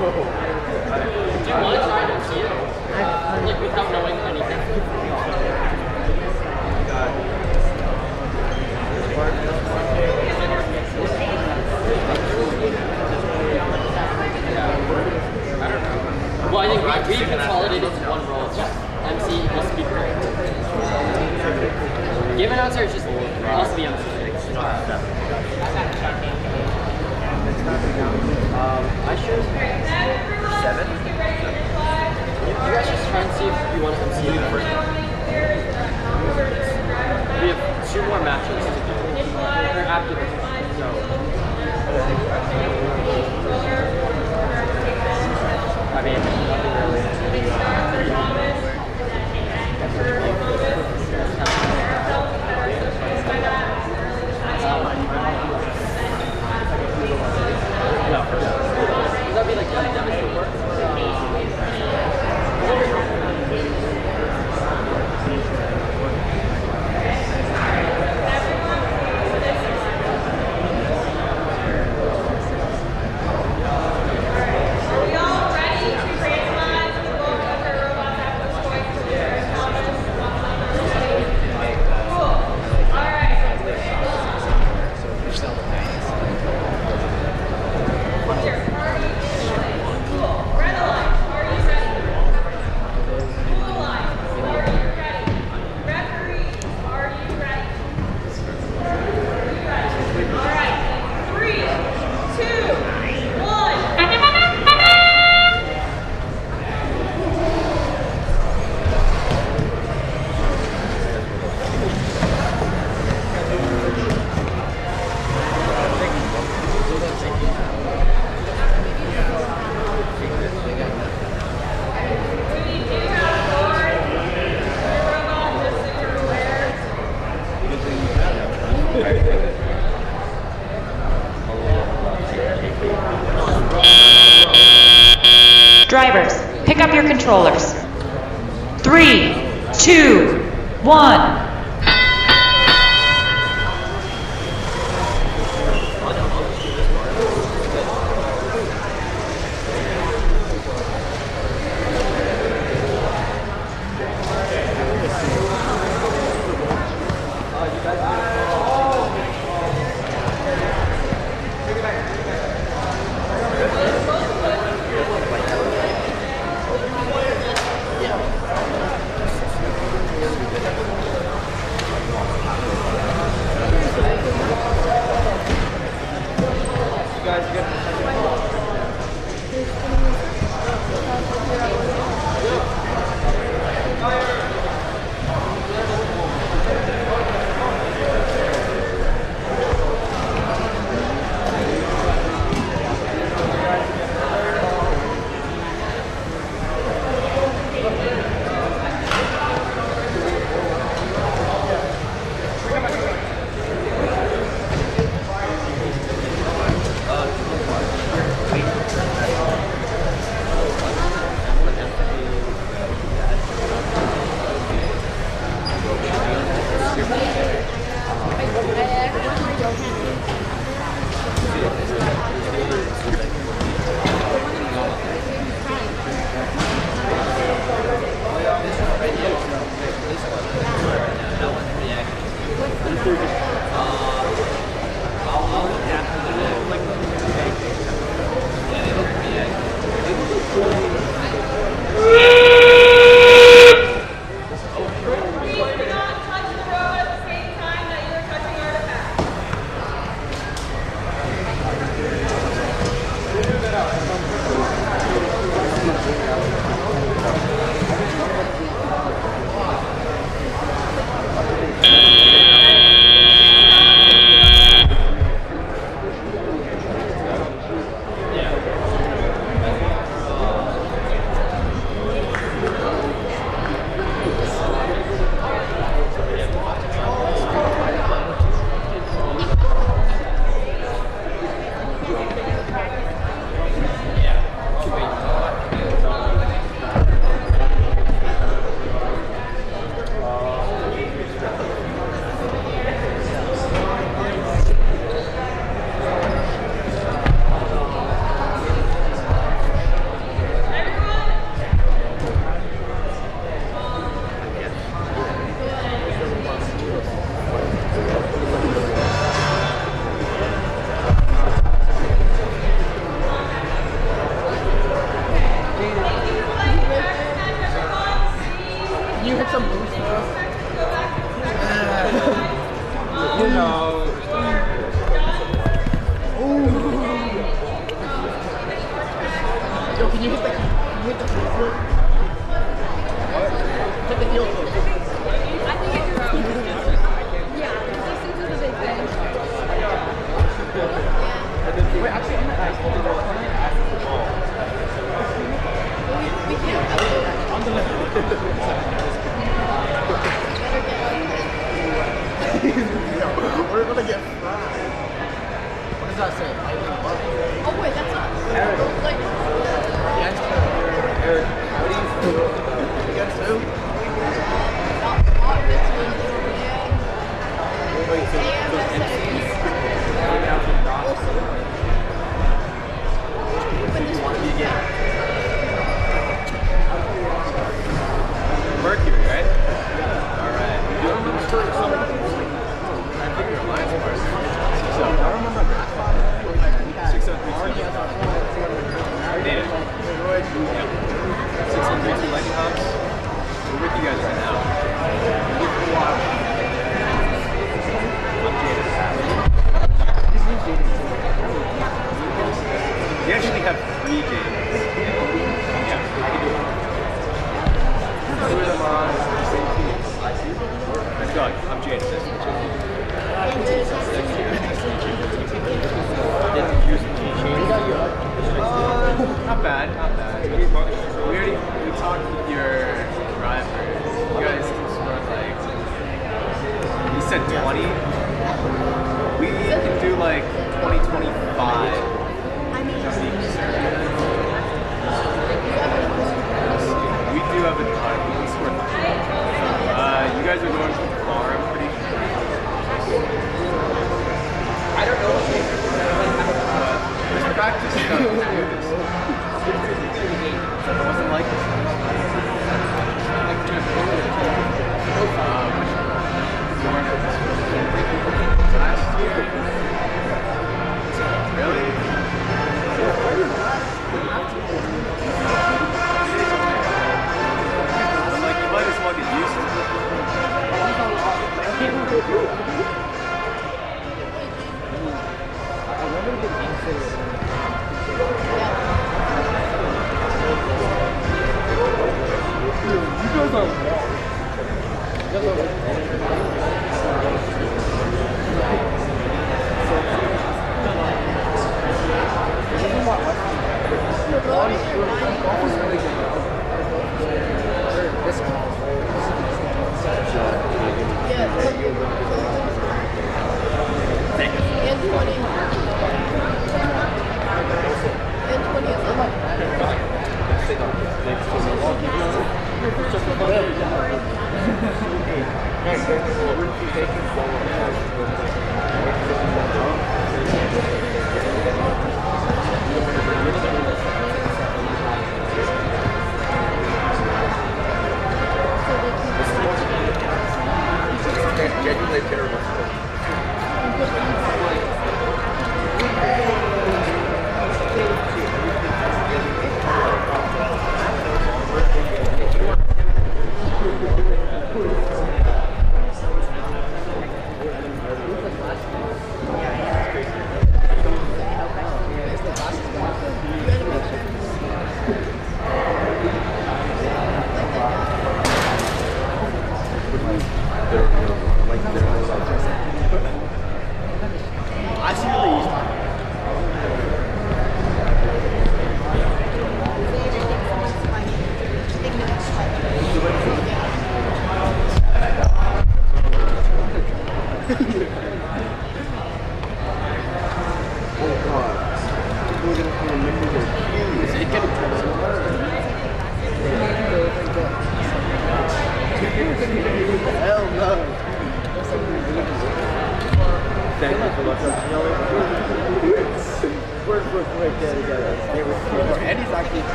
you want to try to see it? Like without knowing anything? I don't know. Well, I think we consolidated into one role. It's just MC equals speaker. Game announcer is just also the MC. I should 7. You guys just try and see if you want to MC the first one. We have 2 more matches to do. Or after this one. So. I mean, nothing really. No. Would that be like demonstrate work? Drivers, pick up your controllers. 3, 2, 1. Yo, can you hit the heel flip? Hit the heel flip. I think it's yeah, consistency is a big thing. Wait, actually, I'm not asking to go ask the ball. We can't. On the left. We're gonna get fried. What does that say? Oh wait, that's not. Eric. Like, Yes, Eric. How do you feel about against who? Wait, so Mercury, right? Alright. I think your alliance partner. So, I remember 603 Data. 632 lightning hops. We're with you guys right now. We actually have 3 games. Yeah, I can do it. Two of them on the same team. Let's go. I'm Jade. Not bad, not bad. We talked with your driver. You guys scored like, you said 20. We can do like 20-25. We do have a time. We can score. You guys are going too far, I'm pretty sure. I don't know. There's practice stuff to do this. It wasn't like this. Last year. Really? I'm like, you might as well get used to it. You guys are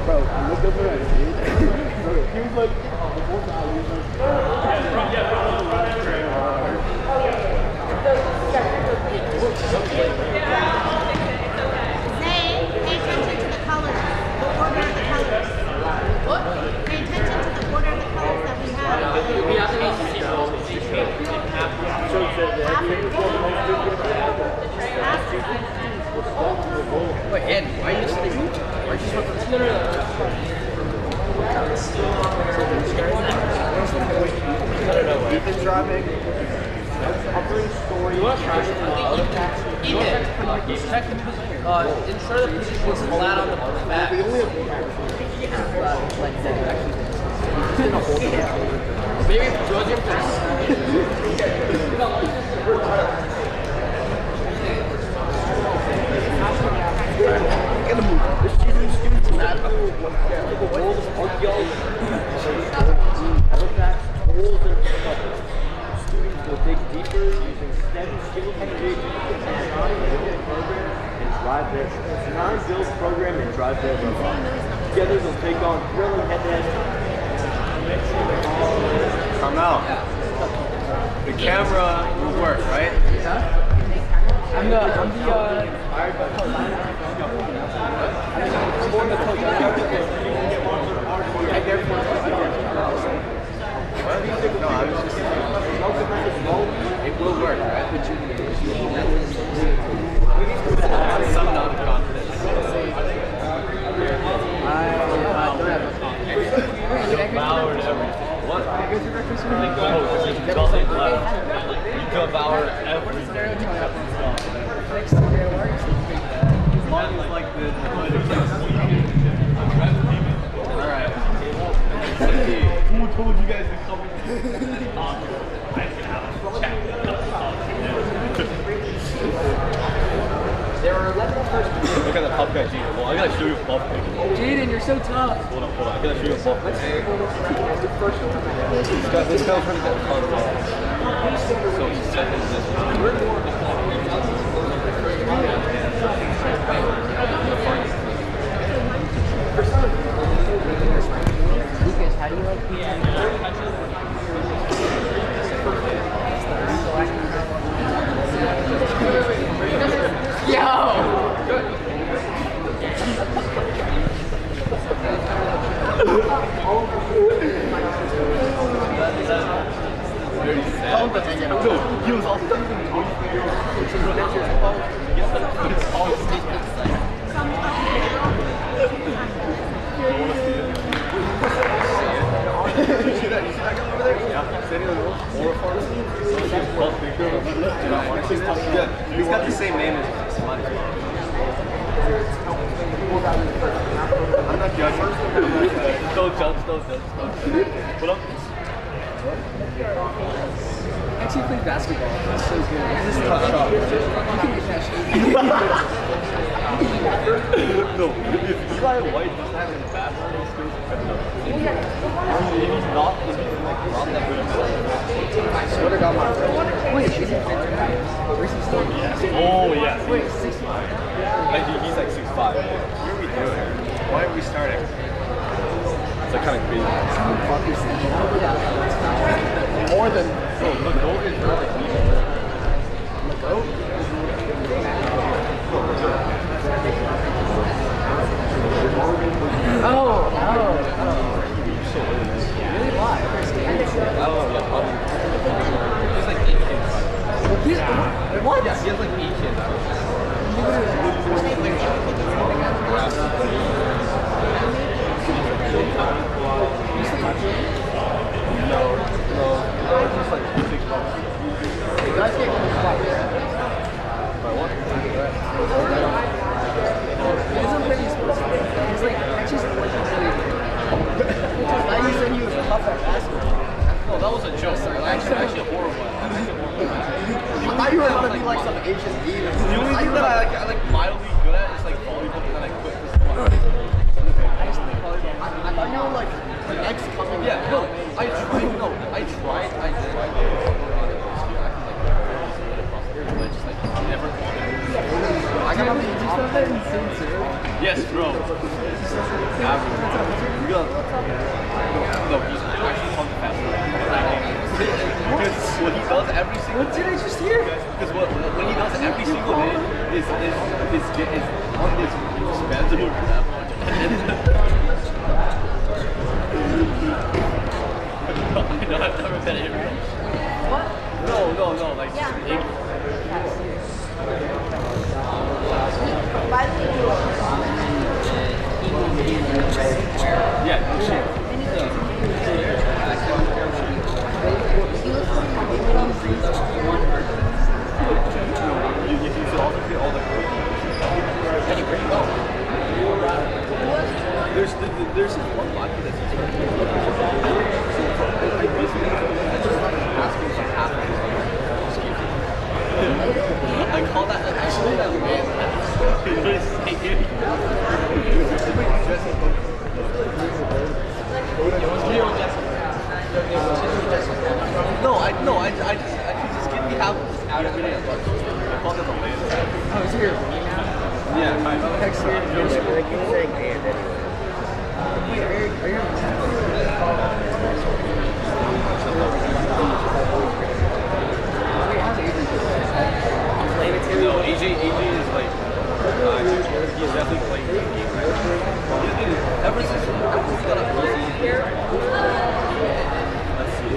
Bro, look over at me. Pay attention to the colors, the order of the colors. What? Pay attention to the order of the colors that we have. We have to see those. Wait, Andy, why are you sitting? Why are you supposed to? I don't know. Ethan driving. Hovering story. You want to try something? Ethan. Ensure the position is flat on the back. We only have like that. Maybe George Get a move. This student's mad. The world of archaeology. Artifacts, tools, and students will dig deeper using STEM skills and build program and drive their robot. Together they'll take on thrilling head-to-head. Come out. The camera will work, right? I'm the hired by coach. I'm more the coach. No, I was just it will work, right? Some non-confidence. I don't have What? Alright. Who told you guys to come in? There are 11 first. Look at the tough guy, Jaden. Well, I gotta show you a buff pick. Jaden, you're so tough. Hold on. I gotta show you a buff pick. This guy's trying to get a card off. So he's second in this one. Lucas, how do you like pizza? Yo! He was also he's got the same name as somebody. I'm not judging. Don't judge. What up? Actually played basketball. That's so good. This is tough shot. You can get that shit. No, if Eli White doesn't have any basketball skills, if he's not that good at basketball. I swear to God, my friend. Wait, is he fit? Where's he still? Oh, yeah. Wait, 6'5". Like, he's like 6'5". What are we doing? Why are we starting? It's like kind of crazy. More than... Bro, Legault is really easy. Legault? Oh. Really? Why? Oh, yeah, probably. He's like 8 kids. What? Yeah, he has like 8 kids. No. Just like 6 bucks. You guys get By what? He's a pretty sports fan. He's like, actually sports really good. Now you said he was tough at basketball. Oh, that was a joke. Actually horrible. I thought you were going to be like some Asian demon. The only thing that I like mildly good at is like volleyball, and then I quit this one. I thought you were like an ex-couple. Yeah, no, I tried. I did. I got on the Asian stuff that insane too. Yes, bro. No, he's actually tons faster. Because what he does every single What did I just hear? Because when he does every single day is on his spans over that much. No, I've never been here. What? No, like Yeah. yeah, no shit. You should also get all the there's this one locker that's I call that actually that man. No, I just get the apples out every day. I call them the land. I was here. Yeah, I Text here. Like you're saying and anyway. Wait, are you? Wait, how's Adrian doing? Playing it too? No, AJ is like, he's definitely playing the game right now. Ever since we got a here, let's see.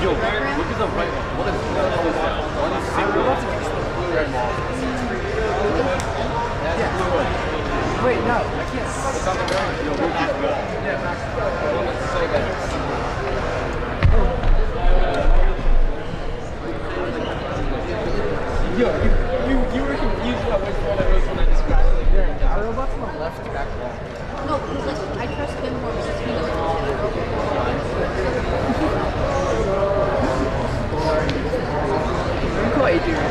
Yo, look at the right one. What is that? One is single. Wait, no, I can't. It's on the ground. Yo, look at that. Yeah, Max. So good. Yo, you were confused about which one it was when I described it. Yeah, our robot's on the left back wall. No, because like I trust him more because he knows I'm cool, Adrian.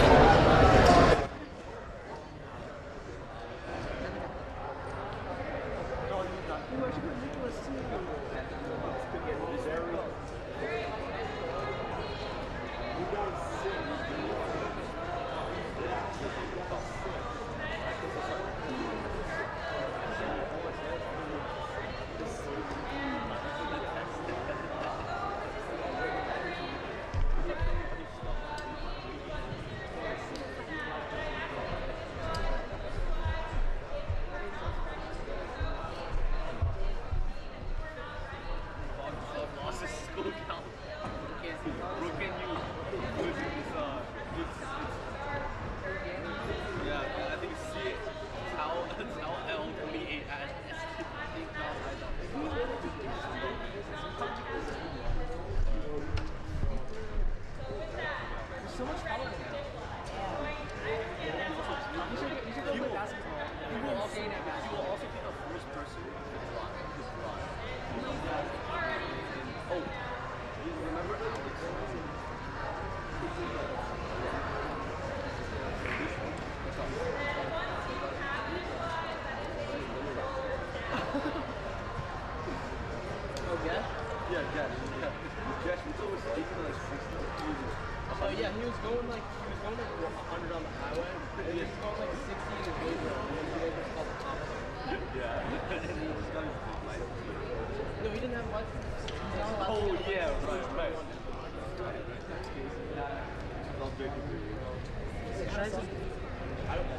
Oh yeah, he was going like 100 on the highway. And he was going like 60 in his neighbor. No, he didn't have license. Oh yeah, right. I don't know.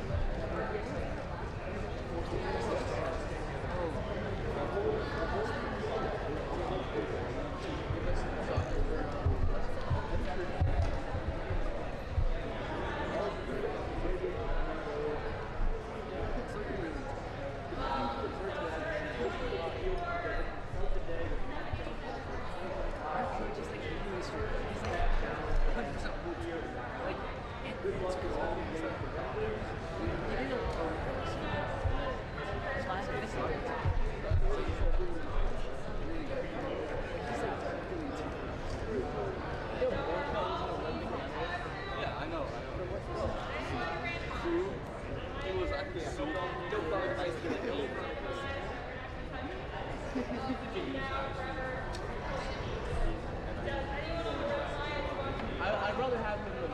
I'd rather have him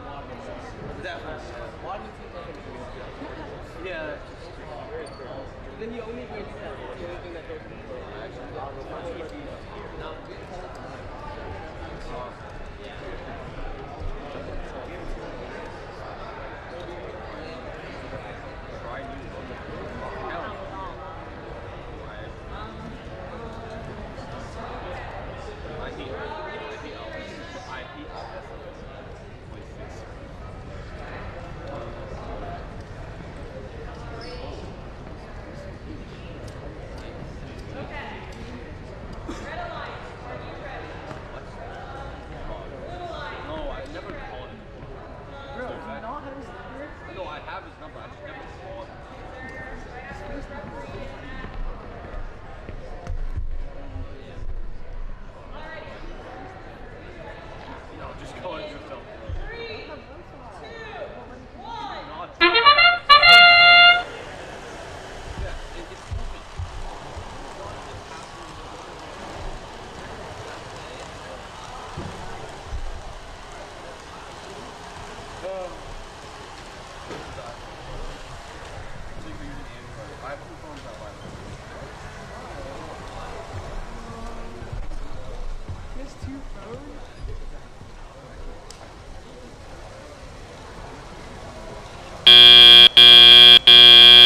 Yeah. Then you only bring that. The only thing that goes to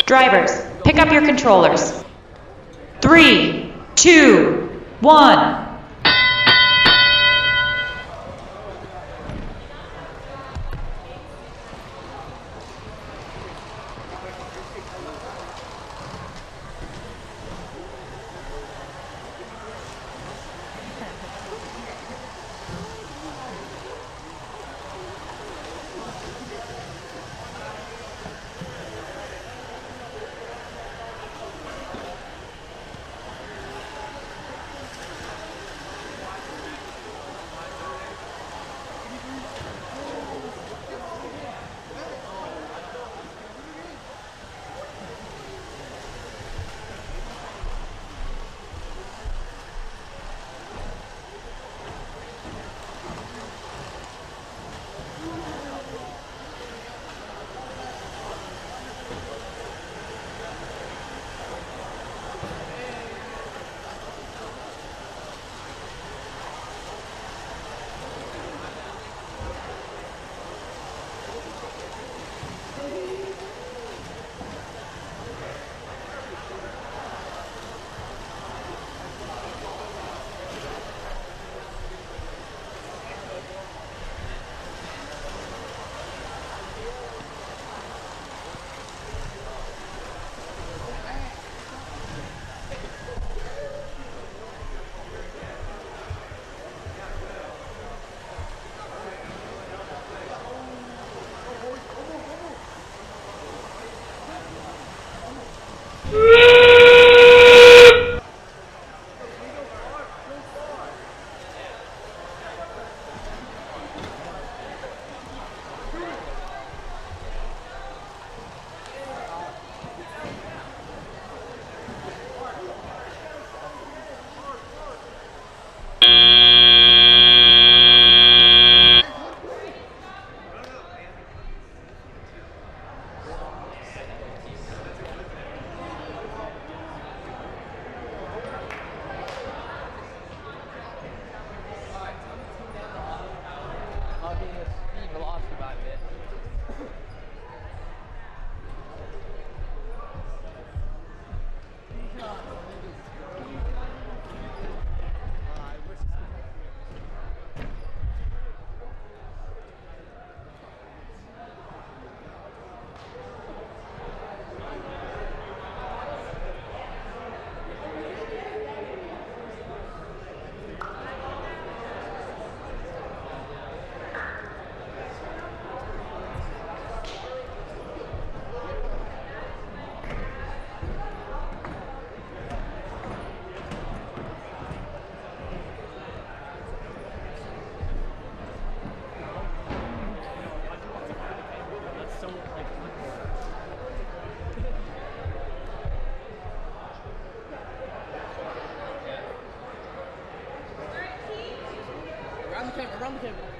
Drivers, pick up your controllers. 3, 2, 1. Around the camera.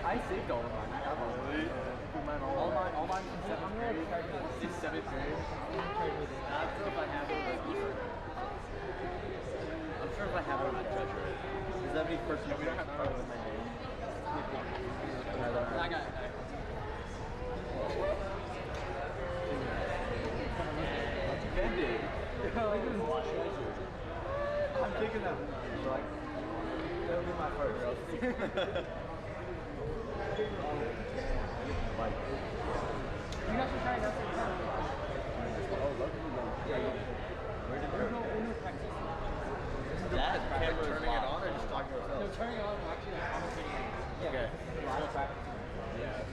I saved all of mine. I have really? All mine from 7th grade. It's 7th grade. I'm sure if I have it, I'm sure if I have it, I treasure it. Does that mean personal? We don't have cards with my name. I got it. Offended. I'm taking that. Like, that'll be my first. You guys should try it out. Where did you practice? That camera turning it on or just talking to ourselves? No, turning it on and actually like commentating. Okay. Live practice. Yeah.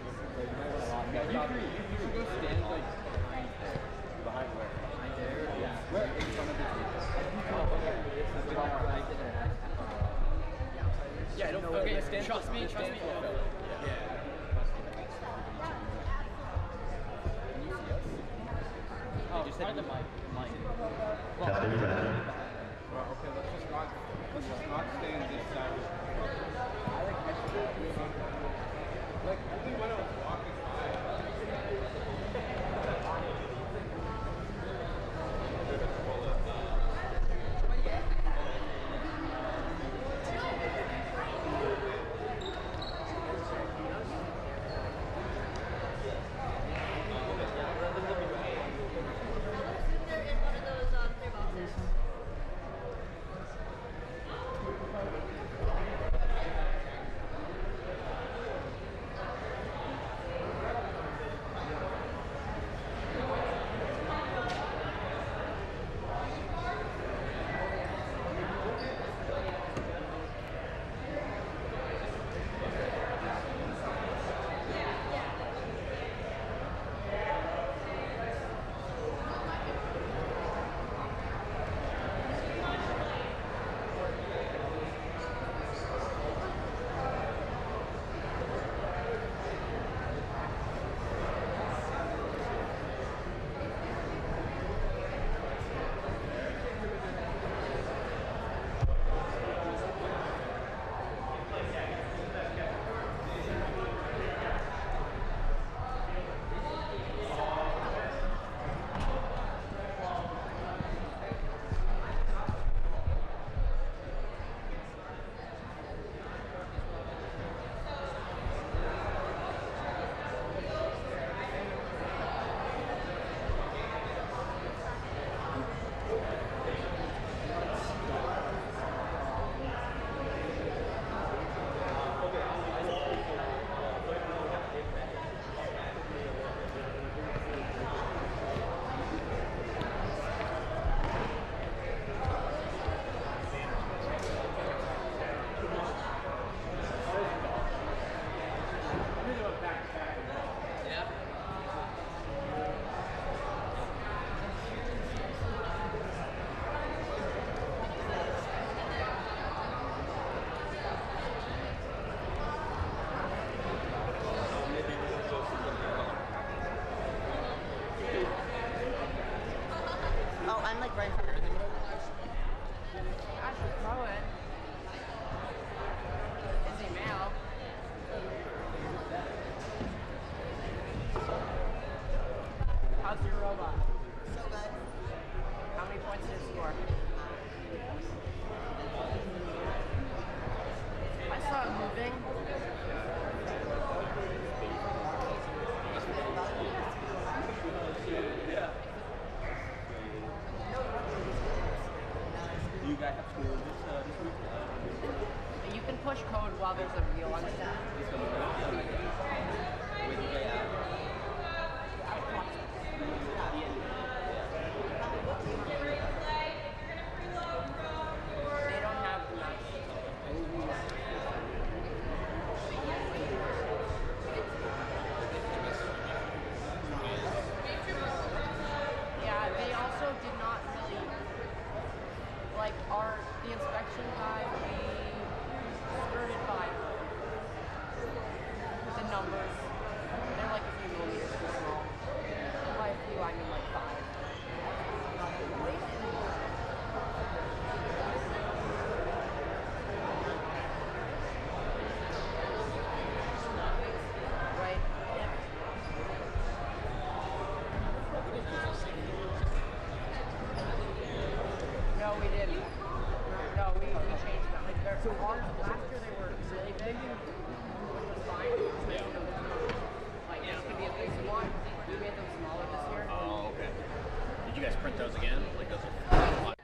You should go stand like behind where? Behind there? Yeah. Where? In front of the TV. Oh, okay. Yeah, don't feel it. Okay, trust me. Yeah. Oh, just hit the mic. Testing, testing. Well, okay, let's just not stay in this side. Like, only when I was walking Oh, I'm like right here. I should throw it. Is he male? How's your robot? So good. How many points did it score? I saw it moving. Do you guys have school this week? You can push code while there's a wheel on it. They don't have the match. Yeah, they also did not really like the inspection guy, we skirted by the numbers. They're like a few millimeters. So ours, last year they were really big, which was fine. Like, this could be a big one. We made them smaller this year. Oh, okay. Did you guys print those again? Like those are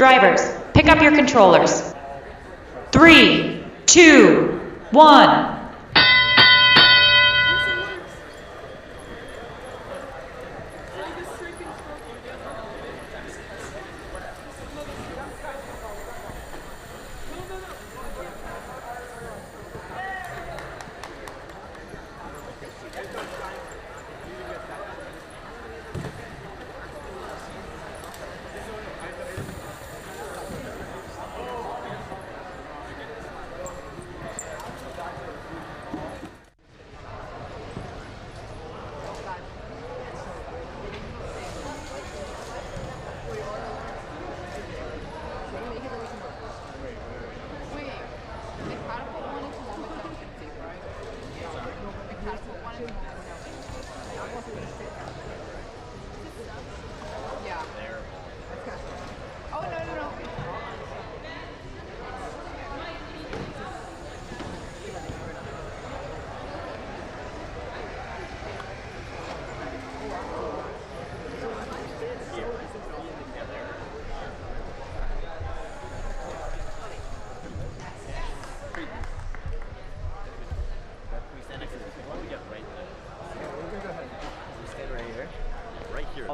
Drivers, pick up your controllers. 3, 2, 1.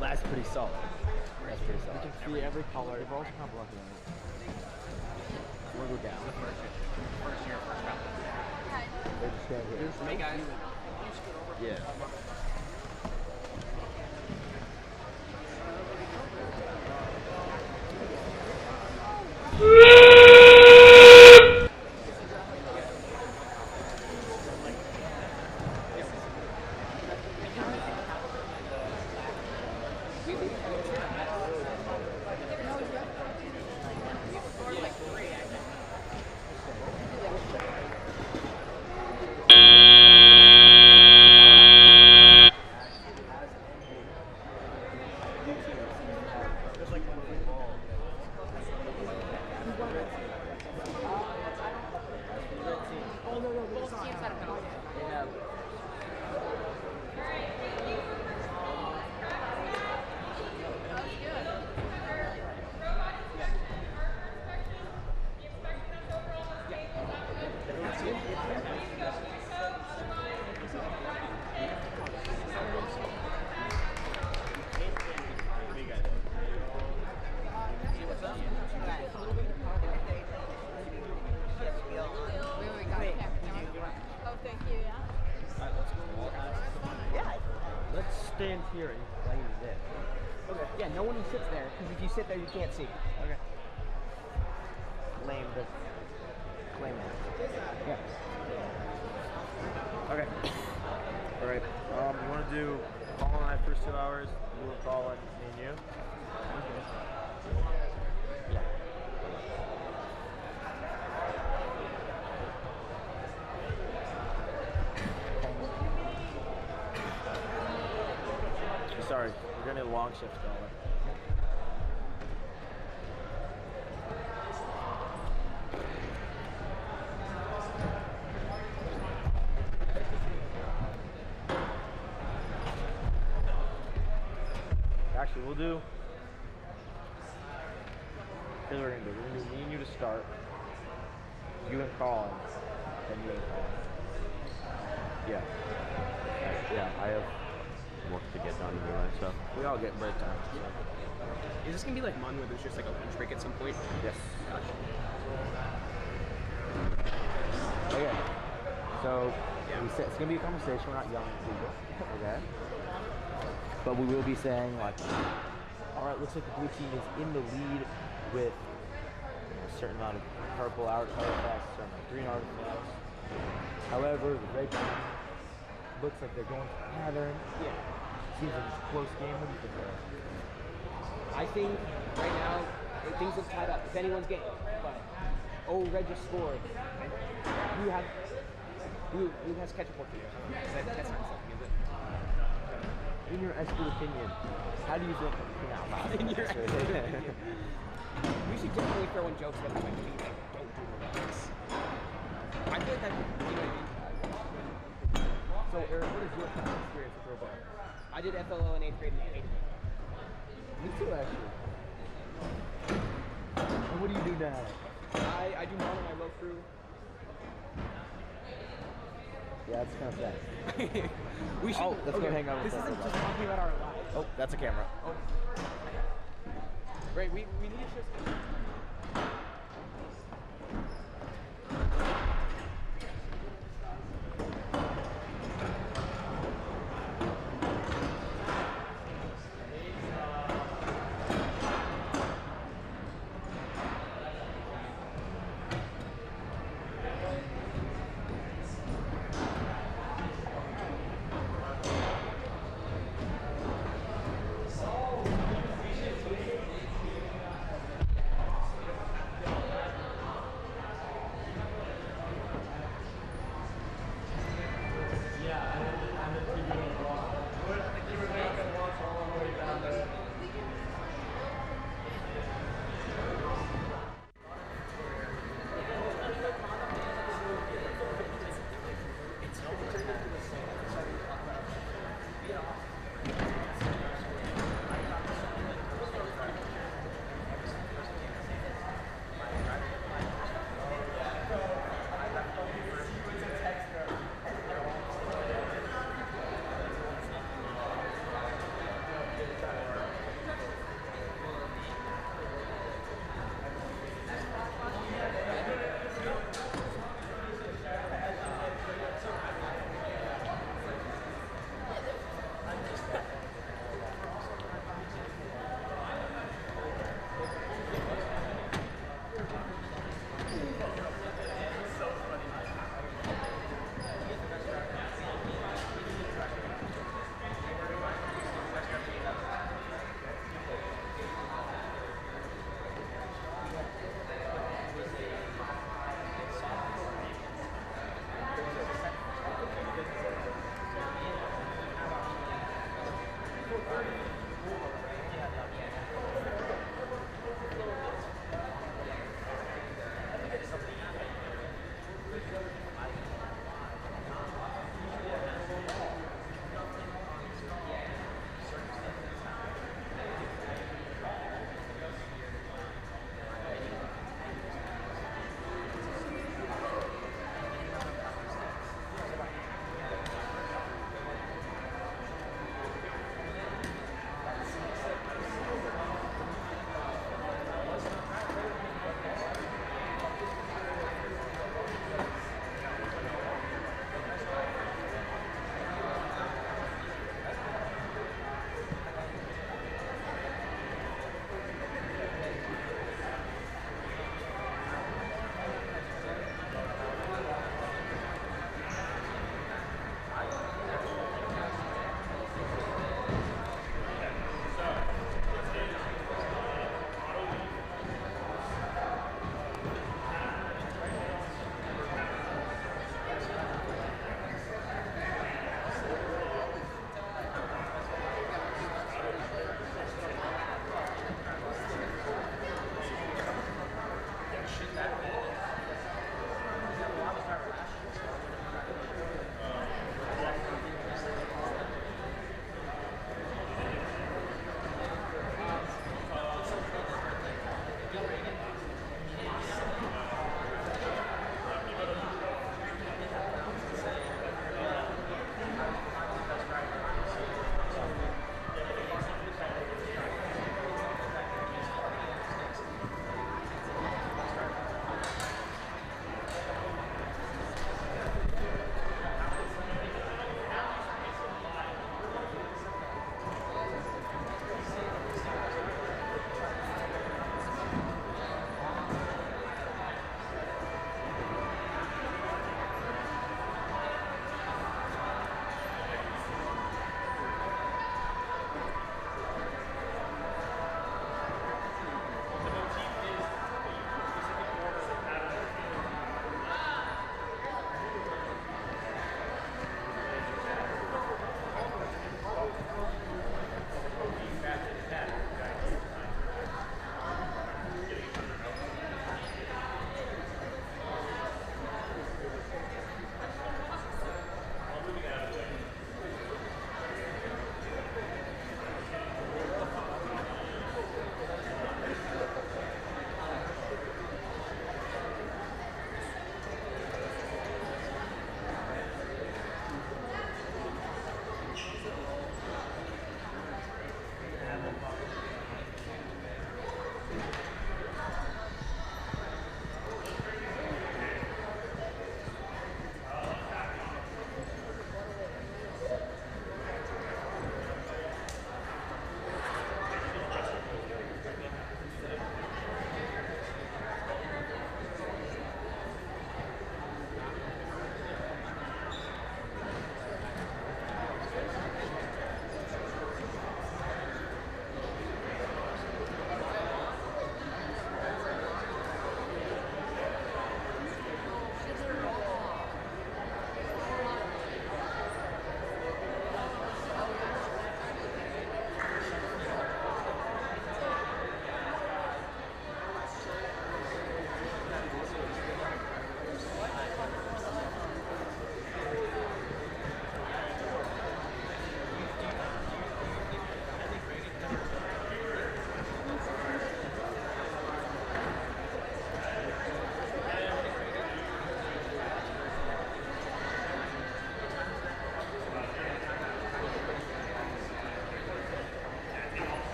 that's pretty solid. That's pretty solid. You can see every color. They've also kind of blocking it. We'll go down. First year, first round. They just stand here. Hey guys. Yeah. Stand here and claim this. Okay. Yeah, no one sits there, because if you sit there, you can't see. Okay. Claim that. Yeah. Okay. All right. You want to do call on first 2 hours? You will call on me and you. Yeah. Sorry, we're gonna need a long shift going. Actually, we'll do. Here's what we're gonna do. We're gonna do me and you to start. You and Colin, and you and Colin. Yeah. Yeah, I have work to get done anyway, so we all get break time. So. Is this gonna be like Mun where there's just like a lunch break at some point? Yes. Gotcha. Okay. So it's gonna be a conversation. We're not young people, okay? But we will be saying like, all right, looks like the blue team is in the lead with a certain amount of purple artifacts, a certain amount of green artifacts. However, the red team looks like they're going to pattern. Yeah. Seems like it's a close game. What do you think there? I think right now things look tied up. It's anyone's game. But red just scored. Who has catch a point for you? That's not something, is it? In your expert opinion, how do you feel about that? In your expert opinion. We should definitely throw in jokes about the like, don't do robotics. I feel like that, you know what I mean? So, Eric, what is your past experience with robotics? I did FLL in 8th grade and I hated it. Me too, actually. And what do you do now? I do more than I low through. Yeah, it's kind of sad. We should. Let's go hang out with This that isn't robot. just talking about our lives. Oh, that's a camera. Oh. Great, we need to just.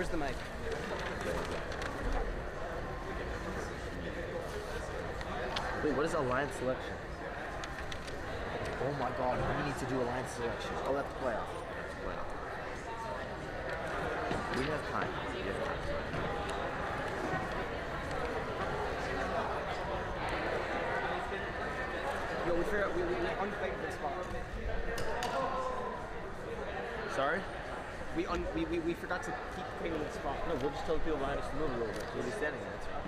Where's the mic? Wait, what is alliance selection? Oh my god, we need to do alliance selection. Oh, that's playoff. That's playoff. We have time. We have time. Yo, we forgot, we unplayed this spot. Sorry? We forgot to keep putting in the spot. No, we'll just tell the people behind us to move a little bit. We'll be standing there. That's fine.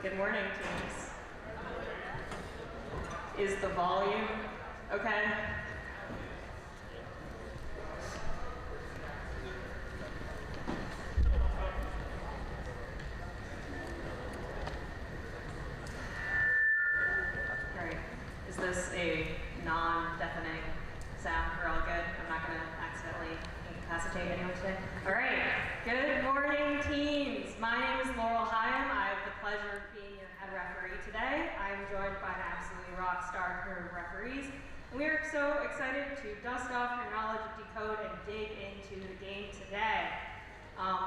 Good morning, teams. Is the volume okay? Great. Is this a non-deafening sound? We're all good? I'm not going to accidentally incapacitate anyone today? All right. Good morning, teams. My name is Laurel Hyam. I have the pleasure of being your head referee today. I'm joined by an absolutely rock star crew of referees. And we are so excited to dust off your knowledge of Decode and dig into the game today.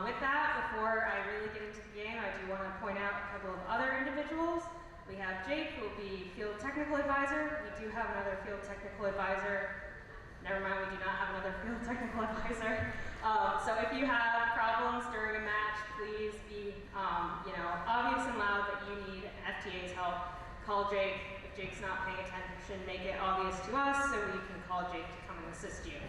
With that, before I really get into the game, I do want to point out a couple of other individuals. We have Jake, who will be Field Technical Advisor. We do have another Field Technical Advisor. Never mind, we do not have another Field Technical Advisor. So if you have problems during a match, please be obvious and loud that you need FTA's help. Call Jake. If Jake's not paying attention, make it obvious to us so we can call Jake to come and assist you.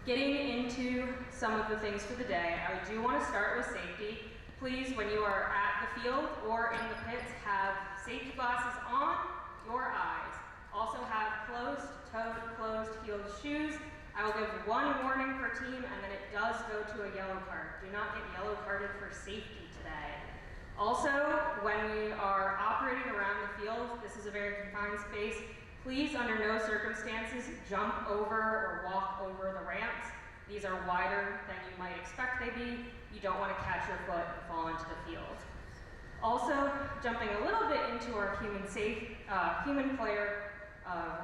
Getting into some of the things for the day, I do want to start with safety. Please, when you are at the field or in the pits, have safety glasses on your eyes. Also have closed-toed, closed-heeled shoes. I will give one warning per team, and then it does go to a yellow card. Do not get yellow carded for safety today. Also, when we are operating around the field, this is a very confined space, please, under no circumstances, jump over or walk over the ramps. These are wider than you might expect they be. You don't want to catch your foot and fall into the field. Also, jumping a little bit into our human player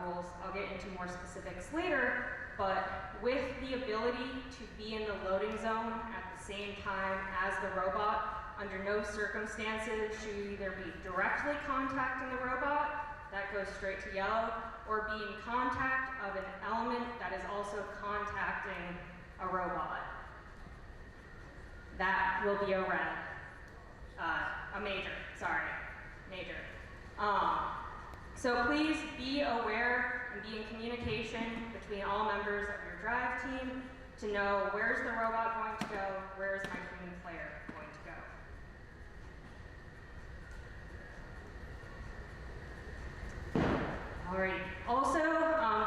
rules, I'll get into more specifics later, but with the ability to be in the loading zone at the same time as the robot, under no circumstances should you either be directly contacting the robot, that goes straight to yellow, or be in contact of an element that is also contacting a robot. That will be a red. A major, sorry, major. So please be aware and be in communication between all members of your drive team to know where's the robot going to go, where's my human player going to go. Alright, also,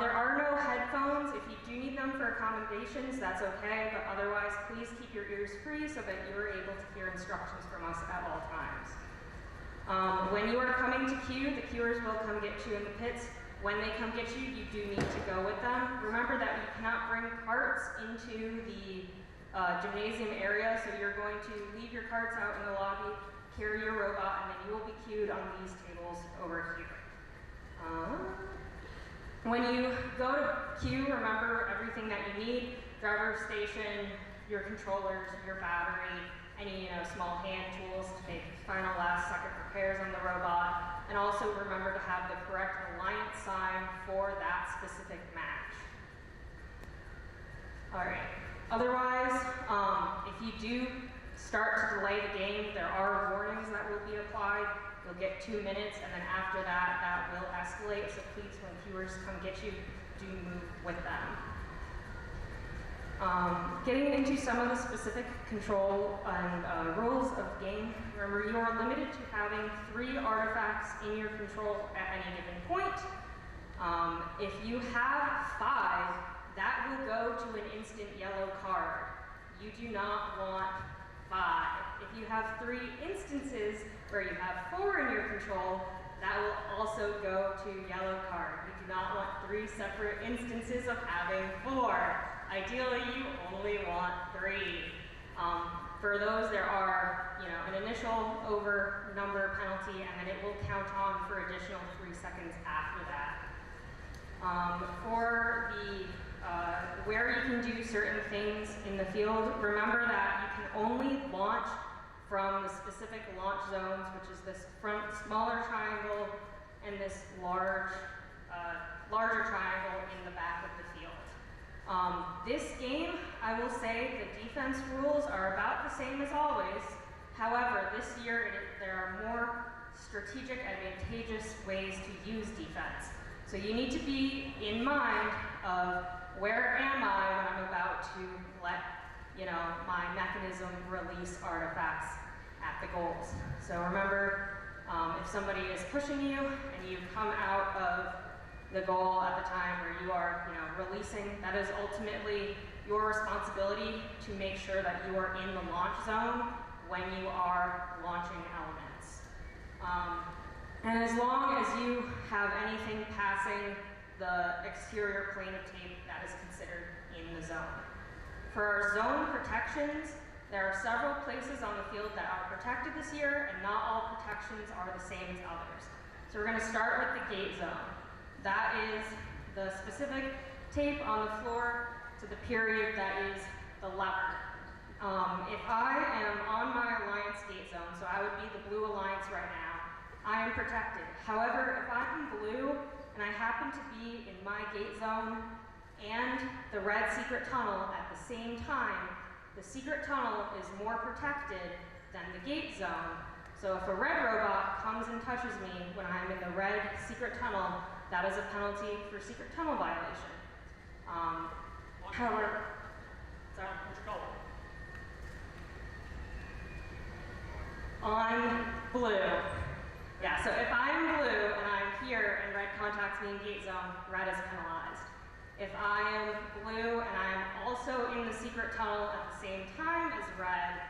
there are no headphones. If you do need them for accommodations, that's okay, but otherwise, please keep your ears free so that you are able to hear instructions from us at all times. When you are coming to queue, the queuers will come get you in the pits. When they come get you, you do need to go with them. Remember that we cannot bring carts into the gymnasium area, so you're going to leave your carts out in the lobby, carry your robot, and then you will be queued on these tables over here. When you go to queue, remember everything that you need: driver station, your controllers, your battery, any small hand tools to make final last-second repairs on the robot, and also remember to have the correct alliance sign for that specific match. All right. Otherwise, if you do start to delay the game, there are warnings that will be applied. you'll get 2 minutes, and then after that, that will escalate. So please, when viewers come get you, do move with them. Getting into some of the specific control and rules of game, remember you are limited to having 3 artifacts in your control at any given point. If you have 5, that will go to an instant yellow card. You do not want 5. If you have 3 instances where you have 4 in your control, that will also go to yellow card. You do not want 3 separate instances of having 4. Ideally, you only want 3. For those, there are, an initial over number penalty, and then it will count on for additional 3 seconds after that. For the where you can do certain things in the field, remember that you can only launch from the specific launch zones, which is this front smaller triangle and this larger triangle in the back of the field. This game, I will say, the defense rules are about the same as always. However, this year there are more strategic, advantageous ways to use defense. So you need to be in mind of where am I when I'm about to let my mechanism release artifacts at the goals. So remember, if somebody is pushing you and you come out of the goal at the time where you are releasing, that is ultimately your responsibility to make sure that you are in the launch zone when you are launching elements. And as long as you have anything passing the exterior plane of tape, that is considered in the zone. For our zone protections, there are several places on the field that are protected this year, and not all protections are the same as others. So we're going to start with the gate zone. That is the specific tape on the floor to the period that is the lever. If I am on my alliance gate zone, so I would be the blue alliance right now, I am protected. However, if I'm blue and I happen to be in my gate zone and the red secret tunnel at the same time, the secret tunnel is more protected than the gate zone. So if a red robot comes and touches me when I'm in the red secret tunnel, that is a penalty for secret tunnel violation. However, sorry. Which color? On blue. Yeah, so if I'm blue and I'm here and red contacts me in gate zone, red is penalized. If I am blue and I'm also in the secret tunnel at the same time as red,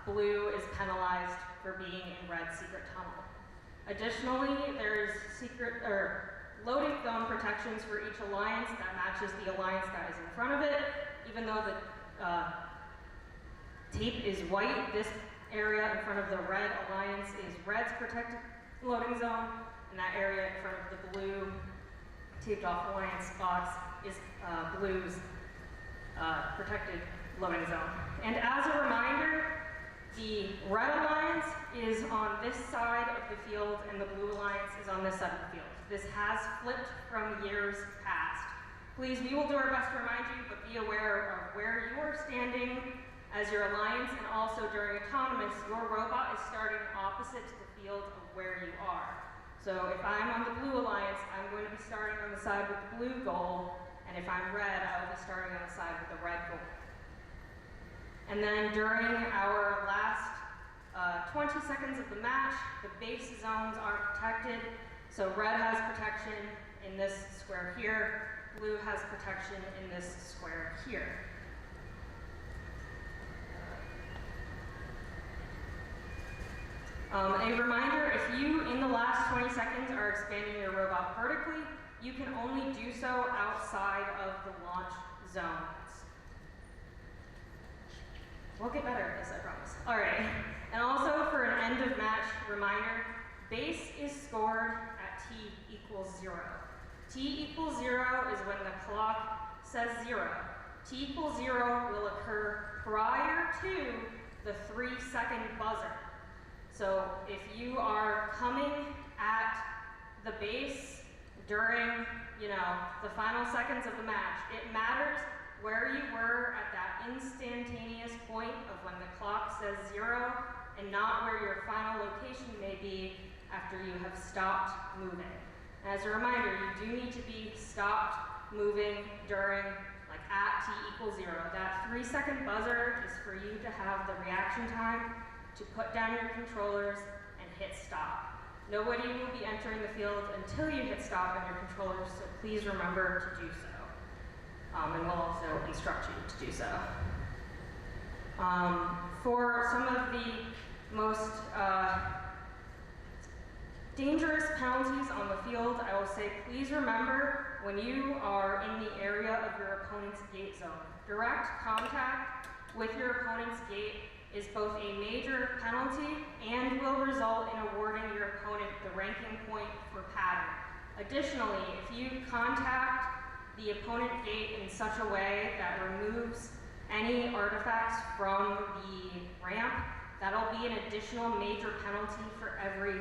blue is penalized for being in red secret tunnel. Additionally, there's loading zone protections for each alliance that matches the alliance that is in front of it. Even though the tape is white, this area in front of the red alliance is red's protected loading zone, and that area in front of the blue taped off alliance box is blue's protected loading zone. And as a reminder, the red alliance is on this side of the field and the blue alliance is on this side of the field. This has flipped from years past. Please, we will do our best to remind you, but be aware of where you are standing as your alliance, and also during autonomous, your robot is starting opposite to the field of where you are. So if I'm on the blue alliance, I'm going to be starting on the side with the blue goal, and if I'm red, I will be starting on the side with the red goal. And then during our last 20 seconds of the match, the base zones are protected. So red has protection in this square here, blue has protection in this square here. A reminder, if you, in the last 20 seconds, are expanding your robot vertically, you can only do so outside of the launch zones. We'll get better at this, I promise. All right, and also for an end of match reminder, base is scored at t equals 0. T equals 0 is when the clock says 0. T equals 0 will occur prior to the 3-second buzzer. So if you are coming at the base during, the final seconds of the match, it matters where you were at that instantaneous point of when the clock says 0. and not where your final location may be after you have stopped moving. As a reminder, you do need to be stopped moving during, like at t=0. That 3-second buzzer is for you to have the reaction time to put down your controllers and hit stop. Nobody will be entering the field until you hit stop on your controllers, so please remember to do so. And we'll also instruct you to do so. For some of the most dangerous penalties on the field, I will say please remember when you are in the area of your opponent's gate zone. Direct contact with your opponent's gate is both a major penalty and will result in awarding your opponent the ranking point for pattern. Additionally, if you contact the opponent gate in such a way that removes any artifacts from the ramp, that'll be an additional major penalty for every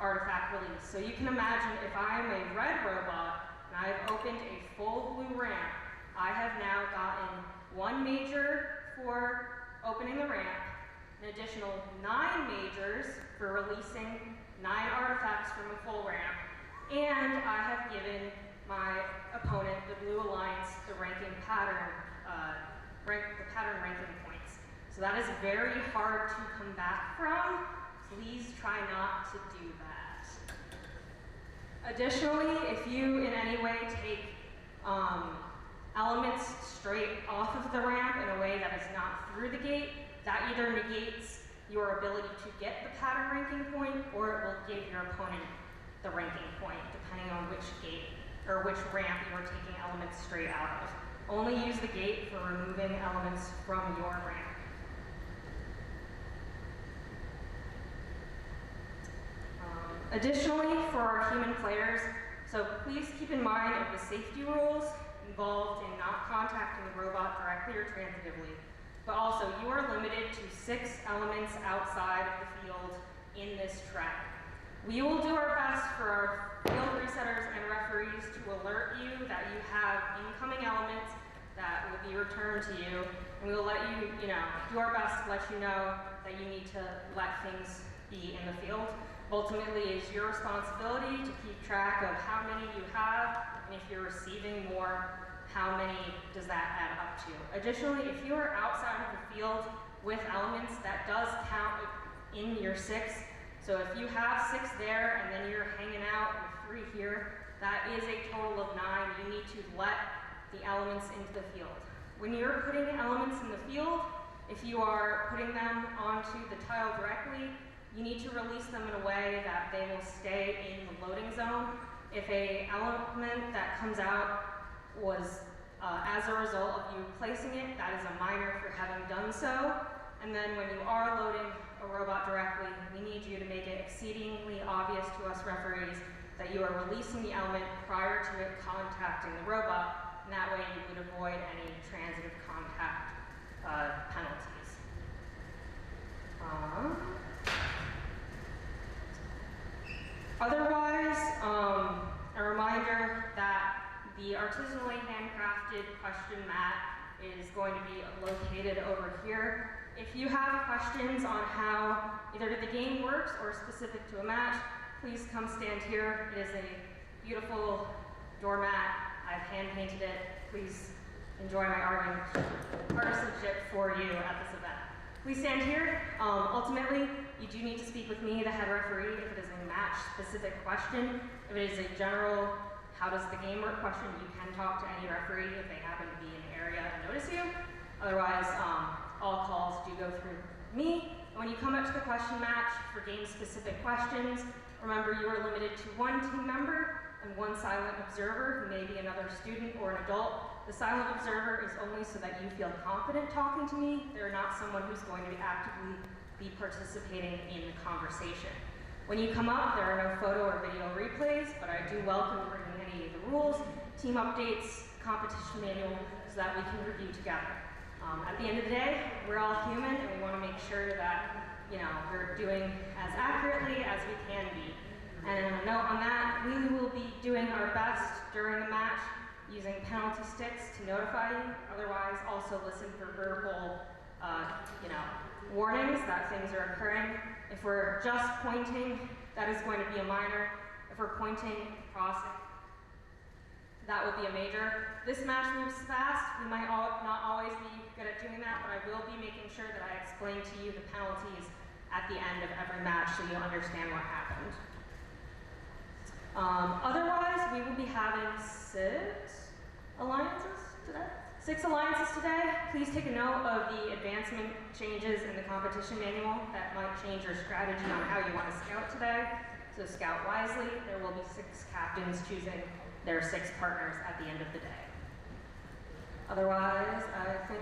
artifact release. So you can imagine if I'm a red robot and I've opened a full blue ramp, I have now gotten 1 major for opening the ramp, an additional 9 majors for releasing 9 artifacts from a full ramp, and I have given my opponent, the Blue Alliance, the pattern ranking points. So that is very hard to come back from. Please try not to do that. Additionally, if you in any way take elements straight off of the ramp in a way that is not through the gate, that either negates your ability to get the pattern ranking point, or it will give your opponent the ranking point, depending on which gate or which ramp you are taking elements straight out of. Only use the gate for removing elements from your ramp. Additionally, for our human players, so please keep in mind of the safety rules involved in not contacting the robot directly or transitively. But also, you are limited to 6 elements outside of the field in this track. We will do our best for our field resetters and referees to alert you that you have incoming elements that will be returned to you, and we will let you, do our best to let you know that you need to let things be in the field. Ultimately, it's your responsibility to keep track of how many you have, and if you're receiving more, how many does that add up to. Additionally, if you are outside of the field with elements, that does count in your 6. So if you have 6 there and then you're hanging out with 3 here, that is a total of 9. You need to let the elements into the field. When you're putting elements in the field, if you are putting them onto the tile directly, you need to release them in a way that they will stay in the loading zone. If an element that comes out was as a result of you placing it, that is a minor for having done so. And then when you are loading a robot directly, we need you to make it exceedingly obvious to us referees that you are releasing the element prior to it contacting the robot, and that way you would avoid any transitive contact penalties. Otherwise, a reminder that the artisanally handcrafted question mat is going to be located over here. If you have questions on how either the game works or specific to a match, please come stand here. It is a beautiful doormat. I've hand painted it. Please enjoy my artisanship for you at this event. Please stand here. Ultimately, you do need to speak with me, the head referee, if it is a match-specific question. If it is a general, how does the game work question, you can talk to any referee if they happen to be in the area and notice you. Otherwise, all calls do go through me. And when you come up to the question match for game-specific questions, remember you are limited to 1 team member and 1 silent observer, who may be another student or an adult. The silent observer is only so that you feel confident talking to me. They're not someone who's going to actively be participating in the conversation. When you come up, there are no photo or video replays, but I do welcome bringing any of the rules, team updates, competition manual, so that we can review together. At the end of the day, we're all human, and we want to make sure that we're doing as accurately as we can be. And a note on that, we will be doing our best during the match using penalty sticks to notify you. Otherwise, also listen for verbal warnings that things are occurring. If we're just pointing, that is going to be a minor. If we're pointing across, that would be a major. This match moves fast. We might not always be good at doing that, but I will be making sure that I explain to you the penalties at the end of every match so you'll understand what happened. Otherwise, we will be having 6 alliances today. 6 alliances today. Please take a note of the advancement changes in the competition manual that might change your strategy on how you want to scout today. So scout wisely. There will be 6 captains choosing their 6 partners at the end of the day. Otherwise, I think...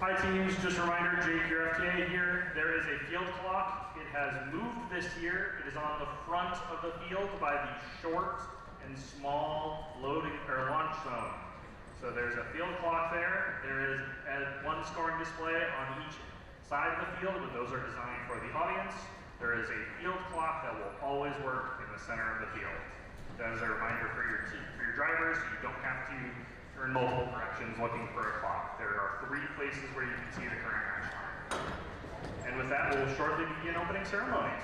Hi teams, just a reminder, Jake, your FTA here. There is a field clock. It has moved this year. It is on the front of the field by the short and small loading or launch zone. So there's a field clock there. There is one scoring display on each side of the field, but those are designed for the audience. There is a field clock that will always work in the center of the field. That is a reminder for your drivers. You don't have to turn multiple directions looking for a clock. There are 3 places where you can see the current match time. And with that, we'll shortly begin opening ceremonies.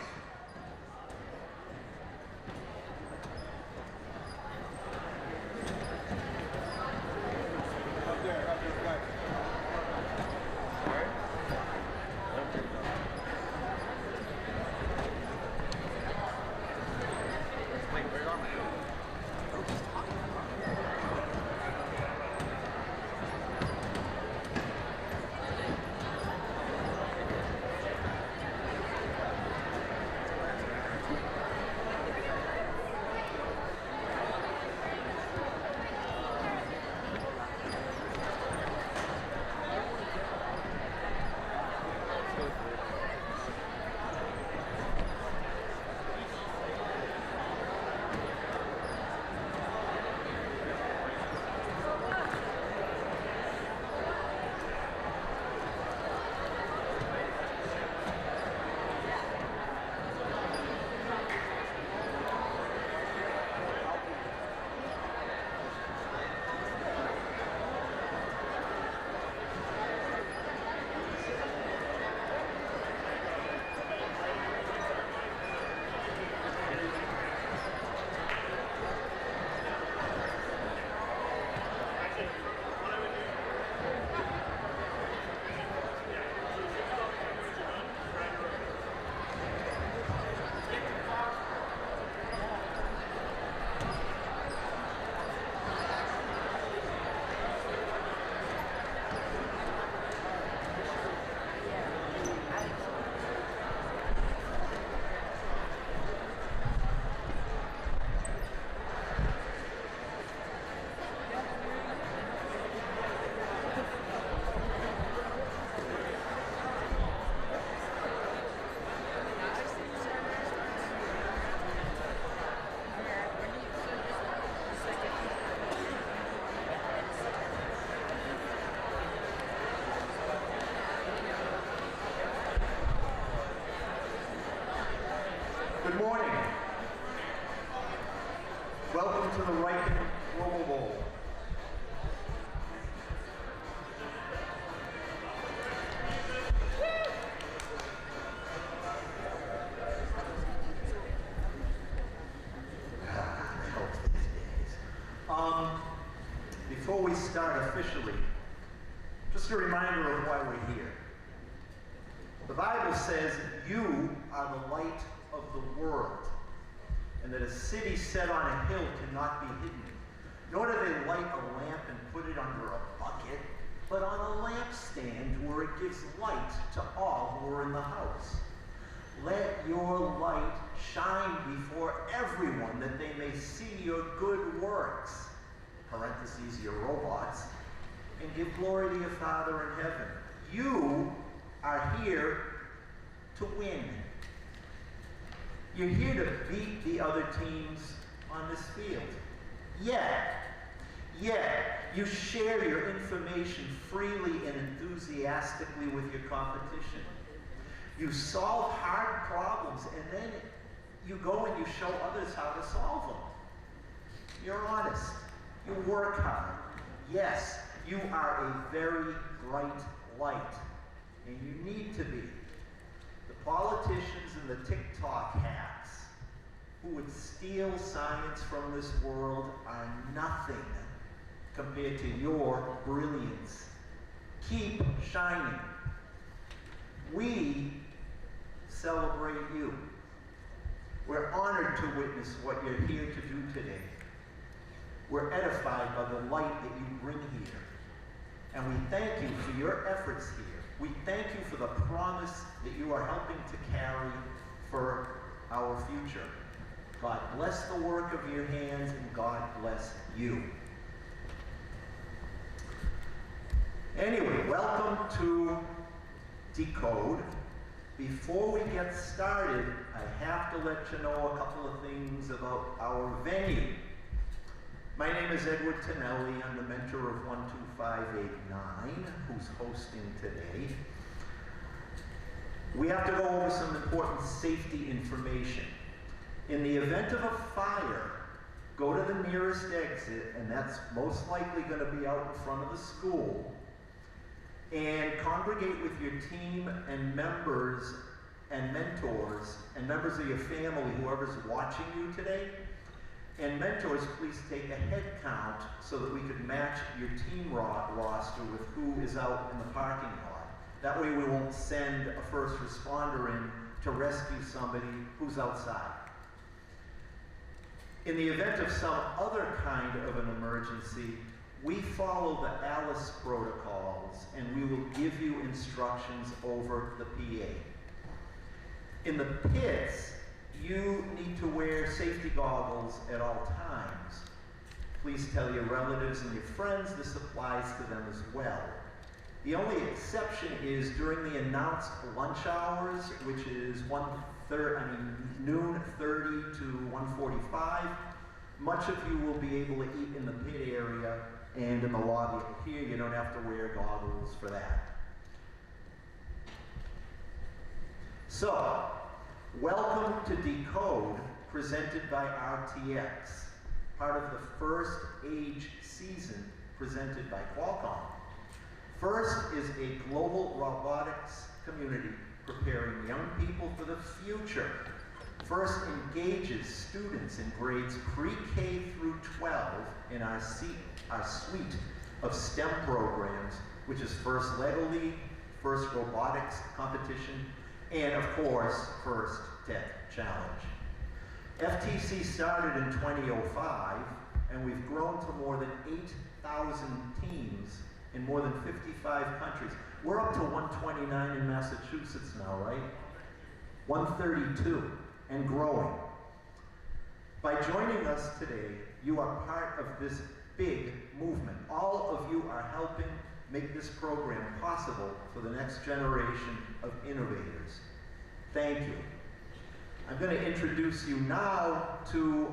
Good morning. Welcome to the Ryken Robobowl. Before we start officially, just a reminder of why we're here. The Bible says you are the light of the world, and that a city set on a hill cannot be hidden. Nor do they light a lamp and put it under a bucket, but on a lampstand where it gives light to all who are in the house. Let your light shine before everyone, that they may see your good works, parentheses, your robots, and give glory to your Father in heaven. You are here to win. You're here to beat the other teams on this field. Yet, you share your information freely and enthusiastically with your competition. You solve hard problems, and then you go and you show others how to solve them. You're honest. You work hard. Yes, You are a very bright light, and you need to be. The politicians and the TikTok hacks who would steal science from this world are nothing compared to your brilliance. Keep shining. We celebrate you. We're honored to witness what you're here to do today. We're edified by the light that you bring here. And we thank you for your efforts here. We thank you for the promise that you are helping to carry for our future. God bless the work of your hands, and God bless you. Anyway, welcome to Decode. Before we get started, I have to let you know a couple of things about our venue. My name is Edward Tonelli. I'm the mentor of 12589, who's hosting today. We have to go over some important safety information. In the event of a fire, go to the nearest exit, and that's most likely going to be out in front of the school, and congregate with your team and members and mentors and members of your family, whoever's watching you today. And mentors, please take a head count so that we could match your team roster with who is out in the parking lot. That way we won't send a first responder in to rescue somebody who's outside. In the event of some other kind of an emergency, we follow the ALICE protocols, and we will give you instructions over the PA. In the pits, you need to wear safety goggles at all times. Please tell your relatives and your friends this applies to them as well. The only exception is during the announced lunch hours, which is noon 30 to 1:45. Much of you will be able to eat in the pit area and in the lobby. Here, you don't have to wear goggles for that. So, welcome to Decode, presented by RTX, part of the first age season presented by Qualcomm. First is a global robotics community preparing young people for the future. First engages students in grades pre-K through 12 in our suite of STEM programs, which is First Lego League, First Robotics Competition, and of course, First Tech Challenge. FTC started in 2005, and we've grown to more than 8,000 teams in more than 55 countries. We're up to 129 in Massachusetts now, right? 132, and growing. By joining us today, you are part of this big movement. All of you are helping make this program possible for the next generation of innovators. Thank you. I'm going to introduce you now to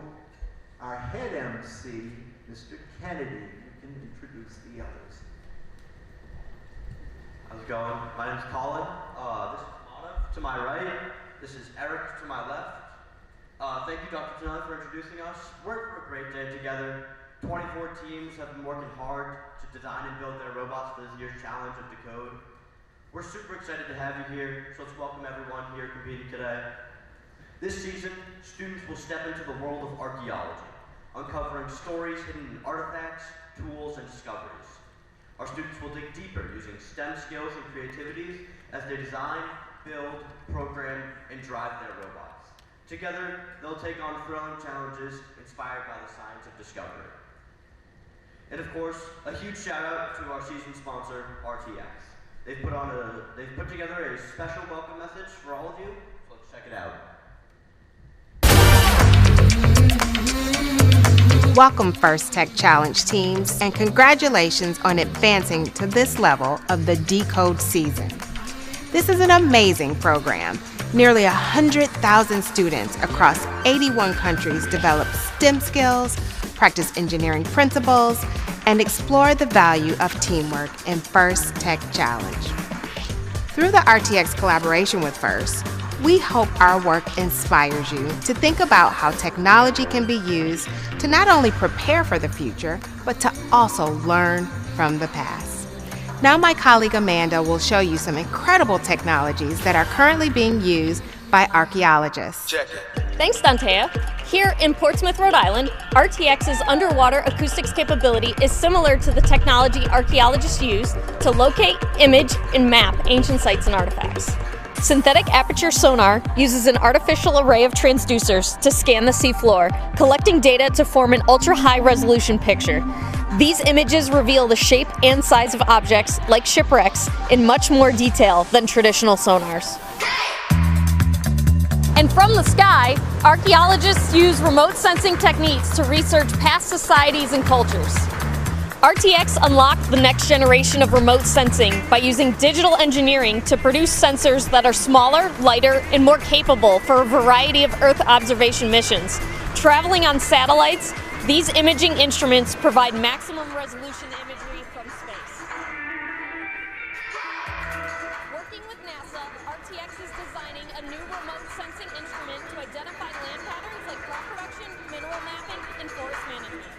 our head MC, Mr. Kennedy. You can introduce the others. How's it going? My name's Colin. This is Mona to my right. This is Eric to my left. Thank you, Dr. Tonelli, for introducing us. We're for a great day together. 24 teams have been working hard to design and build their robots for this year's challenge of Decode. We're super excited to have you here, so let's welcome everyone here competing today. This season, students will step into the world of archaeology, uncovering stories hidden in artifacts, tools, and discoveries. Our students will dig deeper using STEM skills and creativities as they design, build, program, and drive their robots. Together, they'll take on thrilling challenges inspired by the science of discovery. And of course, a huge shout out to our season sponsor, RTX. They've put together a special welcome message for all of you, so let's check it out. Welcome First Tech Challenge teams, and congratulations on advancing to this level of the Decode season. This is an amazing program. Nearly 100,000 students across 81 countries develop STEM skills, practice engineering principles, and explore the value of teamwork in First Tech Challenge. Through the RTX collaboration with First, we hope our work inspires you to think about how technology can be used to not only prepare for the future, but to also learn from the past. Now my colleague Amanda will show you some incredible technologies that are currently being used by archaeologists. Check it. Thanks, Dantea. Here in Portsmouth, Rhode Island, RTX's underwater acoustics capability is similar to the technology archaeologists use to locate, image, and map ancient sites and artifacts. Synthetic aperture sonar uses an artificial array of transducers to scan the seafloor, collecting data to form an ultra-high resolution picture. These images reveal the shape and size of objects, like shipwrecks, in much more detail than traditional sonars. And from the sky, archaeologists use remote sensing techniques to research past societies and cultures. RTX unlocked the next generation of remote sensing by using digital engineering to produce sensors that are smaller, lighter, and more capable for a variety of Earth observation missions. Traveling on satellites, these imaging instruments provide maximum resolution imagery from space. Working with NASA, RTX is designing a new remote sensing instrument to identify land patterns like crop production, mineral mapping, and forest management.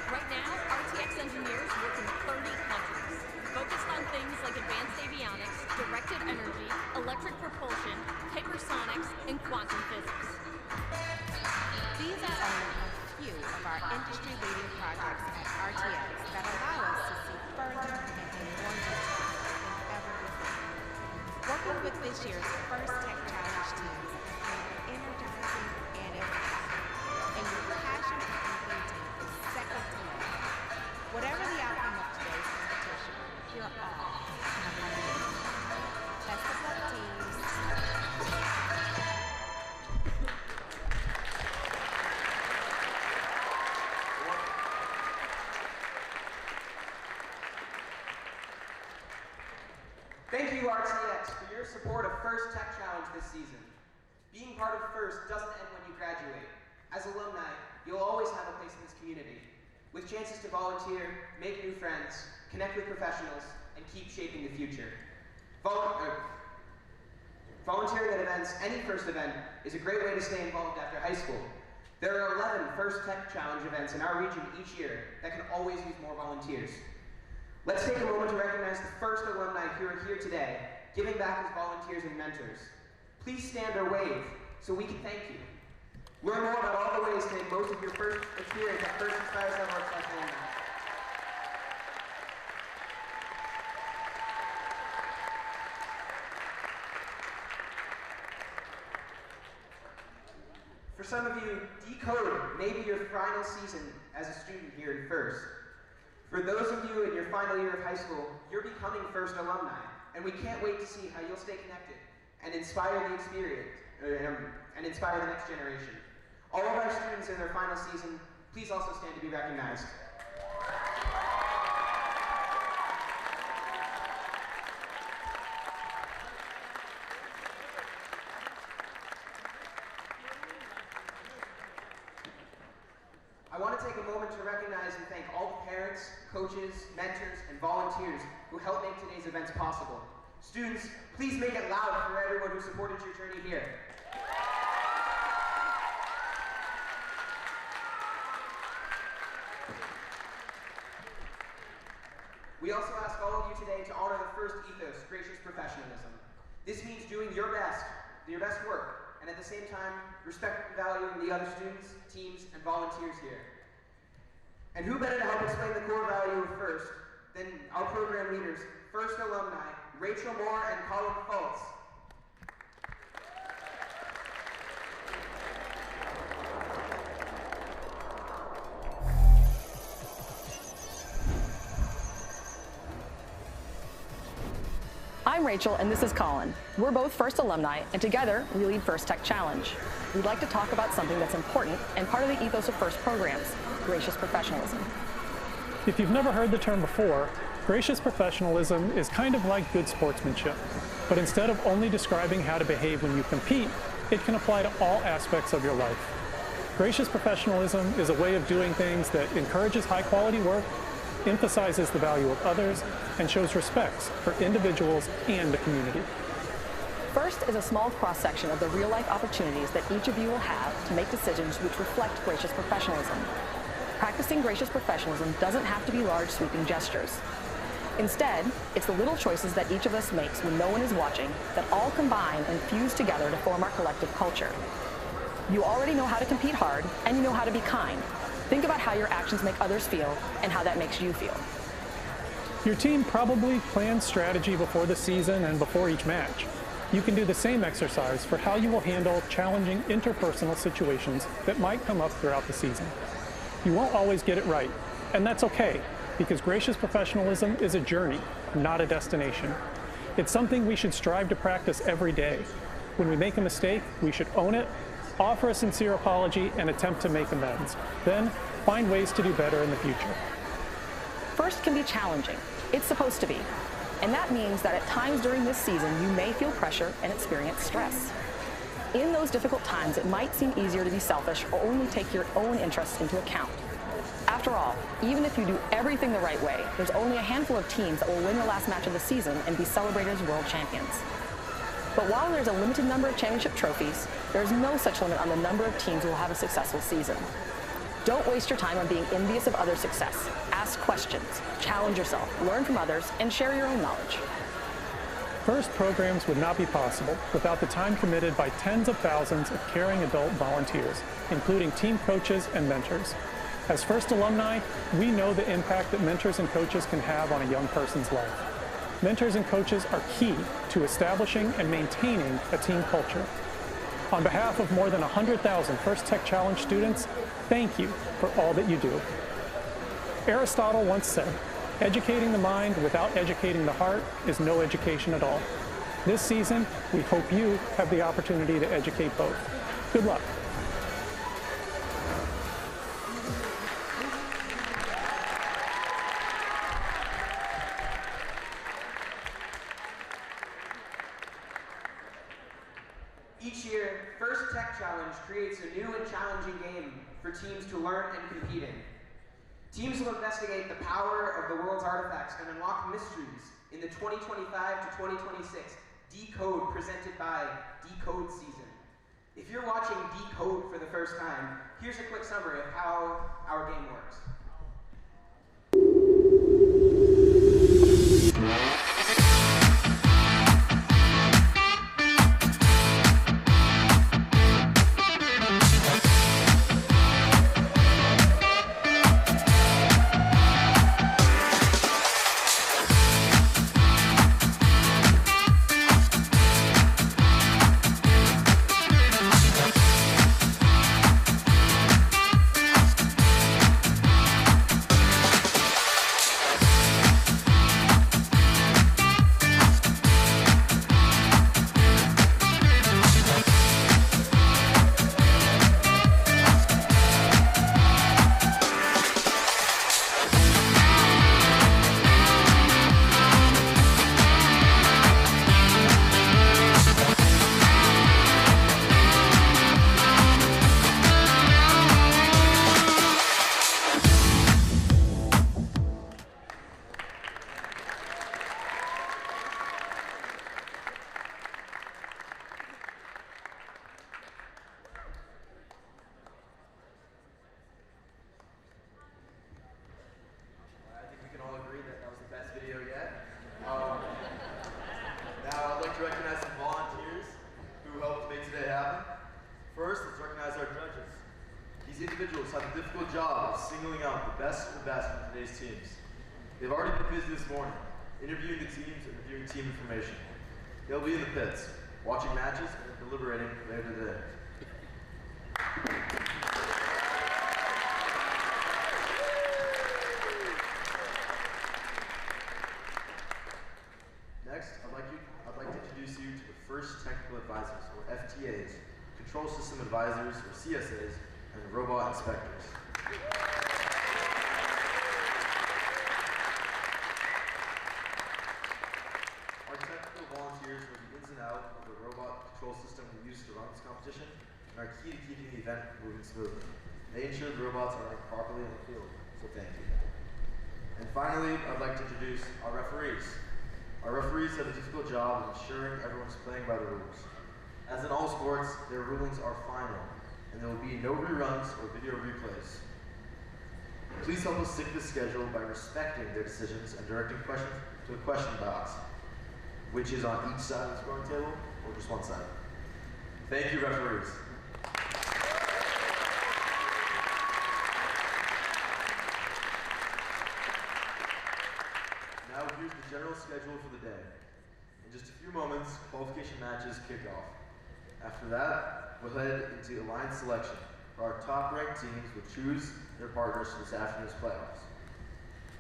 Right now, RTX engineers work in 30 countries, focused on things like advanced avionics, directed energy, electric propulsion, hypersonics, and quantum physics. These are only a few of our industry-leading projects at RTX that allow us to see further and in more detail than ever before. Working with this year's first Tech Challenge teams has been energizing and empowering, and your passion for inventing is second to none. Whatever the outcome of today's competition, you're all have a win. Best of luck, teams. Thank you, RTX, for your support of First Tech Challenge this season. Being part of First doesn't end when you graduate. As alumni, you'll always have a place in this community, with chances to volunteer, make new friends, connect with professionals, and keep shaping the future. Volunteering at events, any First event, is a great way to stay involved after high school. There are 11 First Tech Challenge events in our region each year that can always use more volunteers. Let's take a moment to recognize the first alumni who are here today, giving back as volunteers and mentors. Please stand or wave so we can thank you. Learn more about all the ways to make most of your first experience at First Inspires Our Hearts by family. For some of you, Decode may be your final season as a student here in First. For those of you in your final year of high school, you're becoming First alumni, and we can't wait to see how you'll stay connected and inspire the experience, and inspire the next generation. All of our students in their final season, please also stand to be recognized. I want to take a moment to recognize and thank all the parents, coaches, mentors, and volunteers who helped make today's events possible. Students, please make it loud for everyone who supported your journey here. We also ask all of you today to honor the first ethos, gracious professionalism. This means doing your best work, and at the same time, respect and valuing the other students, teams, and volunteers here. And who better to help explain the core value of First than our program leaders, First alumni, Rachel Moore and Colin Fultz. I'm Rachel, and this is Colin. We're both First alumni, and together we lead First Tech Challenge. We'd like to talk about something that's important and part of the ethos of First programs, gracious professionalism. If you've never heard the term before, gracious professionalism is kind of like good sportsmanship. But instead of only describing how to behave when you compete, it can apply to all aspects of your life. Gracious professionalism is a way of doing things that encourages high-quality work, emphasizes the value of others, and shows respect for individuals and the community. First is a small cross-section of the real-life opportunities that each of you will have to make decisions which reflect gracious professionalism. practicing gracious professionalism doesn't have to be large, sweeping gestures. Instead, it's the little choices that each of us makes when no one is watching that all combine and fuse together to form our collective culture. You already know how to compete hard, and you know how to be kind. Think about how your actions make others feel and how that makes you feel. Your team probably plans strategy before the season and before each match. You can do the same exercise for how you will handle challenging interpersonal situations that might come up throughout the season. You won't always get it right, and that's okay, because gracious professionalism is a journey, not a destination. It's something we should strive to practice every day. When we make a mistake, we should own it, offer a sincere apology, and attempt to make amends. Then, find ways to do better in the future. First can be challenging. It's supposed to be. And that means that at times during this season, you may feel pressure and experience stress. In those difficult times, it might seem easier to be selfish or only take your own interests into account. After all, even if you do everything the right way, there's only a handful of teams that will win the last match of the season and be celebrated as world champions. But while there's a limited number of championship trophies, there's no such limit on the number of teams who will have a successful season. Don't waste your time on being envious of others' success. Ask questions, challenge yourself, learn from others, and share your own knowledge. FIRST programs would not be possible without the time committed by tens of thousands of caring adult volunteers, including team coaches and mentors. As FIRST alumni, we know the impact that mentors and coaches can have on a young person's life. Mentors and coaches are key to establishing and maintaining a team culture. On behalf of more than 100,000 FIRST Tech Challenge students, thank you for all that you do. Aristotle once said, "Educating the mind without educating the heart is no education at all." This season, we hope you have the opportunity to educate both. Good luck. Each year, FIRST Tech Challenge creates a new and challenging game for teams to learn and compete in. Teams will investigate the power of the world's artifacts and unlock mysteries in the 2025 to 2026 Decode presented by Decode Season. If you're watching Decode for the first time, here's a quick summary of how our game works. They've already been busy this morning, interviewing the teams and reviewing team information. They'll be in the pits, watching matches and deliberating later today. Next, I'd like to introduce you to the FIRST Technical Advisors, or FTAs, Control System Advisors, or CSAs, and Robot Inspectors. Volunteers know the ins and outs of the robot control system we use to run this competition and are key to keeping the event moving smoothly. They ensure the robots are running properly in the field, so thank you. And finally, I'd like to introduce our referees. Our referees have a difficult job of ensuring everyone's playing by the rules. As in all sports, their rulings are final, and there will be no reruns or video replays. Please help us stick to the schedule by respecting their decisions and directing questions to the question box, which is on each side of the scoring table or just one side. Thank you, referees. Now here's the general schedule for the day. In just a few moments, qualification matches kick off. After that, we'll head into alliance selection, where our top-ranked teams will choose their partners for this afternoon's playoffs.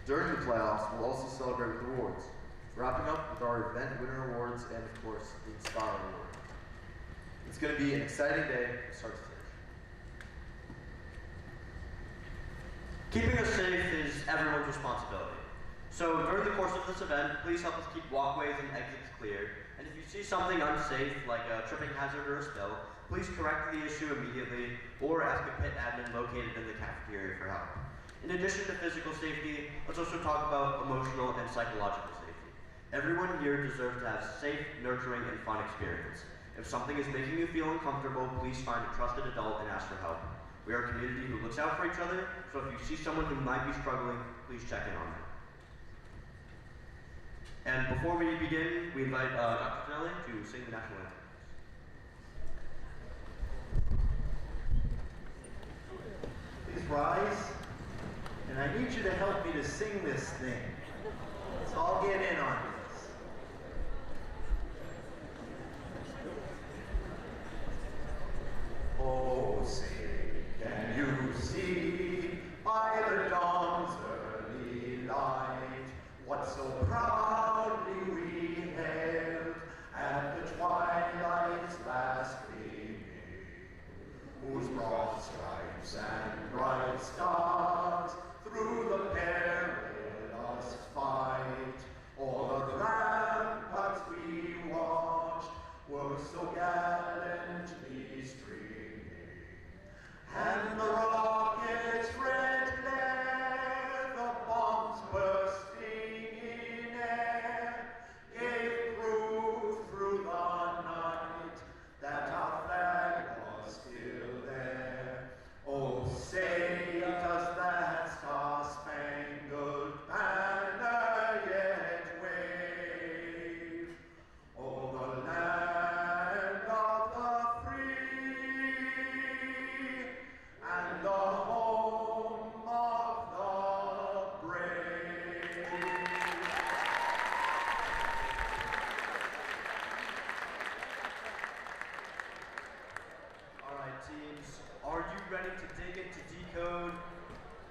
During the playoffs, we'll also celebrate with awards, wrapping up with our event winner awards and, of course, the Inspire Award. It's going to be an exciting day from start to finish. Keeping us safe is everyone's responsibility. So during the course of this event, please help us keep walkways and exits clear. And if you see something unsafe, like a tripping hazard or a spill, please correct the issue immediately or ask a pit admin located in the cafeteria for help. In addition to physical safety, let's also talk about emotional and psychological safety. Everyone here deserves to have a safe, nurturing, and fun experience. If something is making you feel uncomfortable, please find a trusted adult and ask for help. We are a community who looks out for each other, so if you see someone who might be struggling, please check in on them. And before we begin, we invite Dr. Finelli to sing the national anthem. Please rise, and I need you to help me to sing this thing. Let's all get in on this. Oh, say, can you see by the dawn's early light what so proudly we hailed at the twilight's last gleaming, whose broad stripes and bright stars through the perilous fight o'er the ramparts we watched were so gallantly streaming, and the rocket's red glare, the bombs bursting in air, gave proof through the night that our flag was still there. Oh, say does that star-spangled banner yet wave o'er the land of the free and the home of the brave? All right, teams, are you ready to dig into decode?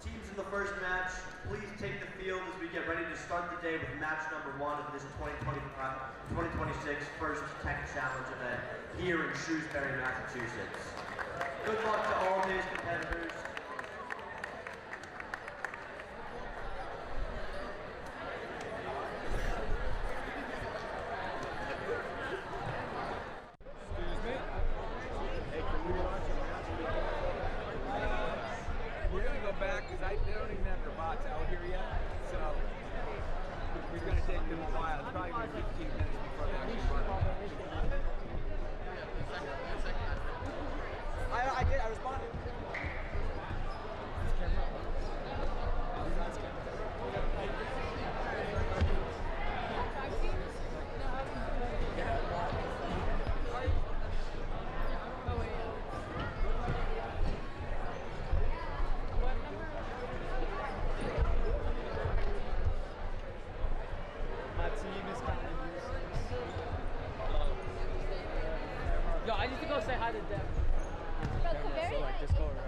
Teams in the first match, please take the field as we get ready to start the day with match number 1 of this 2026 First Tech Challenge event here in Shrewsbury, Massachusetts. Good luck to all today's competitors. We're going to go back because they don't even have their bots out here yet. So we're going to take them a while. It's probably going to be 15 minutes before they actually start. I did. I responded. Yo, I need to go say hi to Deb. So like just go around.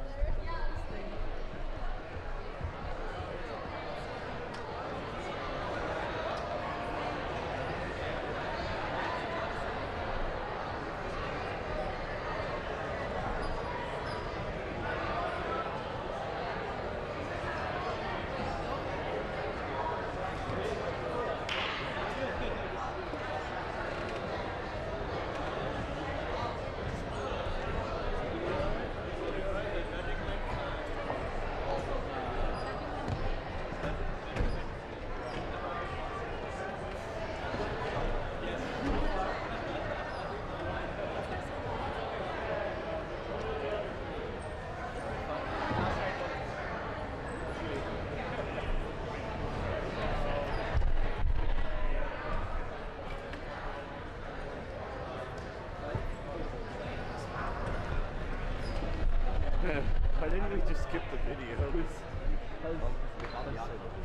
we just skip the videos?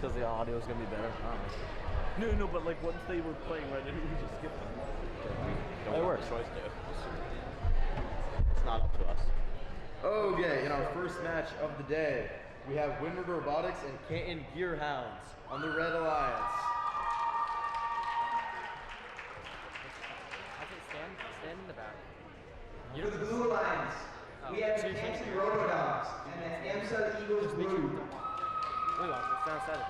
Because the audio's gonna be better. No, but like once they were playing, why didn't we just skip them? It works. Choice to. It's not up to us. Okay, in our first match of the day, we have Windward Robotics and Canton Gearhounds on the Red Alliance. Stand in the back. For the Blue Alliance, we have the Canton Robodogs and the AMSA Eagles Blue. Wait, let's stand outside of it.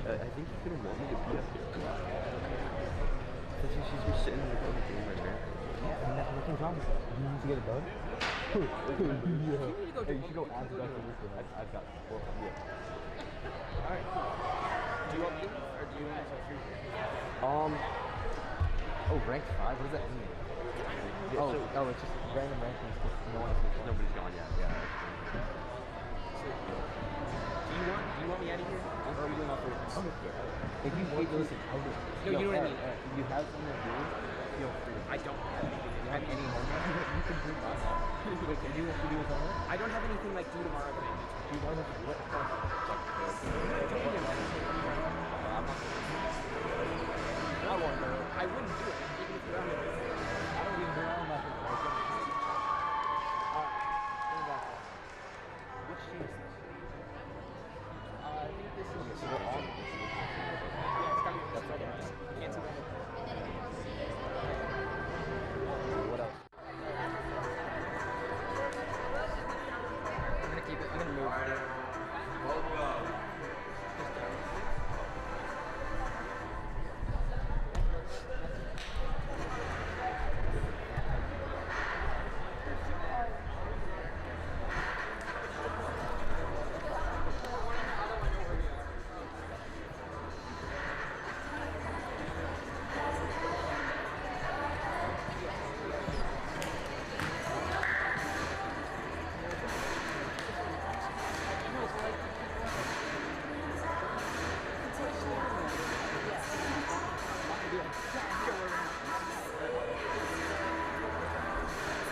I think he's gonna want me to be up here. Because she's just sitting in the corner doing my man. Yeah, nothing's wrong with it. You need to get it done? Hey, you should go ask the doctor. I've got 4. Alright. Do you want me or do you want to Shrewsbury? Oh, ranked 5? What does that mean? Yeah, oh, it's just random rankings because nobody's gone yet. Yeah. Do you want me out of here? Or are we doing all 3 of us? If you want to listen, I'll do it. No, you know what I mean. If you have something to do, feel free. I don't have anything. Do you have any homework? You can do my homework. Wait, can you have to do his homework? I don't have anything like due tomorrow thing. Do you want to do it? I won't do it. I wouldn't do it, even if you're on it. I don't even know I'm not going to do it. Which team is this? I think this is... So we're on. Yeah, it's got to be that's right there. Can't see that. What else? I'm going to keep it. I'm going to move. Alright, everyone. Welcome.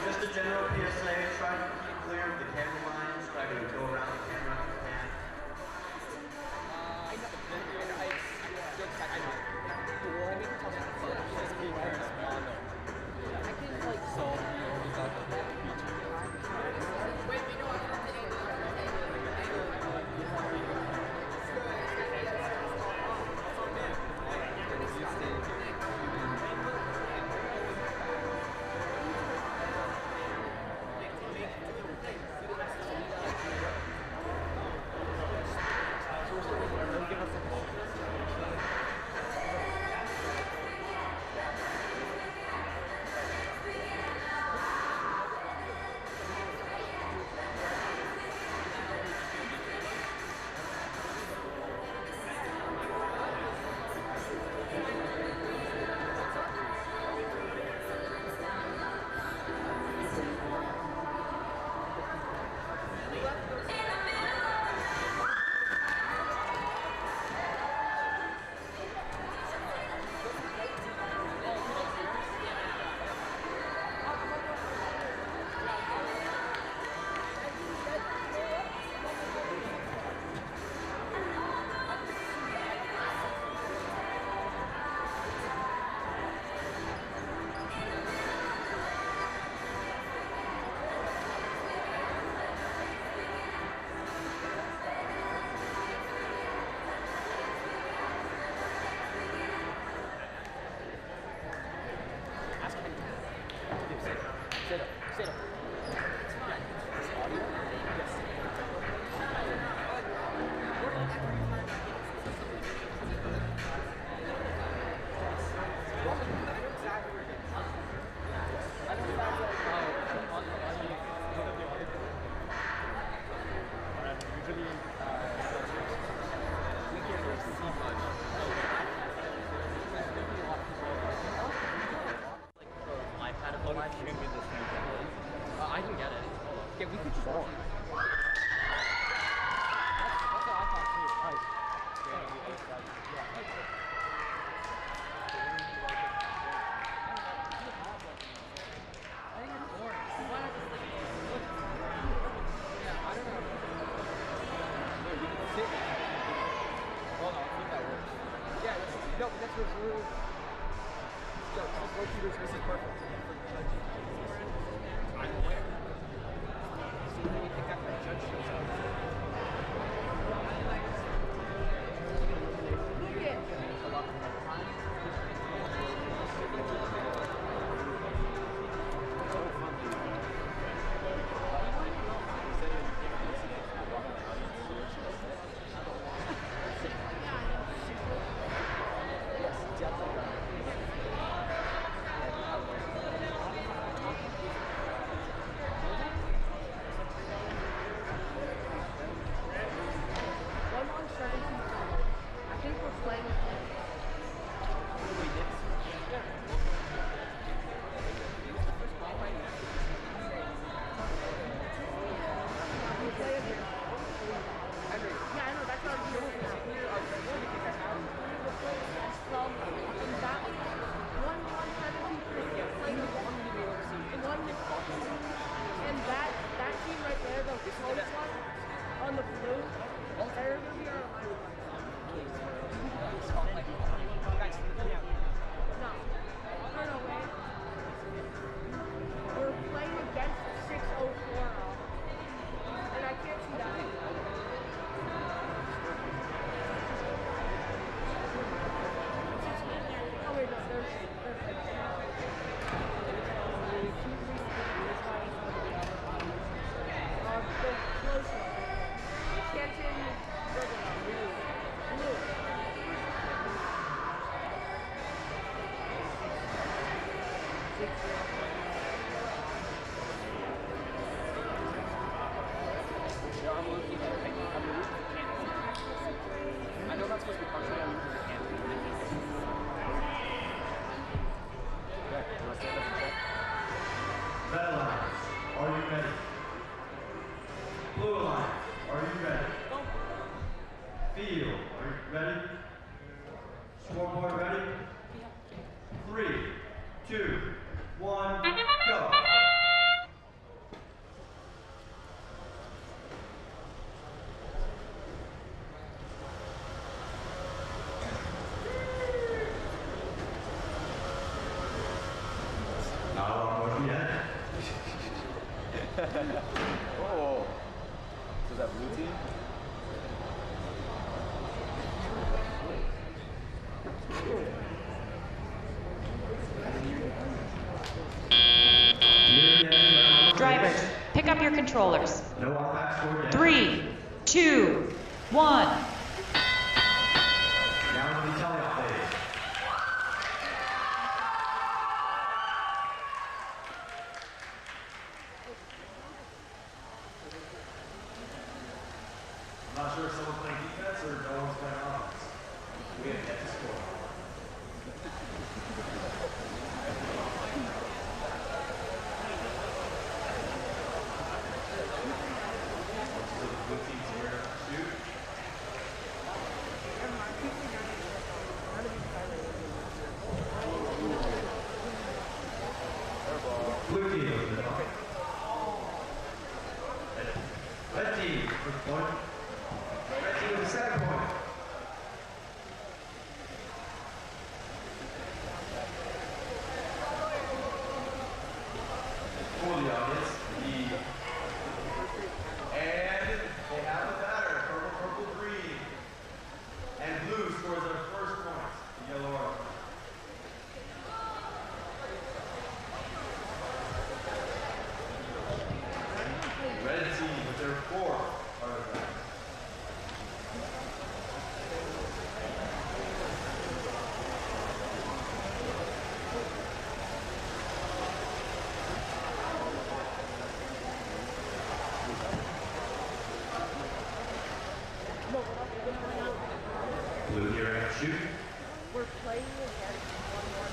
Just a general PSA, try to keep clear of the camera lines, try to go around the camera if you can. I can get it. Yeah, we could just... This is perfect. I'm aware. See, when you pick up that judge shows up. Oh, so is that blue team? Drivers, pick up your controllers. 3, 2, 1. I'm not sure if someone's playing defense or no one's playing offense. We have yet to score. So the blue team's here to shoot. Blue team with the ball. Red team with the point. Red team with the second point. For the audience, and they have a batter. Purple, purple, green. And blue scores their first point. The yellow arrow. Red team with their fourth artifact. Blue here at shoot. We're playing against one more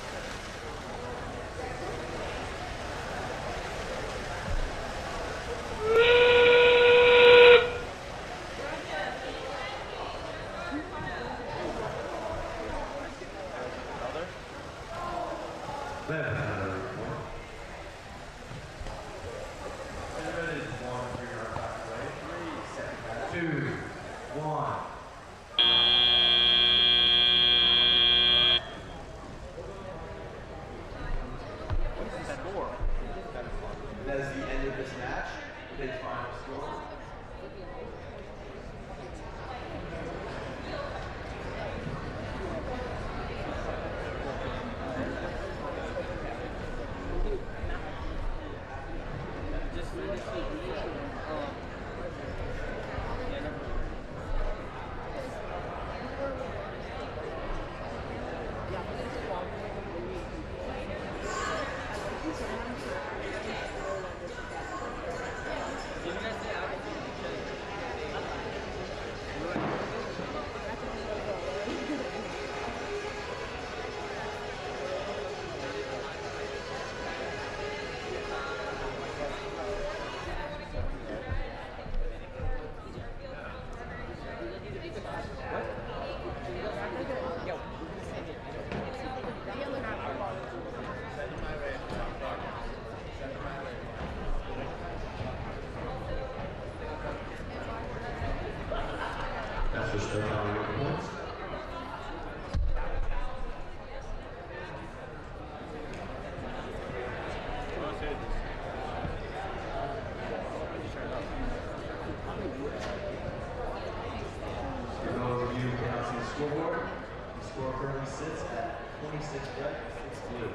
already sits at 26 red, 6 blue.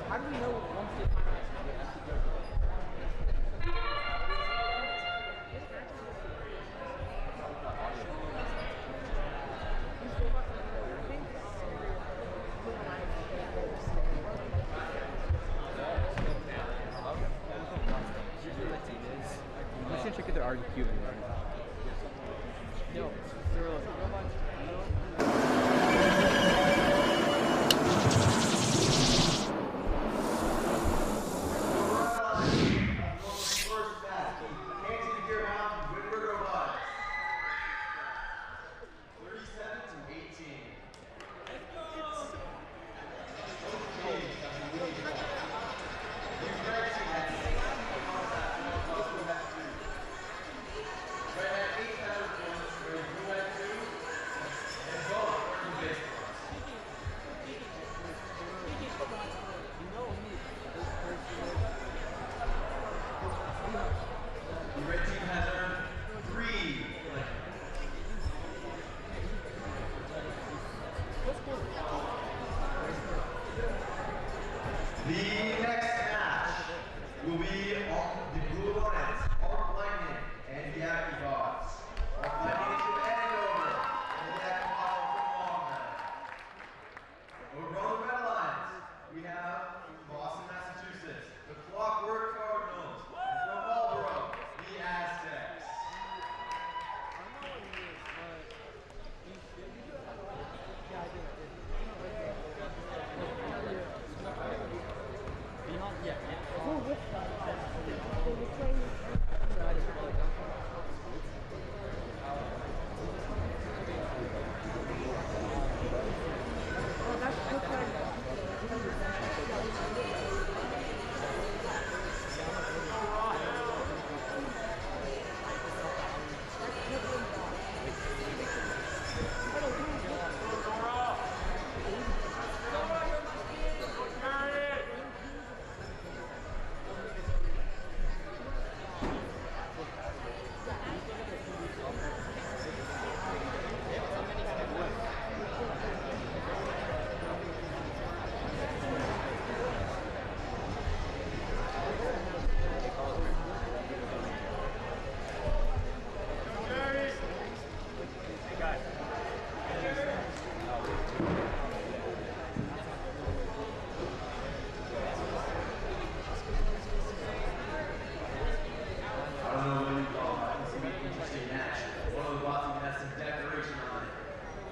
How do we know once they We should check if they're already Cuban. No, they're robots. The next match will be on the blue opponents, Arc Lightning and the Active Gods. Arc Lightning is from Andover, and the Active Gods are from Longmeadow. Over on the red lines, we have from Boston, Massachusetts, the Clockwork Cardinals, and from Marlboro, the Aztecs.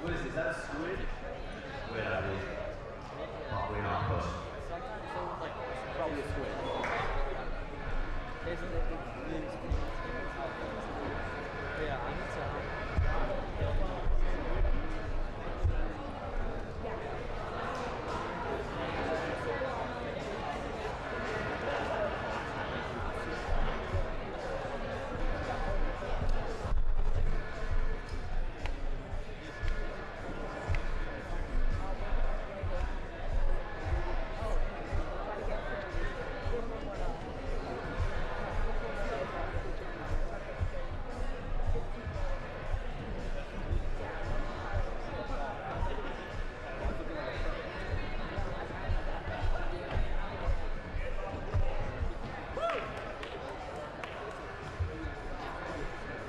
What is this? Is that a squid? Squid, I believe. Probably an octopus. Probably a squid. Yeah, I need to.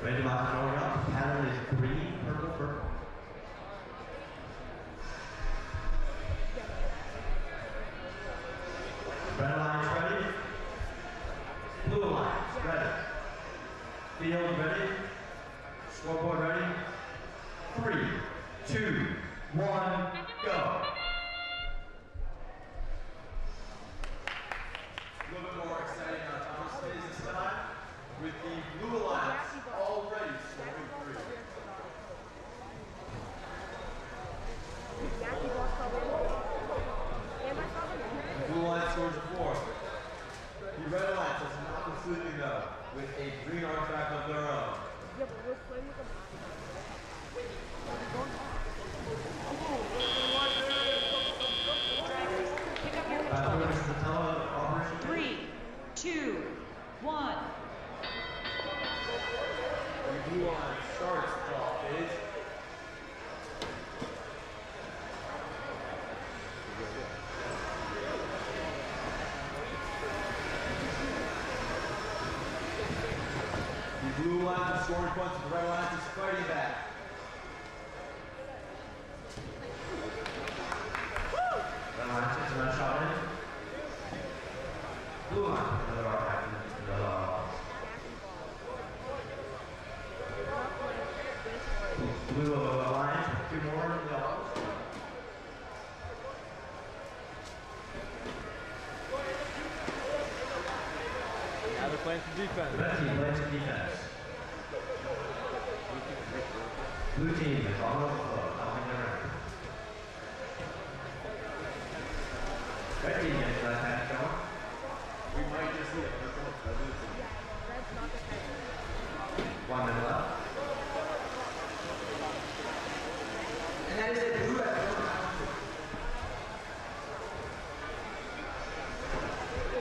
Ready to mark all around. The pattern is green, purple, purple. Red lines ready. Blue lines ready. Field ready. Scoreboard ready. 3, 2, 1, go. A little bit more exciting on Thomas Space this time with the blue lines already blue line starts the ball phase. The blue line is scoring points, the red line is fighting back. Red line takes another shot in. Blue line, another arc back in the blue line, two more in the elbows. Now they're playing some defense. Red team playing some defense. Blue team is on the floor, helping their end. Red team gets left hand going. We might just see it. One minute left. And that is a blue red.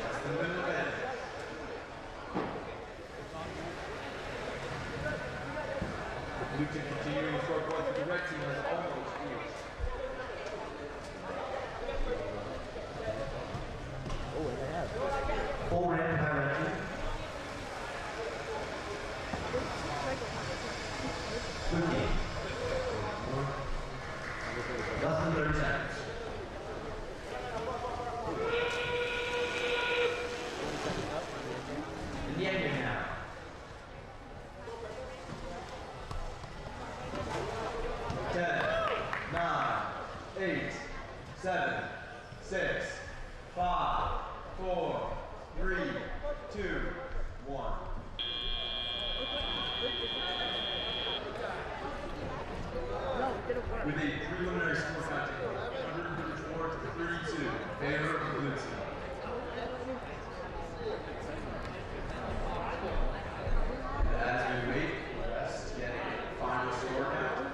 That's the middle end. The blue team continuing to score points, but the red team has almost reached. Oh, what do they have? Full red by red team. Blue team. Less than 30 seconds. In the end game now. 10, 9, 8, 7, 6, 5, 4, 3, 2, 1. With a preliminary score counting 134 to 32 in favor of the blue team. As we wait for the rest to get a final score count.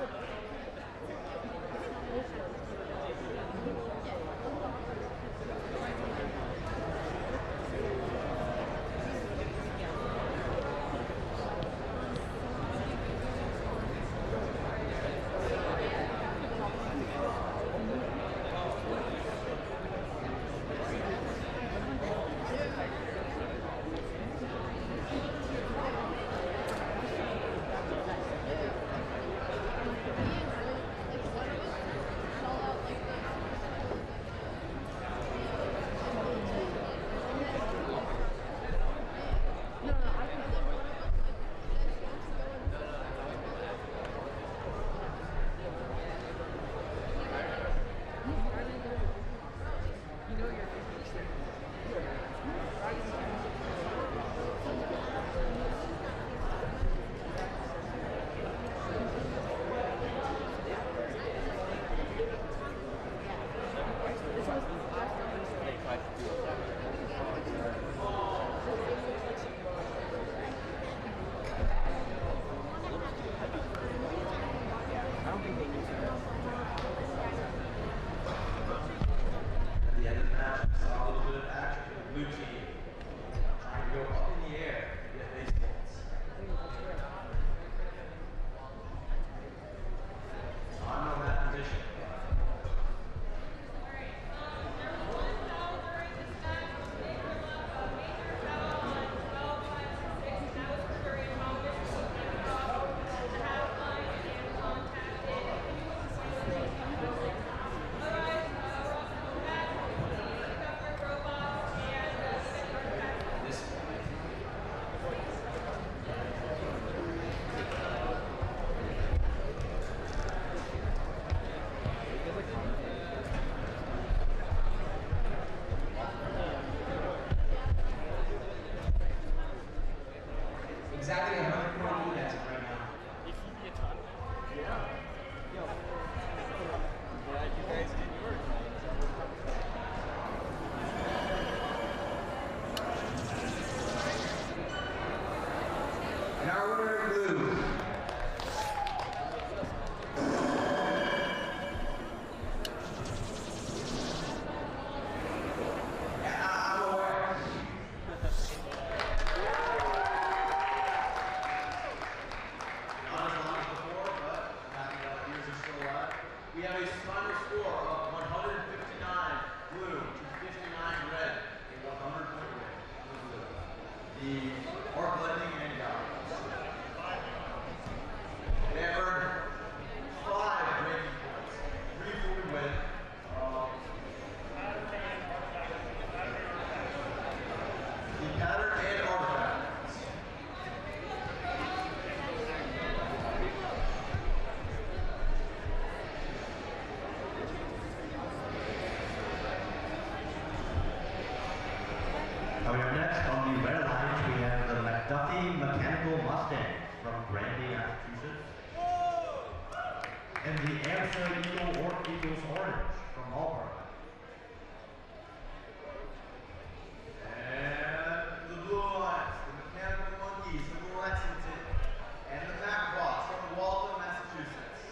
Massachusetts. And the Amsterdam Eagle or Eagles Orange from Hallmark. And the Blue Alliance, the Mechanical Monkeys from Lexington, and the Macbots from Waltham, Massachusetts.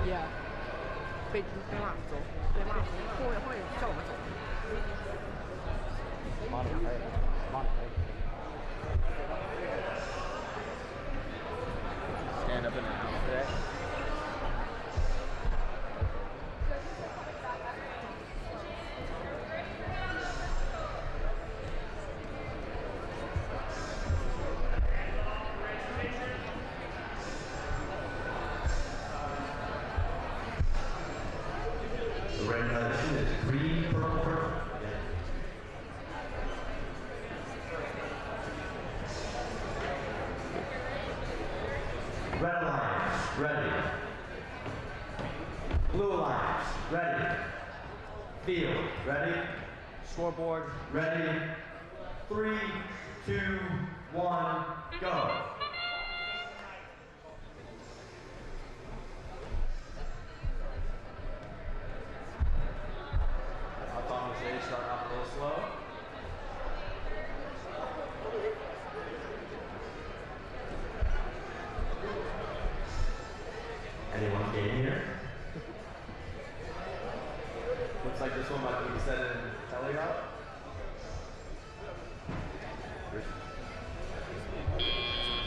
Yeah，被骂走，被骂会叫我们走。Stand up in the house today. The regulation is green, purple, purple. Red Alliance, ready. Blue Alliance, ready. Field, ready. Scoreboard, ready. 3, 2, 1, go. Starting off a little slow. Anyone game here? Looks like this one might be set in telly route.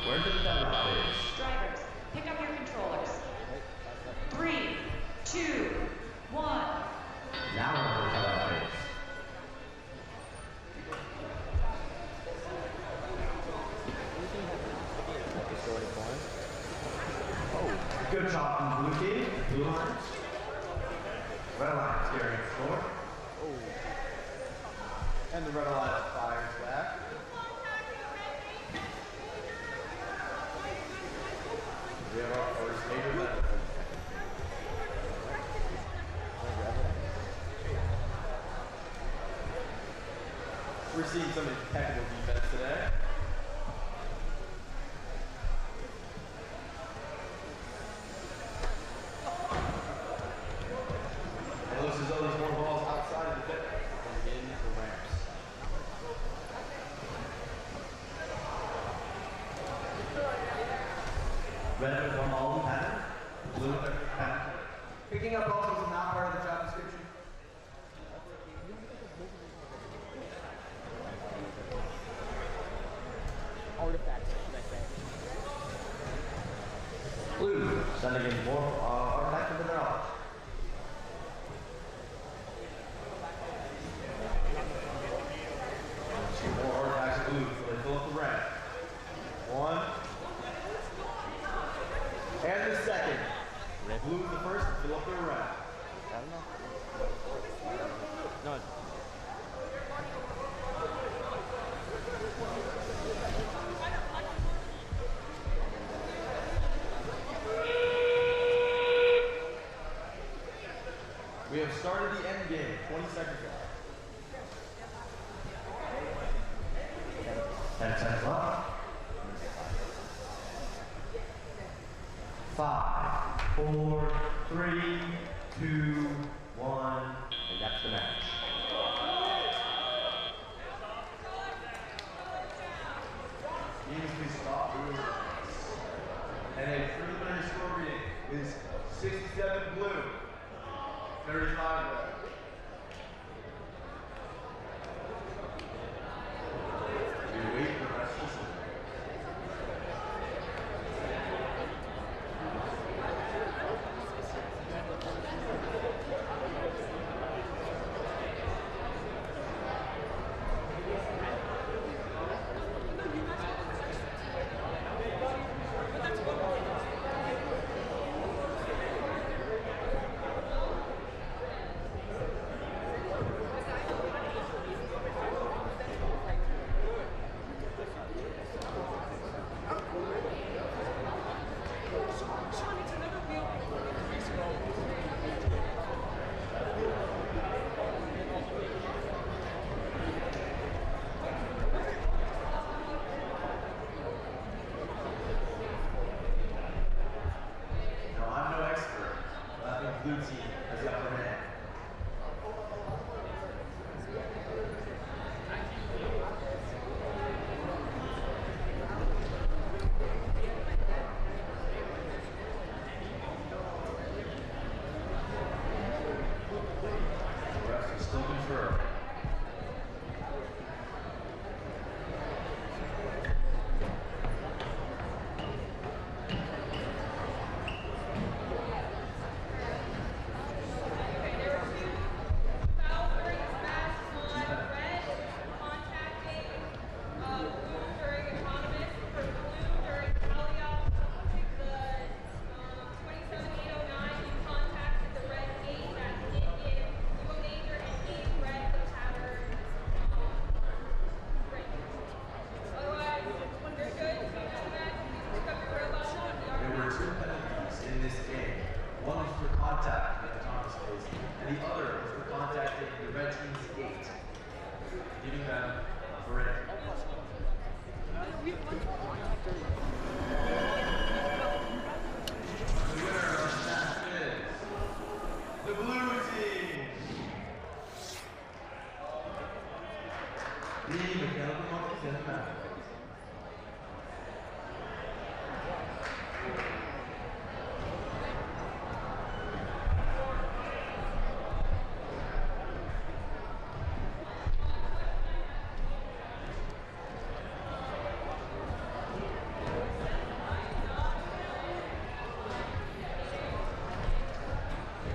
Where's the telly route? Drivers, pick up your controllers. 3, 2, 1. Now we're on the telly route. Good job from blue team, blue lines. Red Alliance carrying score. And the Red Alliance fires back. We have our first major medal. We're seeing some impeccable defense today. It looks as though there's more balls outside of the pit than in the ramps. Red with one ball pattern, blue pattern. Picking up balls is not part of the job description. Artifacts, should I say. Blue, sending in more artifacts into their arms. More artifacts blue so they fill up the ramp. One. And the second. Blue the first to fill up their ramp. I don't know. No. We have started the end game. 20 seconds left. 10 seconds left. 5, 4, 3, 2, 1, and that's the match. Teams, please stop doing this. And a preliminary score reading is 67 blue, 35 red. We wait for the rest of the season.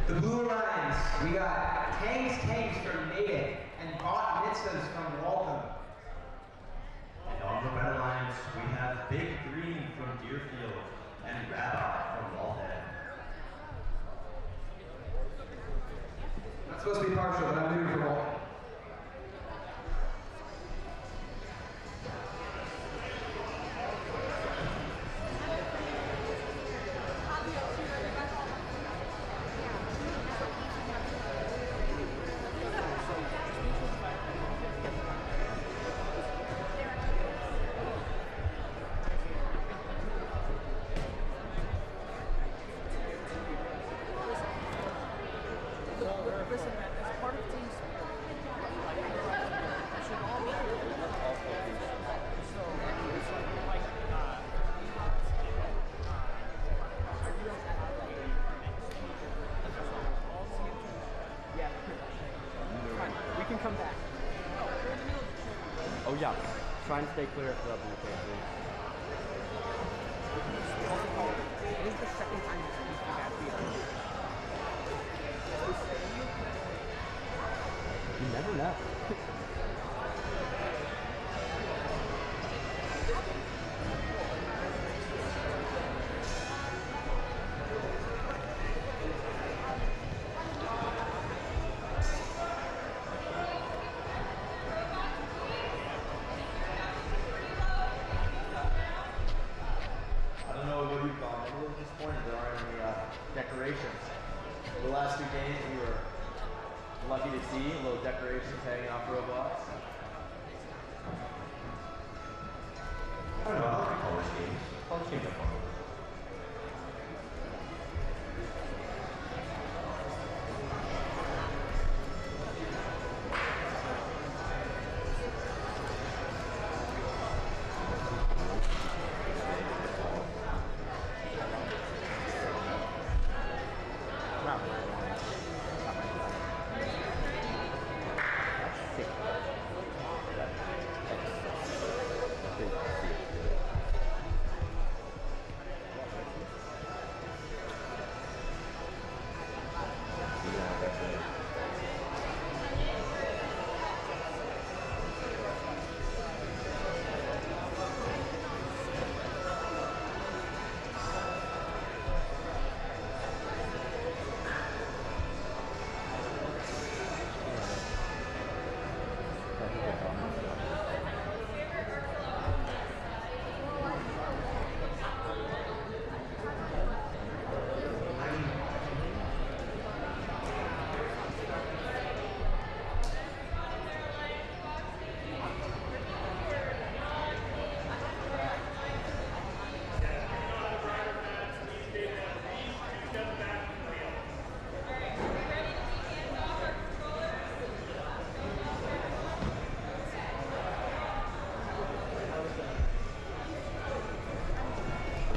The Blue Lions, we got Tangs from Natick and Bot Mitzvahs from Waltham. And on the Red Alliance, we have Big Green from Deerfield and Rabbi from Walhead. Not supposed to be partial, but I'm rooting for Waltham. Oh yeah, try and stay clear of the blue cases. It is the second time this week we've had beer. You never know. Decorations. The last two games we were lucky to see little decorations hanging off robots. I don't know, I like college games. College games are fun.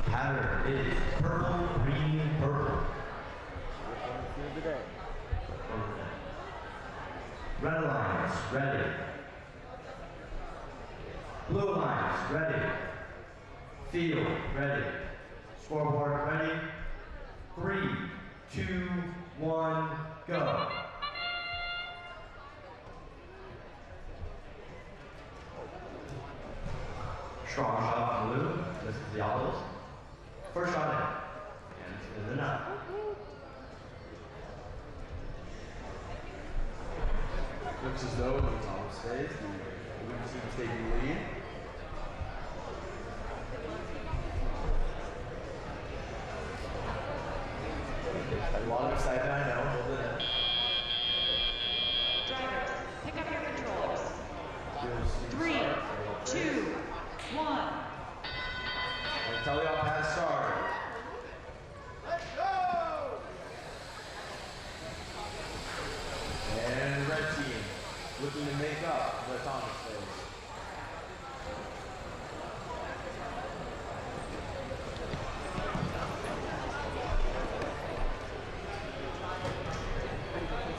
Pattern is purple, green, purple. Red lines, ready. Blue lines, ready. Field, ready. Scoreboard, ready. 3, 2, 1, go. Strong shot from blue. This is the Autos. First shot in. And it's in the net. Looks as though the Thomas stays. The women's team is taking the lead. A lot of excitement, I know. Hold it in. Drivers, pick up your controllers. 3, 2, 1. And tell y'all pass started. Let's go! And red team looking to make up the Thomas phase.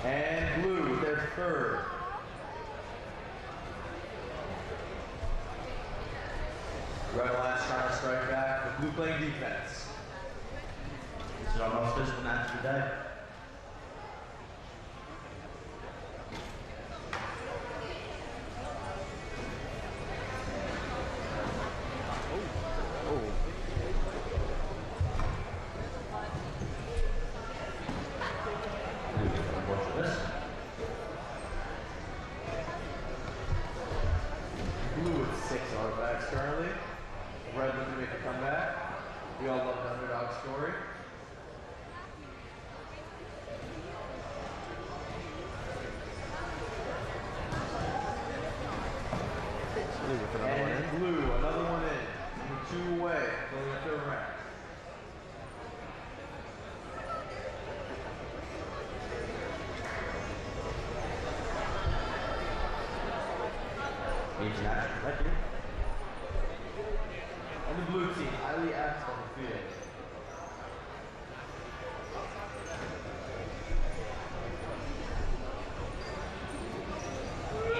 And blue, their third. Red Alliance trying to strike back, with blue playing defense. This is our most physical match of the day. Blue with 6 artifacts currently. Red looking to make a comeback. We all love the underdog story. And blue, another one in. 2 away, going to third round. Each match, right here. And the blue team, highly active on the field.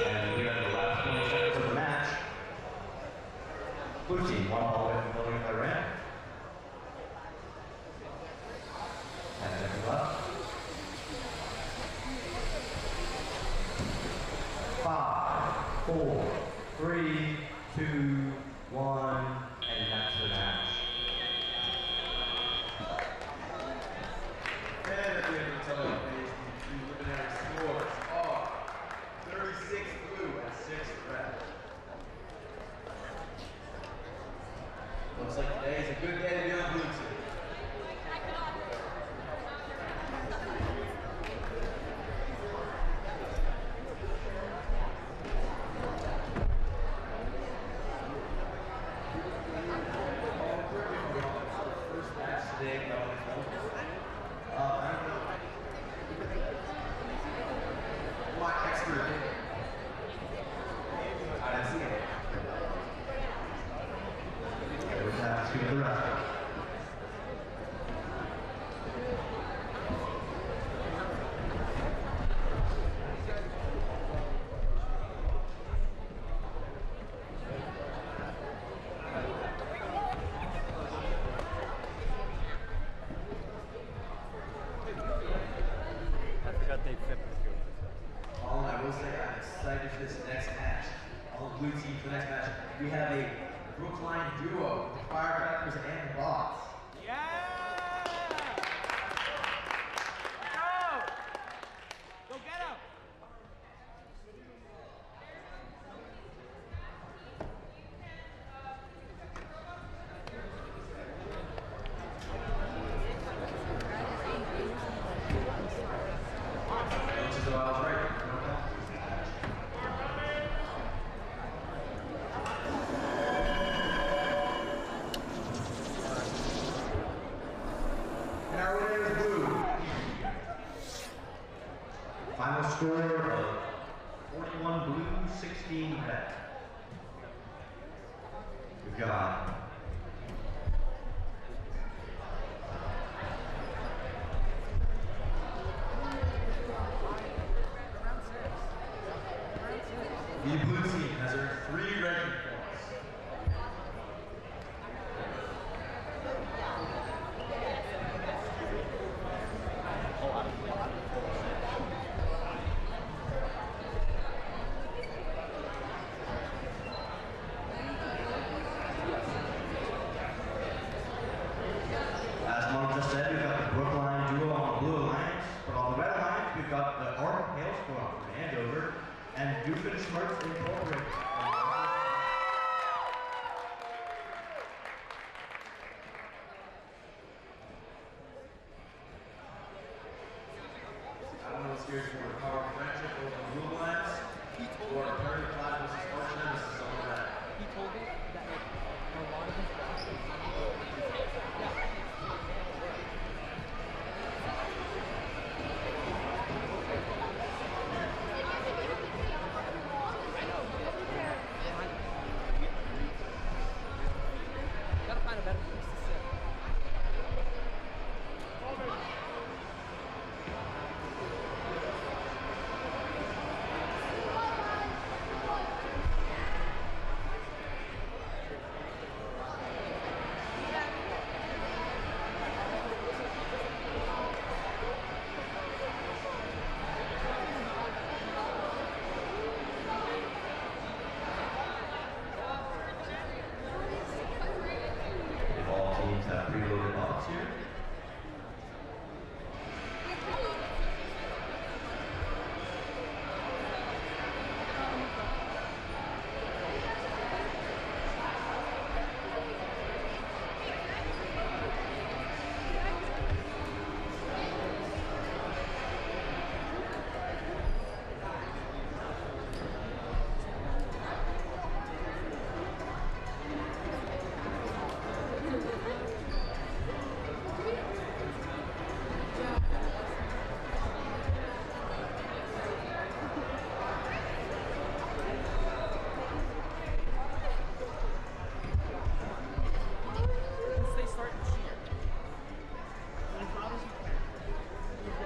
And we are in the last 20 seconds of the match. Blue team, 1 ball away from building up their ramp. 10 seconds left. 5, 4, 3, 2, 1, and that's the match. And at the end of the television page, the preliminary scores are 36 blue and 6 red. Looks like today is a good day to be on blue team. we have a Brookline duo, the Firecrackers and the Bots. Go get him! And our winner is blue. Final score of 41 blue, 16 red. We've got the blue team has earned 3 red points. As Mark just said, we've got the Brookline duo on the Blue Alliance, but on the Red Alliance, we've got the Arc Hailstorm from Andover and Doofenshmirtz Incorporated. I don't know what's scared for the power of friendship over the Blue Alliance, or a party class versus Arch Nemesis, something like that. He told me that like a lot of his gotta find a better place to sit. All teams have preloaded bots here.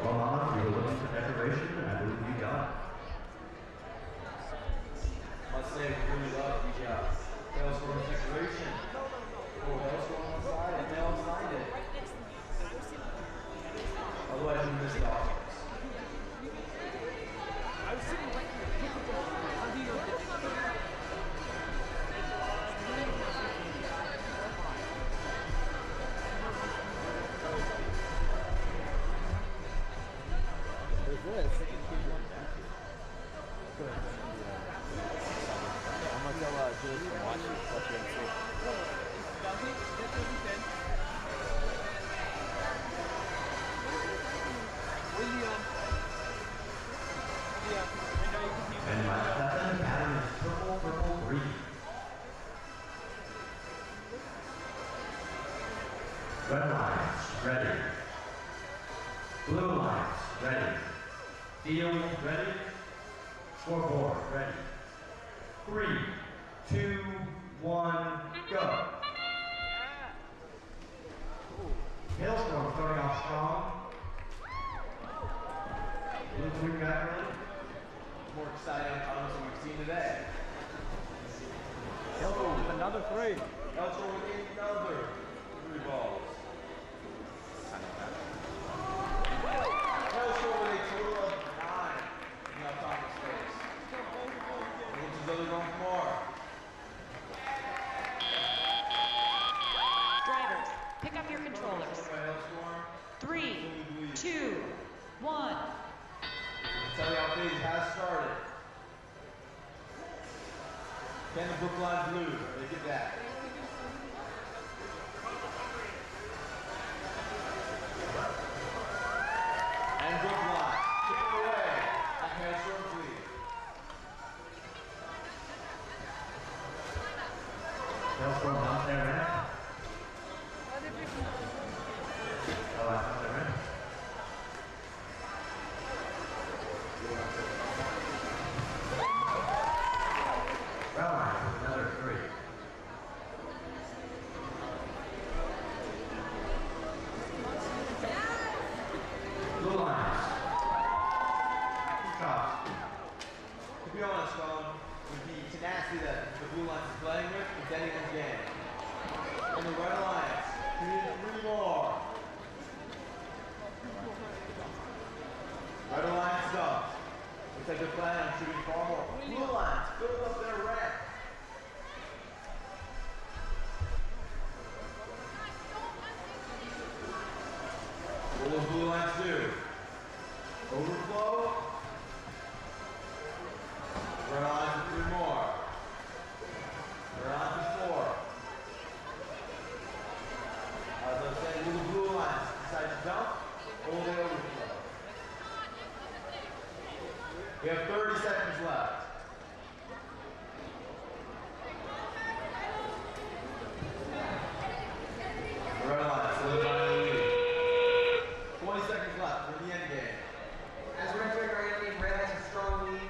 Well, Mama, you were looking for decoration, and I believe you got it. Let's say we really love the Hailstorm decoration. Oh, Hailstorm on the side, and they all signed it. Otherwise, you missed the offense. I was sitting right here. How do you There's this. Good. I'm gonna tell Julie to watch it and see. And my seven pattern is purple, purple, green. Red lines, ready. Blue lines, ready. Field, ready. Scoreboard, ready. 3, 2, 1, go. Hailstorm starting off strong. Blue coming back early. More exciting outcomes than we've seen today. Hailstorm with another 3. Hailstorm with another 3 balls. Hailstorm with a total of 9 in the uptop space. Which is really going for more. Can the Brookline Blues, they get that? And Brookline, kick it away. Backhand serve, please. They'll throw out there, man. Oh, that's out there, man. Another 3. Blue lines. Tough. To be honest, with the tenacity that the blue lines is playing with, it's anyone's game. And the red lines, we need 3 more. Red lines up. Looks like they're planning on shooting far more. Blue lines, build up their ramp. What will blue lines do? Overflow. Red lines with 3 more. Red lines with 4. As I was saying, will the blue lines decide to jump, or will they overflow? We have 30 seconds left. The red line, so they're trying to lead. 20 seconds left for the end game. As we're entering our end game, red has a strong lead.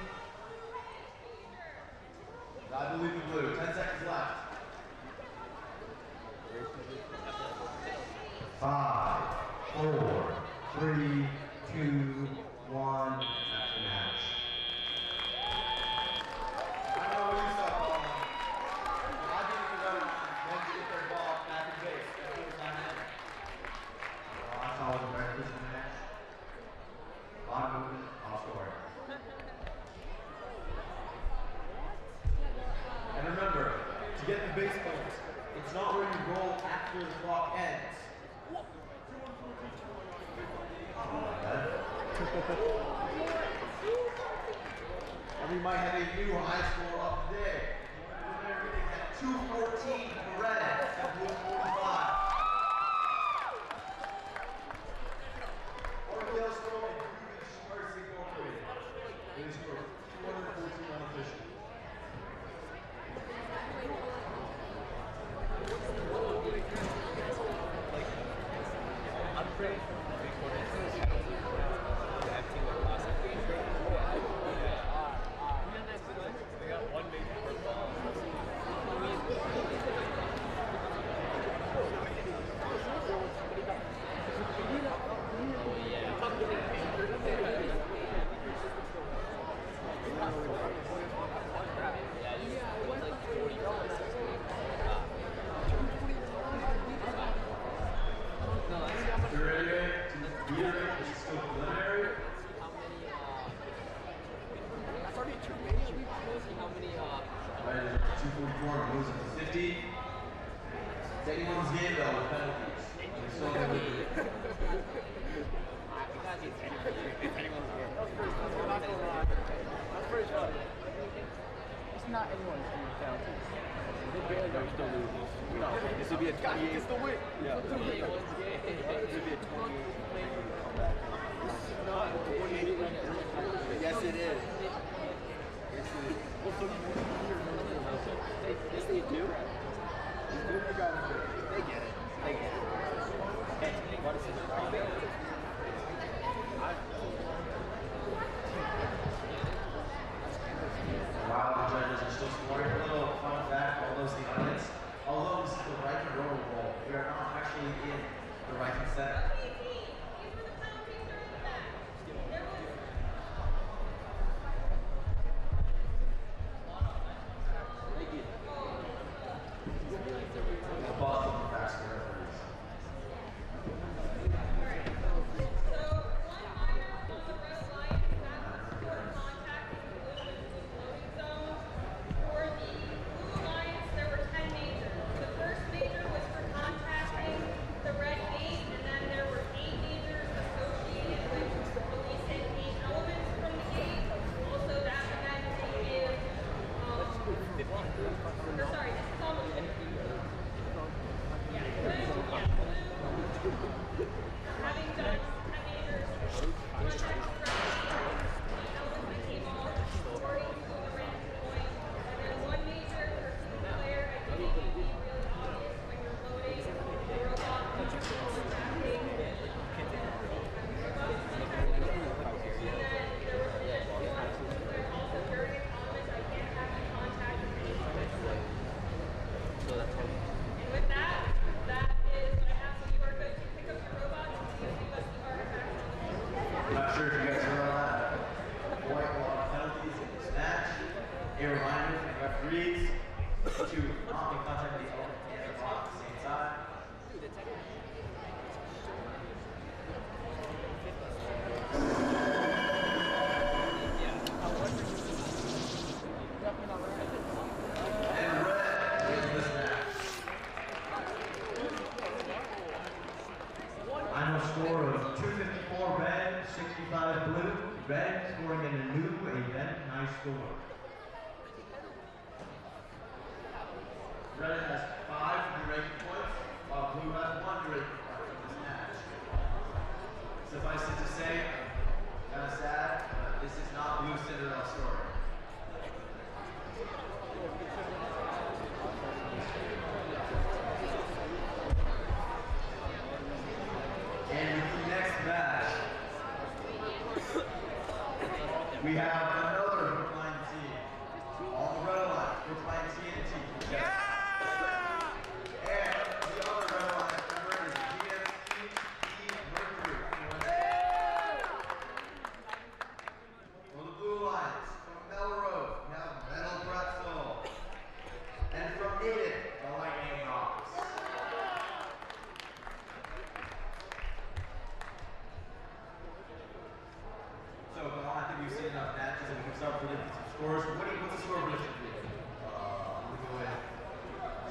I believe in blue. 10 seconds left. 5, 4, 3, 2, 1. That's the match. I don't know what you saw, Paul. I think the red line wants to get their ball back in base. That's what was not happening. Well, that's always a very crucial match. A lot of movement, all scoring. And remember, to get the base points, it's not where you roll after the clock ends. And we might have a new high score of the day. We're going to get 214 for red and blue 45. Or Dale Stroll and Ruben Schwartz Incorporated. It is for 214 unofficial. I'm pretty While the judges are still scoring, a little fun fact, all those the audience, although this is the Ryken Robobowl, we are not actually in the Ryken Center. I'm not sure if you guys know that. Quite a lot of penalties in this match. A reminder from the referees to not make contact with the element and the ball at the same time. And red wins this match. Final score of 254 red, 65 blue. Red scoring in a new event high score. Red has 5 new ranking points, while blue has 1 new ranking point in this match. Suffice it to say, kind of sad, but this is not Blue's Cinderella story. And with the next match, we have another Brookline team. On the red line, Brookline TNT. Yeah! And the other red line member is GMC Mercury. For the blue lines, from Melrose, we have Metal Pretzel. And from Natick, the Lightning Rocks. So, come on, I think we've seen enough matches and we can start predicting some scores. What's the score prediction for you? I'm going to go with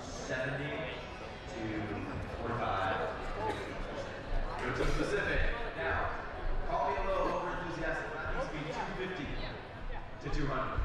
70 to 45. You're too specific. Now, call me a little over enthusiastic. That needs to be 250 to 200.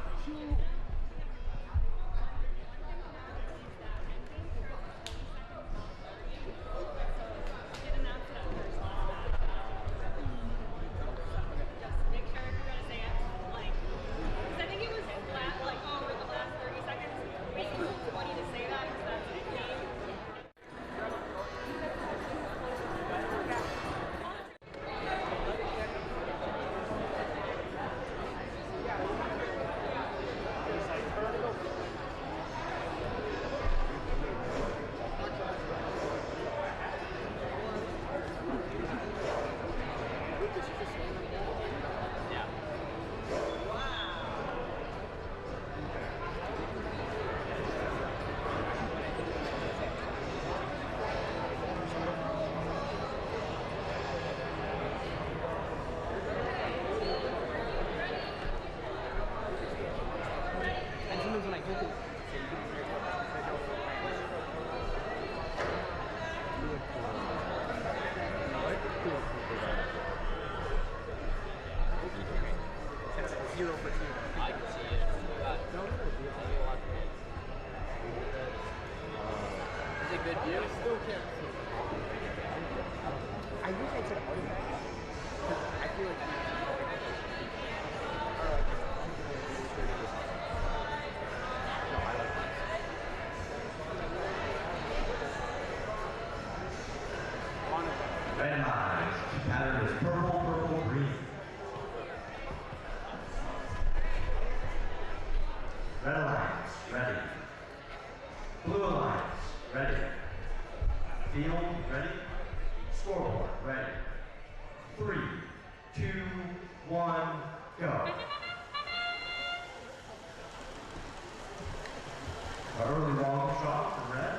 Randomized. Pattern is purple, purple, green. Red Alliance, ready. Blue Alliance, ready. Field, ready. Scoreboard, ready. 3, 2, 1, go. Our early long shot for red.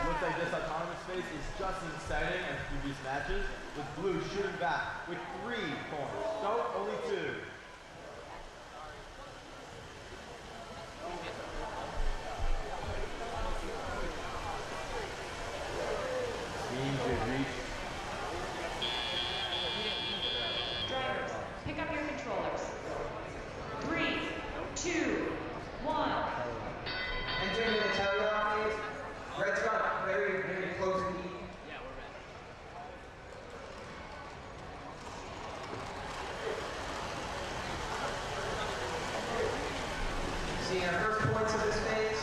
Looks like this autonomous space is just as exciting as previous matches, with blue shooting back with 3 points. So, only 2. Team should reach. Drivers, pick up your controllers. 3, 2, 1. Entering the telegraph phase. Red's got very, very close lead. Yeah, we're ready. Seeing our first points of this phase.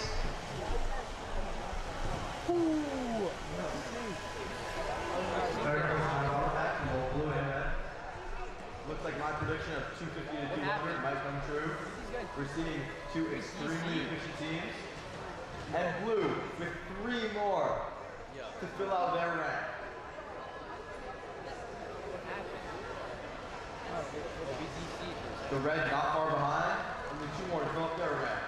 Looks like my prediction of 250 to 200 might come true. We're seeing 2 extremely efficient teams. And blue with 3 more to fill out their rank. The red not far behind. Only 2 more to fill up their red.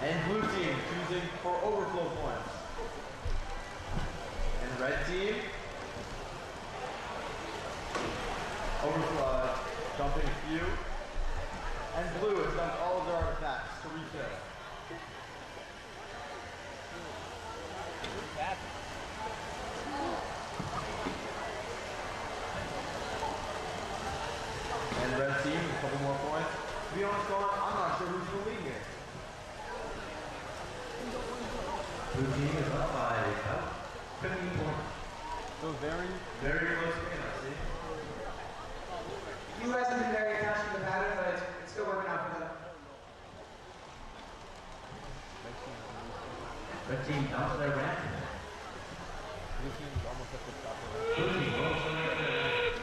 And blue team choosing for overflow points. And red team overflow, dumping a few. And blue has dumped all of their artifacts to refill. And red team, a couple more points. To be honest, Colin, I'm not sure who's going to lead here. Blue team is up by 15 points. So very close game, I see. You guys have been very attached to the pattern, but it's still working out for them. Red team dumps their red. Blue team is almost at the top of Blue team almost at the red.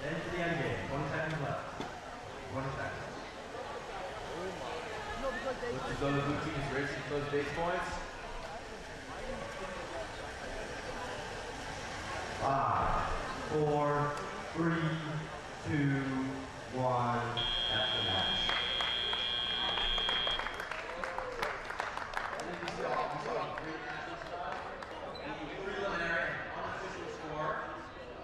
Then to the end game. 1 second left. 1 second. Looks as though the blue team is racing for those base points. 5, 4, 3, 2, 1. That's the match. The preliminary unofficial score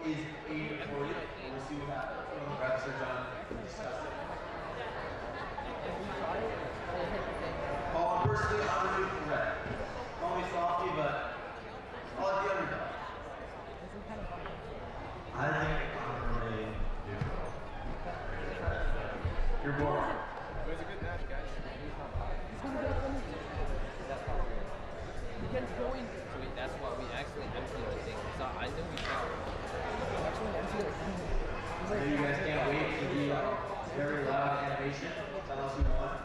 is 8-40. We'll see what happens when the refs are done discussing. Colin, personally, I'm rooting for red. Call me softy, but I like the underdog. I think I'm really neutral. You're bored. It was a good match, guys. That's why we actually empty the thing. So I knew we found So you guys can't wait for the very loud animation. Tell us who won.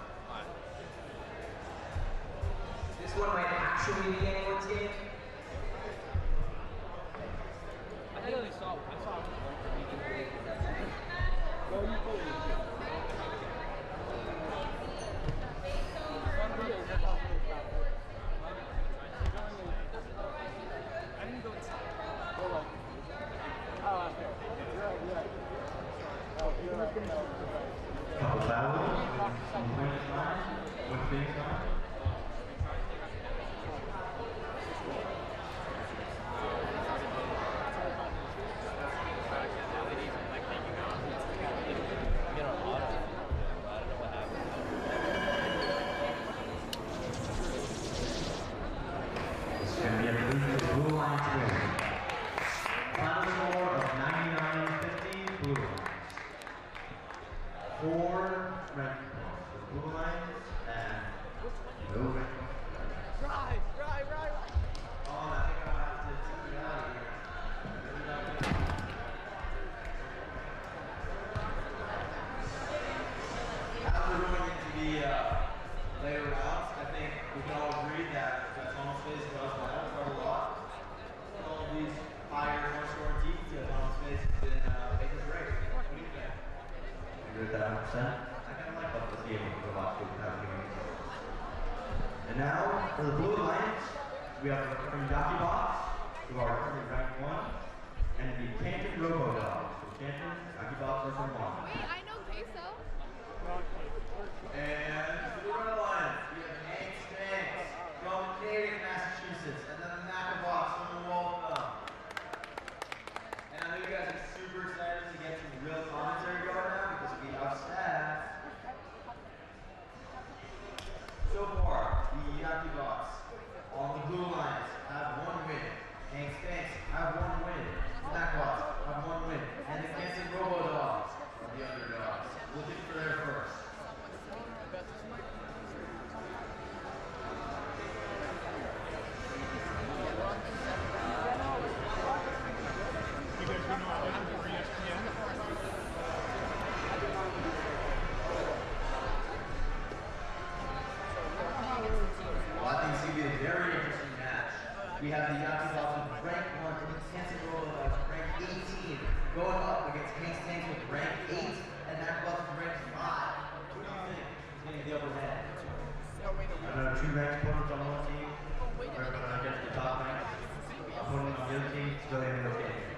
This one might actually be anyone's game. I only saw one for me. Couple fouls. Some points line. What's being done? It's going to be a blue line to win. Final score of 99-50 blue lines. 4 red points for blue lines and no red points. Right. Oh, I think I'll have to take it out of here. As we're going into the later rounds, I think we can all agree that Thomas Face does matter quite a lot. All of these higher, more scoring teams, Thomas Face has been making great. What do you think? I agree with that 100%. I kind of like what this game is about without doing it. And now, for the blue lines, we have the recurring Jockey Box, who are currently ranked 1, and the Canton Robobowl, so Canton, Jockey Box are from 1. Wait, I know queso. And for the Red Alliance, we have Hank Spanks from Canadian, Massachusetts, and then a Macabox from Waltham. And I know you guys are super excited to get some real commentary going now because we have staff. So far, the Yaki Box on the blue lines have 1 win. Hank Spanks have 1 win. The Macabox have 1 win. And the Canton Robodogs are the underdogs. Looking for their first. Well, I think it's going to be a very interesting match. We have the Yaki Box with rank 1 against Hanson Robodogs with rank 18, going up against Hank Spanks with rank 8, and Macabox with rank 5. Who do you think is getting the upper hand? I know 2 ranked opponents on one team, against the top ranked opponent on the other team still having no game.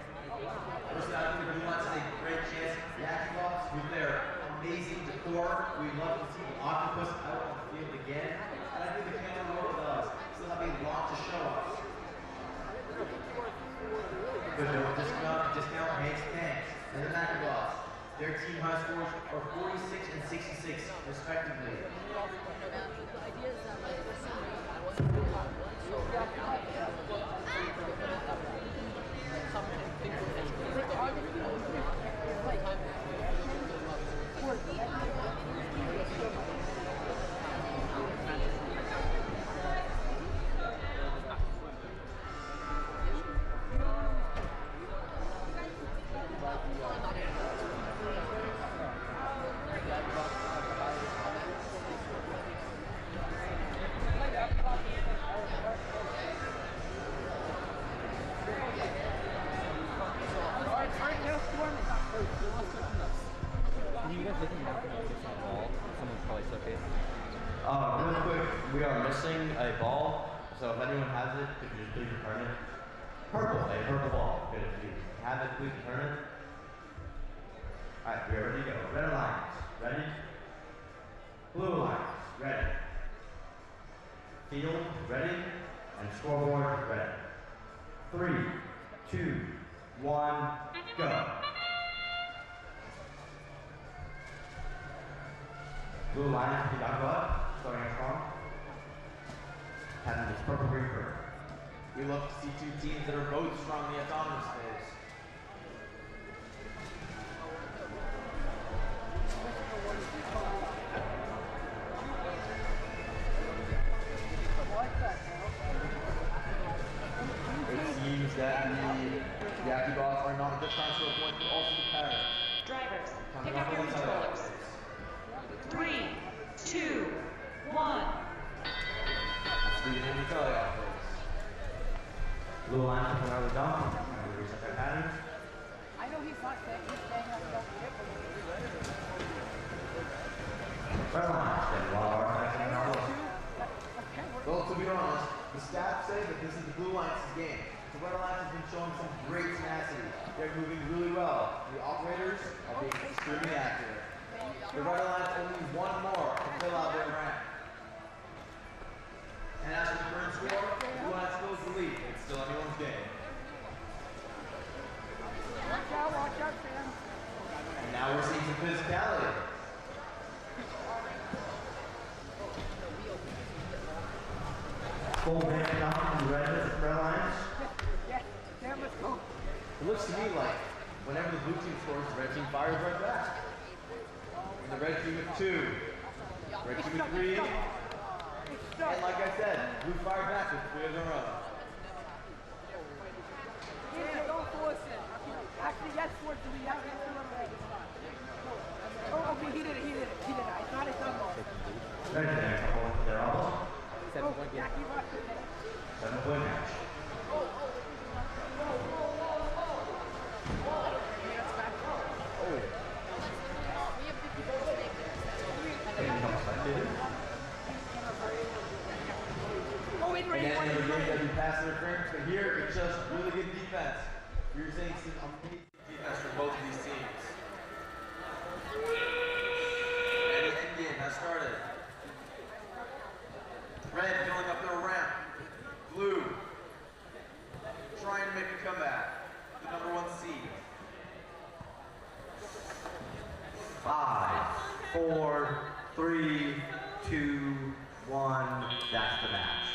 First out, the blue lines take a great chance. The Acrobots, with their amazing decor, we love to see the octopus out on the field again. And I think the camera roll does still have a lot to show us. Good note, discount Hank's Tanks and the Acrobots. Their team high scores are 46 and 66, respectively. Real quick, we are missing a ball, so if anyone has it, could you just please return it? Purple, a purple ball. Good, if you have it, please return it. Alright, we are ready to go. Red lines, ready? Blue lines, ready. Field, ready? And scoreboard, ready. 3, 2, 1, go. Blue line, if you got up, starting us strong. Having this purple green curve. We love to see two teams that are both strong in the autonomous phase. It seems that the Acrobots are not just trying to score points, but also the parrot. Drivers, pick up your controllers. 3, 2, 1. Blue line from where we're done. We reset their pattern. I know he's not saying that don't get for me. Red line, then while our action and our Well, to be honest, the stats say that this is the Blue Lions' game. The Red Alliance has been showing some great tenacity. They're moving really well. The operators are being extremely accurate. The Red Alliance only needs one more to fill out their rank. And as for the current score, the Blue Alliance still is the lead. It's still anyone's game. Watch out, Sam. And now we're seeing some physicality. Full man down from the Red Alliance. Yeah, Sam, let's go. It looks to me like whenever the blue team scores, the red team fires right back. And the red team at 2. Red team at 3. And like I said, blue fire back with 3 of their own. Yeah, don't force it. Actually, yes, force it. We have to Oh, okay, he did it. I thought it done. Red team, couple into their elbow. 7-point game. 7-point match. And then in the game that we pass interference, but here it's just really good defense. You're seeing some amazing defense from both of these teams. And the end game has started. Red filling up their ramp. Blue trying to make a comeback. The #1 seed. 5, 4, 3, 2, 1. That's the match.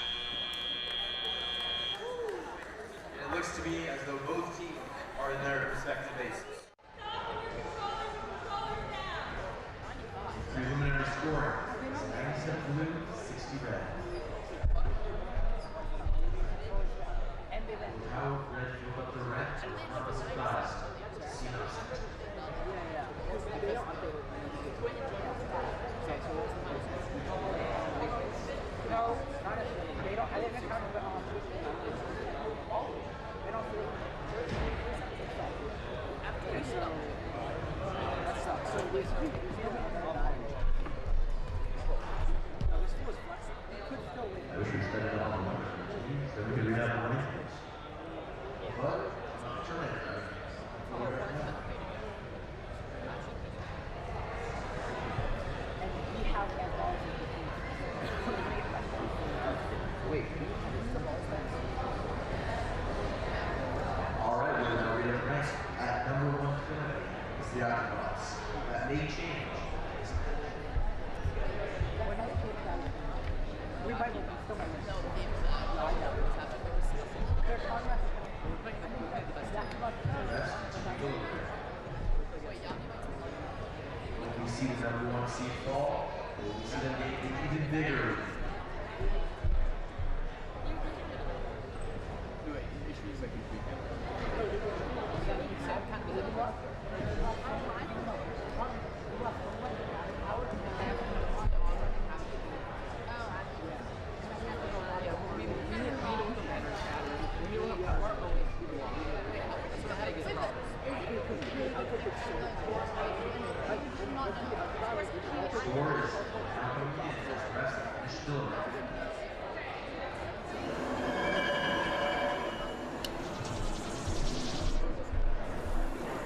And it looks to me as though both teams are in their respective bases. Preliminary scoring. 97 blue, 60 red. How red filled up the red? Not a surprise. See no sense. No, not at they don't. I didn't count it on. They don't do it. Okay, so that sucks. So we now this was flexible. They could still win. I wish we set it up on the so we could read out the winning teams. Wait. All right, we're now ready for next. At number 120 is the Octobots. That may change. We might still might When we see the number 1 seed fall, we see them get even bigger.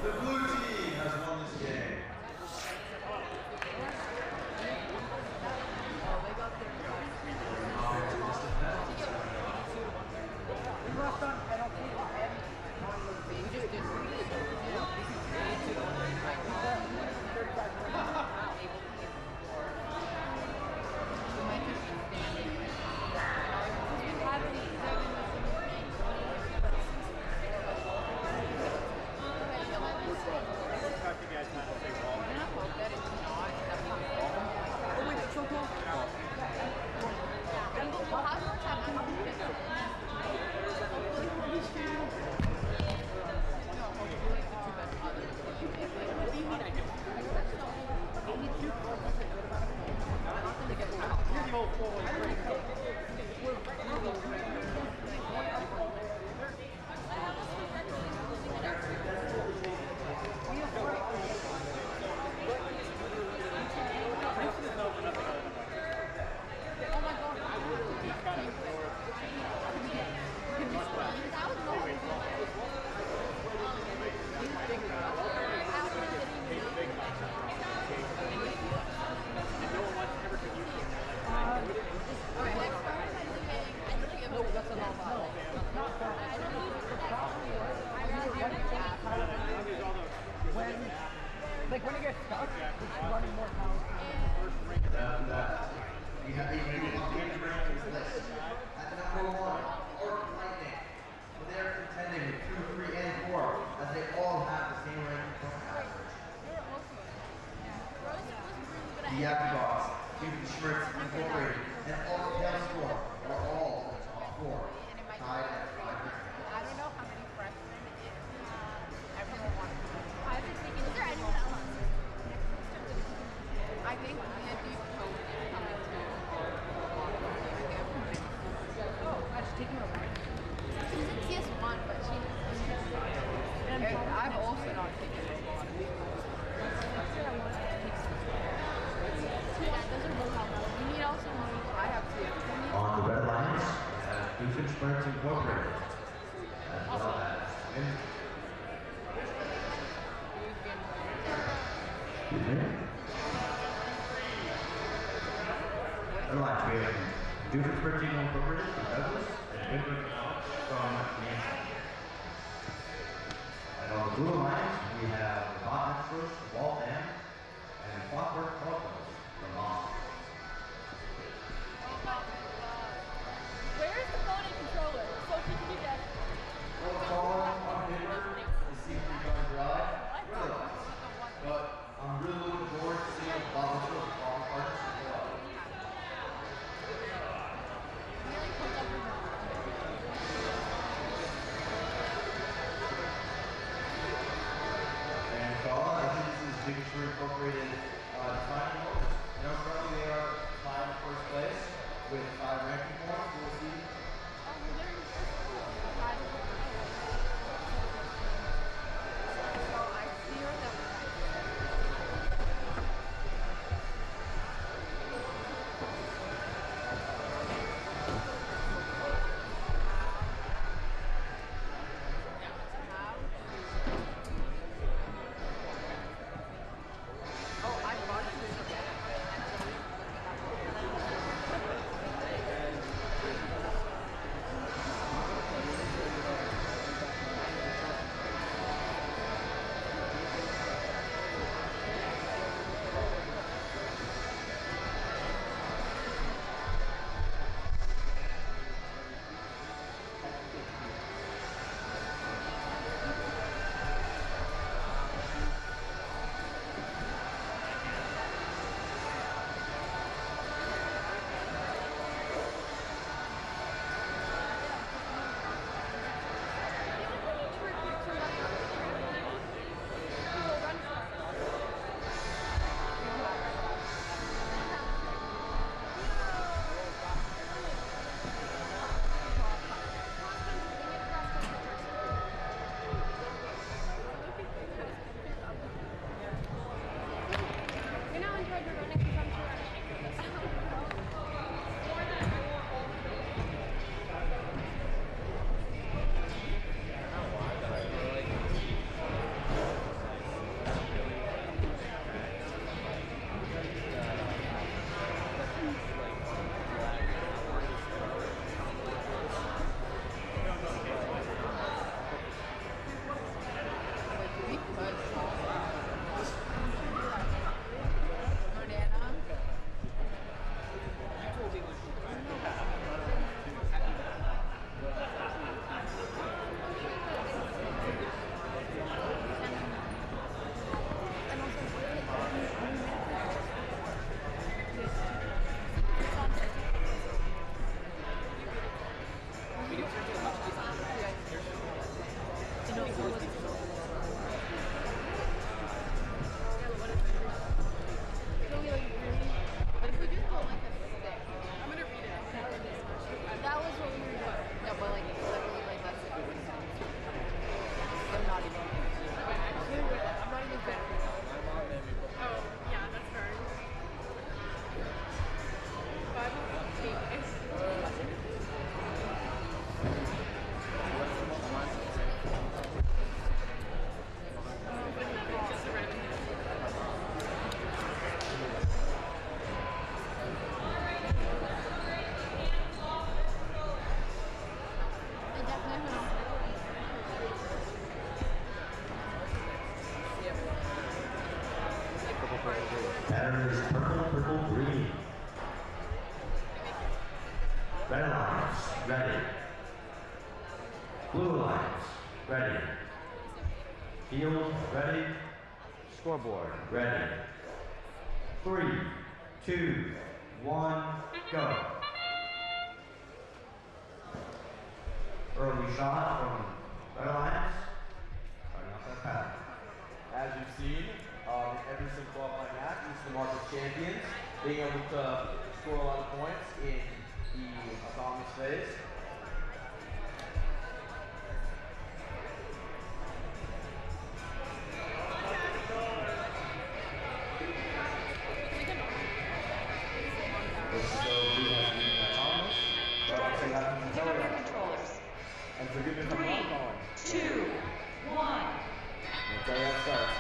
The blue team has won this game. Like when it gets stuck, it's running more power. After that, we have a new updated rankings list. At number 1, Orc Lightning. So they are contending with 2, 3, and 4, as they all have the same ranking point average. The Octobots, Cuban Schmertz Incorporated, and All Tail Score are all in the top 4, tied at 5%. I don't know how many freshmen everyone wants. I haven't taken. Is there anyone else? I think Andy Coach is coming to. Oh, she's taking her right. She's in CS1, but she. I've also not taken robotics. That's what I want to take some. Yeah, those are both helpful. You need also money. I have CS1. On the Red Lions, we have Cuban Schmertz Incorporated, as well as excuse me. Otherwise, we have Doofenshmirtz Incorporated from Douglas and Goodwin from Nancy. And on the Blue Alliance, we have Robotics from Waltham and Clockwork Telephone from Boston. Where's the phone and controller? Sophie, can you get it? Well, calling on paper to see if you're going to drive. Really nice. But I'm really looking forward to seeing the Robotics and all parts as well. And Colin, I think this is Big Sure Incorporated design. Pattern is purple, purple, green. Red Alliance, ready. Blue Alliance, ready. Field, ready. Scoreboard, ready. 3, 2, 1, go. Early shot from Red Alliance. Starting off that pattern. As you've seen, in every single qualifying match, it's the mark of champions, being able to score a lot of points in the autonomous phase. And forgive me if I'm wrong, Colin. 2, 1. I'll tell you how it starts.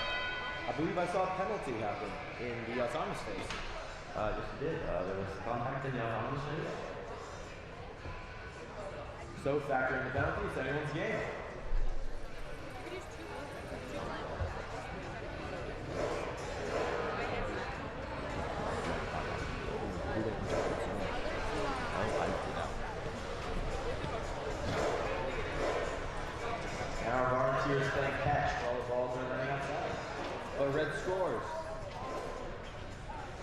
I believe I saw a penalty happen in the autonomous phase. Yes, it did. There was contact in the autonomous phase. So factoring the penalty, it's anyone's game. And our volunteers playing catch while the balls are running outside. But red scores.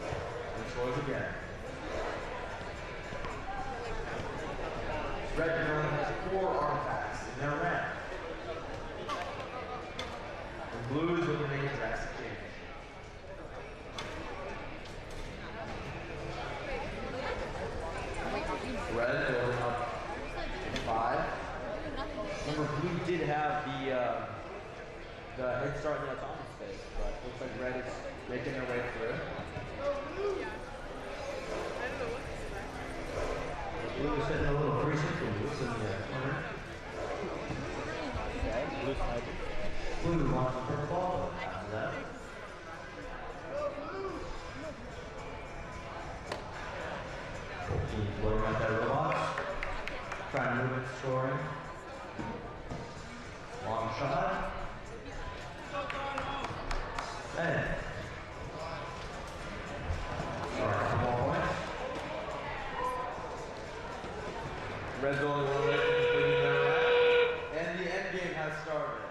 And scores again. Red only has 4 artifacts in their ramp. And blue is looking to make a drastic change. Red building up 5. Remember, blue did have the head start in the autonomous phase, but looks like red is making their way through. Blue is setting a little free circle loose in the corner. Okay, blue sniper. Blue wants the purple ball after that. Team's loading up their robots. Trying to move it, scoring. Long shot. And sorry, 1 more point. Red's only one way from completing their round, and the end game has started.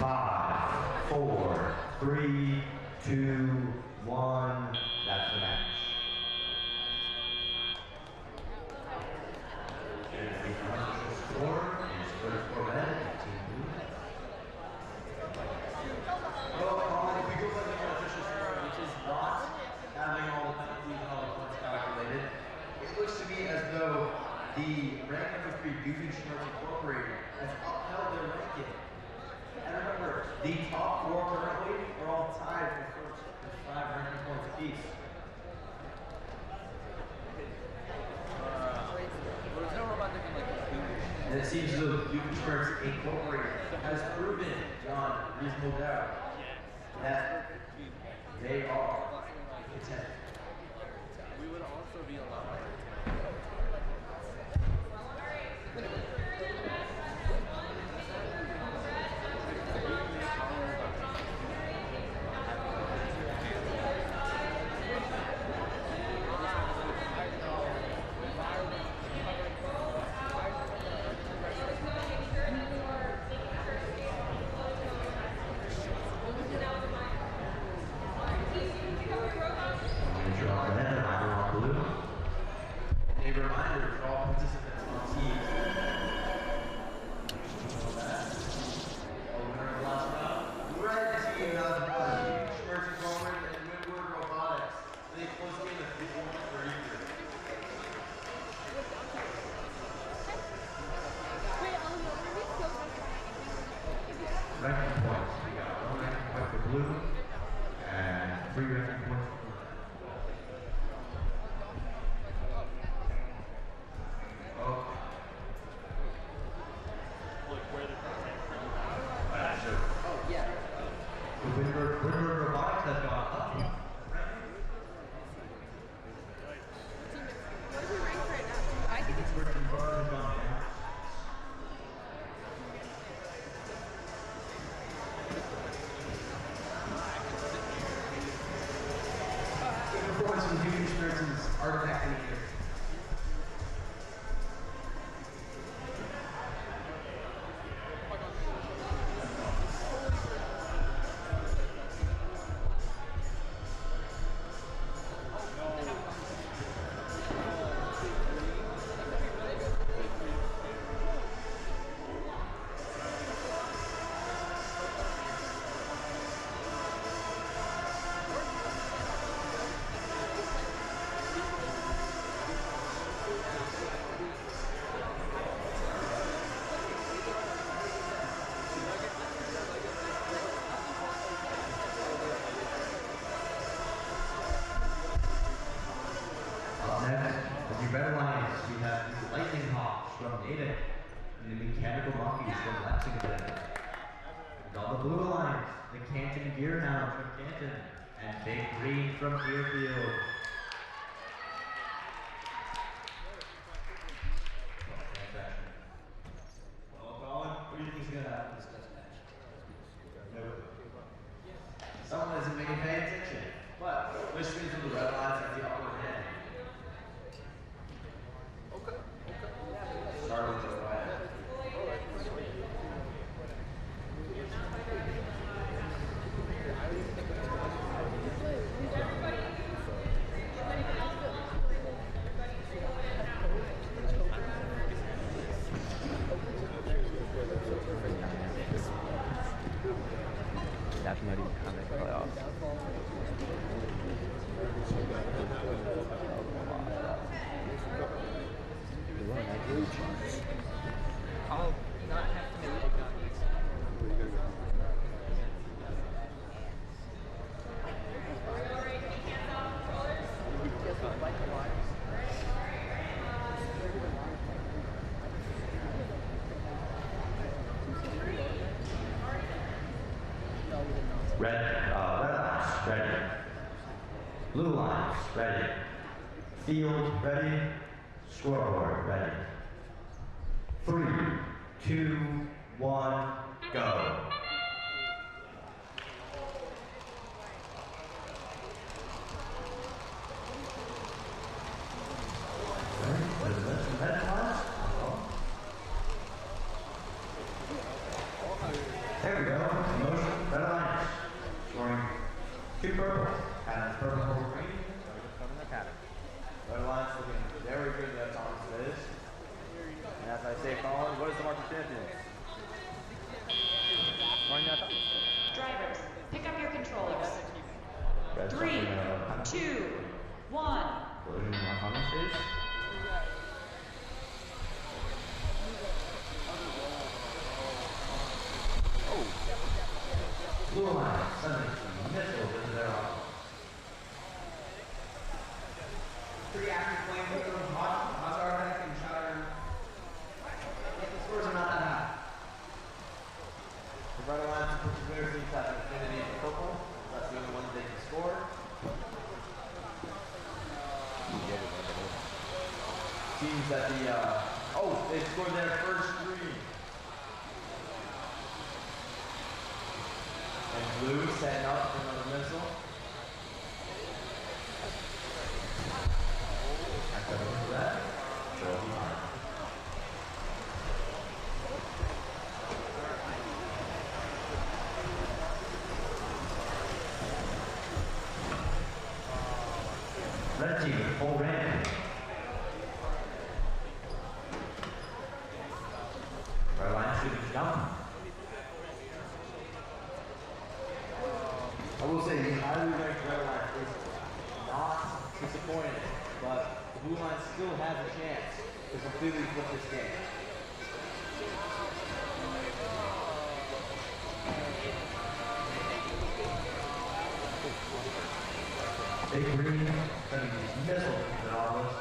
Five, 4, 3, 2, 1. That's the match. And the unofficial score is first for red and team blue. Well, Colin, if we go by the unofficial score, which is not having all the penalties and all the points calculated, it looks to me as though the rank number 3 Doofy Schmerz Incorporated has upheld their ranking. And remember, the top 4 currently are all tied for first with 5 ranking points apiece. And it seems as though Doofy Schmerz Incorporated has proven beyond reasonable doubt that they are content. We would also be allowed. A reminder for all participants on teams. Winner of the last round. Red team has won. Schmerz Incorporated and Windward Robotics. They close game of 3-1 for each. Ranking points. We got 1 ranking point for blue and 3 ranking points for blue. Robotics has gone up. I think it's Performance from Human Experience's Artifact in the Year. Next, as you red lines, we have the Lightning Hawks from Natick and the Mechanical Monkeys from Lexington. And on the blue lines, the Canton Gearhounds from Canton and Big Green from Deerfield. Well, Colin, what do you think is going to happen this next match? Someone isn't making pay attention, but whispering from the red lines have the upper hand. Start with the right. That's not even how they play off. I'll not have to make big nuggets. Red lines, ready. Blue lines, ready. Field, ready. Scoreboard, ready. 3, 2, 1, go. There we go. Motion, red lines. Scoring 2 purple. And purple, green. Red lines looking very good. That's on this. And as I say, Colin, what is the market champion? Drivers, pick up your controllers. Red 3, 2, 1. Blue line, sending some missiles into their office. Pretty active playing with them. How's Artifact and Shutter? Yet the scores are not that high. The red lines put the clear teams have Infinity and purple. That's the only one they can score. Teams that they scored their first 3. And blue setting up for another missile. Back that over to that. Throw behind. Red team with full range. Red line shooting jump. I will say the highly ranked red line is not disappointing, but the blue line still has a chance to completely flip this game. Big green sending these missiles into the office.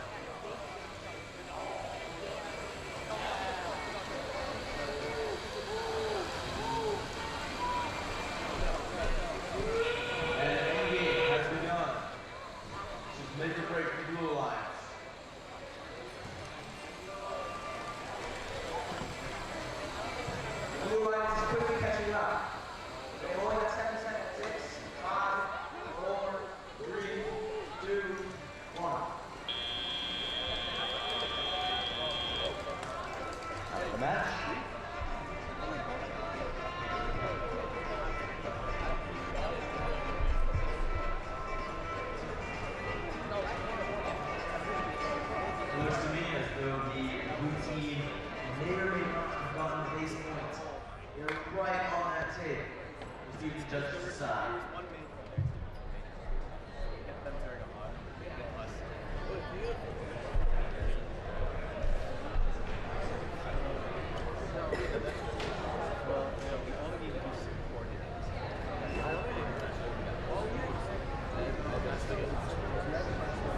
the table. We'll see what the judges decide.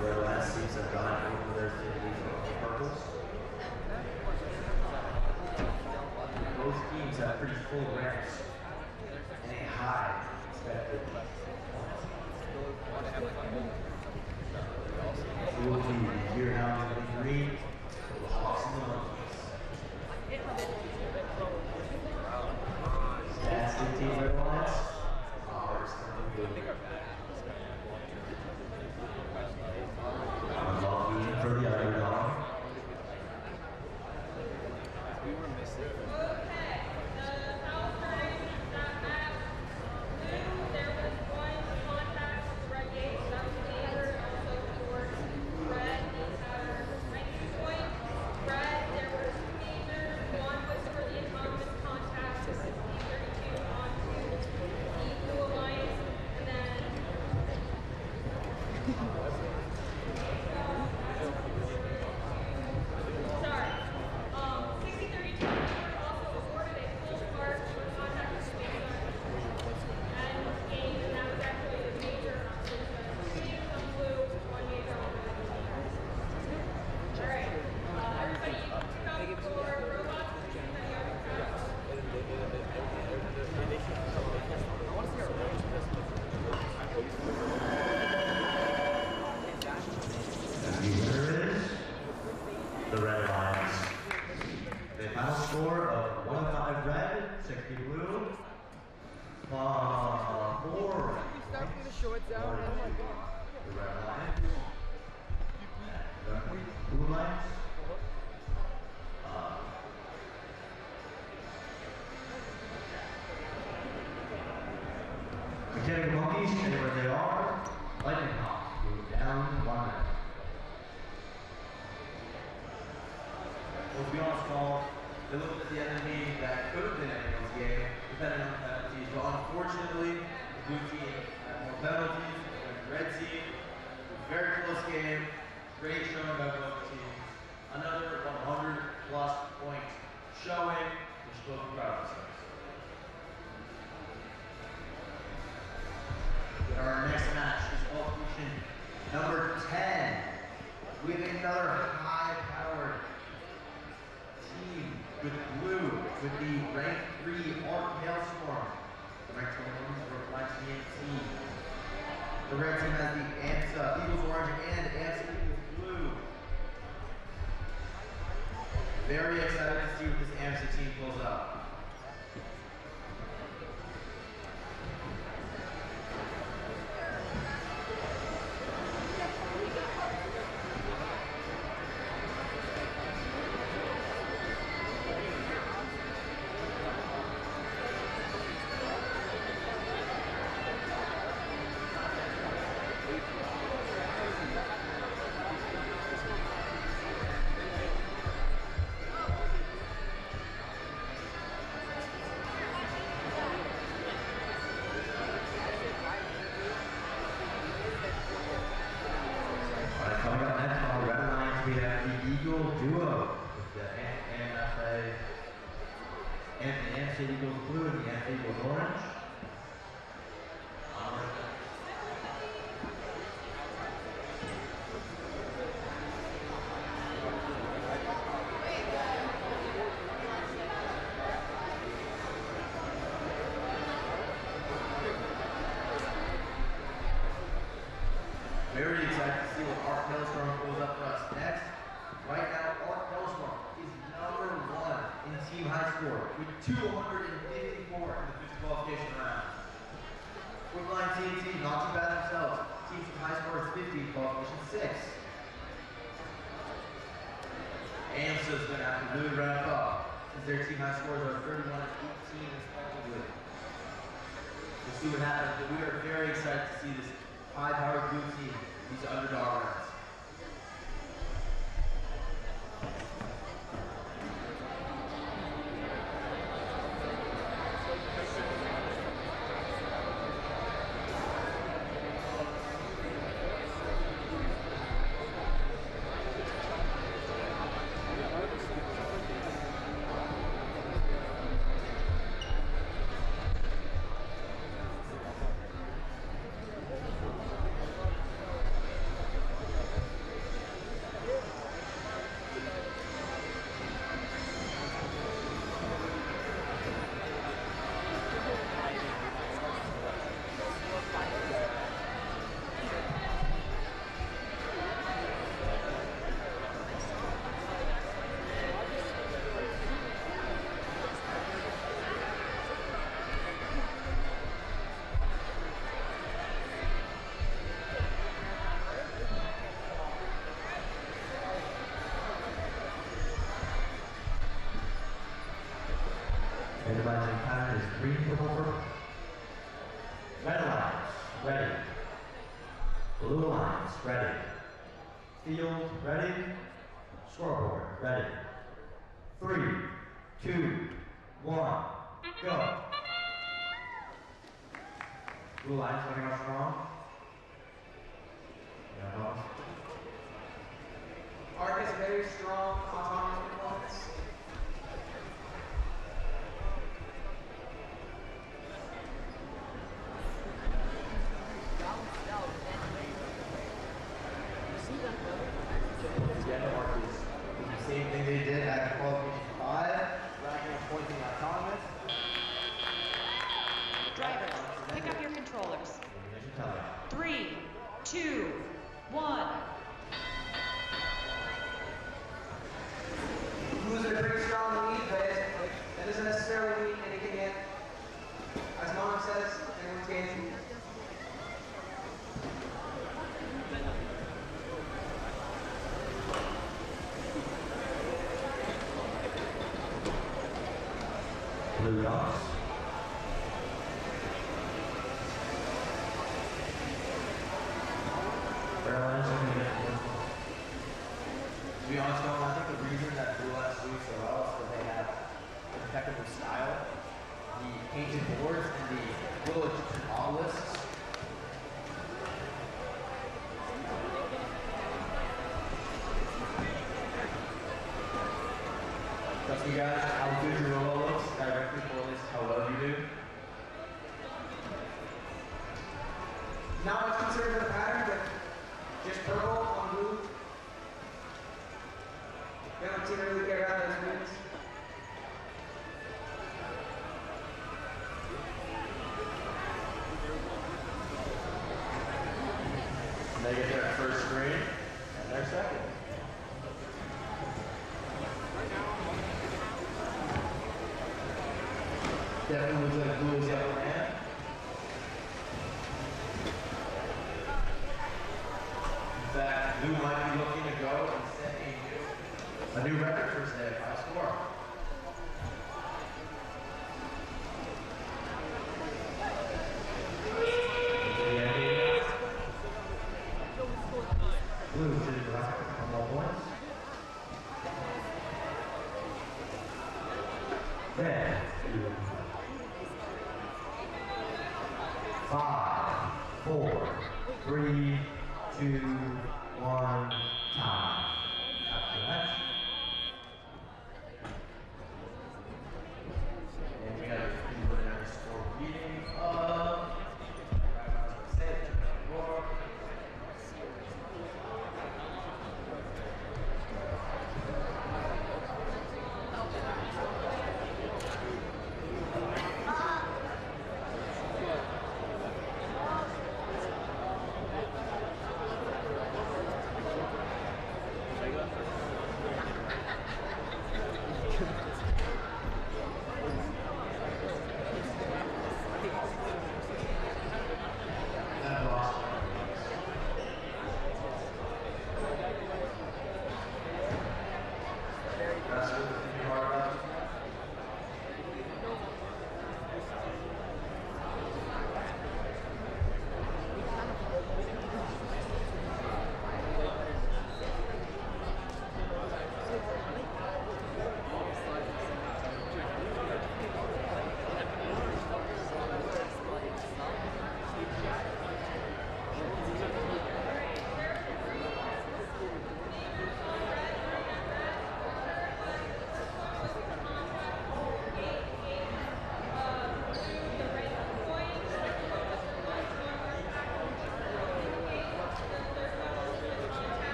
Where the last seats have gone over their purples. Both teams have pretty full ranks and a high expected. We will be here now in the green for the Hawks and the Monkeys. Stats 15 red lines. Ours are blue. Unlucky for the underdog. The red lines. The final score of 1-5 red, 60 blue. 4. The red line. The blue lines. Mechanical monkeys, stay where they are. Lightning hawks move down 1 minute. Well, to be honest, Paul, they looked at the enemy that could have been anyone's game, depending on the penalties. But unfortunately, the blue team had more penalties than the red team. It was a very close game. Great showing by both teams. Another 100+ point showing, which both proud of themselves. Our next match is qualification number 10. We have another high-powered team with blue, with the rank 3 Arc Hailstorm. The rank 21 is Robotics TNT. The red team has the AMSA Eagles Orange and AMSA Eagles Blue. Very excited to see what this AMSA team pulls out. Duo with the AMSA and the AMSA Eagles Blue and the AMSA Eagles Orange. Very excited to see what Arc Hailstorm pulls up for us next. Right now, Arc Hailstorm is number 1 in team high score with 254 in the 50 qualification round. Woodline TNT, not too bad themselves. Team high score is 50, qualification 6. AMSA is going to have to really ramp up since their team high scores are 31 and 18 respectively. We'll see what happens, but we are very excited to see this high-powered blue team, these underdog rounds. ready. Field, ready. Scoreboard, ready. 3, 2, 1, go. Blue line's coming out strong. Yeah. Arc is very strong, autonomous performance. Same thing they did at Qualifier 5. Ryken pointing autonomous. Drivers, pick up your controllers. 3, 2, 1. Blues are pretty strong lead, but that doesn't necessarily mean anything yet. As Mom says, everyone's gaining. Blue dots. To be honest, though, I think the reason that Blue Lights do so well is because they have impeccable style. The painted boards and the little Egyptian obelisks. Trust me, guys, how good your robo looks directly correlates to how well you do. Not much concern with the pattern, but just purple on blue. They don't seem to really care about those moves. They get their first screen and their second. Definitely looks like Blue is the upper hand. In fact, Blue might be looking to go and set a new record for today, high score. Blue to the left, one more points. Red. 5, 4, 3, 2, 1, time. After that. And we have a preliminary score reading of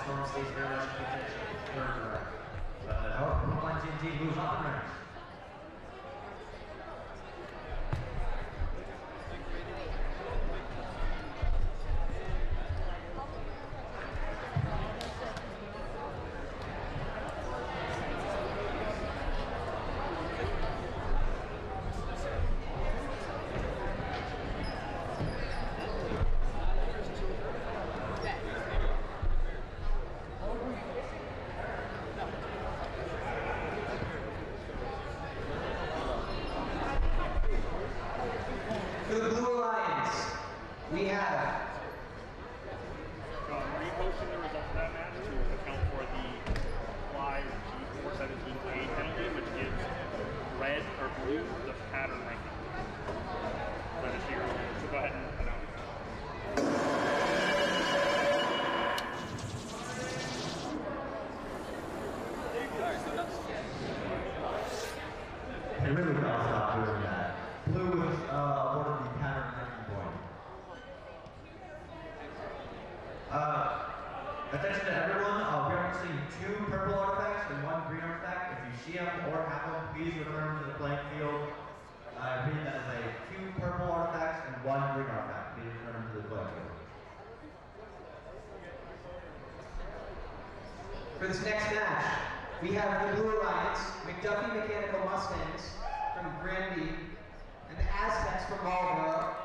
Storm stays air rush protection. However, Brookline TNT moves on the ranks. For the Blue Alliance, we have Reposting the result of that match to account for the live G417A penalty, which gives red or blue the pattern ranking for this year. So go ahead and announce that. They really gotta stop doing that. Blue was awarded the pattern ranking point. Attention to everyone, we are seeing 2 purple artifacts and 1 green artifact. If you see them or have them, please return them to the playing field. I repeat, that is 2 purple artifacts and 1 green artifact. Please return them to the playing field. For this next match, we have the Blue Alliance, McDuffie Mechanical Mustangs from Granby, and the Aztecs from Marlboro.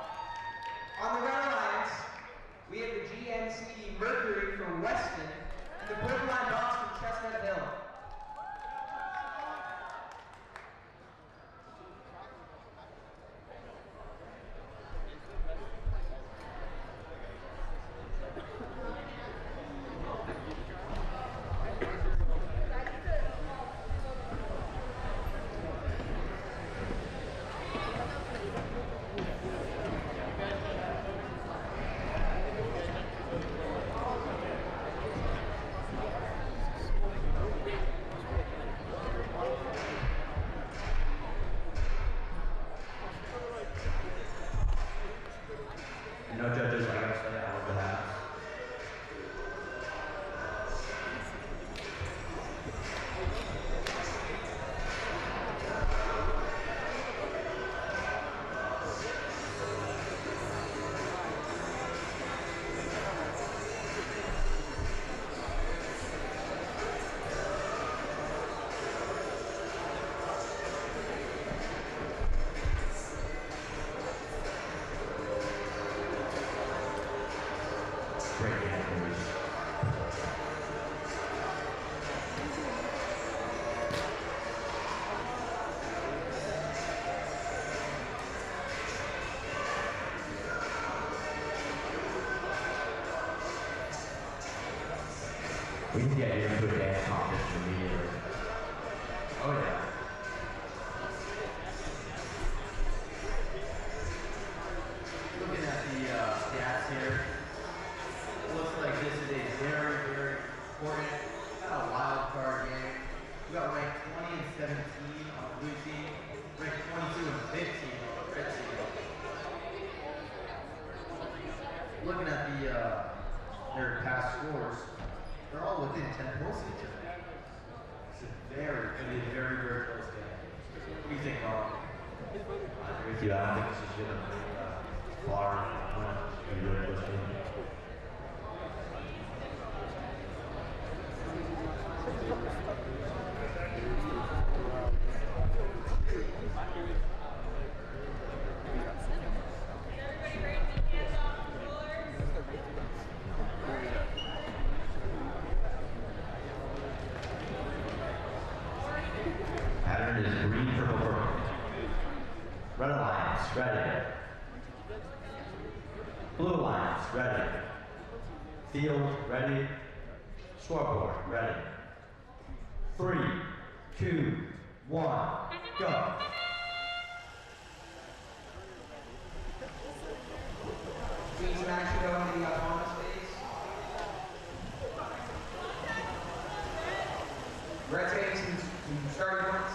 On the Red Alliance, we have the GNC Mercury from Weston, and the Brookline Dogs from Chestnut Hill. No judges, I gotta say, I love the hats. Great game, boys. We can get you into a dance competition immediately. Oh yeah. Looking at the stats here, it looks like this is a very, very important, kind of wild card game. We got ranked 20 and 17 on the blue team, ranked 22 and 15 on the red team. Looking at their past scores, they're all within 10 points of each other. It's going to be a very, very close game. What do you think, Rob? I agree with you. I don't think this is going to be far. It's a really close game. Pattern is green, purple, purple. Red Alliance, ready. Blue Alliance, ready. Field, ready. Scoreboard, ready. 3, 2, 1, go. Please action go into the opponent's phase. Red takes some starting points.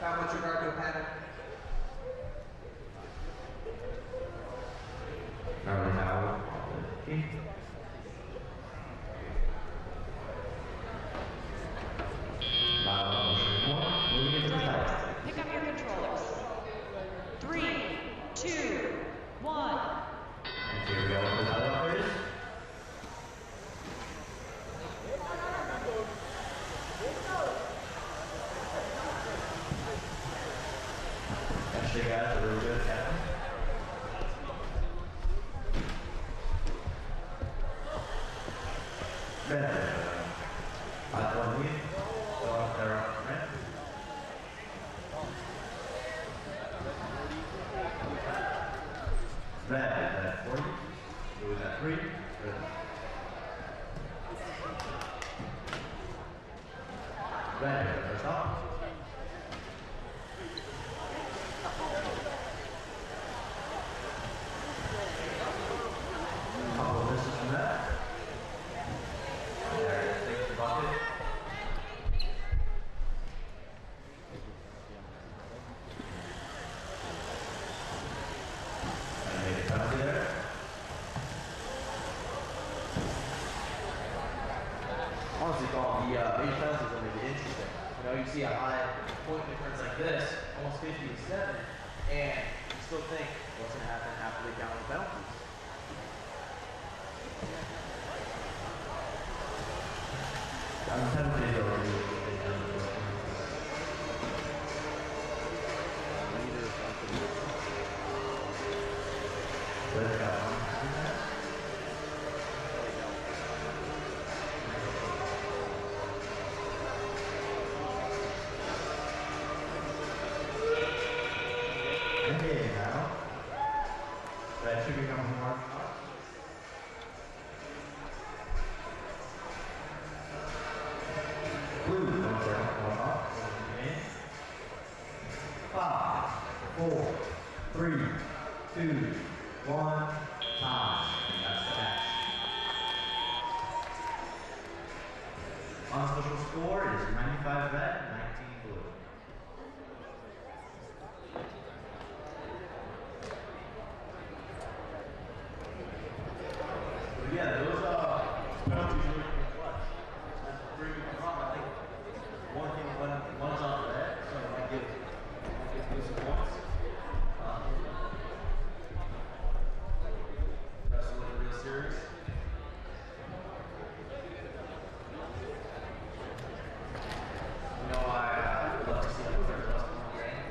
How much regard to a pattern? Not really how. Red, is that 40? Blue, is that 3? Red. Red, first off. Couple misses from that. There it is, takes the bucket. And made a penalty there. Honestly, Colin, the age penalties will make it interesting. You know, you see a high point difference like this, almost 50 to 7, and you still think, what's going to happen after they count the penalties? Penalties are let's go. Okay, now that should become more. Blue, one off. 5, 4, 3, 2, 1, time. And that's the match. Unofficial score is 95 red, 19 blue. But yeah, those penalties really clutch. That's pretty good problem. I think one thing one's off red, so I might give blue some points. Rest will look real serious. You know, I would love to see that for the rest of the game.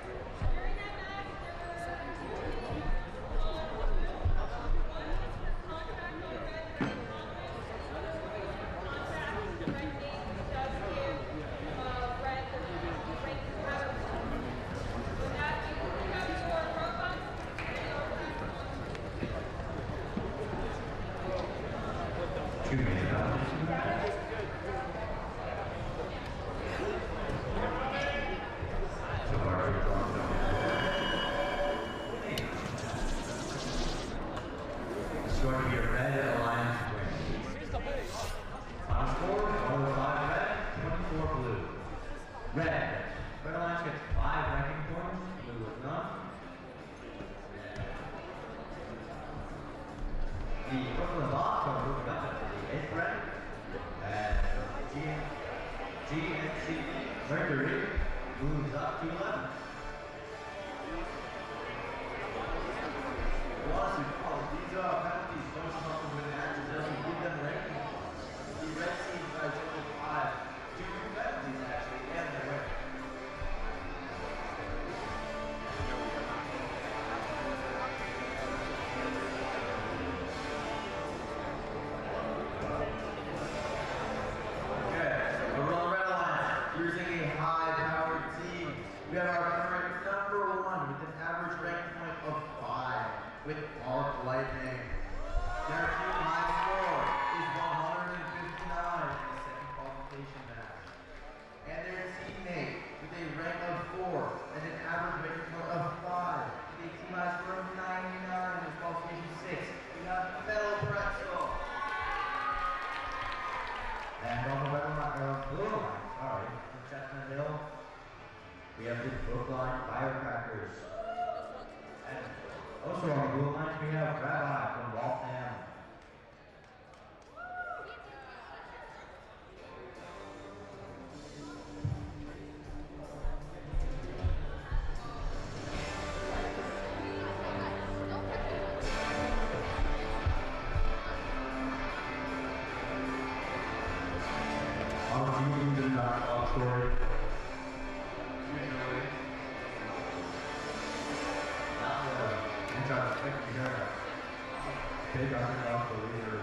It's going to be a red alliance win. Final score, 5 red, 24 blue. Red alliance gets 5 ranking points, blue with none. The Brooklyn Box are moving up into the 8th rank. And GNC Mercury moves up to 11. Well, honestly, these penalties don't come up with matches. They also give them ranking points. The red team guys only 5 do penalties actually, and they're winning. We have our current number 1 with an average rank point of 5 with Arc Lightning. Their team high score is 159 in the second qualification match. And their teammate with a rank of 4 and an average rank point of 5 with a team high score of 99 in qualification 6. We have Metal Pretzel. And on the blue line, sorry, from Chestnut Hill. We have the Brookline Firecrackers. And also on the blue line, we have Rabbi from Waltham. Our team did not outscore. Big underdog for leader.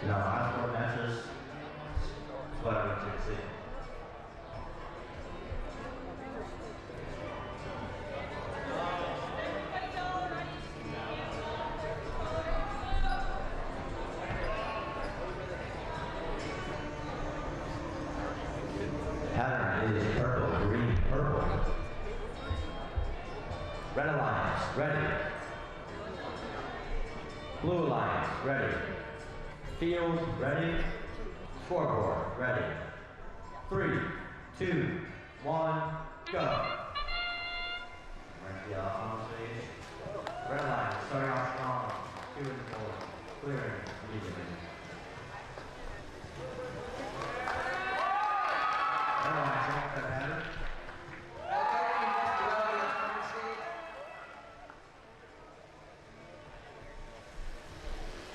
You know, high score matches, it's what I want you to see. Pattern is purple, green, purple. Red Alliance, ready. Blue Alliance, ready. Field, ready. Scoreboard, ready. 3, 2, 1, go. Right the off on stage. Red Alliance, starting off strong. 2 and 4, clearing immediately. Red Alliance, check that pattern.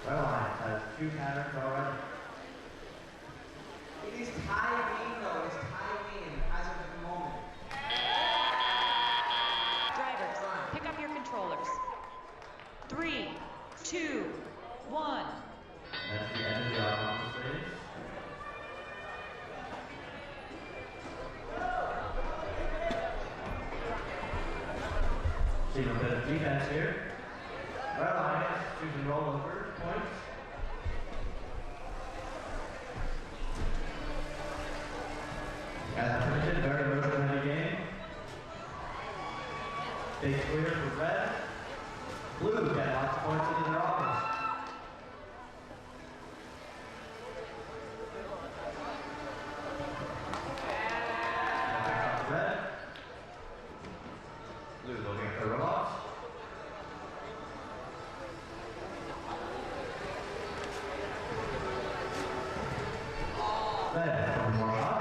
Red Alliance has 2 patterns already. It is timing though, it's timing as of the moment. Drivers, pick up your controllers. 3, 2, 1. That's the end of the offensive stage. See a bit of defense here. Red Alliance choosing rollover points. As predicted, very motion heavy game. Big clear for red. Blue get lots of points into their offense. Red. Blue looking for robots. Red, one more shot.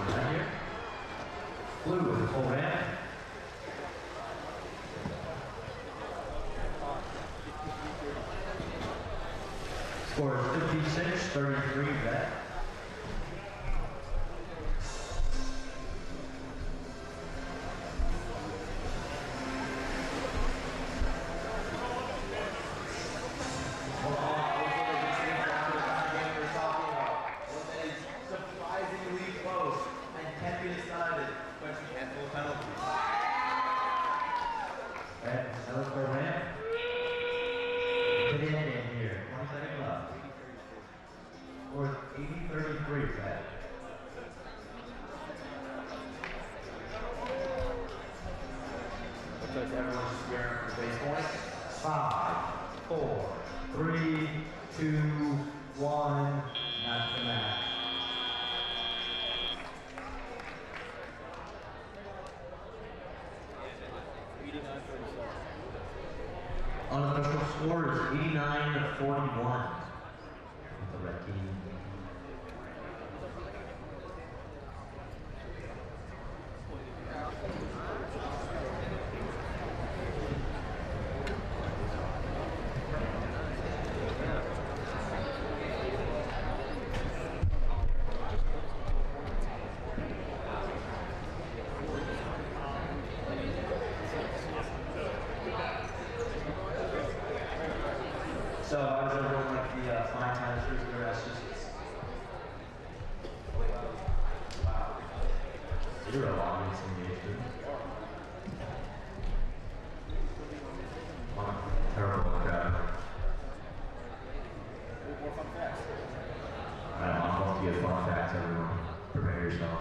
Red here. Blue with a full ramp. Score is 56-33 red. Unofficial score is 89-41. The red team. So how does everyone like the flying time of Shrewsbury, Massachusetts? Wow. 0 audience engagement. Wow. Terrible crowd. More fun facts. I don't know, I'm supposed to give fun facts, everyone. Prepare yourself.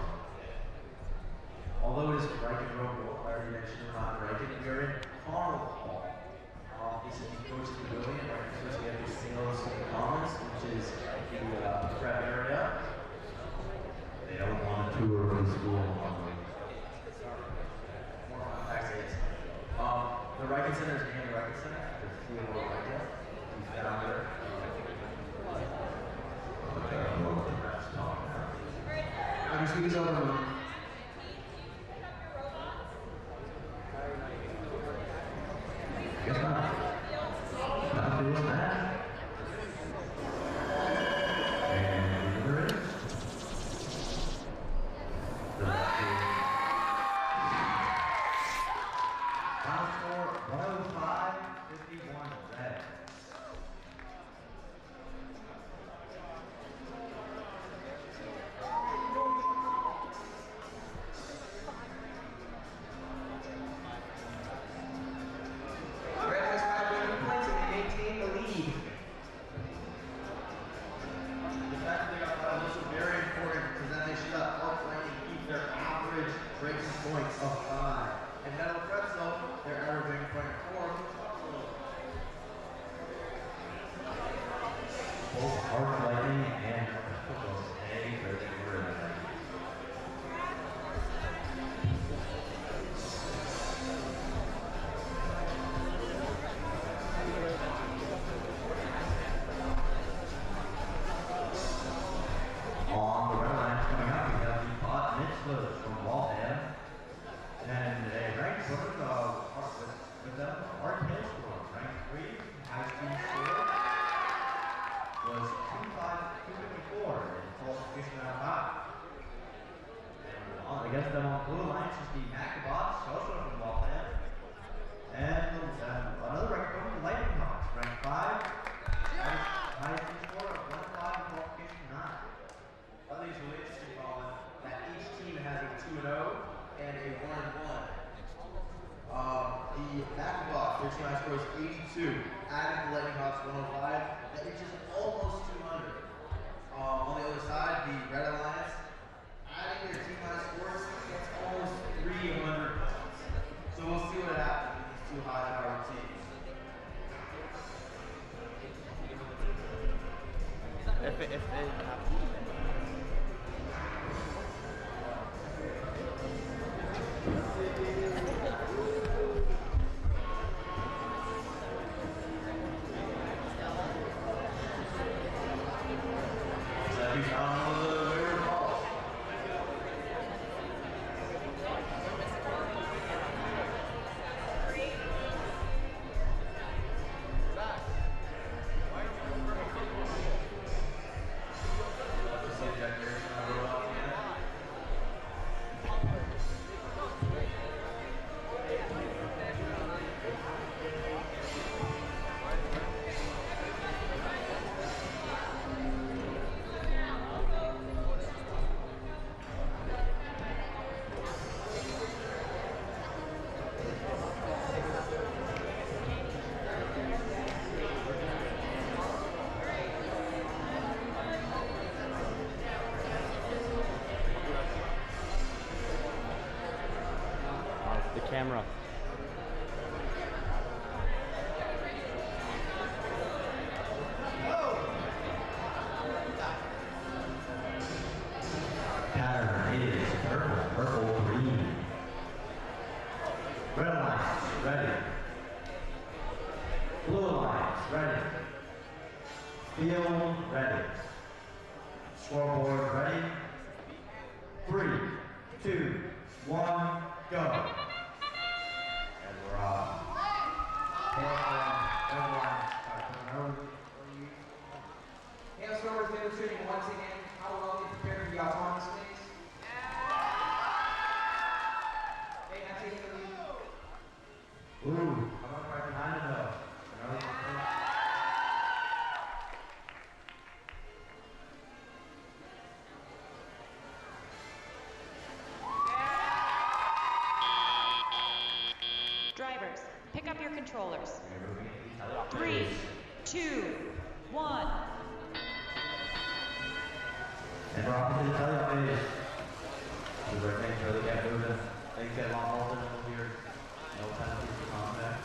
Although it is Ryken Robobowl, I already mentioned we're not in Ryken, we are in Carnival Hall. This is the coach of the building, and right next to us we have the St. Louis Commons, which is the prep area. They don't want a tour of the school. More fun facts is, the Ryken Center is named the Ryken Center after Theodore Ryken, the founder. Okay, I'm going to the rest talk now. Underspeak is over. Guess not. Not feeling that. And 105-51 red. Red has 5 winning points and they maintain the lead. The fact that they got 5 is also very important because then they should outrank and keep their average breaking points of 5. And Metal Pretzel, their average breaking point of 4. Both Arc Lightning and both A for the word. On the red line coming up, we have the Bot Mitzvahs from Waltham. And a ranked winner with them, Art Hillstorm, ranked 3, high speed score was 254 in qualification round 5. And against them on blue lines is the Macabots, also from Waltham. And another ranked winner, the Lightning Hawks, ranked 5, high speed score of 105 in qualification 9. I think it's really interesting, Colin, that each team has a 2-0 and a 1-1. The Macabots, their team high score is 82, adding the Lightning Hawks 105. That reaches almost 200. On the other side, the Red Alliance, adding their team high scores, gets almost 300 points. So we'll see what happens with these two high-powered teams. If they have camera. Pattern is purple, purple, green. Red lines, ready. Blue lines, ready. Field, ready. Scoreboard, ready. 3, 2, 1, go. And we're off. Hailstorm is demonstrating once again how well they prepare for the autonomous phase. They have taken the lead. Ooh, I'm right behind it though. Drivers, pick up your controllers. 3, 2, 1. And we're off to the tailgate phase. So we're making sure they get moving. They get long halted over here. No penalties for contact.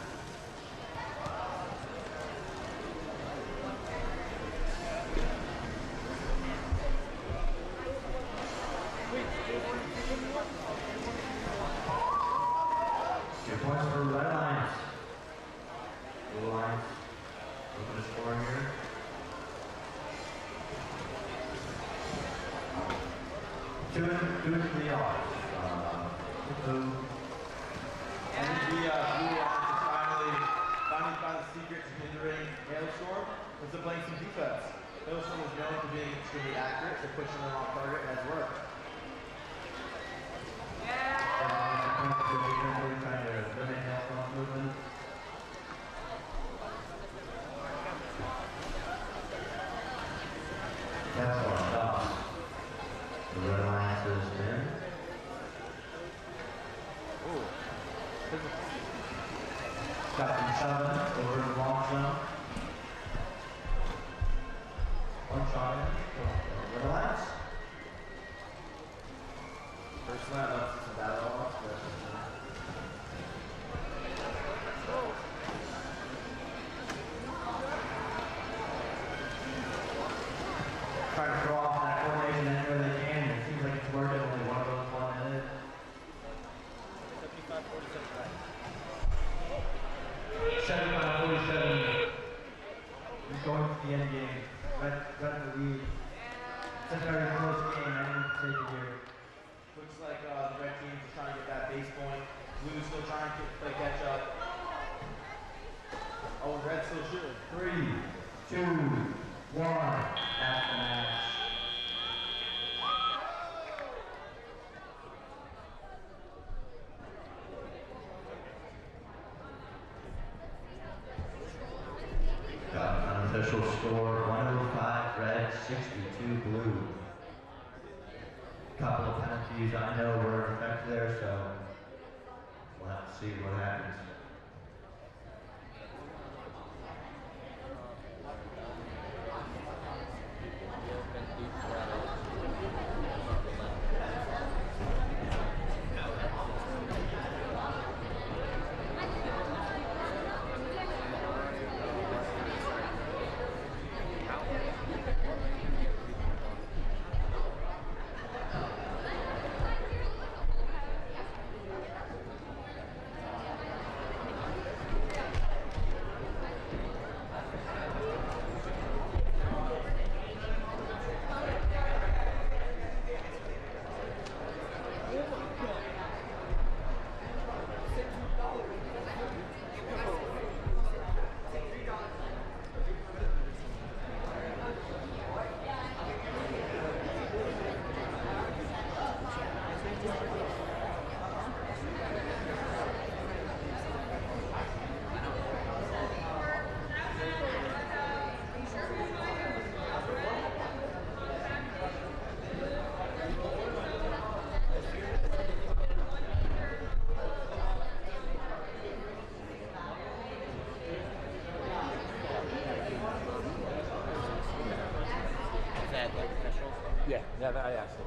Good points for red lines. Blue lines. Looking to score here. Two to the yard. And the blue lines is finally found the secret to hindering Hailstorm was to playing some defense. Hailstorm was known for being extremely accurate, so pushing them off target has worked. Trying to limit Hailstorm's movement. and shoving over the long zone. One shot in, little lines. First line up to that all. Trying to throw off that coordination anywhere they can. It seems like it's working. Only one of those 1 minute. 75-47. He's going to the end game. Red the lead. It's a very close game. I didn't take it here. Looks like the red team is trying to get that base point. Blue's still trying to play catch up. Oh, red still shooting. 3, 2, 1. That's the match. Got an unofficial score, 105 red, 62 blue. Couple of penalties I know were in effect there, so we'll have to see what happens. Yeah, I asked it.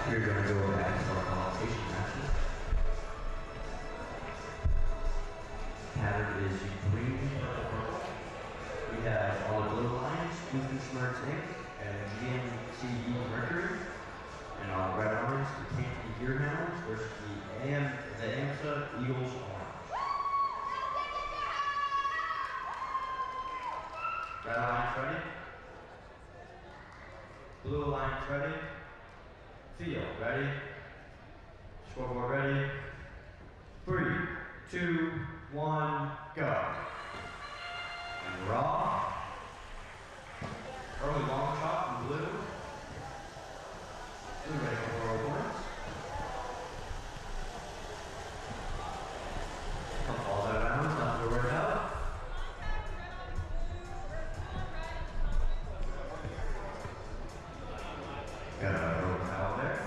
We're going to go back to our qualification matches. Pattern is green, purple, purple. We have all the blue lines, Smarts Inc. and GMCE Mercury. And our red lines, the Kansas Deerhounds versus the AMSA Eagles Orange. Red lines ready. Blue lines ready. Field ready. Scoreboard ready. 3, 2, 1, go. And we're off. Early long shot from blue. Blue ready for 4 points. Couple balls out of bounds, not to worry about. Got a roll foul there.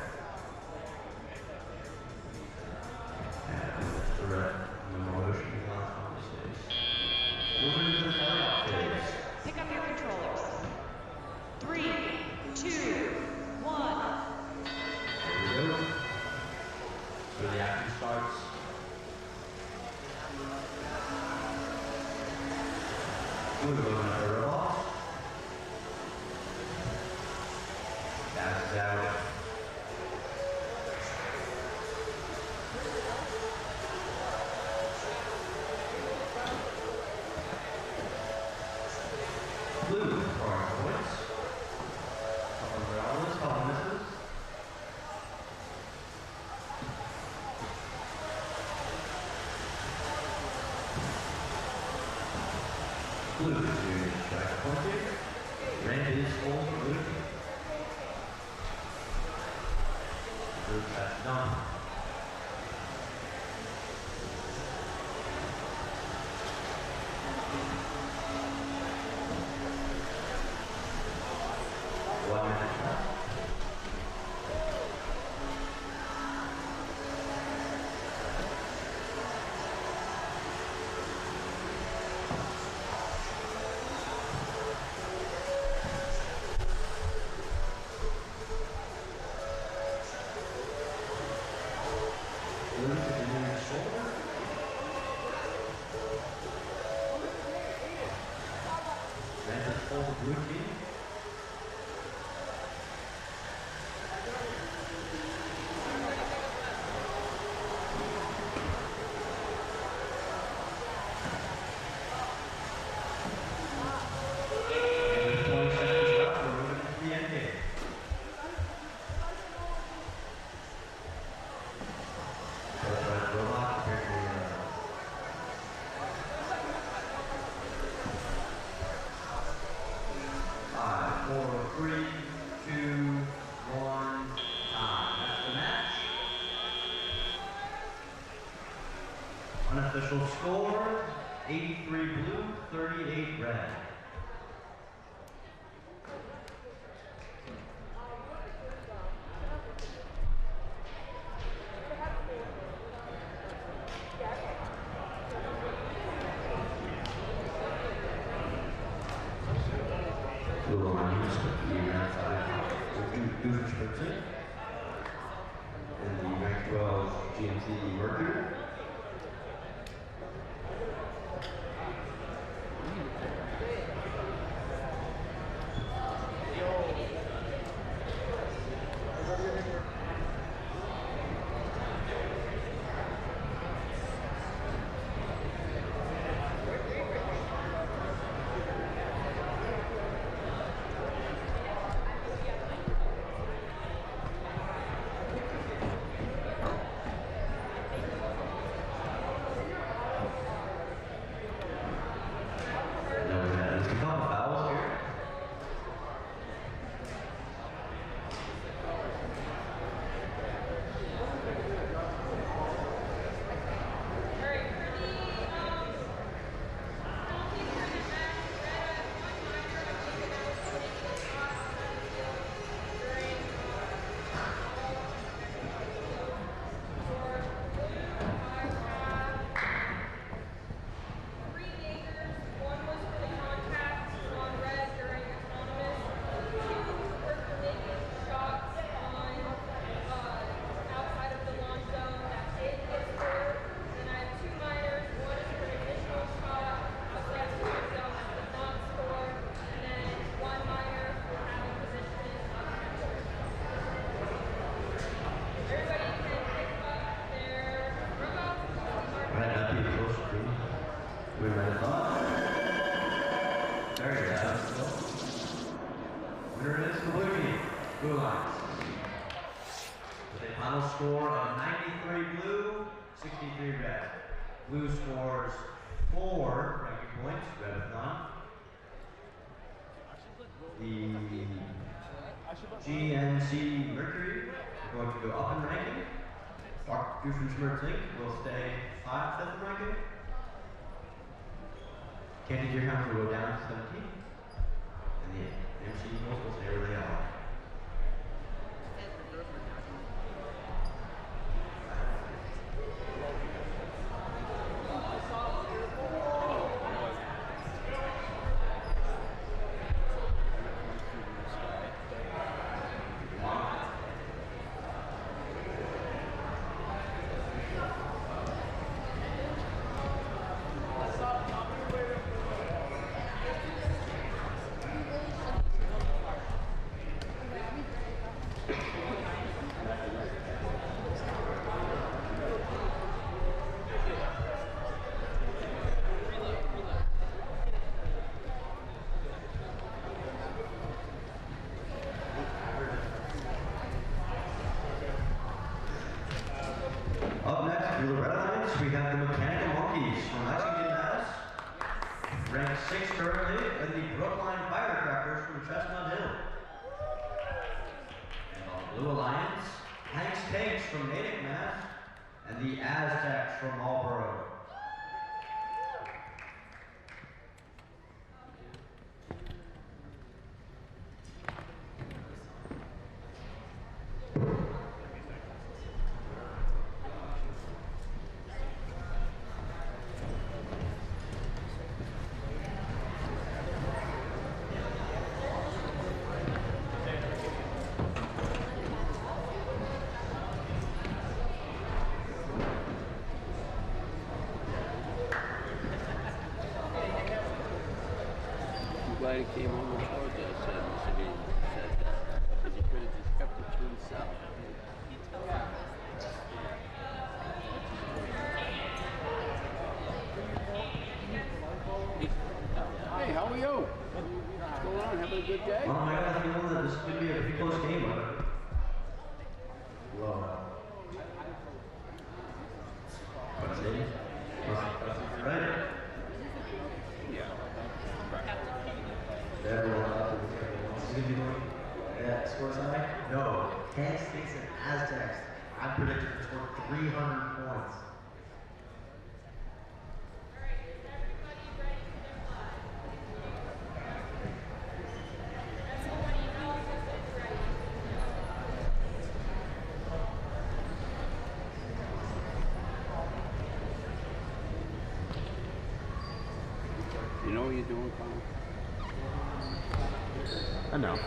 And the red, no motion on the stage. Moving to the carry-out phase. Pick up your controllers. 3, 2, 1. Here we go. So the action starts. Blue goes into the ball. Passes out. Blue scoring points. Couple of rounds, couple misses. Blue is doing strike point here. Red is full for blue. Blue that's done. One minute left. Blue to the near shoulder. Red is full blue team. And with 20 seconds left, we're moving into the end game. Robot, prepare for your 5, 4, 3, 2, 1, time. That's the match. Unofficial score, 83 blue, 38 red. Blue lines, the rank 5, Shrewsbury, and the rank 12 GMC Mercury. Blue lines. With a final score of 93 blue, 63 red. Blue scores 4 ranking points, red with none. The GNC Mercury are going to go up in ranking. Dr. Doofenshmirtz Inc. will stay 5th in ranking. Candy Deer Hounds will go down to 17. And the MC Eagles will stay where they are. Up next, for the Red Alliance, we have the Mechanical Monkeys from Lexington, Mass. Ranked 6th currently, and the Brookline Firecrackers from Chestnut Hill. And on the Blue Alliance, Hank's Tanks from Natick, Mass. And the Aztecs from Marlboro. Glad he came on the board there, said that. Because he could have just kept it to himself. Hey, how are you? What's going on? Having a good day? Oh my God, I feel that this could be a pretty close game, but low. What's it? Right. Everyone up. What's he gonna be doing? Yeah, scores high? No. Hanks, Tanks, and Aztecs. I'm predicting to score 300 points. You know what you're doing, Colin? I know. All right.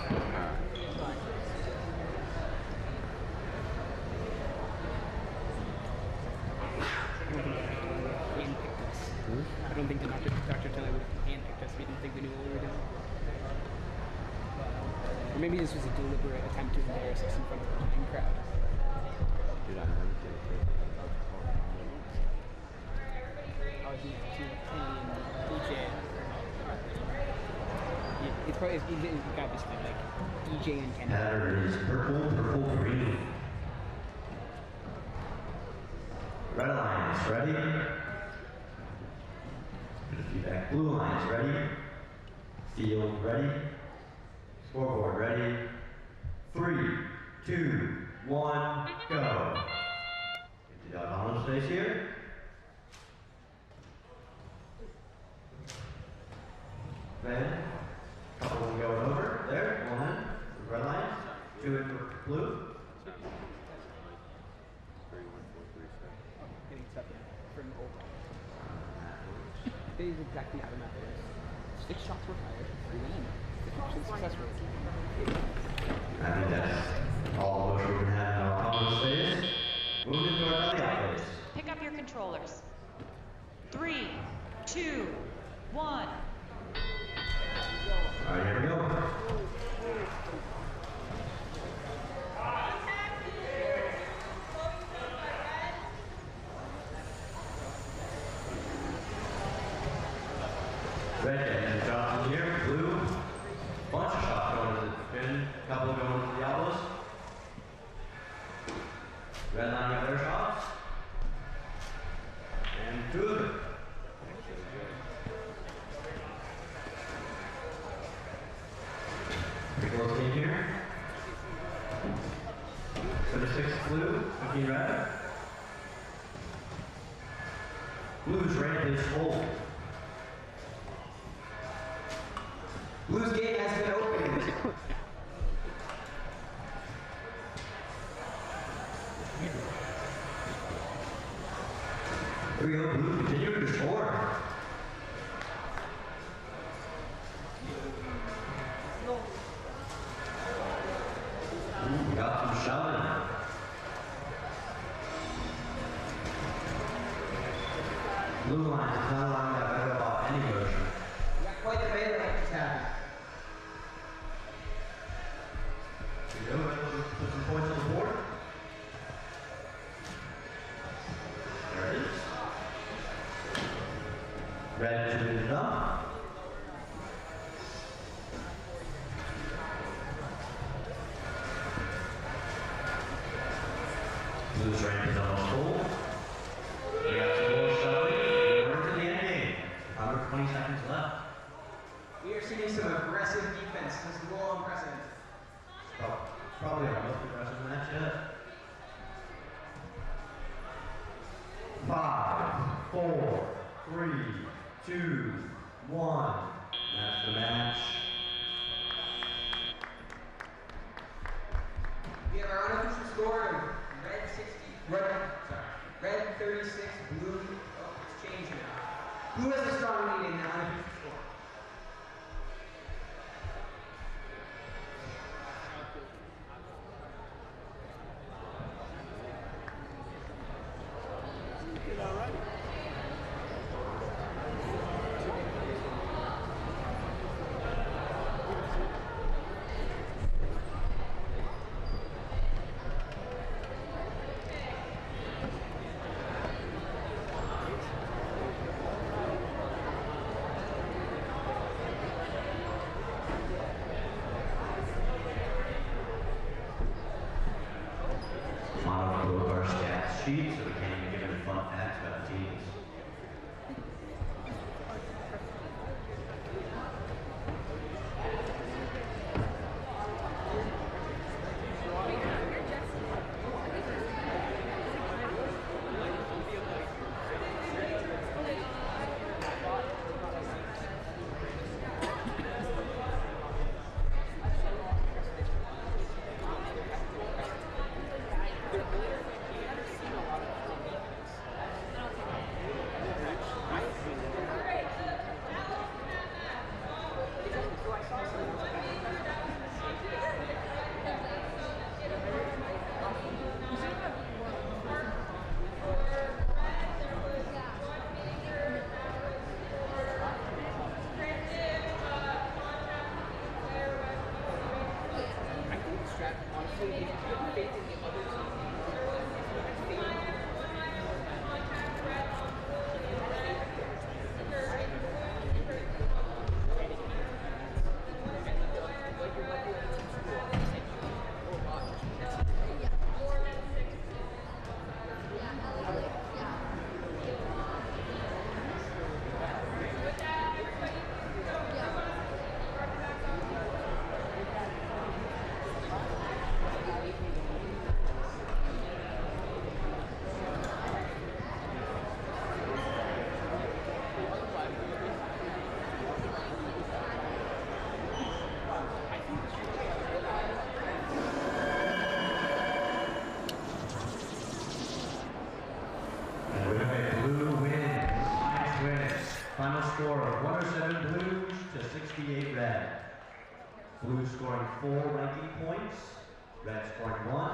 I don't think Dr. Tilley would have handpicked us. We didn't think we knew what we were doing. Or maybe this was a deliberate attempt to embarrass us in front of the flying crowd. Dude, I heard you. Oh, he and DJ. It's probably it's got this thing like DJ and Kenny. Pattern is purple, green. Red Alliance, ready? Feedback. Blue Alliance, ready? Field, ready? Scoreboard, ready? 3, 2, 1, go. Get the dog on the space here. Then, couple going over. There, 1 for Red Alliance, 2 in for blue. Getting stuff from old. It is exactly how the method is. 6 shots were fired, 3 went in. 50% success rate. I think that's all the motion we're going to have in our common phase. Moving into our teleop phase. Pick up your controllers. 3, 2, 1. All right, here we go. Red and Johnson here, blue. Bunch of shots going to the spin. Red line got their shots. And good. Pretty close game here. 36 blue, 15 red. Blue's ramp is full. Blue's gate has been opened. Here we go, Blue continuing to score. Ooh, we got some shoving. Blue line is not allowing that better off any motion. Quite the melee just happened. Here we go, put some points on the board. There it is. Red to it up. Blue's rank is almost full. We got some more shoving. We're to the end game. Under 20 seconds left. We are seeing some aggressive defense. This is a little unprecedented. Probably our most aggressive match yet. 5, 4, 3, 2, 1. That's the match. We have our unofficial score of red 36, blue. Oh, it's changed now. Blue has a strong lead in the unofficial score. So we can't even give any fun facts about the teams. Final score of 107 blues to 68 red. Blues scoring 4 ranking points, red scoring 1.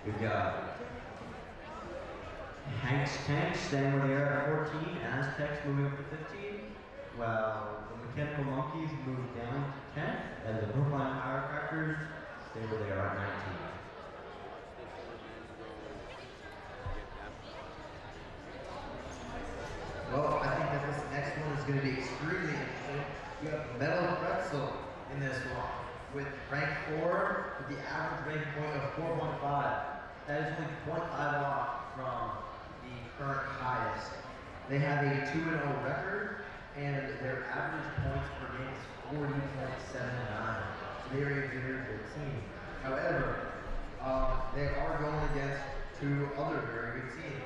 We've got Hank's Tanks staying where they are at 14, Aztecs moving up to 15, while the Mechanical Monkeys move down to 10, and the Brookline Firecrackers stay where they are at 19. Well, I think that this next one is going to be extremely interesting. We have Metal Pretzel in this one. with rank 4 with the average rank point of 4.5. That is only 0.5 off from the current highest. They have a 2-0 record, and their average points per game is 40.79. So they are a very good team. However, they are going against two other very good teams.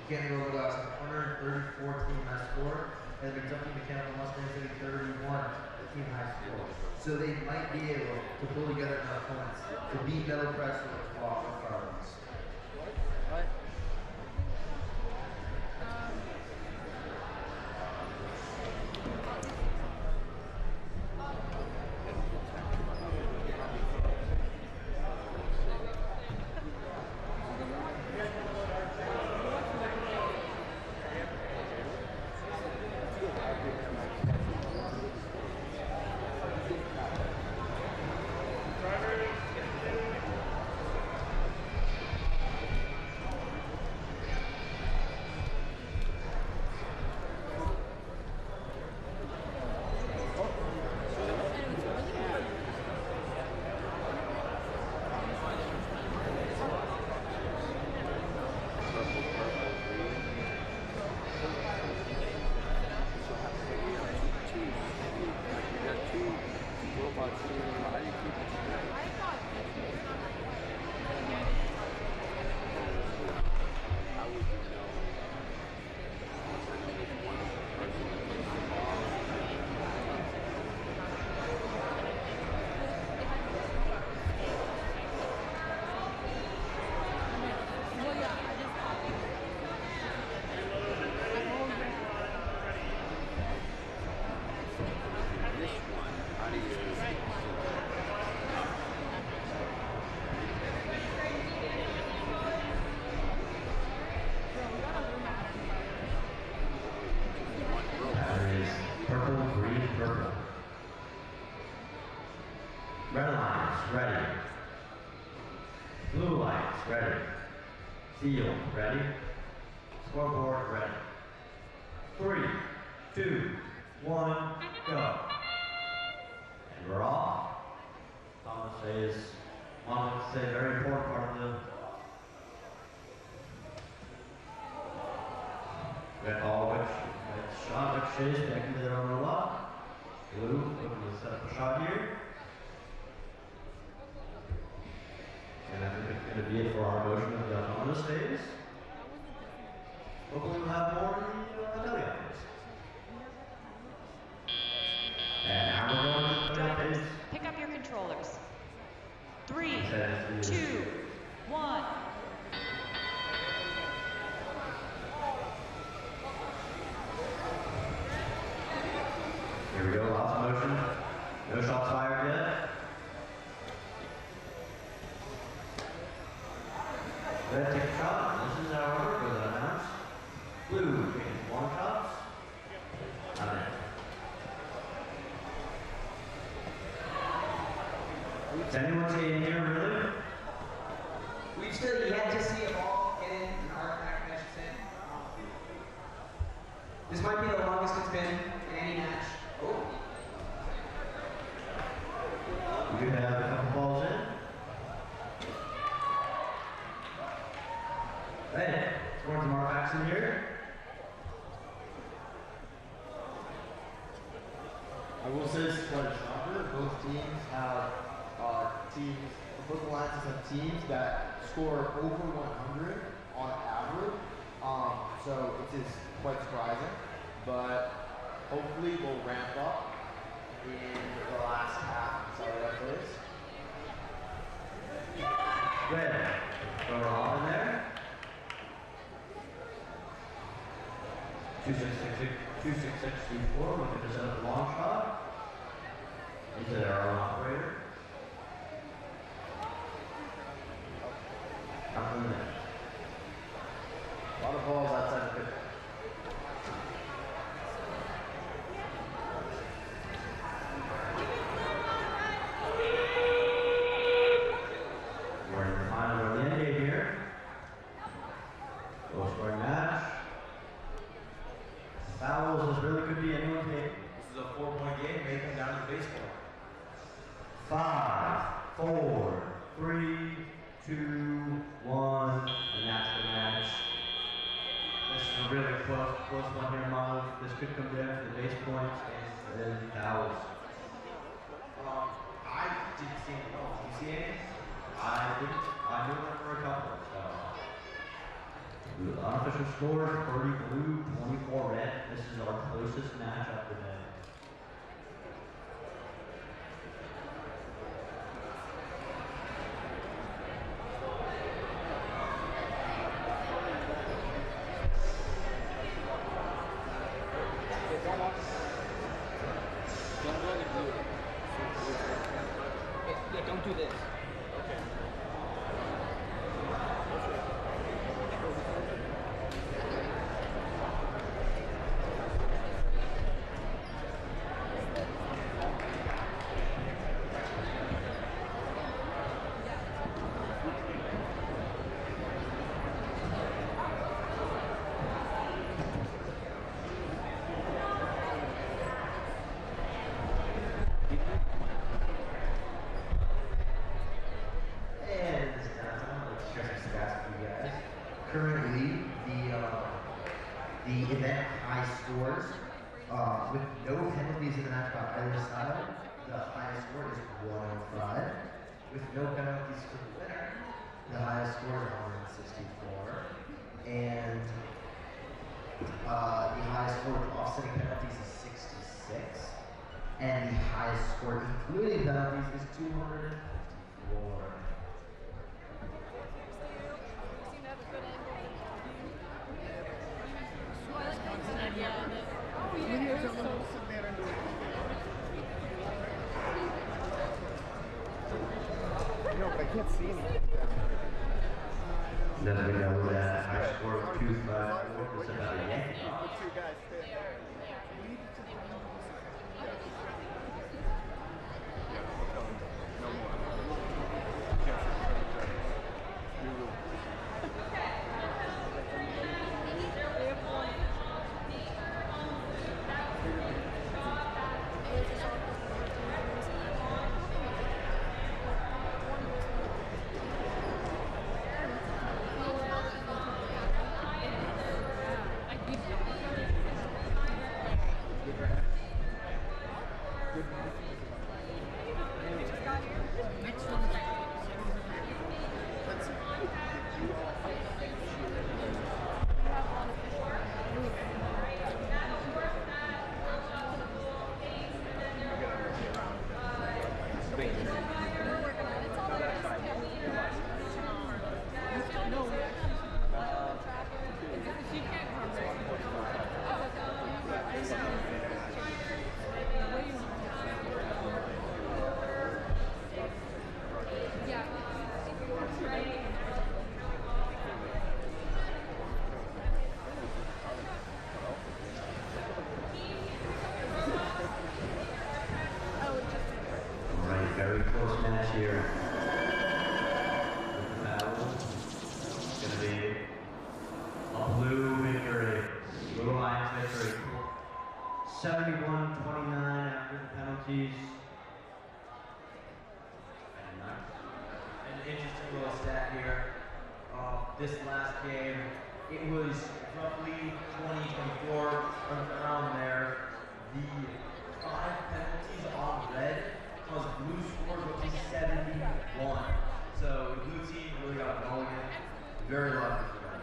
Canton Robotics, 134 team high score, and the Kentucky Mechanical Mustangs at 31 team high score. So they might be able to pull together enough points to beat Metal Press or Qualifier. Red lines, ready. Blue lights, ready. Field, ready. Scoreboard, ready. 3, 2, 1, go. And we're off. I'm going to say a very important part of the red ball, which shot, which is back to the on the left. Blue, looking to set up a shot here. And I think it's going to be it for our motion of the autonomous phase. Hopefully we'll have more in the Italian phase. And now we're going to the Drivers, phase. pick up your controllers. 3, 2, 1. Here we go, lots of motion. No shots fired yet. Red takes a shot. This is our order for the announce. Blue takes 1 shot. Not in. Is anyone staying here, really? We've still yet to see a ball get in an artifact match in. This might be the longest it's been in any match. Oh. We could have a couple balls in. Ready. Scoring some artifacts in here. I will say it's quite a shocker. Both teams have both alliances have teams that score over 100 on average. So it is quite surprising, but hopefully we'll ramp up in the last half. Sorry about this. Red. Throw her off in there. 266-2-4, looking to set up a long shot into their own operator. Nothing there. A lot of balls outside the pit. We're in the final of the end game here. Low scoring match. Fouls, this really could be anyone's game. This is a 4-point game. 5, 4, 3, 2, 1, and that's the match. This is a really close one here, Mom. This could come down to the base points and then the fouls. I didn't see any goals. Did you see any? I didn't. I knew there were a couple. So. The unofficial score, 30 blue, 24 red. This is our closest matchup today. Yeah, don't do this. Currently, the event high scores, with no penalties in the match by either side, the highest score is 105. With no penalties for the winner, the highest score is 164. And the highest score with offsetting penalties is 66. And the highest score including penalties is 254. No, but I can't see anything. Then we know that high score of 254 is about a yank. Very close match here. The battle is going to be a blue victory. Blue Lions victory. 71-29 after the penalties. An interesting little stat here. This last game, it was roughly 20-24 around there. The 5 penalties on red caused blue score to be 71. So the blue team really got going in. Very lucky for them.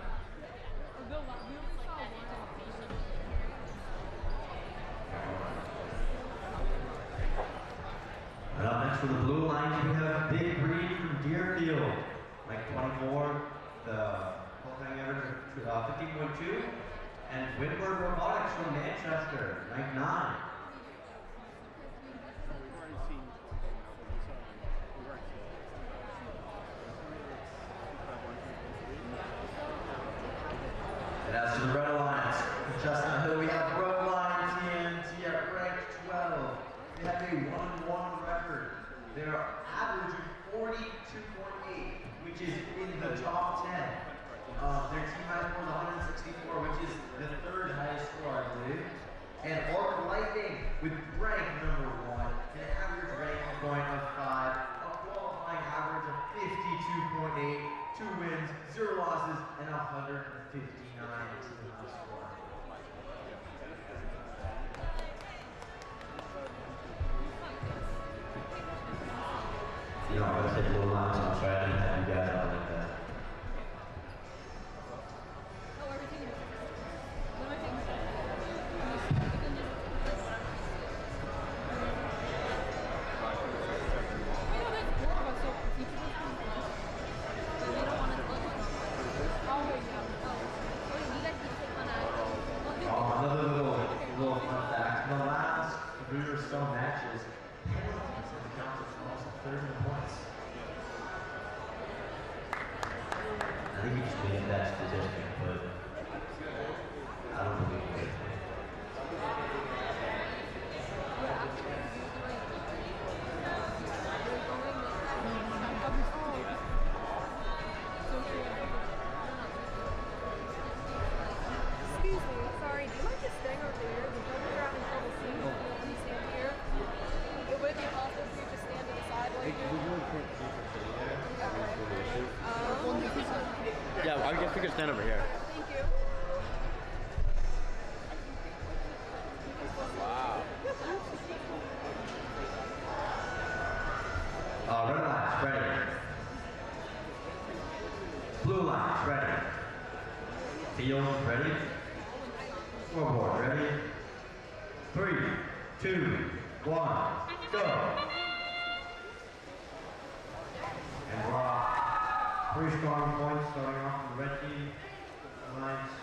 And up next for the Blue Lions, we have Big Green from Deerfield, like 24, the qualifying average of 15.2, and Ryken Robotics from Manchester, rank 9. And as for the Red Alliance, just on who we have Red Alliance TNT at rank 12. They have a 1-1 record. They're averaging 42.8, which is in the top 10. Their team high score is 164, which is the 3rd highest score, I believe. And Arc Lightning with rank number 1, an average rank point of 5. 82.8, 2 wins, 0 losses, and 159 team score. You know, I'm going to take a little line, so I'll try to have you guys out like that. Oh, another little fun fact. In the last 3 or so matches, penalties have accounted for almost 30 points. I think he just made that statistic, but I don't believe it. Excuse me, sorry, do you mind just staying over there? The judges are having trouble seeing you. Can you stand here? Would it be possible for you to stand to the side while you do? Yeah, I guess we could stand over here. Thank you. Wow. Red lights, ready. Blue lights, ready. Field, ready. Scoreboard, ready. 3, 2, 1, go. And we're off. 3 strong points starting off from the red team. Lines.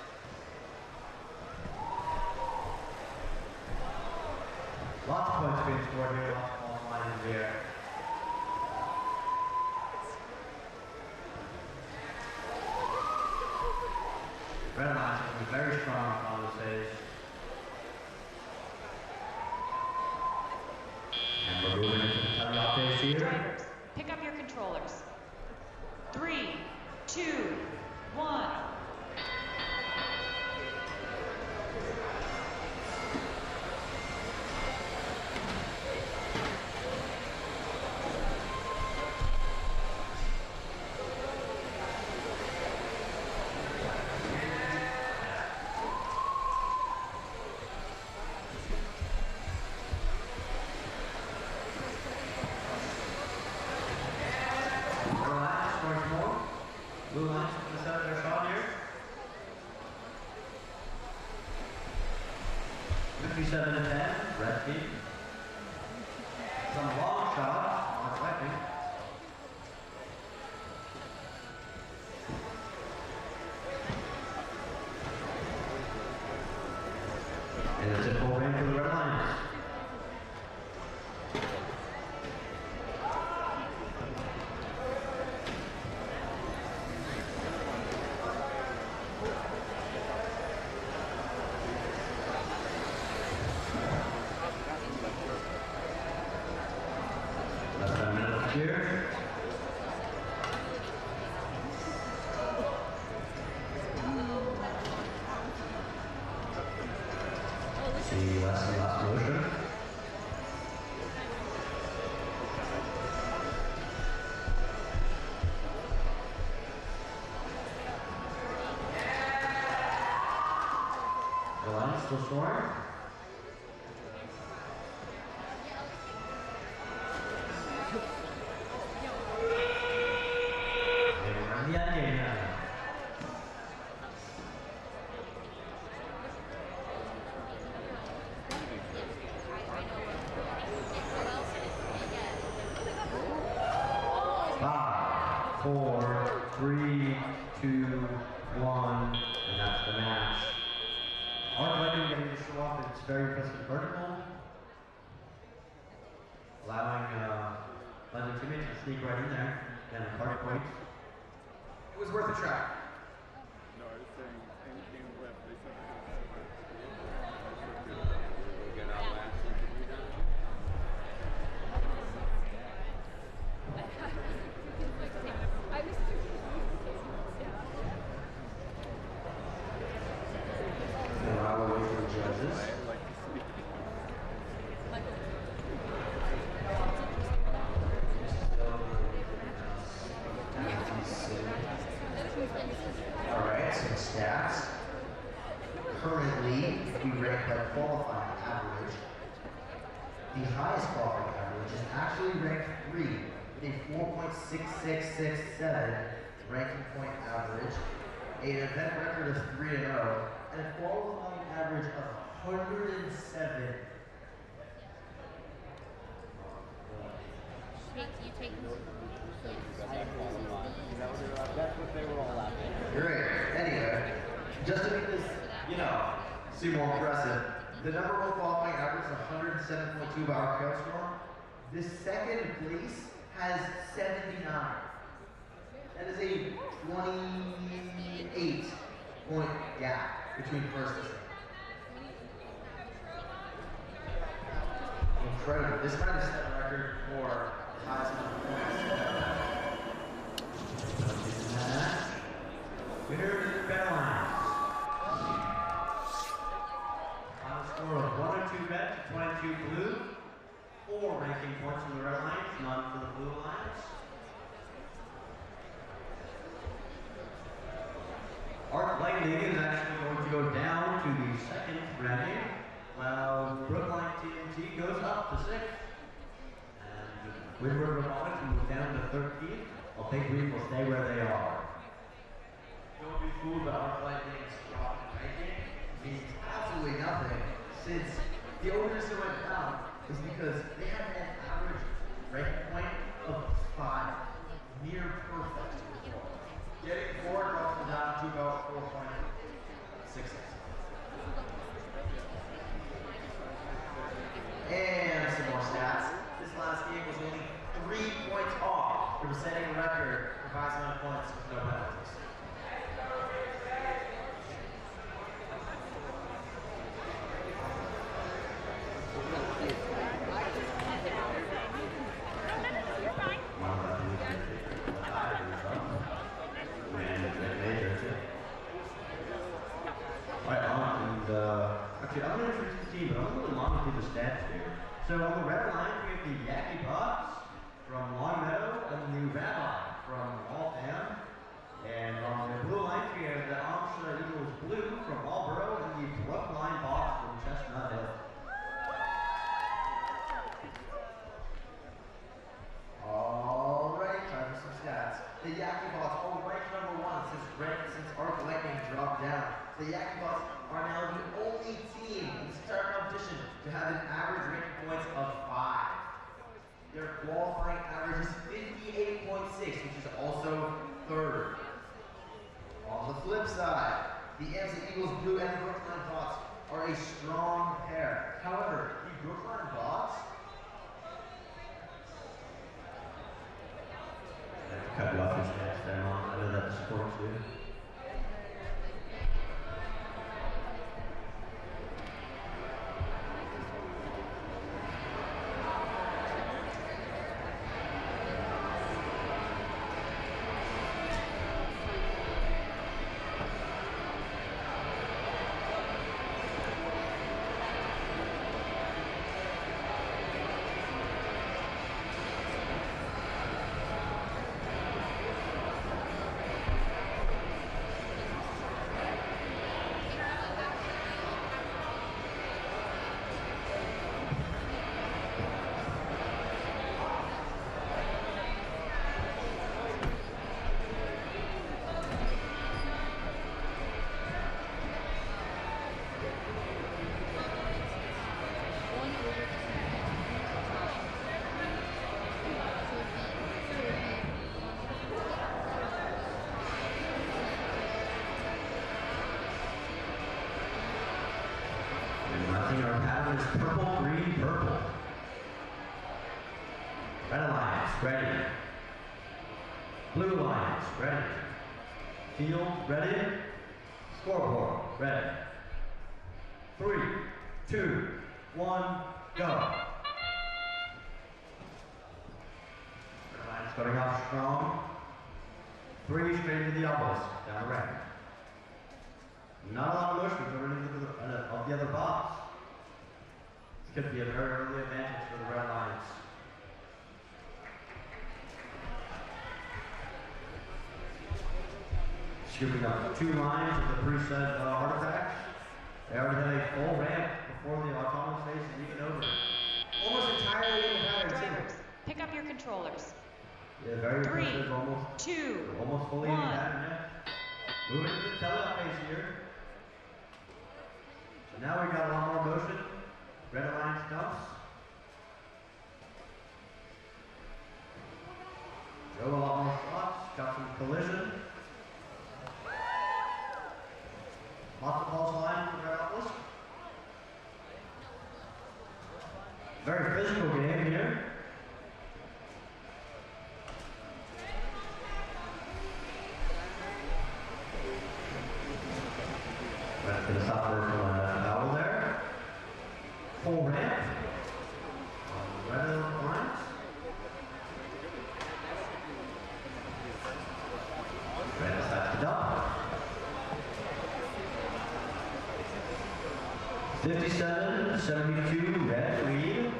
Lots of points being scored here. Lots of balls flying in the air. Red lines will be very strong on the stage. And we're moving into the cutoff phase here. Drivers, pick up your controllers. 3, 2, 1. Relax, once more. Blue lines to the center of their shot here. 57 and 10, red team. Some long shots on deflecting. And it's a full rain for the red lines. Less than a minute left here. See last motion. The line still scoring. Five, 4, 3, 2, 1, and that's the match. Our weapon getting to show off its very impressive vertical, allowing London teammates to sneak right in there and a party point. It was worth a try. No, I was saying anything left. They said we'll get our last interview done. And while we're waiting for the judges. ranked by qualifying average. The highest qualifying average is actually ranked 3 with a 4.6667 ranking point average, an event record of 3-0, and a qualifying average of 107. You take That's what they were all after. Great. Anyway, just to make this, seem more impressive, the number one qualifying average is 107.2 by our scale score. The second place has 79. That is a 28-point gap between first and second. Incredible. This might have set a record for the highest number of points. Winner is the red line. Final score of 102 red to 22 blue. 4 ranking points from the red lines, none for the blue lines. Arc Lightning is actually going to go down to the second ranking, while Brookline TNT goes up to 6th. And Woodward Robotics will move down to 13th, while Big Green will stay where they are. Don't be fooled by Arc Lightning's drop in ranking. It means absolutely nothing, since the only reason it went down is because they had an average ranking point of 5, near perfect. Getting 4 drops them down to about 4.66. And some more stats. This last game was only 3 points off from setting a record for highest amount of points with no penalties. Actually, I'm going to introduce the team, but I'm going to long through the stats here. So on the red line, we have the Yaki Bots from Long Meadow and the Rabbi from Waltham. And on the blue line, we have the Amsterdam Eagles Blue from Marlborough and the Brookline Bots from Chestnut Hill. Alright, time for some stats. The Yaki Bots are ranked number 1 since Arc Lightning dropped down. The Yaki Bots are now the only team in this entire competition to have an average ranking points of 5. Their qualifying average is 58.6, which is also 3rd. On the flip side, the Amsterdam Eagles Blue and the Brookline Bots are a strong pair. However, the Brookline Bots Cut you off your stats there, Mom. I know that supports you. Our pattern is purple, green, purple. Red Alliance, ready. Blue Alliance, ready. Field, ready. Scoreboard, ready. 3, 2, 1, go. Red Alliance starting off strong. 3 straight to the elbows, down the rack. Not a lot of motion over into of the other box. This could be a very early advantage for the Red Lions. Scooping up 2 lines of the preset artifacts. They already have a full ramp before the autonomous phase is even over. Almost entirely in the pattern, too. Drivers, pick up your controllers. Yeah, very 3, impressive. Almost 2, almost fully in the 1. pattern, yeah. Moving to the teleout phase here. So now we've got a lot more motion. Red Alliance dumps. Go a lot more shots. Got some collision. Lots of false line for Red Atlas. Very physical game here. That's going to stop her from a foul there. Full ramp. Red Alliance. Red has to dump. 57-72, Red lead.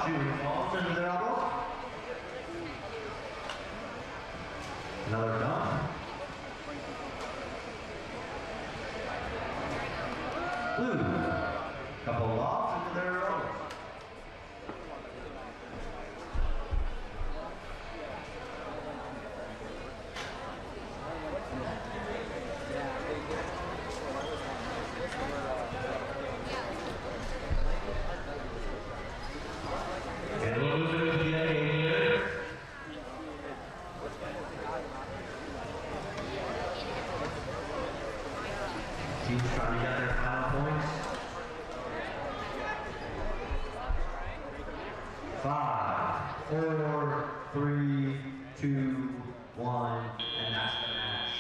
Shooting balls into their elbows. Another dump. Blue. Couple of lofts into their elbows. Teams trying to get their final points. 5, 4, 3, 2, 1, and that's the match.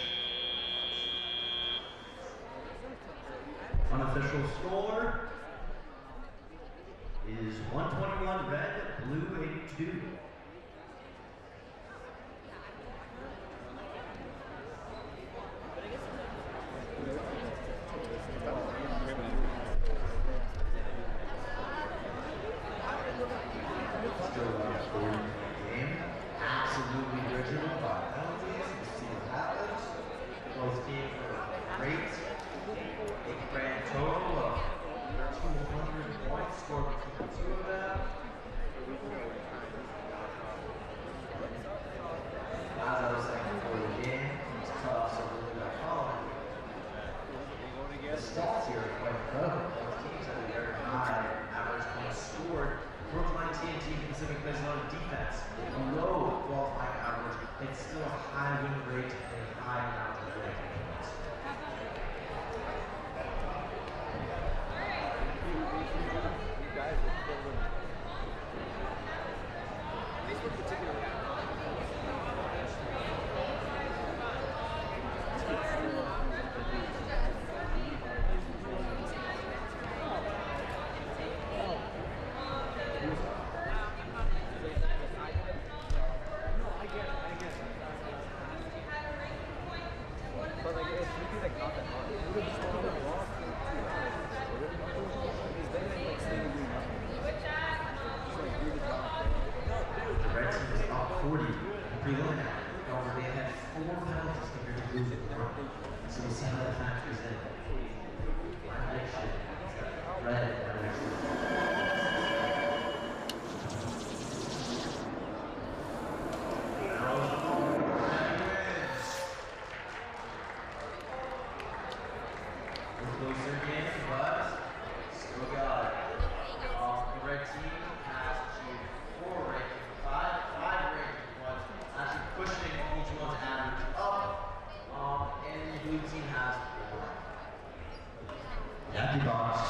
Unofficial score is 121 red, blue 82. Absolutely original by penalties. We'll see what happens. Both teams were great. A grand total of 200 points scored between the two of them. As I was saying before the game, these cutoffs are really not following. The stats here are quite incredible. Both teams have a very high average points scored. Brookline TNT Pacific plays a lot of defense, a low qualifying average, it's still a high win rate and a high amount of ranking points.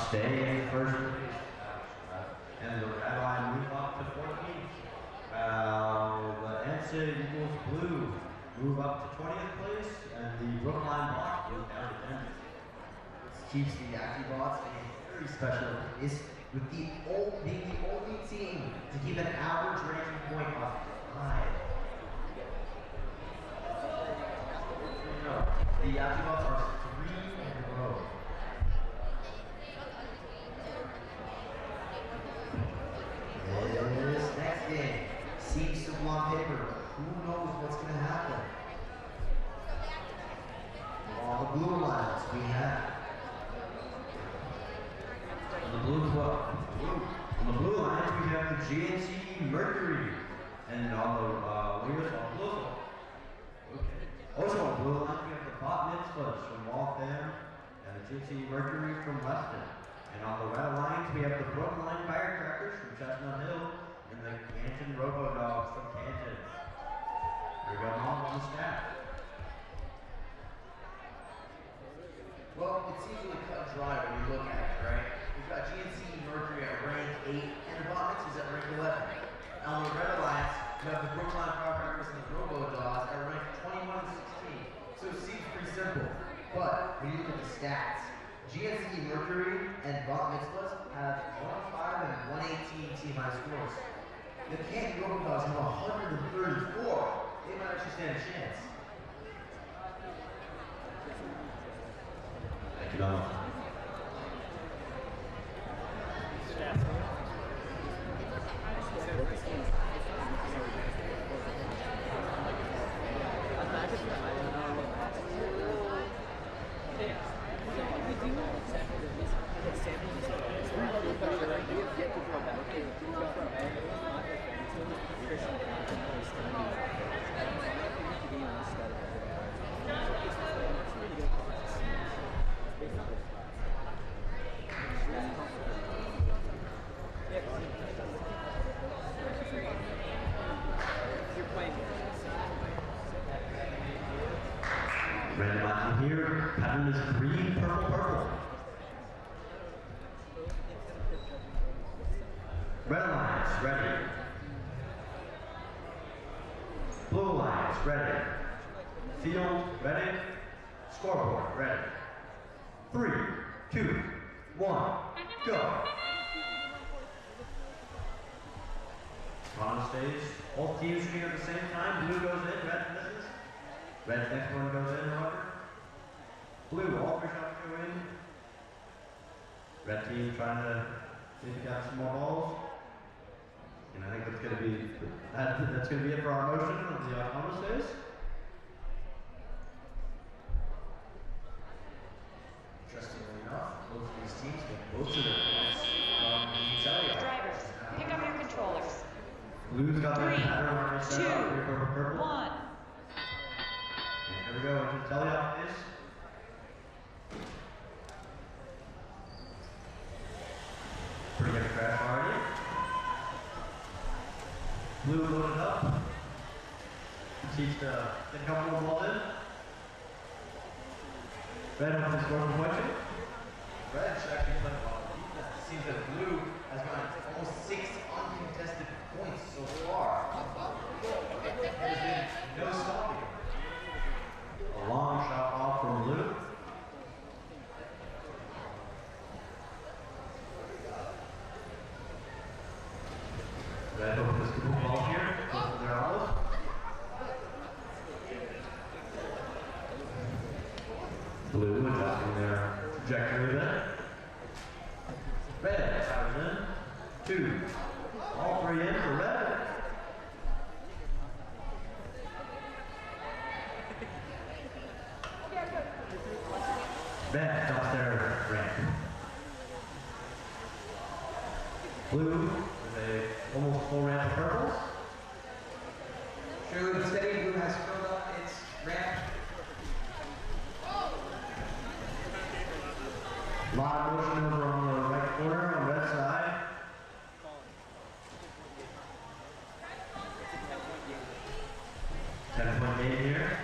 Stay in first place. And the red line move up to 14th. The NCAA Eagles Blue move up to 20th place, and the Brookline Block goes down to 10th. This keeps the ActiBots being very special. Is with the being the only team to keep an average ranking point of 5. The ActiBots are 3 in a row. Blue Alliance, we have On the Blue Alliance, we have the GNC Mercury. And on the Blue. Okay. Also on Blue Alliance, we have the Bat Mitzvahs from Waltham and the GNC Mercury from Weston. And on the Red Alliance, we have the Brookline Firecrackers from Chestnut Hill and the Canton Robodogs from Canton. We're going on the staff. Well, it's easily cut and dry when you look at it, right? We've got GNC Mercury at rank 8 and the Bat Mitzvahs at rank 11. On the Red Alliance, we have the Brookline Firecrackers and the Robodogs at rank 21 and 16. So it seems pretty simple. But when you look at the stats, GNC Mercury and Bat Mitzvahs have 105 and 118 team high scores. The Canton Robodogs have 134. They might actually stand a chance. Thank you, Donald. Randomizing here, pattern is green, purple, purple. Red Alliance, ready. Blue Alliance, ready. Field, ready. Scoreboard, ready. 3, 2, 1, go. On stage, all teams shooting at the same time. Blue goes in, red misses. Red's next one goes in, however. Blue, all 3 shots go in. Red team trying to see if we got some more balls. And I think that's going to be it for our motion on the autonomous phase. Interestingly enough, both of these teams get most of their points from the teleoperator. Drivers, pick up your controllers. Blue's got that 3, pattern already set 2, up. Purple. 1. And here we go into the teleop phase. Pretty good crash already. Blue loaded up. Seems to get a couple more balls in. Red wants to score from watching. Red should actually play well. It seems that Blue has gotten almost 6 uncontested points so far. There's been no stopping him. A long shot off from Blue. Red hoping this could move ball here. Both of their olive. Blue adjusting their trajectory there. Red fires in. 2. All 3 in for Red. Red stops their ramp. Blue with a almost full ramp of purples. Surely but steady, Blue has filled up its ramp. A lot of motion over on the right corner on the red side. Ten-point game here.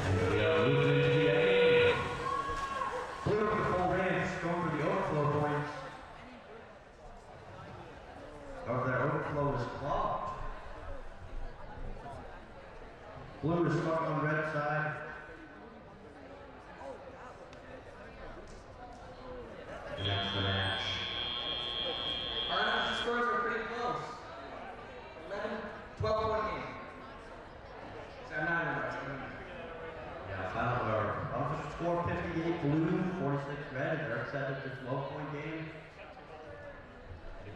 And we are moving into the game. Blue with the full range, going for the overflow points. However, their overflow is clogged. Blue is stuck on red side. And that's the match. Our unofficial scores are pretty close. 11, 12 point game. So I'm not in a rush. Yeah, final unofficial score 58 blue, 46 red, and Eric said it's a 12-point game.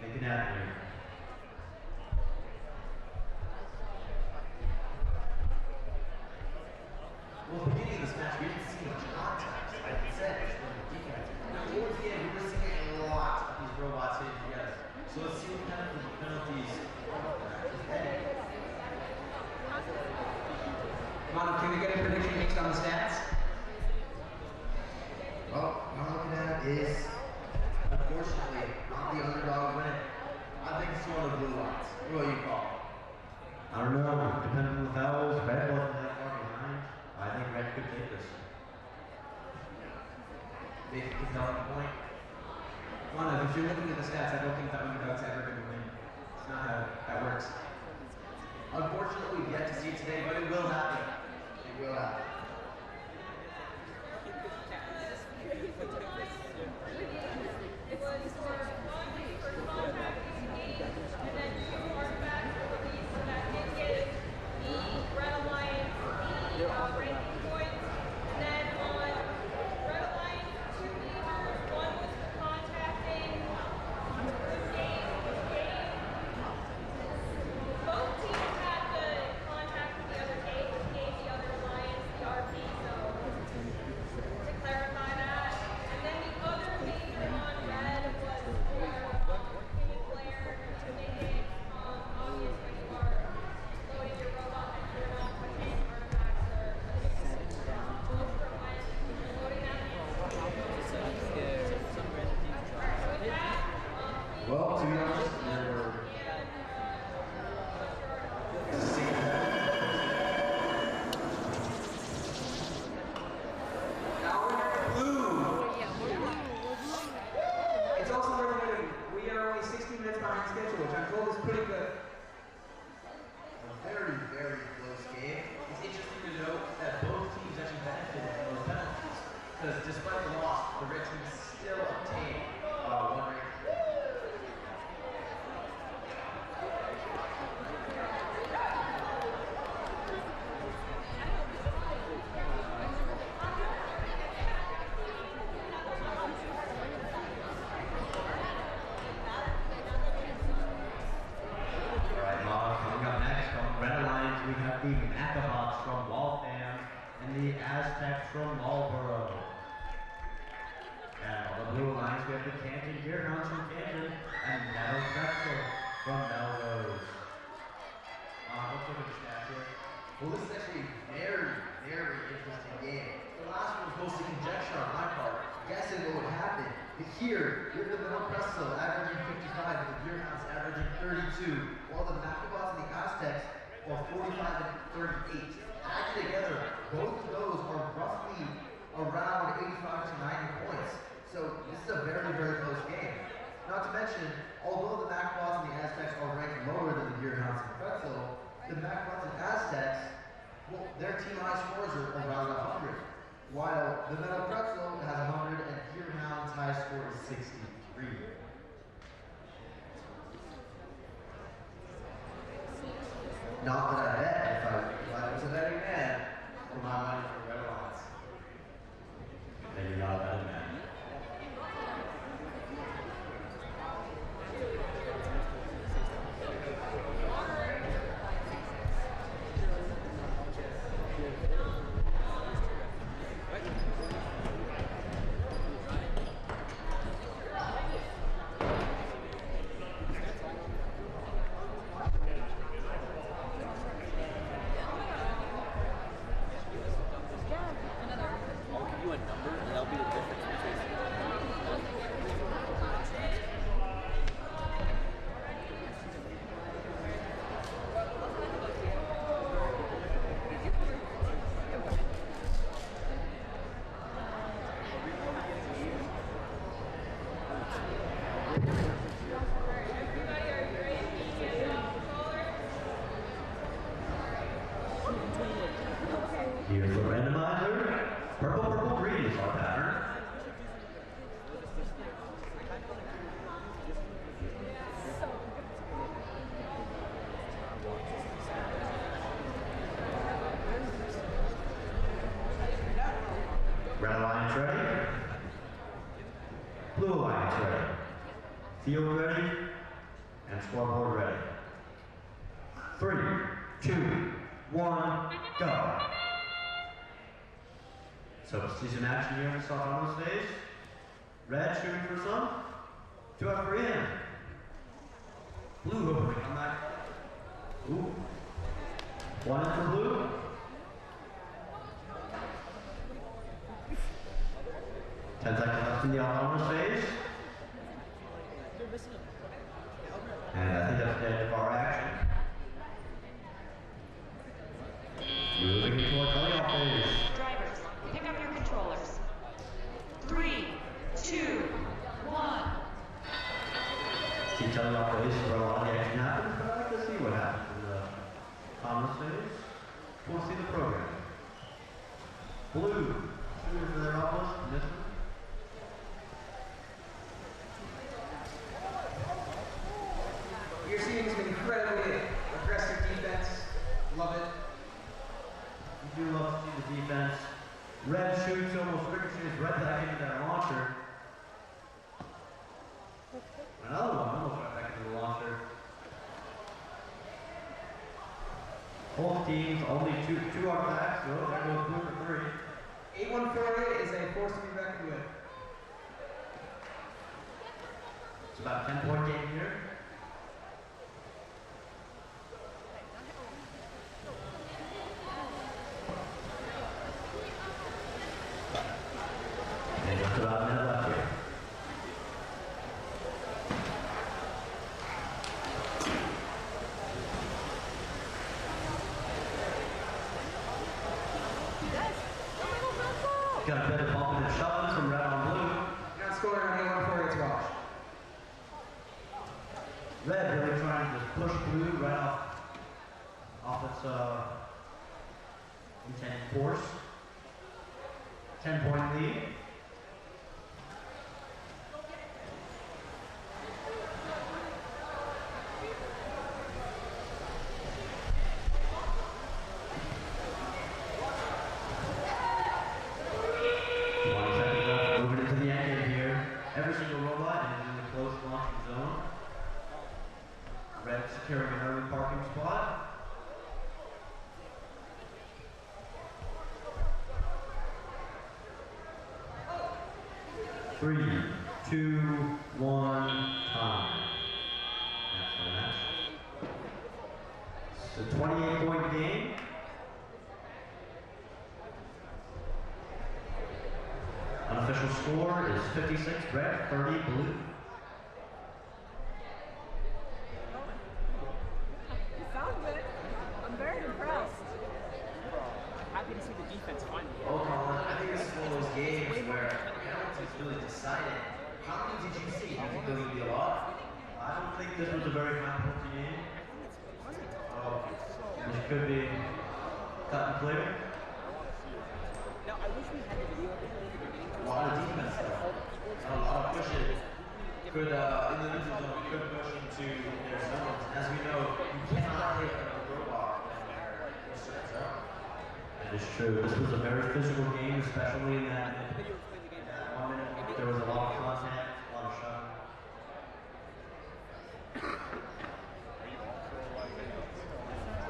Make it happen here. Well, at the beginning of this match, we didn't see much contact. Like I said, it's from the defense. Now, towards the end, we were seeing a lot of these robots hitting together. So let's see what kind of penalties is heading. Come on, can we get a prediction based on the stats? Well, what I'm looking at is, unfortunately, not the underdog winning. I think it's one of the blue lines. What do you call it? I don't know. Depending on the fouls, red wasn't that far behind. I think red could take this. Big compelling point. Come on, if you're looking at the stats, I don't think that underdog's ever going to win. It's not how that works. Unfortunately, we've yet to see it today, but it will happen. It will happen. Well, to be honest, there were Now we're blue. It's also worth noting we are only 16 minutes behind schedule, which I'm told is pretty good. a very, very close game. It's interesting to note that both teams actually benefited from those penalties, because despite the loss, the red team still obtained one rank. Alright, coming up next on Red Alliance, we have the Macabots from Waltham and the Aztecs from Marlborough. And on the Blue Alliance, we have the Canton Deerhounds from Canton and Meadow Pretzel from Melrose. Let's look at the stats here. Well, this is actually a very, very interesting game. The last one was mostly conjecture on my part, guessing what would happen. But here, we have the Meadow Pretzel averaging 55 and the Deerhounds averaging 32, while the Macabots and the Aztecs are 45 and 38. Added together, both of those are roughly around 85 to 90 points. So this is a very, very close game. Not to mention, although the Macabots and the Aztecs are ranked lower than the Deerhounds and Pretzel, the Macabots and Aztecs, well, their team high scores are around 100, while the Meadow Pretzel has 100 and Deerhounds high score is 63. Not that I bet, if I was a betting man, for my money for Red Alliance. Then you're not a betting man. Here's the randomizer. Purple, purple, green is our pattern. Red Alliance ready. Blue Alliance ready. Field ready. And scoreboard ready. 3, 2, 1, go. So see some action here in the autonomous phase. Red shooting for some. 2 out 3 in. Blue hoping on that. Ooh. 1 in for blue. Ten seconds left in the autonomous phase. And I think that's the end of our action. Moving into our teleoff phase. Drivers, pick up your controllers. 3, 2, 1. See teleoff phase where a lot of the action happens, but I like to see what happens in the autonomous phase. We'll see the program. Blue, shooting for their office, missing. You're seeing some incredibly aggressive defense. Love it. You do love to see the defense. Red shoots, almost ricochets right back into that launcher. Another one, almost right back into the launcher. Both teams, only two artifacts, so there goes blue for 3. 8148 is a force to be reckoned with. It's about a 10-point game here. And just about a minute left here. Got a bit of bumping and shoving from red on blue. Not scoring on 8148's watch. Red really trying to just push blue right off its intended course. 10-point lead. Moving into the end game here. Every single robot is in the close launching zone. Red securing an early parking spot. Three, two, one, time. That's the match. It's a 28-point game. Unofficial score is 56 red, 30 blue. You found it. I'm very impressed. Happy to see the defense finally. Oh, Colin, I think this is one of those games where penalties really decided. How many did you see? Do you think there would be a lot? I don't think this was a very high penalty game. This could be cut and clear. Now, I wish we had the video at the beginning. A lot of defense though. A lot of pushing. Good in the neutral zone, good push into their zones. As we know, you cannot hit a robot in their certain zone. That is true. This was a very physical game, especially in that 1 minute. There was a lot of contact, a lot of shot.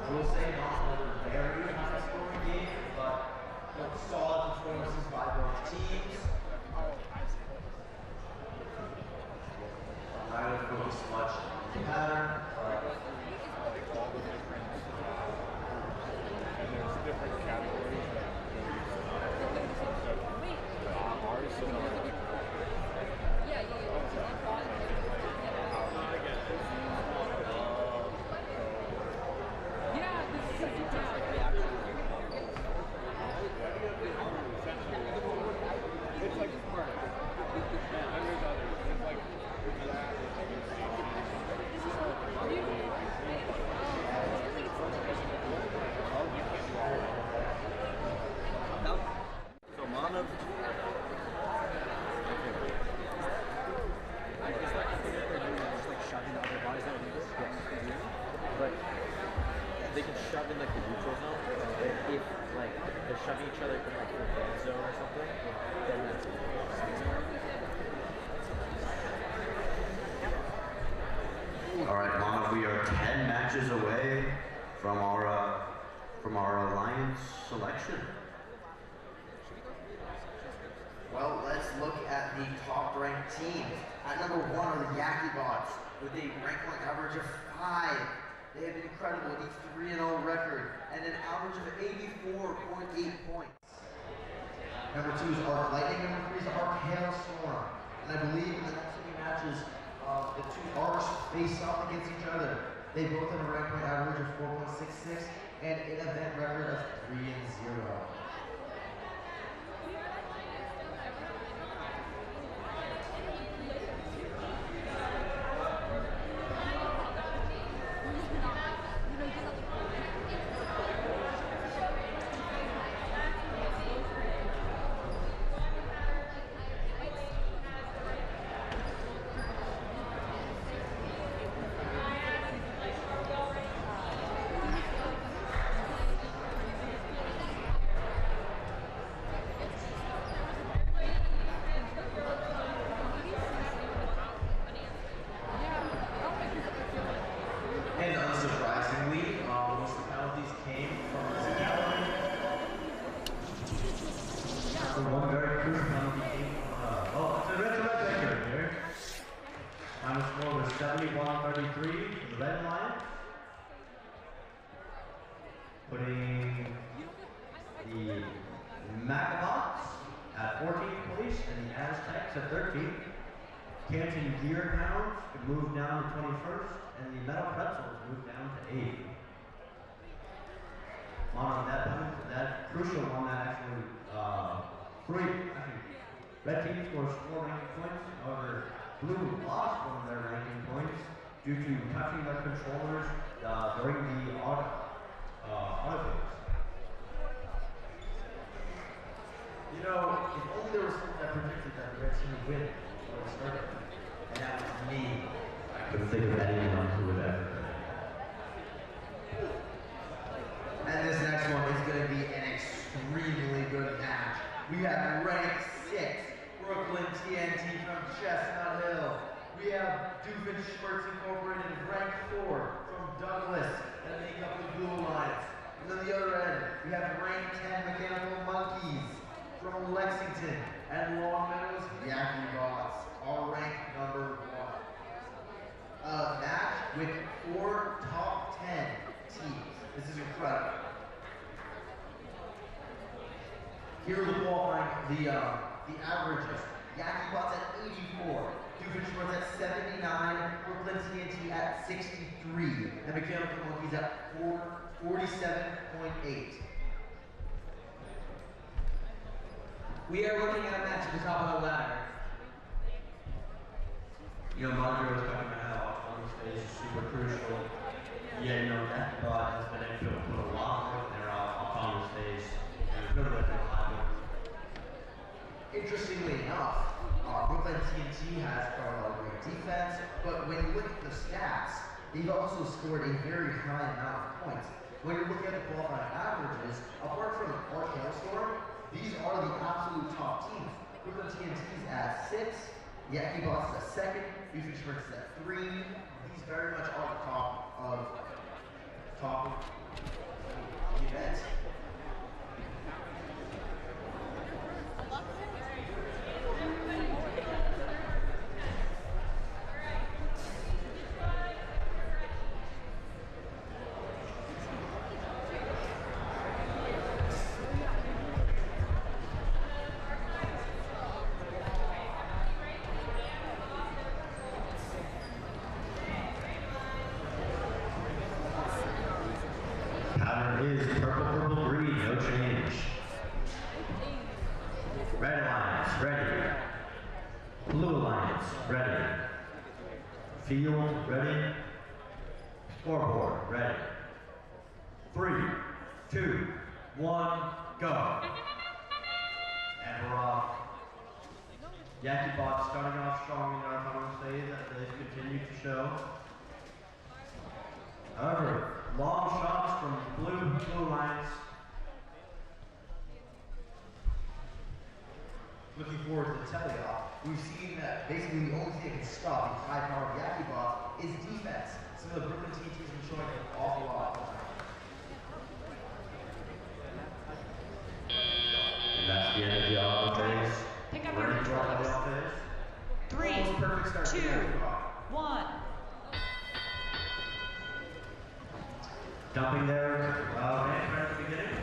I will say not a very high scoring game, but solid performances by both teams. I would focus much on the pattern. And there's different categories. It's like smart. And there's others. It's like So Manav. I just like the thing that they're doing is just like shoving the other bodies out of this. But they can shove in like the neutral zone. If like they're shoving each other in like the red zone or something, then that's All right, matches away from our alliance selection. Well, let's look at the top-ranked teams. At number 1 are the Yakibots with a rank point average of 5. They have an incredible 3-0 record and an average of 84.8 points. Number 2 is Arc Lightning. Number 3 is Arc Hailstorm. And I believe in the next few matches, the two arcs face off against each other. They both have a rank point average of 4.66 and an event record of 3-0. And unsurprisingly, most of the penalties came from physicality. So one very crucial penalty came from, it's a red record here. Final score was 71-33 for the Red Lions. Putting the Macabots at 14th place and the Aztecs at 13th. Canton Gear Hounds moved down to 21st, and the Metal Pretzels moved down to 8th. On that crucial one, that actually, red team scores 4 ranking points, however, blue lost one of their ranking points due to touching their controllers during the auto phase. You know, if only there was someone that predicted that the Red team would win when it started. And that was me. I couldn't think of anyone who would ever. And this next one is going to be an extremely good match. We have ranked 6, Brooklyn TNT from Chestnut Hill. We have Doofenshmirtz Incorporated, ranked 4 from Douglas, that make up the Blue Alliance. And on the other end, we have ranked 10 Mechanical Monkeys from Lexington, and Long Meadows Yakibots are ranked number 1. A match with 4 top 10 teams. This is incredible. Here are the qualifying, the averages. Yakibots at 84, Doofenshmirtz at 79, Brooklyn TNT at 63, and Mechanical Monkeys at 47.8. We are looking at a match at the top of the ladder. You know, Marjorie was talking about how autonomous phase is super crucial. Yeah, you know, that bot has been able to put a lot of work in their autonomous phase, and it's really been a lot. Interestingly enough, Brooklyn TNT has a lot of great defense, but when you look at the stats, they've also scored a very high amount of points. When you're looking at the qualifying averages, apart from Arc Hailstorm, these are the absolute top teams. Brooklyn TNT's at 6, Yakibots is at 2nd, Doofenshmirtz is at 3. These very much are the top of the event. Is purple, purple, green, no change. Red Alliance, ready. Blue Alliance, ready. Field, ready. Scoreboard, ready. 3, 2, 1, go. And we're off. Yakibots starting off strong in our autonomous phase as they continue to show. However, long shots from blue lines. Looking forward to the teleoff, we've seen that basically the only thing that can stop these high-powered Yakibots is defense. Some of the Brooklyn teams have been showing an awful lot. And that's the end of the offense. Pick up your controllers. 3, 2, 1. Dumping there, right at the beginning.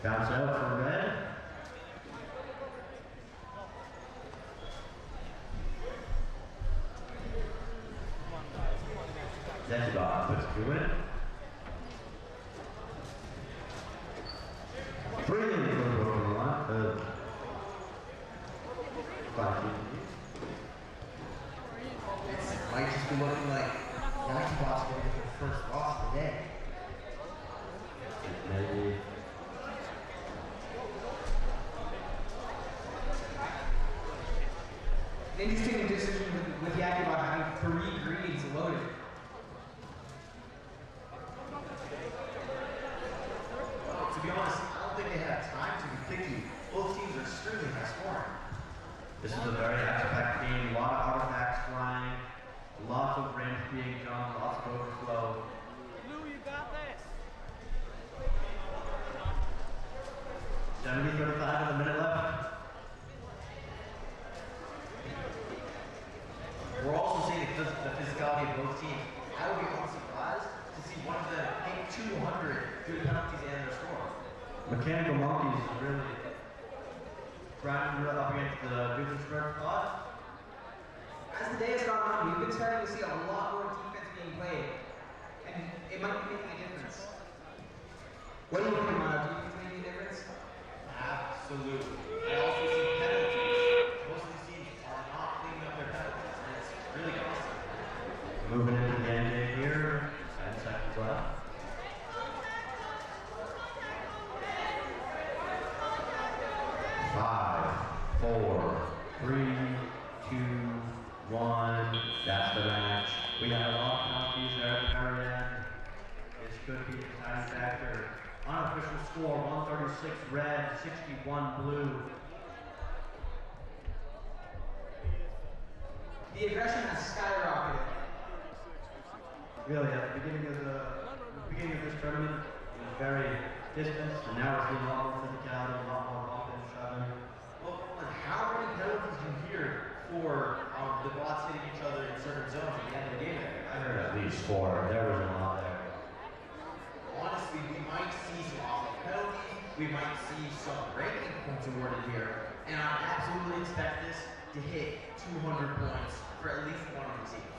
Bounce out for red. That's about puts through it. 3 in for the broken line. 5 feet. It might just be looking like Yankee Boss going for the first loss of the day. Maybe. An interesting decision with Yakubov having 3 greens loaded. Well, to be honest, I don't think they had time to be picky. Both teams are extremely high scoring. This is a very action-packed game. A lot of artifacts flying, lots of range being jumped, lots of overflow. Lou, you got this. 70-35 with a minute left. We're also seeing the physicality of both teams. I would be unsurprised to see one of them hit 200 through penalties and their score. Mechanical Monkeys is really grinding up against the Dukenberg spot. As the day has gone on, we've been starting to see a lot more defense being played, and it might be making a difference. What do you think, Mono? Do you think it's making a difference? Absolutely. I also see penalties. Most of these teams are not cleaning up their penalties, and it's really costly. Moving into the end game here. 10 seconds left. 5, 4, 3, 2, 1. That's the match. We got a lot of penalties there at the very end. This could be the deciding factor. Unofficial score: 136 red, 61 blue. The aggression has skyrocketed. Really, at the beginning of this tournament, it was very distant, and now we're seeing a lot more physicality, a lot more bumping and shoving. Well, and how many penalties do you hear for the bots hitting each other in certain zones at the end of the game? I heard at least 4. There was a lot there. Honestly, we might see some awful penalties. We might see some ranking points awarded here. And I absolutely expect this to hit 200 points for at least one of these teams.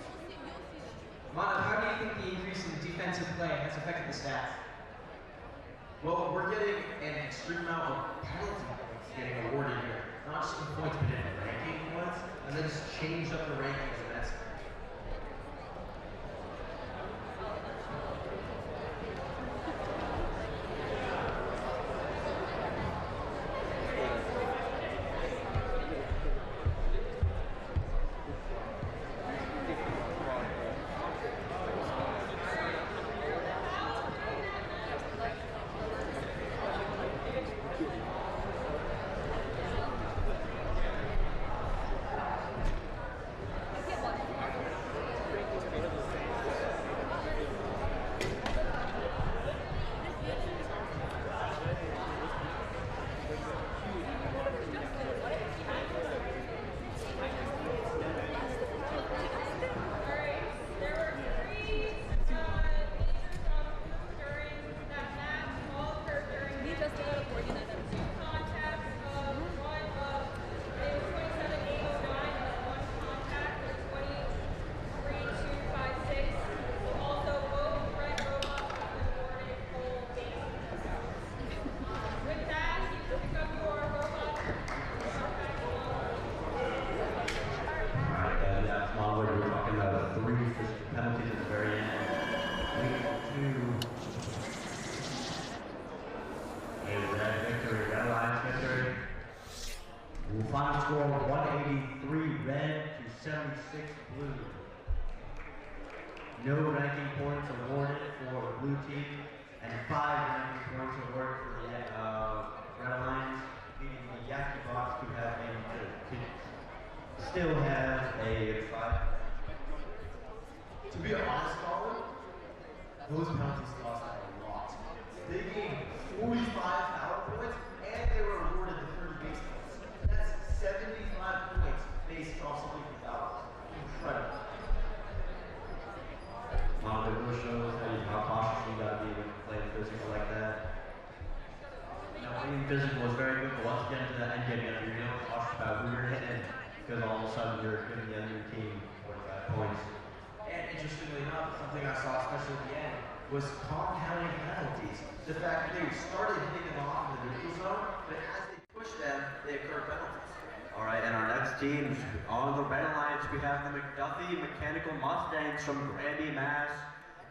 Mono, how do you think the increase in defensive play has affected the stats? Well, we're getting an extreme amount of penalty points getting awarded here. Not just in points, but in ranking points. And then just changed up the rankings immensely. Penalties at the very end. Leading to a red victory, red Lions victory. Final score 183 red to 76 blue. No ranking points awarded for the blue team, and 5 ranking points awarded for the red Lions, leading the Yaki Box to have to still have a 5. To be honest, Colin, those penalties cost a lot. They gained 45 power points and they were awarded the 30 base points. That's 75 points based off something from fouls. Incredible. Mom, it really shows how cautious you gotta be when playing physical like that. You know, being physical is very good, but once you get into that end game, you're not cautious about who you're hitting, because all of a sudden you're giving the other team 45 points. And interestingly enough, something I saw especially at the end was compounding penalties. The fact that they started hitting them off in the neutral zone, but as they pushed them, they occurred penalties. Alright, and our next team, on the Red Alliance, we have the McDuffie Mechanical Mustangs from Granby, Mass,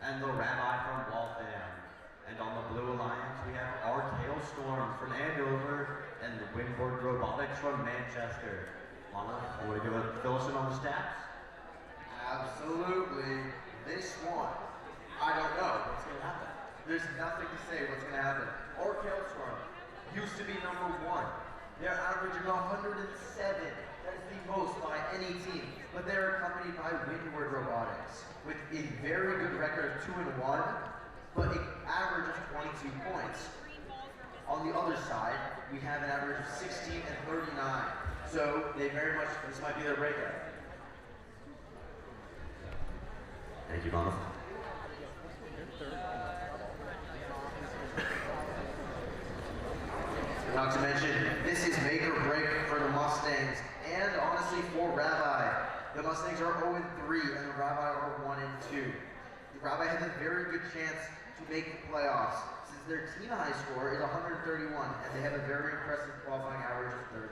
and the Rabbi from Waltham. And on the Blue Alliance, we have our Hailstorm from Andover, and the Windward Robotics from Manchester. Lana, you want to fill us in on the stats? Absolutely. This one, I don't know what's going to happen. There's nothing to say what's going to happen. Or Hailstorm used to be #1. They're averaging 107. That is the most by any team. But they're accompanied by Windward Robotics with a very good record of 2-1, but an average of 22 points. On the other side, we have an average of 16 and 39. So they very much, this might be their breakout. Thank you, Mama. Not to mention, this is make or break for the Mustangs, and honestly for Rabbi. The Mustangs are 0-3, and the Rabbi are 1-2. The Rabbi has a very good chance to make the playoffs, since their team high score is 131, and they have a very impressive qualifying average of 39.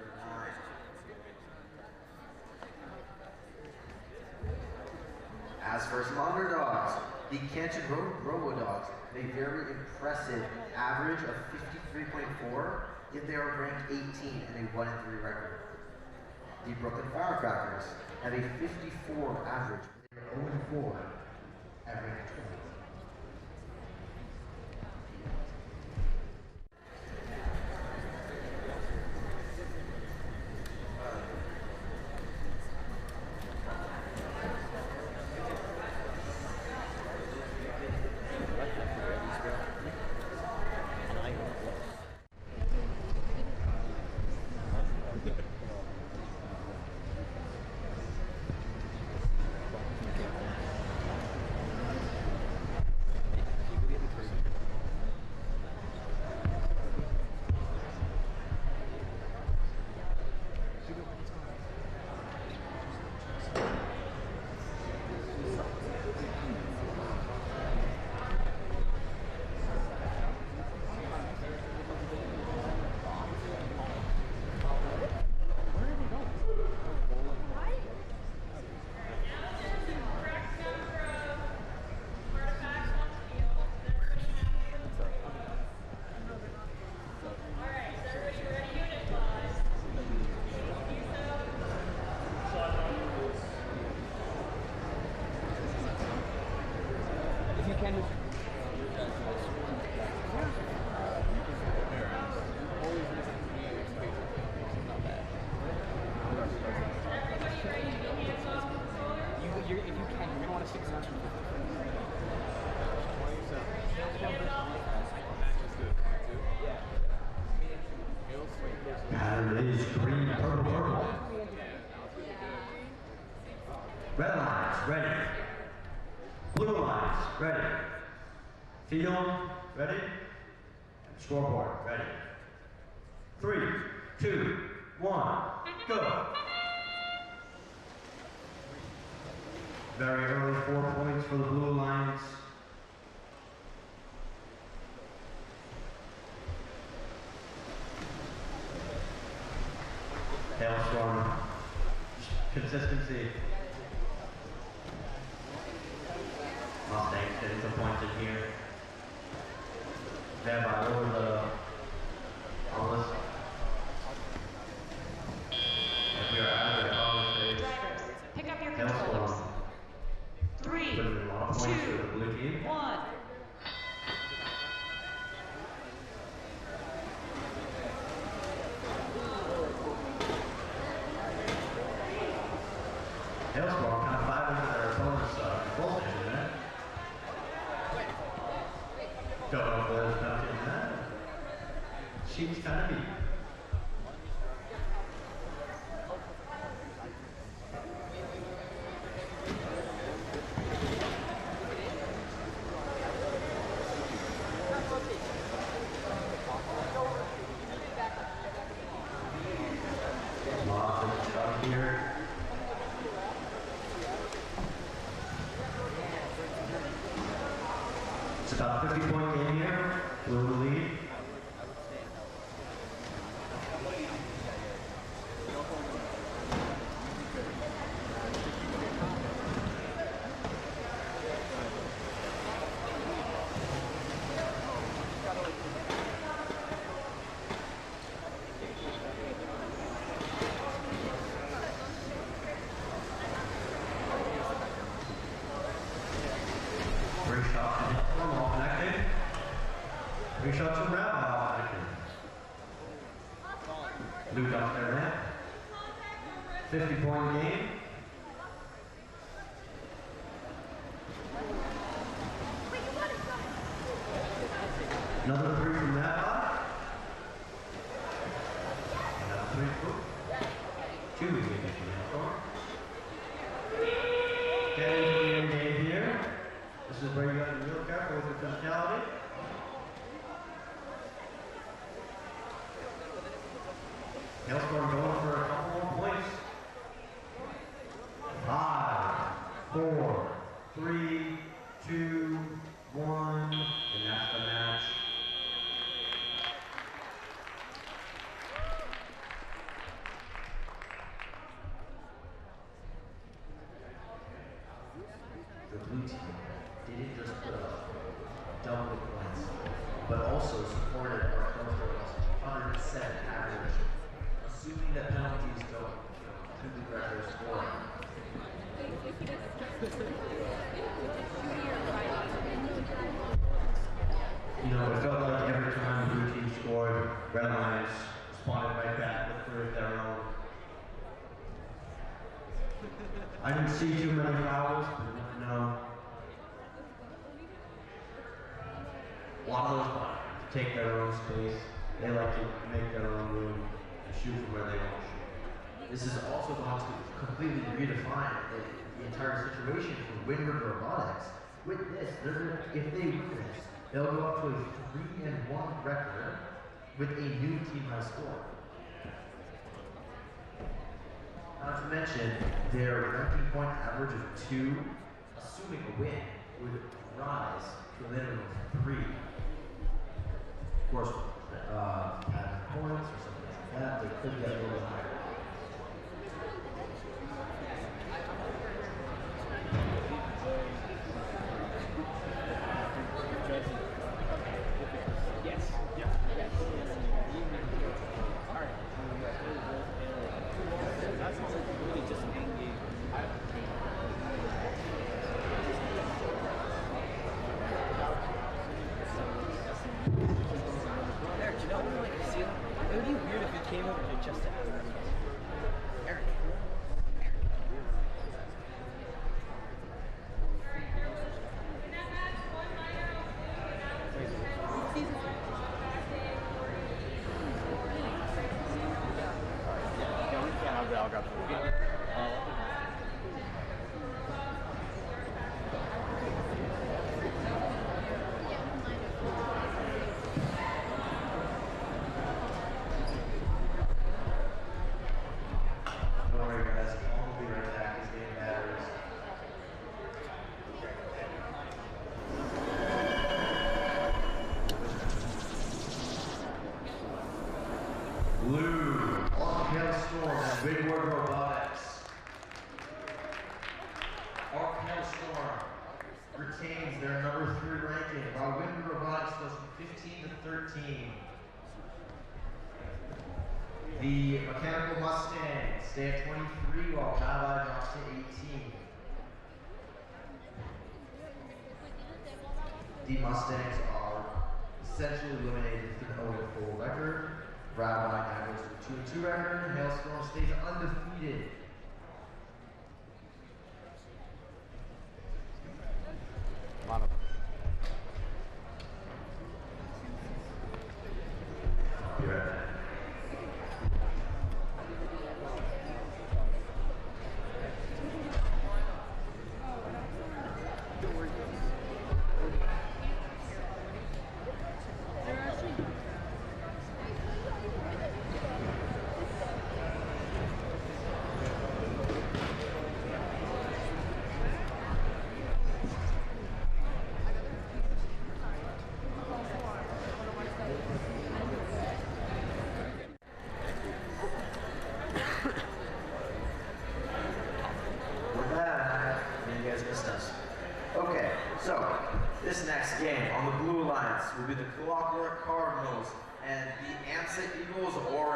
As for some underdogs, the Canton Robodogs have a very impressive average of 53.4, yet they are ranked 18 and a 1-3 record. The Brooklyn Firecrackers have a 54 average, but they are 0-4 at ranked 20. Red lines, ready. Blue lines, ready. Field, ready. Scoreboard, ready. 3, 2, 1, go. Very early 4 points for the Blue Alliance. Hailstorm, consistency. Mustangs getting some points in here. Thereby over the list. And we are out of the college stage. Drivers, pick up your controllers. 3, 2, 1. Hailstorm kind of 5 into their opponent's goal station. teams kind of meet. Lots of stuff here. It's about a 50-point game here. Blue lead. Three shots to Nicholas, all connected. Three shots to Rabbi, all connected. Luke off their ramp. 50-point game. Another three from Rabbi. Another three. Two wickets from Nicholas. Getting to the end game here. This is where you got to be real careful with your physicality. Hailstorm going for a couple more points. 5, 4, 3, 2, 1, and that's the match. The blue team didn't just put up double points, but also supported our Coastal's 107 average, assuming that penalties don't completely wreck their scoring. You know, it felt like every time the blue team scored, Red Lions responded right back with three of their own. I didn't see too many fouls, but you never know. A lot of those take their own space. They like to make their own room and shoot from where they want to shoot. This is also going to completely redefine the entire situation for Windward Robotics. With this, if they win this, they'll go up to a 3-1 record with a new team high score. Not to mention, their ranking point average of 2, assuming a win, would rise to a minimum of 3. Of course, having points or something like that, they could get a little higher. Yes. Yeah. All right. That's really just an end game. Eric, you know what I like to see? It would be weird if he came over to just to ask them. Eric. I'll grab some. Don't worry guys, I'll be right back. He's getting batteries. Blue, Arcade Storm and Windward Robotics. Arcade Storm retains their number 3 ranking, while Windward Robotics goes from 15 to 13. The Mechanical Mustangs stay at 23, while Java drops to 18. The Mustangs are essentially eliminated with an 0-4 record. Rabbi now goes to a 2-2 record. Hailstorm stays undefeated. Be right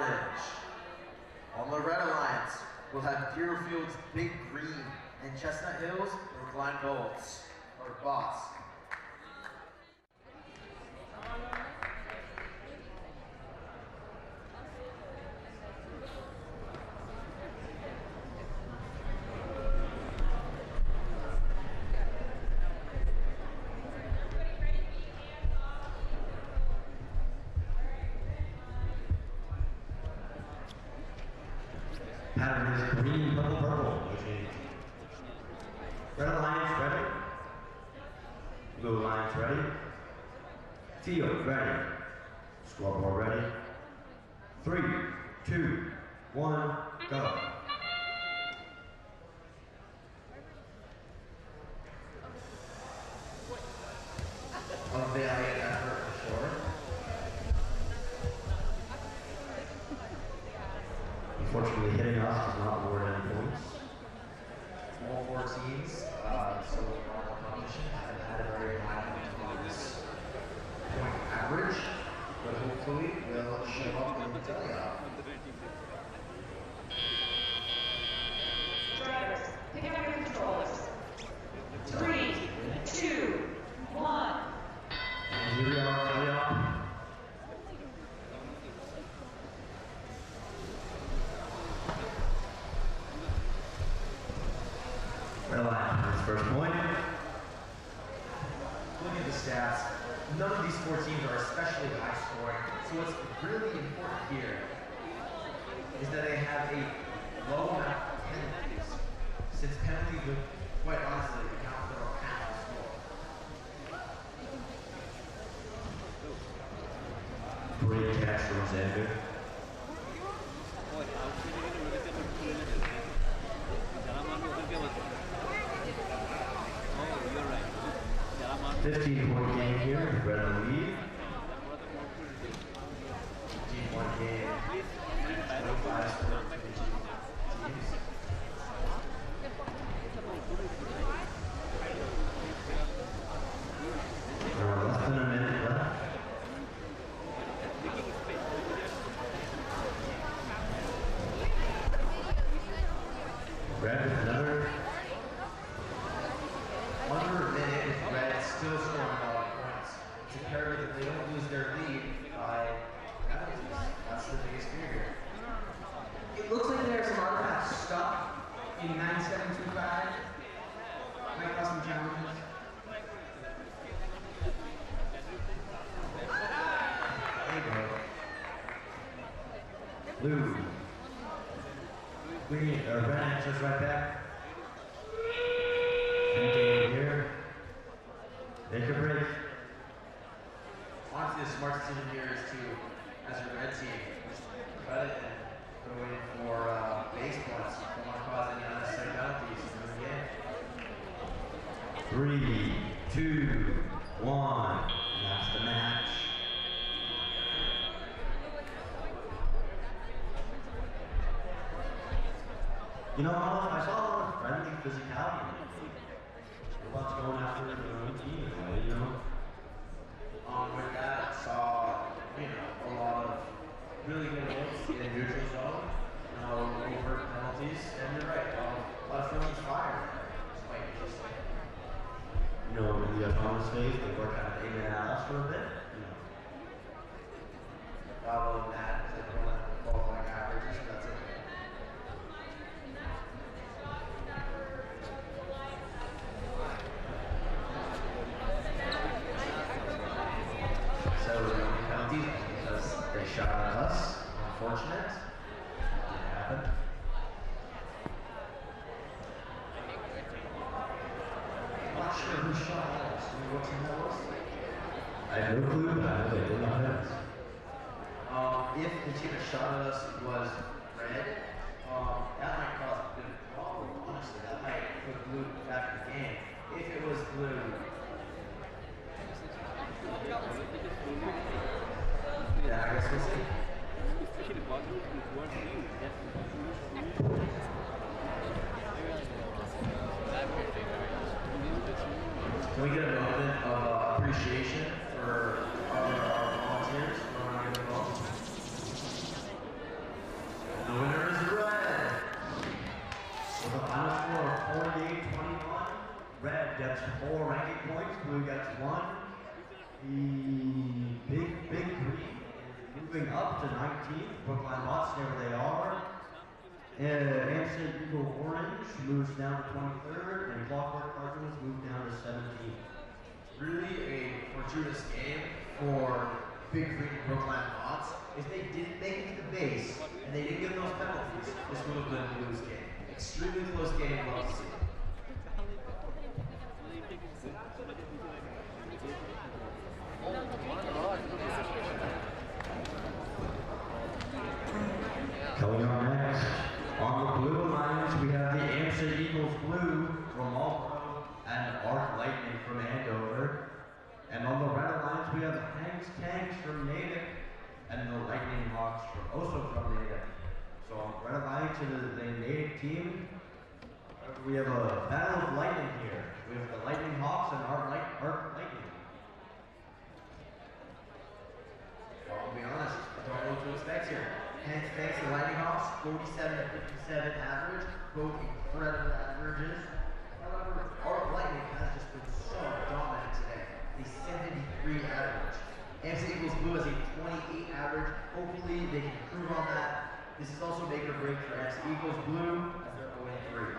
Challenge. On the Red Alliance, we'll have Deerfield's Big Green and Chestnut Hills or Glen Bolts or Boss. Pattern is green, purple, purple. No change. Red Alliance ready. Blue Alliance ready. Field ready. Scoreboard ready. 3, 2, 1, go. A valiant effort for sure. Unfortunately, hitting us does not award any points. All 4 teams, so normal competition, haven't had a very high point average, but hopefully we'll show up in the playoff. Drivers, pick up your controllers. 3, 2, 1. And here we are, playoff. Red Alliance, first point. Looking at the stats, none of these 4 teams are especially high scoring, so what's really important here is that they have a low amount of penalties, since penalties would, quite honestly, account for half the score. Great catch from Xander. Oh, 15-point game here, Red in the lead. 15-point game, 25 score for each teams. Less than a minute left. Red with another. Under a minute with Red still scoring a lot of points. It's imperative that they don't lose their lead by penalties. That's the biggest fear here. It looks like there are some artifacts stuck in 9725. Might cause some challenges. There you go. Blue. Green, red answers right back. Same game here. Take a break. Honestly, the smart decision here is to, as a red team, cut it and go in for base points. Don't want to cause any unnecessary penalties in the game. 3, 2, 1. And that's the match. You know, I saw a lot of friendly physicality. Robots going after their own team, you know? With that, saw, a lot of really good hits in neutral zone, overt penalties, and you're right, a lot of feelings fired. It's quite interesting. You know, in the autonomous phase, they work out of aiming at us for a bit. Following that, is like one of the qualifying averages, so that's it. So the only penalty because they shot at us. Unfortunate. Didn't happen. I'm not sure who shot at us. Do you know what team that was? I have no clue, but I know they did not hit us. If the team that shot at us was red, that might cause a bit of a problem, honestly. That might put blue back in the game. If it was blue, yeah, I guess we'll see. Can we get a moment of appreciation for our volunteers? There they are. Amstead Eagle Orange moves down to 23rd, and Clockwork Cardinals move down to 17th. Really a fortuitous game for Big Green and Brookline Bots. If they didn't make it to the base and they didn't get those penalties, this would have been a Blues game. Extremely close game, love to see. Coming up next, on the Blue Alliance, we have the Amstead Eagles Blue from Marlborough and Arc Lightning from Andover. And on the Red Alliance, we have the Hanks Tanks from Natick and the Lightning Hawks also from Natick. So on the Red Alliance and the Natick team, we have a battle of lightning here. We have the Lightning Hawks and Arc Lightning. I'll be honest, I don't know what to expect here. Hanks Tanks and Lightning Hawks, 47 to 57 average, both incredible averages. However, Arc Lightning has just been so dominant today. A 73 average. Amstead Eagles Blue has a 28 average. Hopefully they can improve on that. This is also make or break for Amstead Eagles Blue as they're 0-3.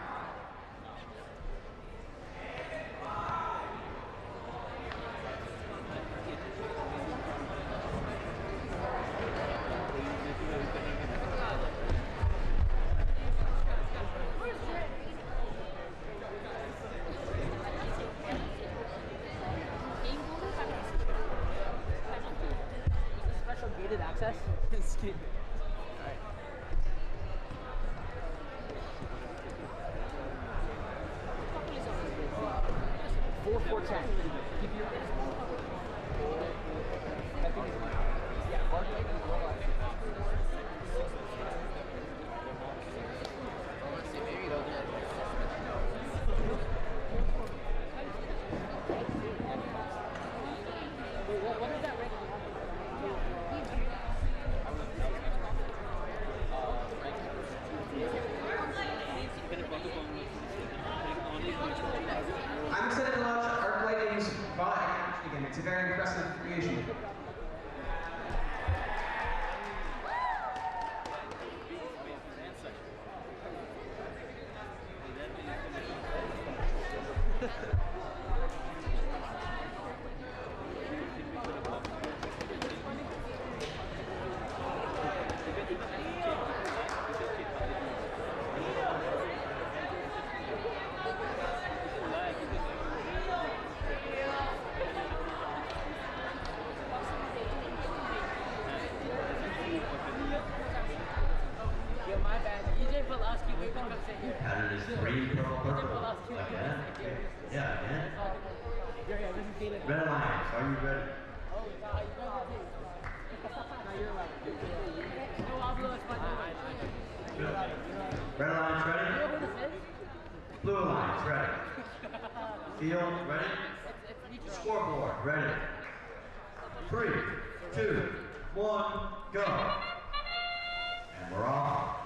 Special gated access. Skid. Alright. 4-4-10. Keep your yeah, Mark what is that rank? I'm excited to launch Arc Lightning's robotic action again. It's a very impressive creation. Pattern is 3 purple. Again? Yeah, again. Red Alliance, are you ready? Red Alliance ready? Blue Alliance ready? Field ready? Scoreboard ready? 3, 2, 1, go. And we're off.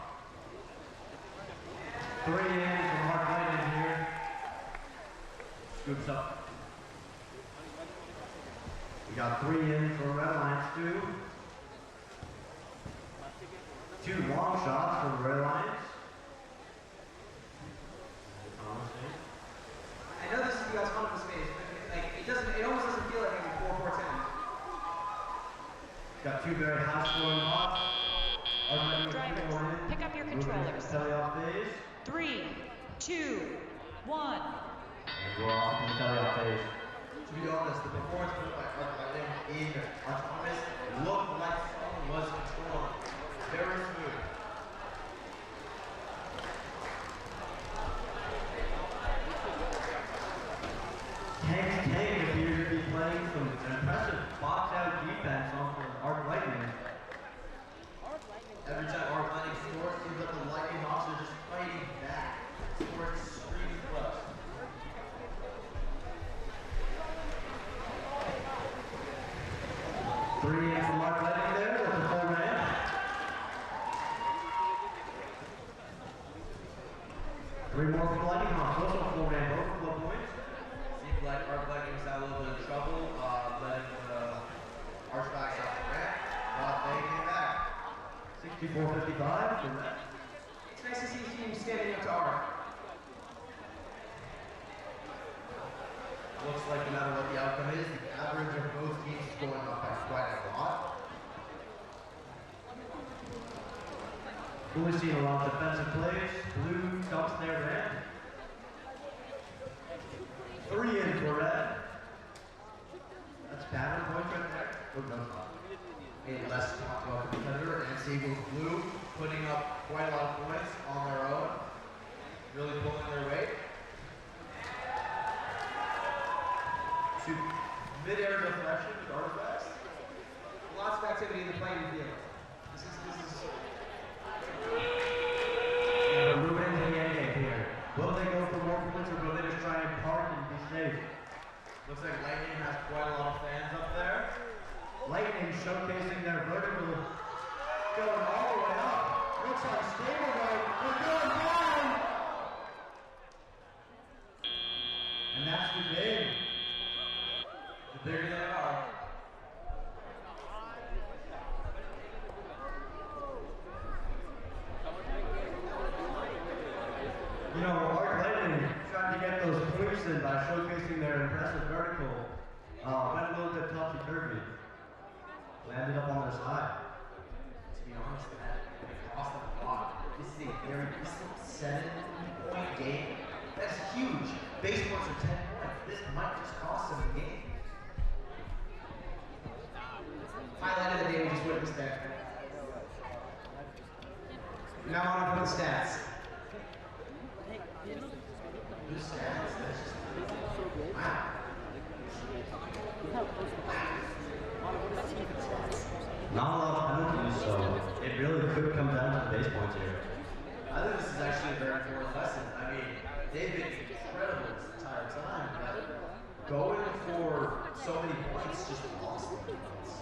3 in from Arc Lightning here. Scoops up. We got 3 in for Red Alliance 2. 2 long shots from Red Alliance. I know this is you guys fun of the space, but it almost doesn't feel like a 4-4-10. Got 2 very high scoring lots. Drivers, pick up your controllers. 3, 2, 1. And we're off in the teleoff phase. To be honest, the performance put by Arc Lightning in autonomous looked like someone was controlling. Very smooth. Hanks Tank appears to be playing some impressive box-out defense on Arc Lightning. Every time Arc Lightning scores, it seems like the Lightning Hawks are just fighting back. Scoring extremely close. Three in from Arc Lightning there with the full ramp. Three more from Lightning Hawks, also full ramp, overflow points. Seems like Arc Lightning was out a little bit of trouble, letting the Archbacks off the ramp, but they came back. 64-55 for red. It's nice to see teams standing up to art. Looks like no matter what the outcome is, the average of both teams is going up by quite a lot. We've seen a lot of defensive plays. Blue dumps their red. 3 in for red. That's pattern points right there. Oh, no, it's not. A less talked about competitor, and Sable's Blue putting up quite a lot of points on their own. Really pulling their weight. To mid-air deflection with artifacts. Lots of activity in the playing field. This is Yeah, we're moving into the end game here. Will they go for more points or will they just try and park and be safe? Looks like Lightning has quite a lot of fans up there. Lightning showcasing their vertical, going all the way up. Looks like stable right. They're going down. And that's the game. The bigger they are. You know, Arc Lightning trying to get those points in by showcasing their impressive vertical. Went a little bit topsy-turvy. Landed up on their side. To be honest, that across the block, this is a very recent 7-point game. That's huge. Base points are 10 points. This might just cost them the game. highlight of the day we just witnessed there. Now on for the stats. The stats? Wow. Not a lot of penalties, so it really could come down to the base points here. I think this is actually a very important lesson. I mean, they've been incredible this entire time, but going for so many points just lost them points.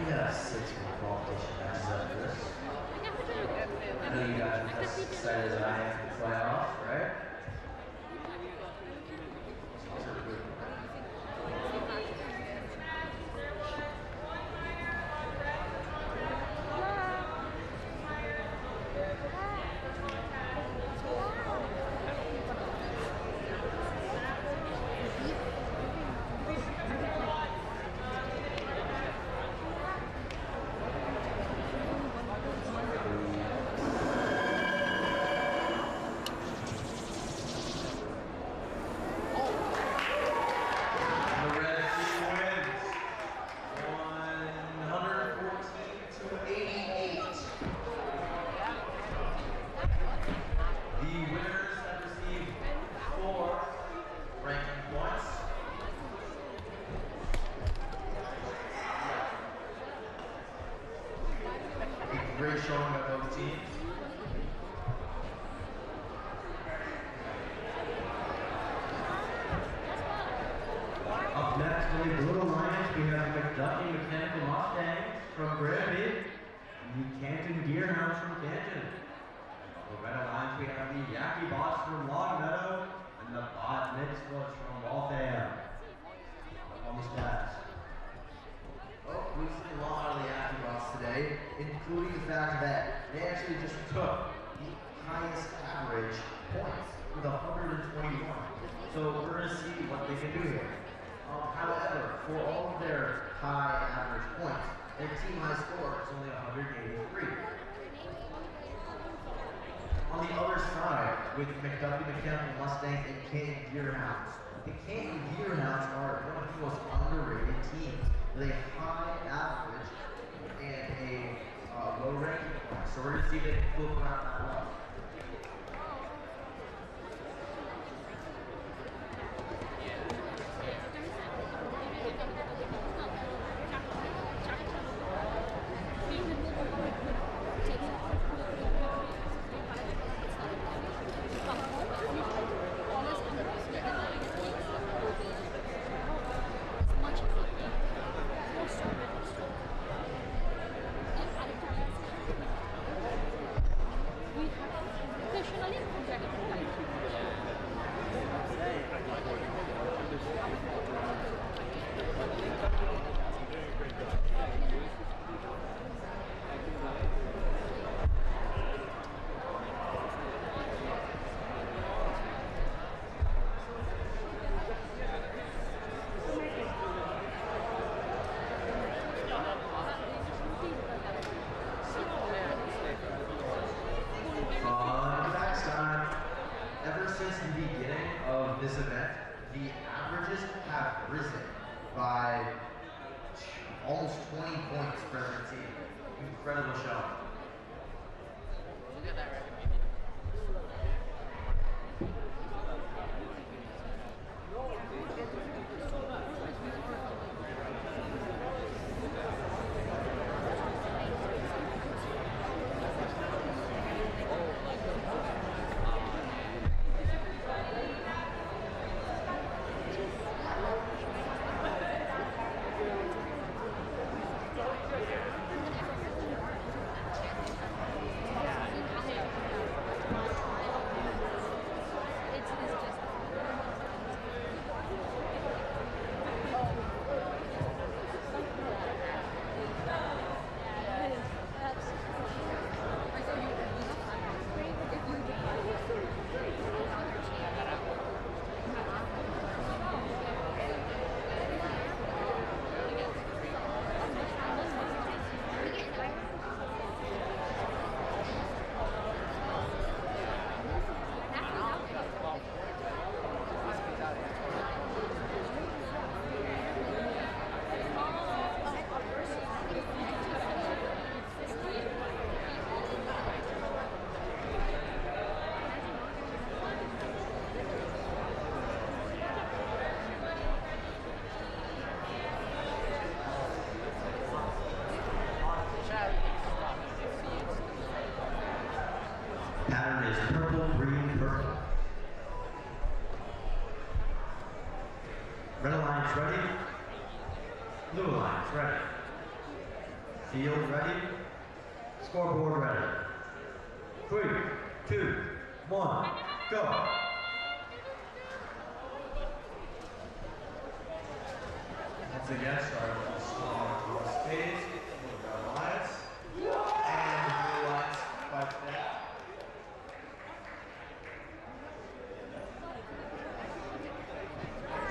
We got 6 more qualification matches after this. I know you guys are as excited as I am for the playoffs, right? Great showing by both teams. Up next for the Blue Alliance, we have McDuffie Mechanical Mustangs from Granby, and the Canton Deerhounds from Canton. For Red Alliance, we have the Yaki Bots from Longmeadow, and the Bot Mitzvahs from Waltham. On the stats. Well, we've seen a lot out of the Yaki Bots today, including the fact that they actually just took the highest average points with 121. So we're going to see what they can do here. However, for all of their high average points, their team high score is only 183. On the other side, with McDuffie Mechanical Mustangs and Canton Deerhounds, the Canton Deerhounds are one of the most underrated teams with a high average and a low ranking point. So we're going to see if they can flip around that well. This event, the averages have risen by almost 20 points for the team. Incredible showing. Look at that record. Pattern is purple, green, purple. Red Alliance ready. Blue Alliance ready. Field ready. Scoreboard ready. 3, 2, 1, go. Once again, starting with the small spades, red lines, and the blue lines fight that.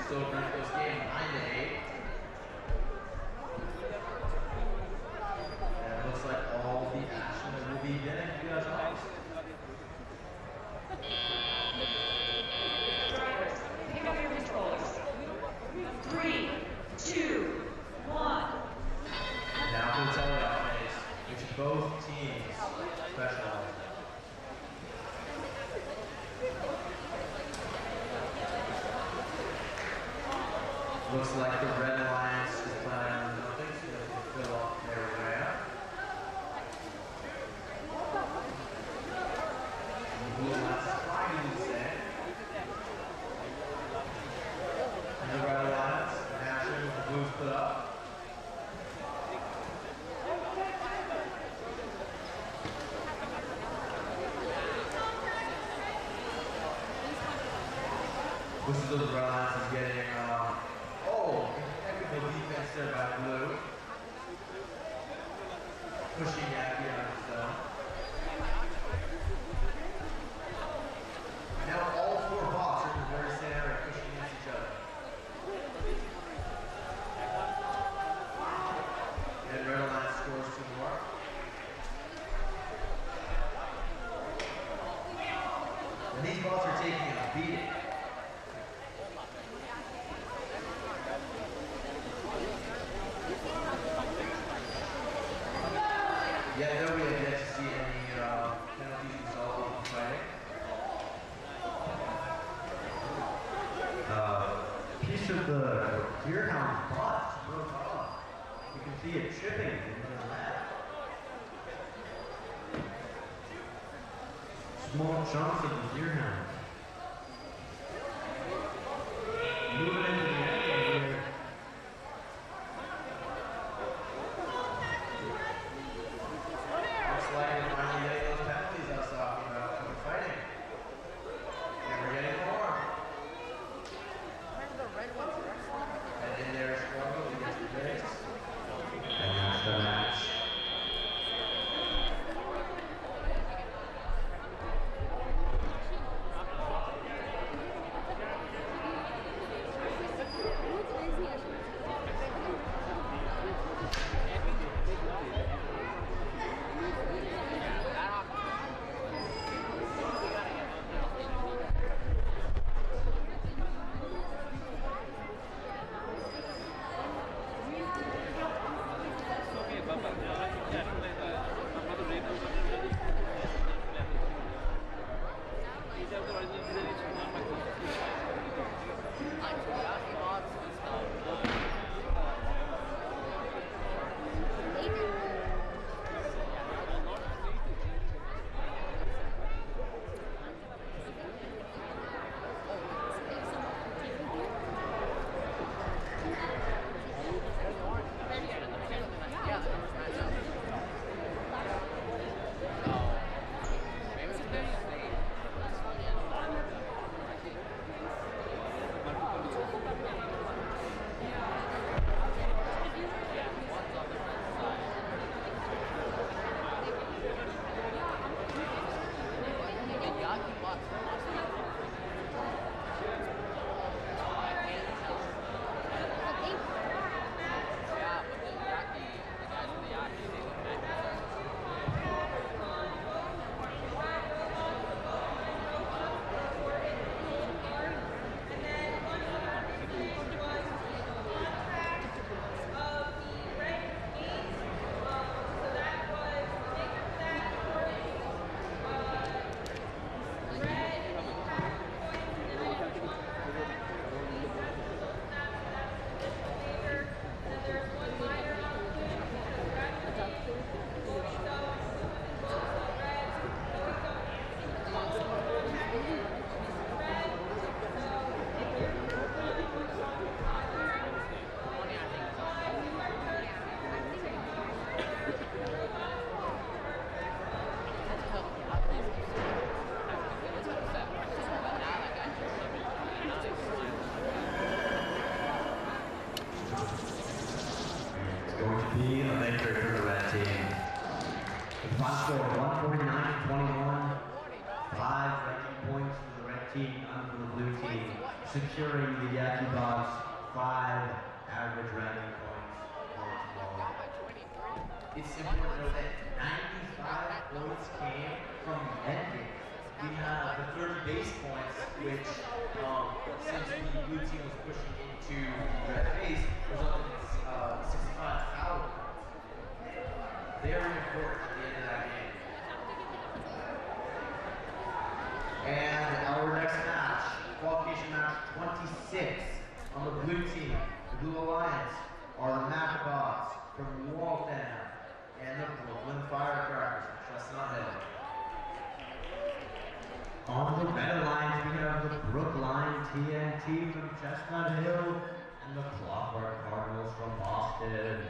Still brings this game 9-8. And it looks like all the action will be getting to us next. Drivers, pick up your controllers. 3, 2, 1. Now for the teleout phase, which both teams specialize in. Looks like the Red Alliance is planning on nothing, so they can fill up their ramp. And the Blue Alliance is trying to do the same. And the Red Alliance, naturally with the Blues put up. This is the Red Alliance is getting technical defense there by Blue. Pushing Yankee out of the zone. Now all four bots are in the very same area, pushing against each other. And Red Alliance scores 2 more. And these bots are taking a beating. Yeah, no, we have yet to see any penalties result in fighting. Piece of the Deerhound's butt broke off. You can see it chipping into the mat. Small chunks of the Deerhound. Moving into the end here. Looks like we're finally getting those penalties I was talking about when we're fighting. And we're getting more. And in their struggle against the base. And that's the match. a victory for the red team. The final score 149-21. 5 ranking points for the red team, none for the blue team, securing the Yaki Box 5 average ranking points for tomorrow. It's important to know that 95 points came from the ending. We have the 30 base points, which, since the blue team was pushing into the red base, resulted in 65 foul. Very important at the end of that game. And our next match, qualification match 26 on the blue team, the Blue Alliance, are the Macabobs from Waltham and the Brooklyn Firecrackers from Chestnut Hill. On the red alliance, we have the Brookline TNT from Chestnut Hill and the Clockwork Cardinals from Boston.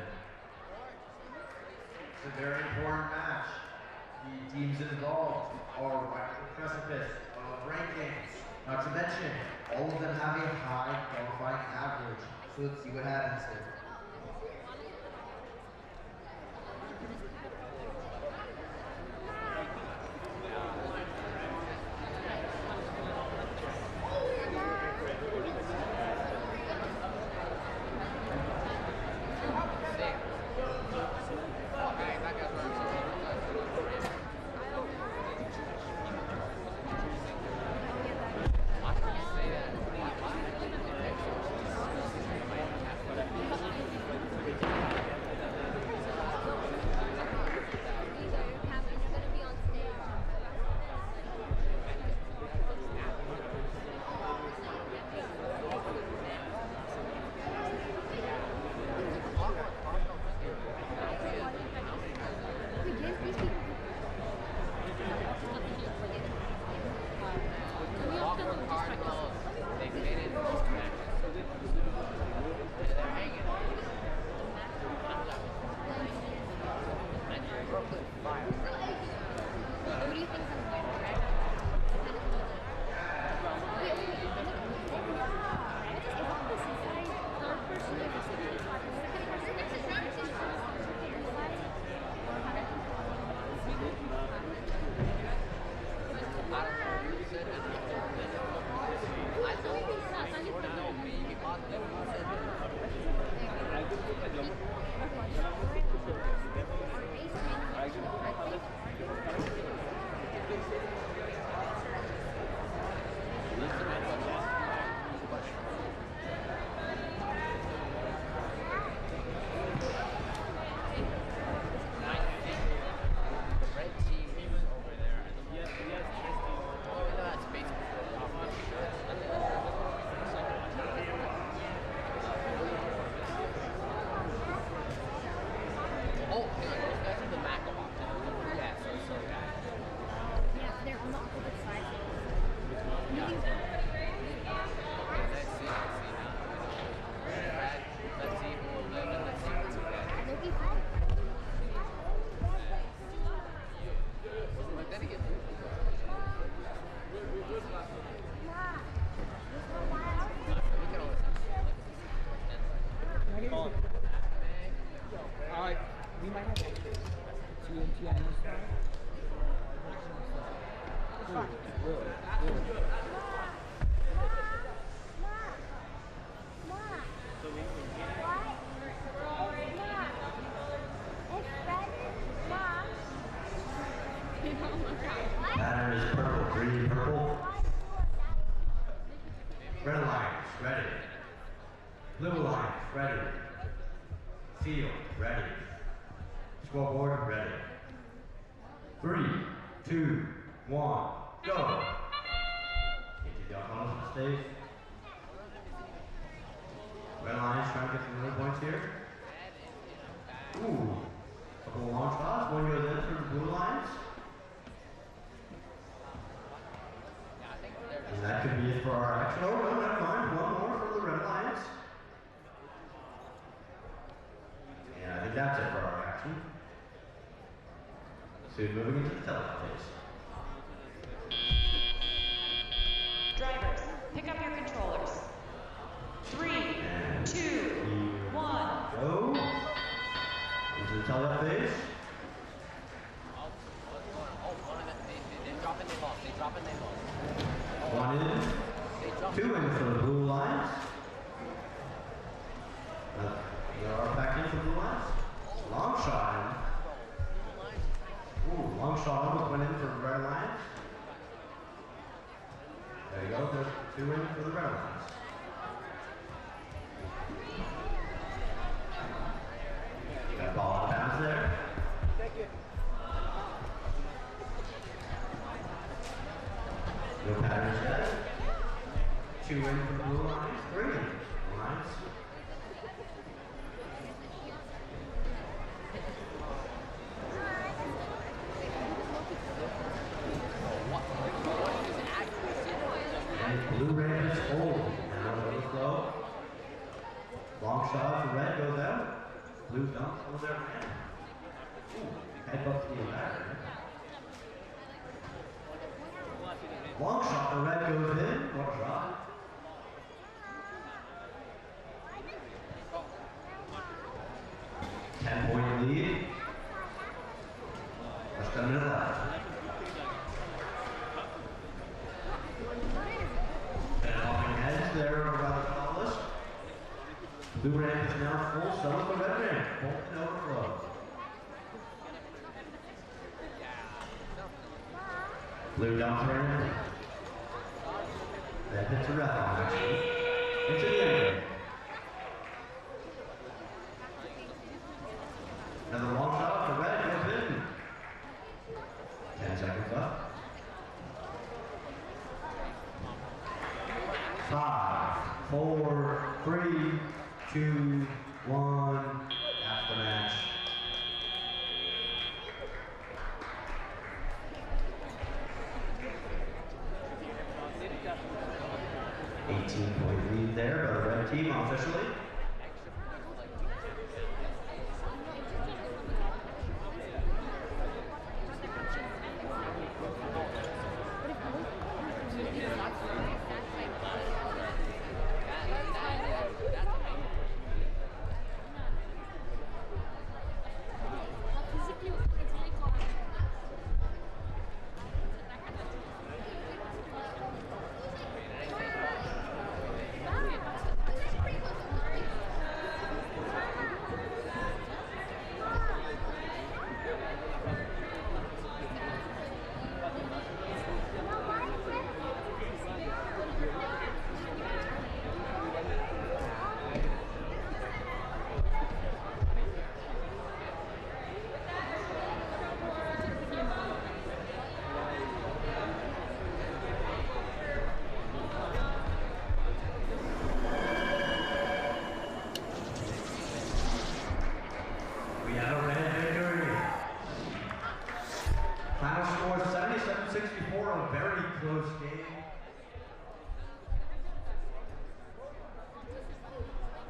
It's a very important match. The teams involved are right at the precipice of rankings. Not to mention, all of them have a high qualifying average. So let's see what happens here. Batter is purple, green, purple. Red alliance, ready. Blue alliance, ready. Field, ready. Scoreboard, ready. 3, 2, 1, go. Into the opponent's stage. Red alliance trying to get some early points here. Ooh, couple of long shots. One goes in for the blue alliance. And that could be it for our action. Oh, no, never mind. One more for the red alliance. And I think that's it for our action. So moving into the telephone phase. Drivers, pick up your controllers. 3, 2, 1. Go. So tell that face. One in, two in for the blue lines. There are back in for blue lines. Long shot in. Ooh, long shot almost went in for the red lines. There you go, there's two in for the red lines. Got ball out of bounds there. No patterns yet. Two in for the blue lines, three in for the blue lines. And blue red is old. Now goes low. Long shot for red goes out. Blue dumps over their man. Ooh, headbutt to the back. Long shot for red goes in. What a shot. Ten-point lead. Less than a minute left. And hopping heads there around the top list. Blue ramp is now full, so is the red ramp. Bolt and overflow. Blue dumps ramp. Then hits a ref on actually. Into the end. Another long shot for red goes in. 10 seconds left. 5, 4, 3, 2, 1. After match. Point lead there by the red team officially.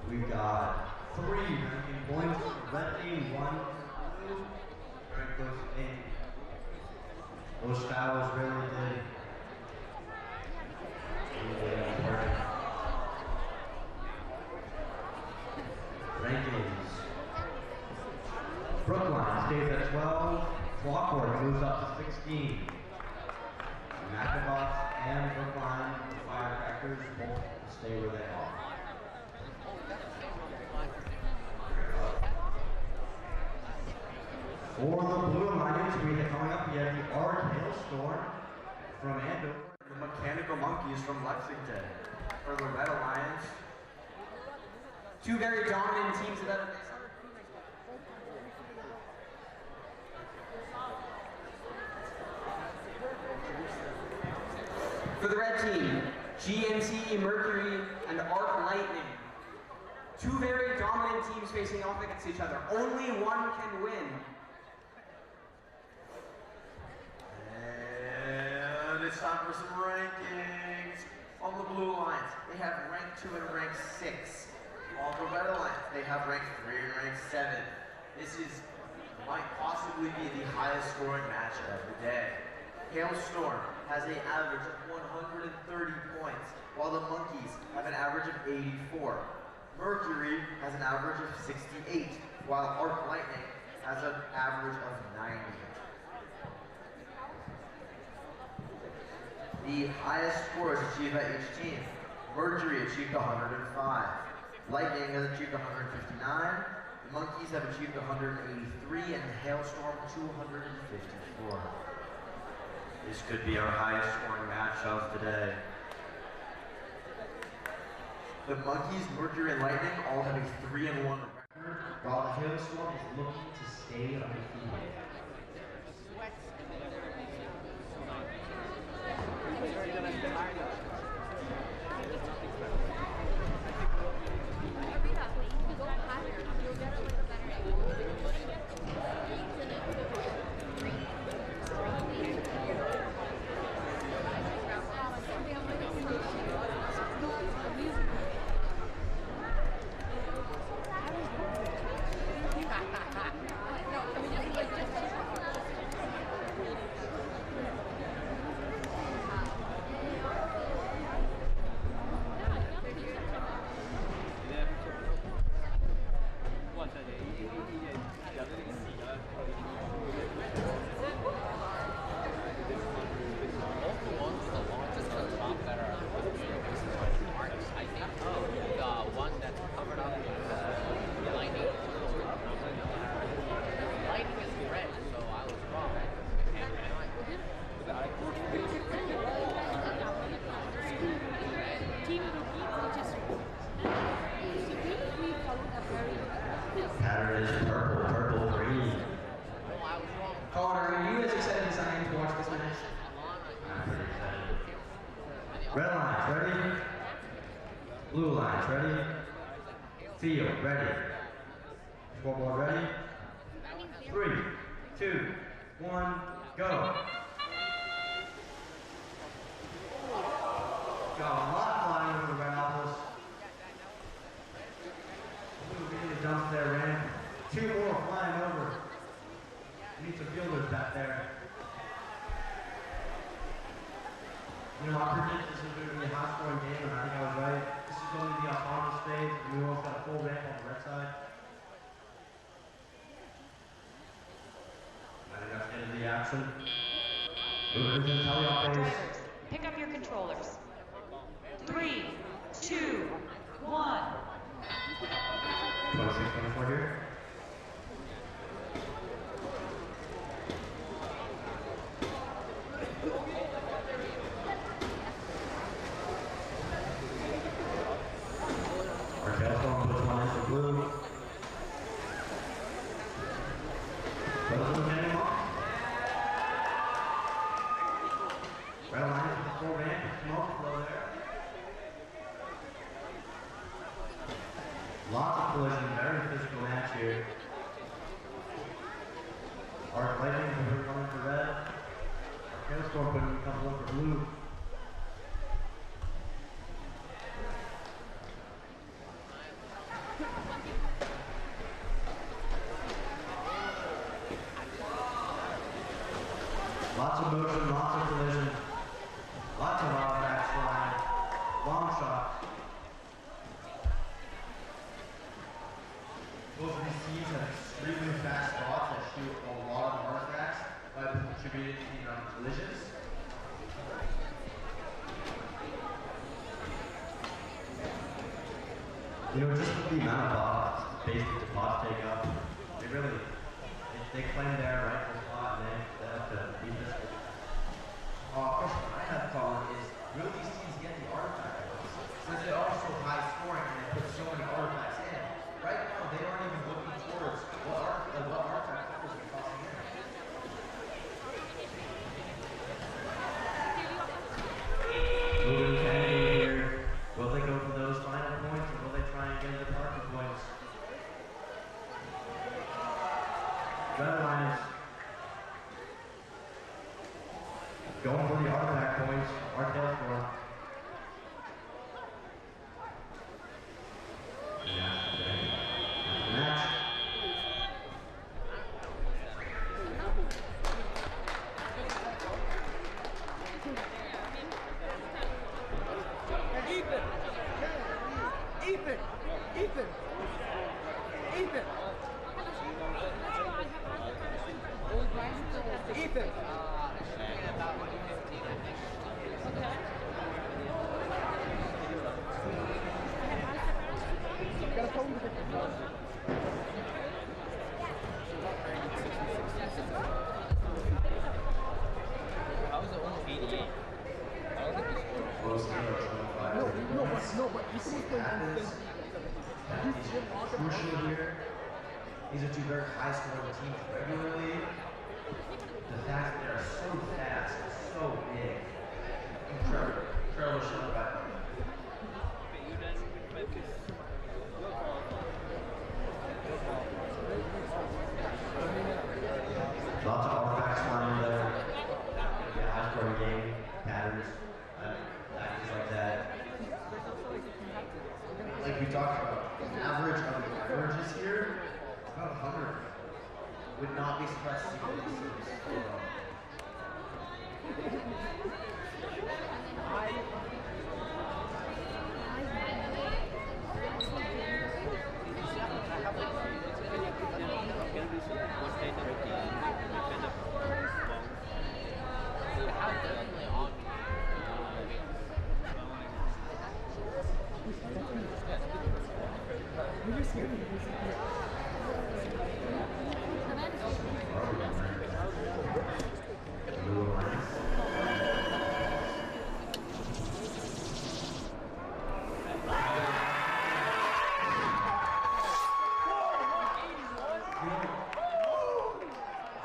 We've got 3 ranking points. Red team 1 for blue. Very close game. Those fouls really did. Rankings. Brookline stays at 12. Clockwork moves up to 16. McAbox and Brookline Firecrackers both stay where they are. For the Blue Lions, we have coming up, we have the Art Hailstorm from Andover, and the Mechanical Monkeys from Lexington. For the Red Alliance, 2 very dominant teams that have For the red team, GNT, Mercury, and Arc Lightning. 2 very dominant teams facing off against each other. Only one can win. And it's time for some rankings. On the Blue Alliance, they have rank 2 and rank 6. On the Red Alliance, they have rank 3 and rank 7. This might possibly be the highest scoring match of the day. Hailstorm has an average of 130 points, while the Monkeys have an average of 84. Mercury has an average of 68, while Arc Lightning an average of 90. The highest scores achieved by each team. Mercury achieved 105. Lightning has achieved 159. The Monkeys have achieved 183, and the Hailstorm 254. This could be our highest scoring match of the day. The Monkeys, Mercury, and Lightning all have a 3-1 record, while the Hailstorm is looking to stay undefeated. Pattern is purple, purple, green. Colin, are you as excited as I am to watch this match? I'm pretty excited. Red lines, ready? Blue lines, ready? Field, ready. Scoreboard, ready? 3, 2, 1, go. Got a lot flying over the Red Apples. Really dumps their ramp. 2 more flying over. Need some fielders back there. You know, I predicted this was going to be a high-scoring game, and I think I was right. This is going to be a autonomous phase. New Orleans got a full ramp on the red side. I think that's the end of the action. Moving into the teleoff phase. Drivers, pick up your controllers. 3, 2, 1. 26, 24 here. Our Hailstorm puts one in for blue. Goes to the landing off. Red line with the full ramp, smoke flow there. Lots of collision, very physical match here. Our Lightning will be running for red. Our Hailstorm putting a couple in for blue. Lots of motion, lots of collision, lots of artifacts flying, long shots. Both of these teams have extremely fast spots that shoot a lot of artifacts by contributing to collisions. You know, just with the amount of bots, space that the bots take up, they really, they claim their rightful spot and they have to beat this. Question I have, Colin, is will these teams get the artifact points? Since they are so high scoring and they put so many artifacts in, right now they aren't even looking towards what artifact numbers are tossing in. Moving to ending here. Will they go for those final points or will they try and get the parking points? Red lines. Going for the artifact points. Our Hailstorm. Match. Ethan! Lots of artifacts flying in there. Yeah, high scoring game, patterns, tactics like that. Like we talked about, the average of the averages here, about 100. Would not be surprised to see these teams.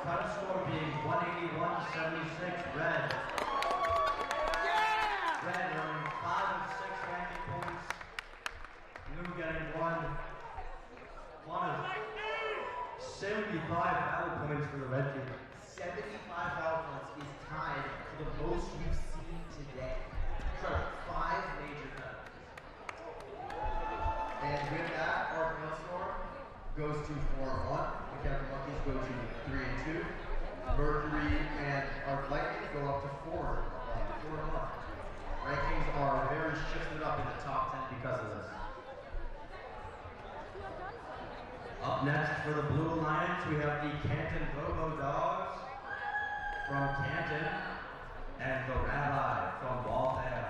Final score being 181-76 red. Red earning 5 of 6 ranking points. Blue getting one of 75 battle points for the red team. 75 foul points is tied for the most we've seen today. Incredible. 5 major penalties. And with that, our final score goes to 4-1. The Captain Monkeys go to 3-2. Mercury and our Lightning go up to 4-1. Rankings are very shifted up in the top 10 because of this. Up next for the Blue Alliance, we have the Canton Robo Dogs from Canton and the Rabbi from Waltham.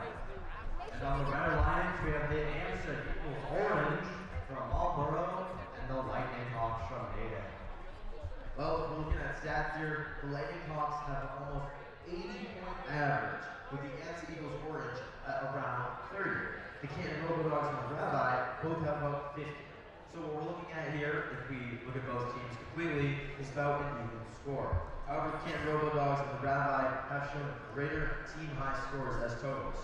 And on the Red Alliance, we have the Amsterdam Eagles Orange from Marlborough and the Lightning Hawks from Mayday. Well, if we're looking at stats here, the Lightning Hawks have almost 80-point average, with the Amsterdam Eagles Orange at around 30. The Canton Robo Dogs and the Rabbi both have about 50. So what we're looking at here, if we look at both teams completely, is about an even score. However, the Canton Robo Dogs and the Rabbi have shown greater team high scores as totals.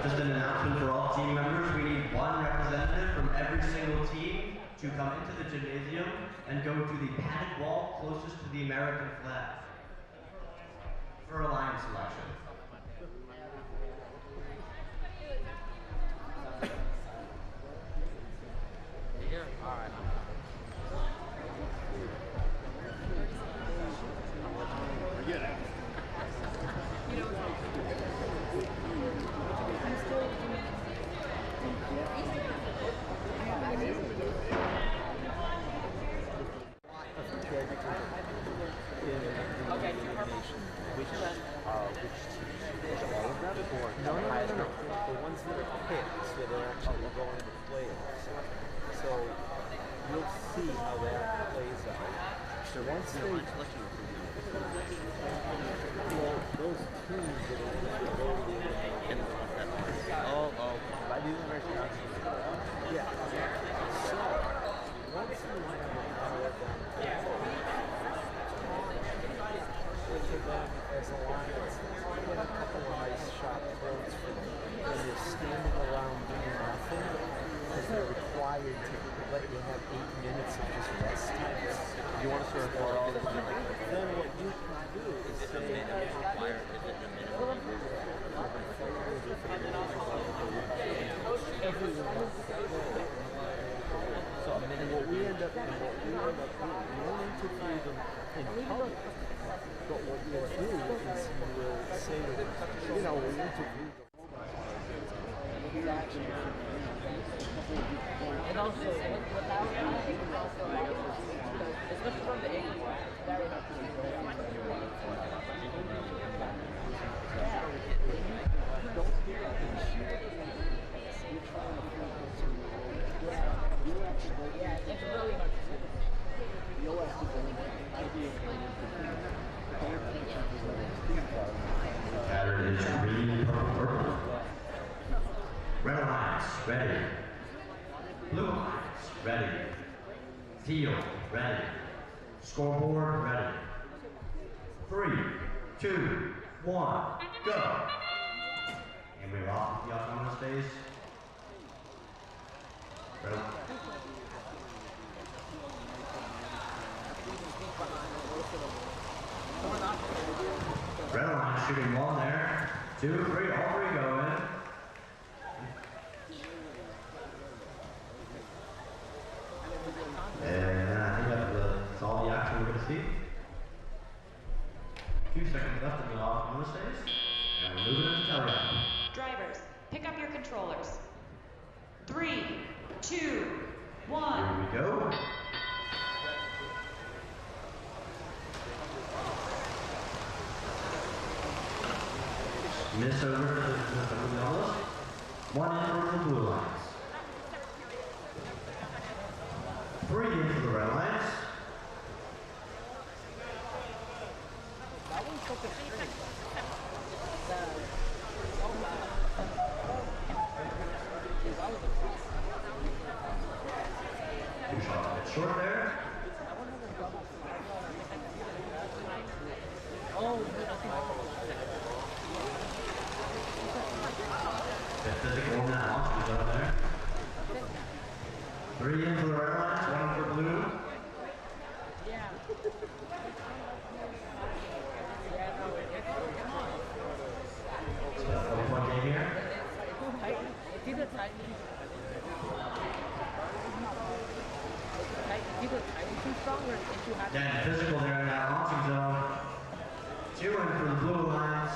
Just an announcement for all team members, we need one representative from every single team to come into the gymnasium and go to the padded wall closest to the American flag for alliance selection. Here? All right. Forget it. No. The ones that are picked that are actually going to playoffs. So we'll see how that plays out. So once they, well, those teams that are going to go to by the University of yeah. So once you have to them as alliance, get a couple of nice shot throws for them. When they're standing around doing nothing, because they're required to let you have 8 minutes of just rest time. You want to sort of all this, then what you can do is say, so what we end up doing, we won't interview them in public. But what you'll do is you will say to them, we interviewed the and also, without especially from the English, very much it's really hard Pattern is green, purple, purple. Red Lines, ready. Blue Lines, ready. Field, ready. Scoreboard, ready. 3, 2, 1, go. And we're off the autonomous phase. Red line shooting 1 there. 2, 3, all 3 go in. And I think that's all the action we're going to see. 2 seconds left in the autonomous phase. And we're moving into telegraph. Drivers, pick up your controllers. 3, 2, 1. Here we go. Miss over to the yellows. 1 in for the blue lines. 3 in for the red lines. That one's so straight. 2 shots a bit short there. Bit physical in that launch zone there. 3 in for the red lines, 1 for blue. It's a 4-point game here. It's either tight. It's either tight too strong or it's too high. Again, physical there in that launching zone. 2 in for the blue lines.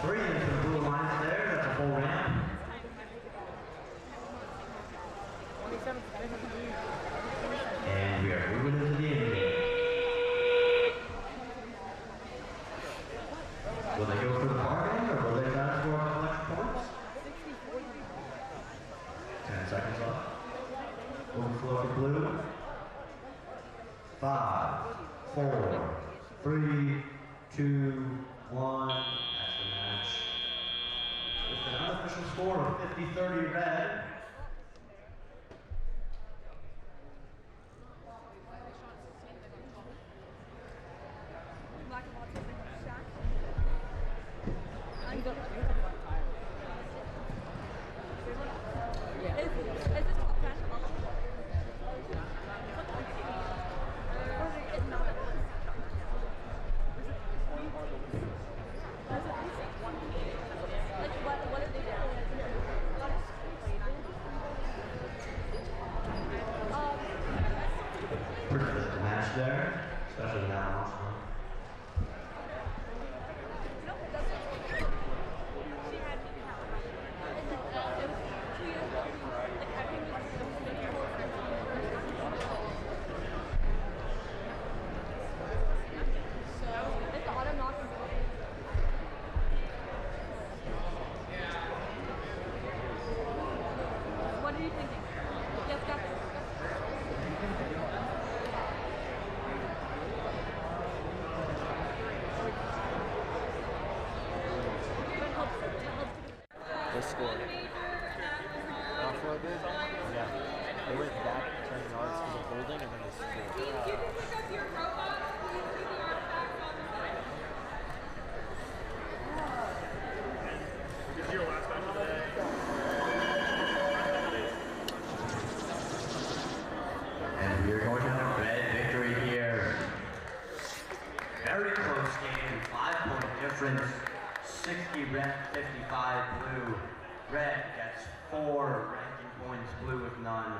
Three into the blue lines there, that's a full ramp. And we are moving into the end game. Will they go for the bargain or will they try to score on extra points? 10 seconds left. Overflow for blue. 5, 4, 3, 2, 1. That's the match. With an unofficial score of 50-30 red. There, especially now. What are you thinking? Yes, Captain. They scored. Offloaded? Yeah. They went back 10 yards to the holding and then they scored. Team, you can pick up your robots. Please leave the artifacts on the floor. This is your last match of the day. And we are going to have a red victory here. Very close game, 5-point difference. 60 red, 55 blue. Red gets 4 ranking points, blue with none.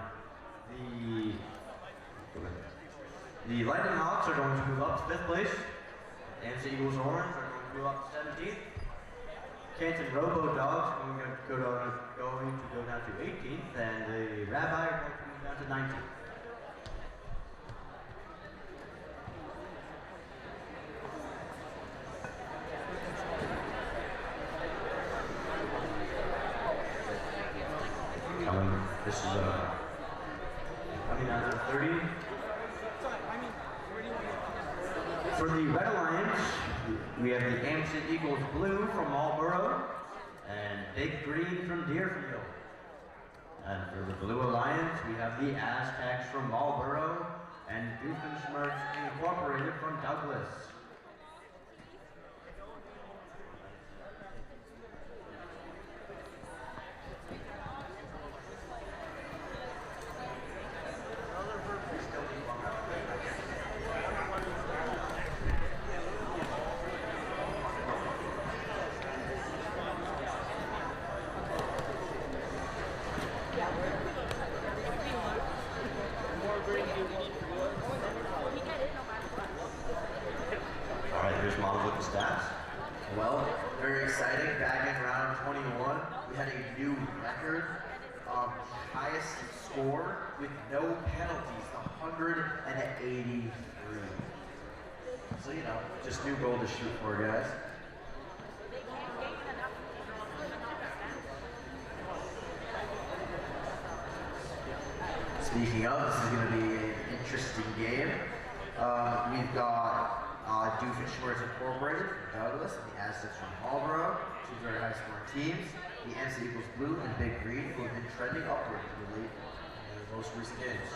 The Lightning Hawks are going to move up to 5th place. AMC Eagles Orange are going to move up to 17th. Canton Robo Dogs are going to go down to 18th, and the Rabbi are going to move down to 19th. This is 29-30. For the Red Alliance, we have the Amstead Eagles Blue from Marlborough and Big Green from Deerfield. And for the Blue Alliance, we have the Aztecs from Marlborough and Doofenshmirtz Incorporated from Douglas. Alright, here's Mom with the stats. Well, very exciting. Back in round 21, we had a new record. Highest score with no penalties, 183. So, you know, just new goal to shoot for, guys. Speaking of, this is going to be an interesting game. We've got Doofenshmirtz Incorporated from Douglas and the Aztecs from Marlborough, two very high scoring teams. The Amstead Eagles Blue and Big Green, who have been trending upward in the late in the most recent games.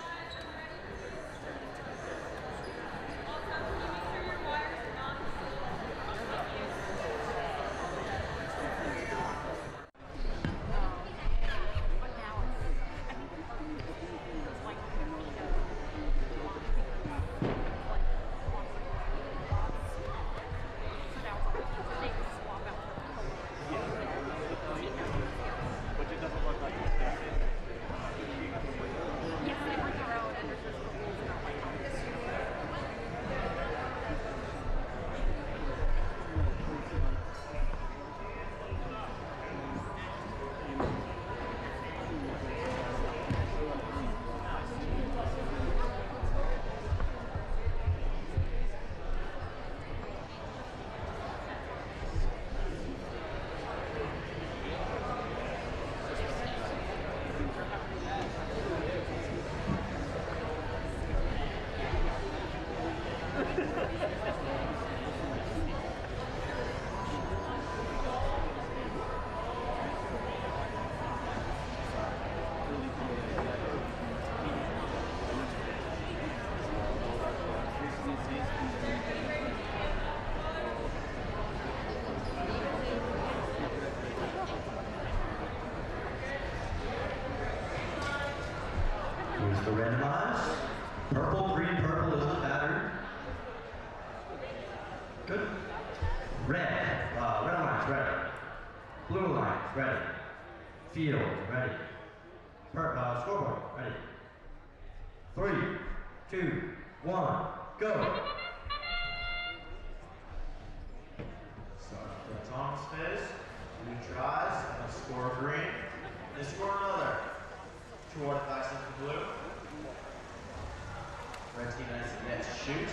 Here's the randomize. Purple, green, purple is the pattern. Good. Red. Red Alliance, ready. Blue Alliance, ready. Field, ready. Scoreboard, ready. 3, 2, 1, go. Start the Thomas phase. Blue tries and a score green. They score another. 2 artifacts in the blue. Red team has yet to shoot.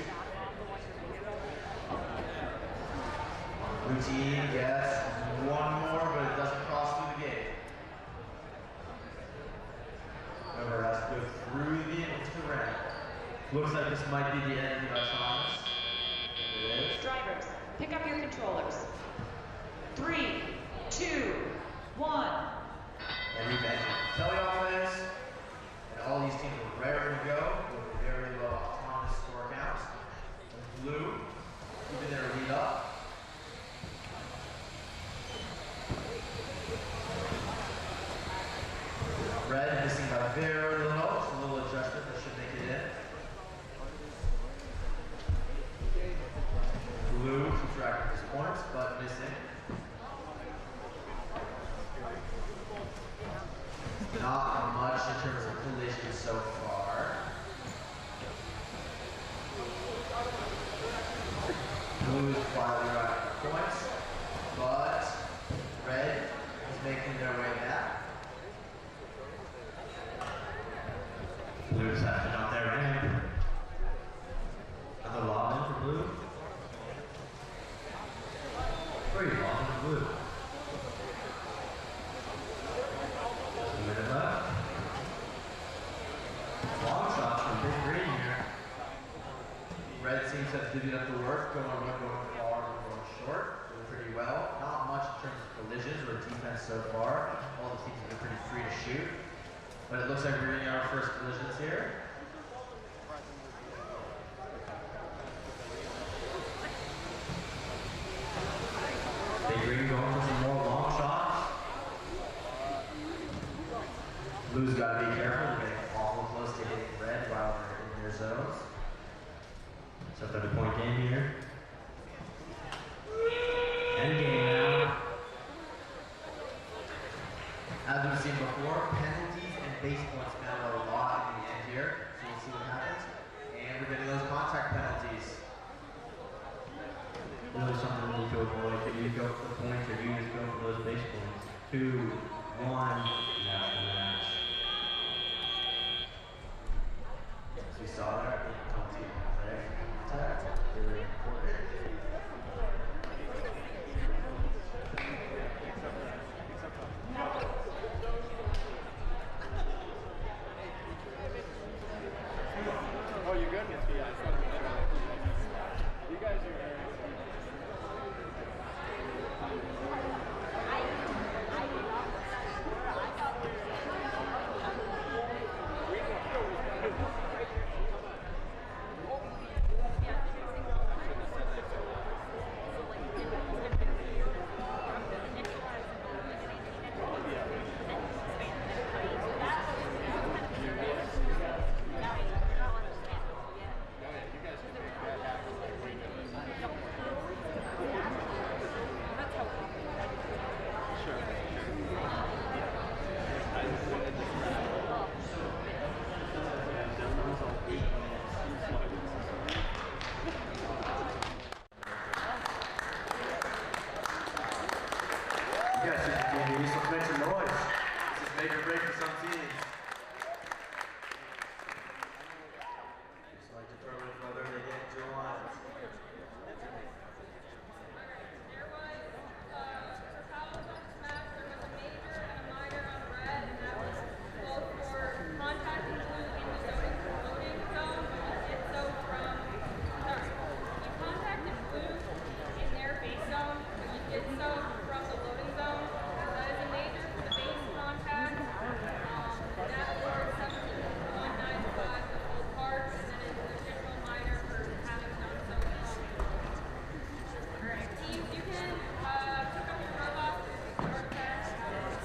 Blue team gets one more, but it doesn't cross through the gate. Whoever has to go through the gate into the red. Looks like this might be the end of Thomas. It is. Drivers, pick up your controllers. 3, 2, 1. And event teleoff phase. And all these teams are raring to go with very low autonomous score counts. And blue, keeping their lead up. Red missing by very little, just a little adjustment that should make it in. Blue keeps track of his points, but missing. Not much in terms of collision so far. Blue is quietly racking up points, but red is making their way back. Blue's having it on their ramp. Another lob in for blue. 3 lob in for blue. 2 minutes left. Red seems to have divvied up the work, going far and going short, doing pretty well. Not much in terms of collisions or defense so far. All the teams have been pretty free to shoot. But it looks like we're getting our first collisions here. Big Green going for some more long shots. Blue's got to be careful. They're getting awful close to hitting red while they're in their zones. So 30-point game here. End game now. As we've seen before, penalties and base points matter a lot in the end here. So we'll see what happens. And we're getting those contact penalties. Really something we need to avoid. Can you go for the points or you just go for those base points? 2, 1, and that's the match. As we saw there, penalty contact. Very important. Oh, you're good? Yeah, you guys are.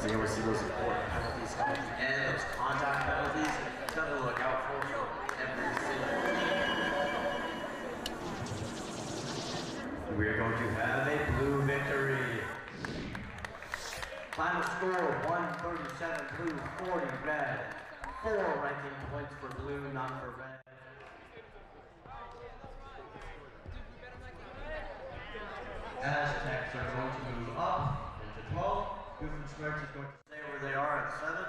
So here we see those important penalties coming at the end, those contact penalties. Something to look out for every single team. We are going to have a blue victory. Final score, 137 blue, 40 red. 4 ranking points for blue, none for red. Aztecs are going to move up into 12. Doofenshmirtz is going to stay where they are at 7.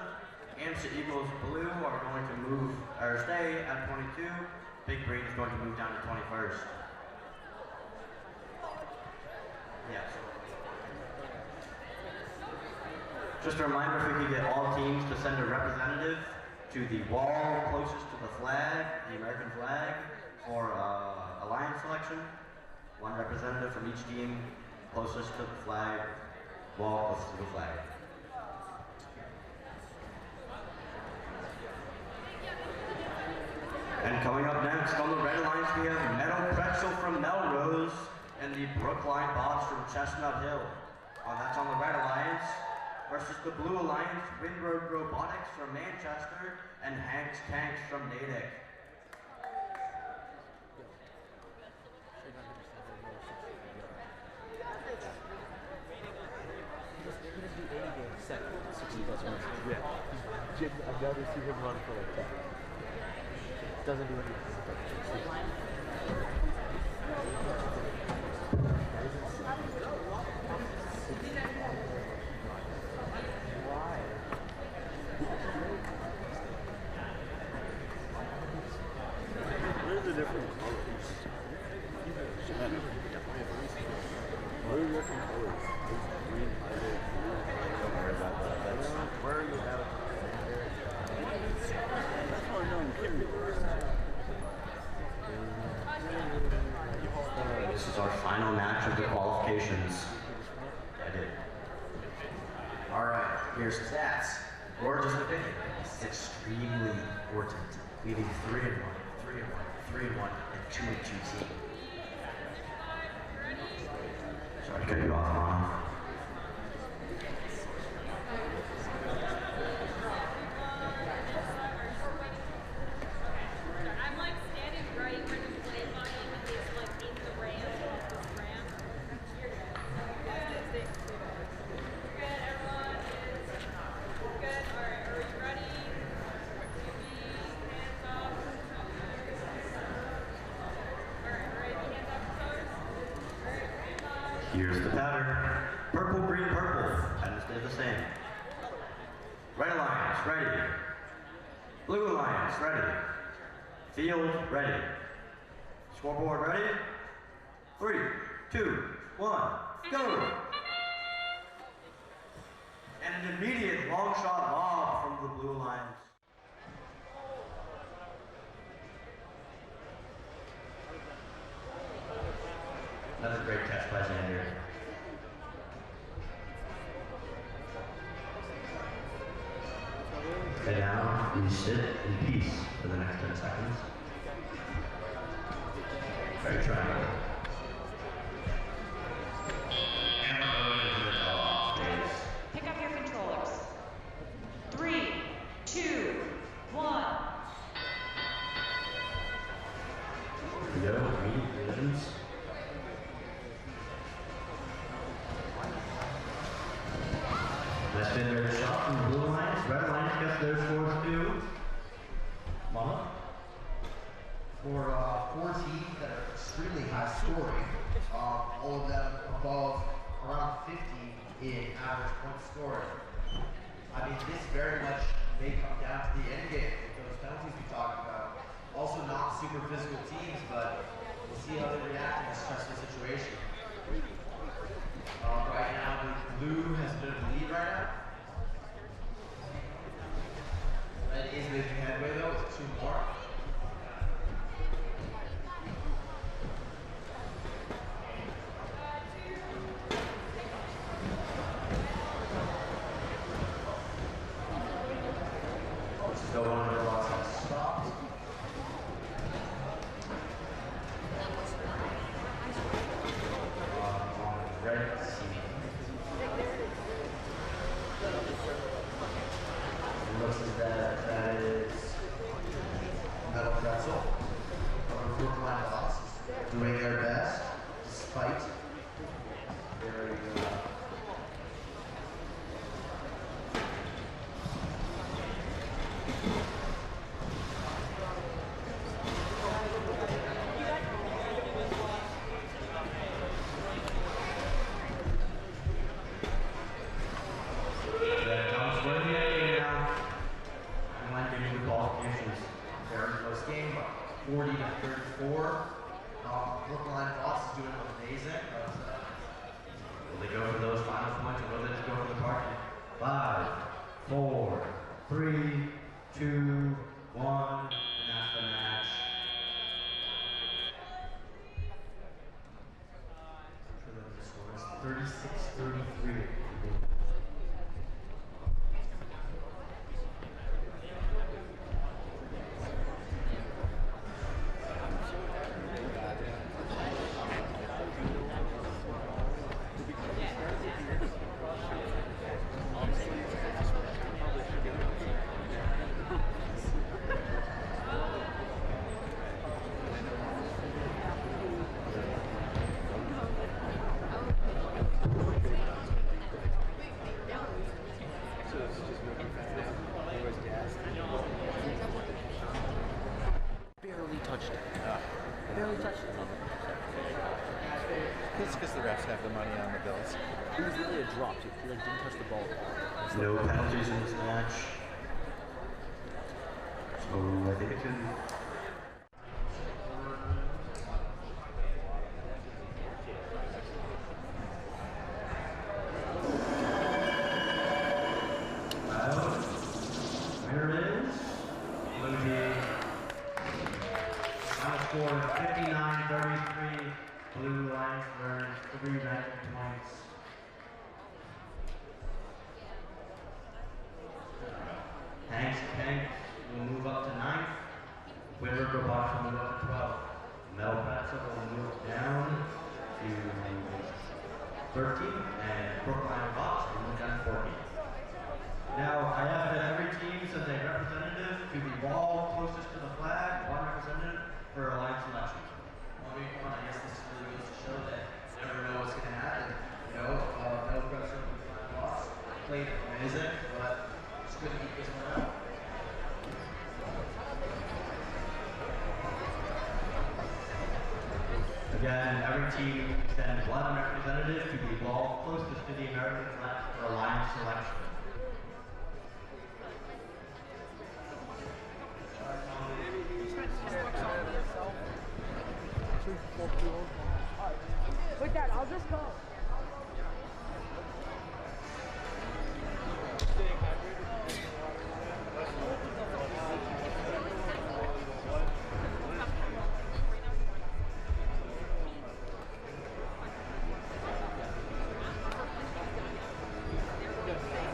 Amsa Eagles Blue are going to move, or stay at 22. Big Green is going to move down to 21st. Yes. Just a reminder, if we could get all teams to send a representative to the wall closest to the flag, the American flag, for alliance selection. 1 representative from each team closest to the flag, wall closest to the flag. And coming up next on the red alliance, we have Meadow Pretzel from Melrose and the Brookline Boss from Chestnut Hill. That's on the red alliance versus the blue alliance, Windroad Robotics from Manchester and Hank's Tanks from Natick. Yeah. I've never seen him run for like that. Doesn't do anything. Where's the different colors? Where are the different colors? Green, highlight. Don't worry about that. Where are you at? That's what I'm doing, period. This is our final match of the qualifications. I did. Alright, here's stats. Or just an opinion. It's extremely important. Leaving 3-1, 3-1, 3-1, and 2-2 team. Sorry to cut you off, Mom. I'm like standing right where the play line is, like in the ramp. You're good. Good, everyone is good. Alright, are you ready? Hands up. Alright, ready? Hands up, toes. Alright, Here's the pattern. Purple, green, purple. And stay the same. Red Alliance, ready. Blue Alliance, ready. Field, ready. Scoreboard, ready. 3, 2, 1, go! And an immediate long shot lob from the Blue Alliance. Another great catch by Xander. And now we sit in peace for the next 10 seconds. Very triangle. And we're going into the tell-off phase. Pick up your controllers. 3, 2, 1. Here we go, meet divisions. Let's spin their shot from the Blue Alliance. Red Alliance gets their scores too. Mama? For 4 teams that are extremely high scoring, all of them above around 50 in average point scoring. I mean, this very much may come down to the end game with those penalties we talked about. Also not super physical teams, but we'll see how they react in a stressful situation. Right now, the blue has a bit of a lead right now. Red is making headway though with 2 more. Still one of the robots has stopped. On red team. It looks as that that is Metal Pretzel. Brookline Boss doing their best despite their that comes with the ending now. And like getting the qualifications. very close game, 40 to 34. Brookline Boss is doing amazing. Will they go for those final points or will they just go for the parking? 5, 4, 3, 2, 1, and that's the match. For the score is 36-33. Barely touched it. Barely touched it. It's because the refs have the money on the bills. It was really a drop. He like didn't touch the ball at all. No penalties in this match. So I think it can. Here it is. Blue team. Final score 59-33. Blue 13th, and Brookline Robotics in Lieutenant 14th. Now, I have that every team sends a representative to the wall closest to the flag, one representative for a line selection. Well, I mean, come on, I guess this really goes to show that you never know what's going to happen. You know, no pressure from the boss. Played amazing, but it's good to keep this one out. Again, every team sends one representative to the wall closest to the American flag for a line selection. With that, I'll just go.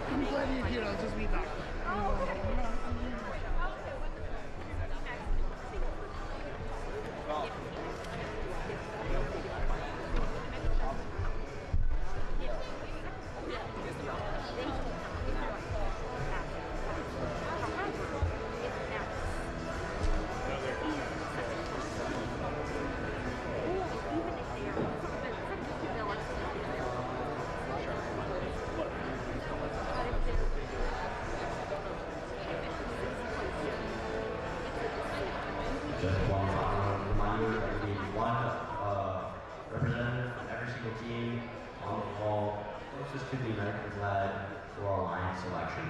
I'm glad you're here. I'll just be back. Just one reminder that we need one representative from every single team on the wall closest to the American flag for our line selection.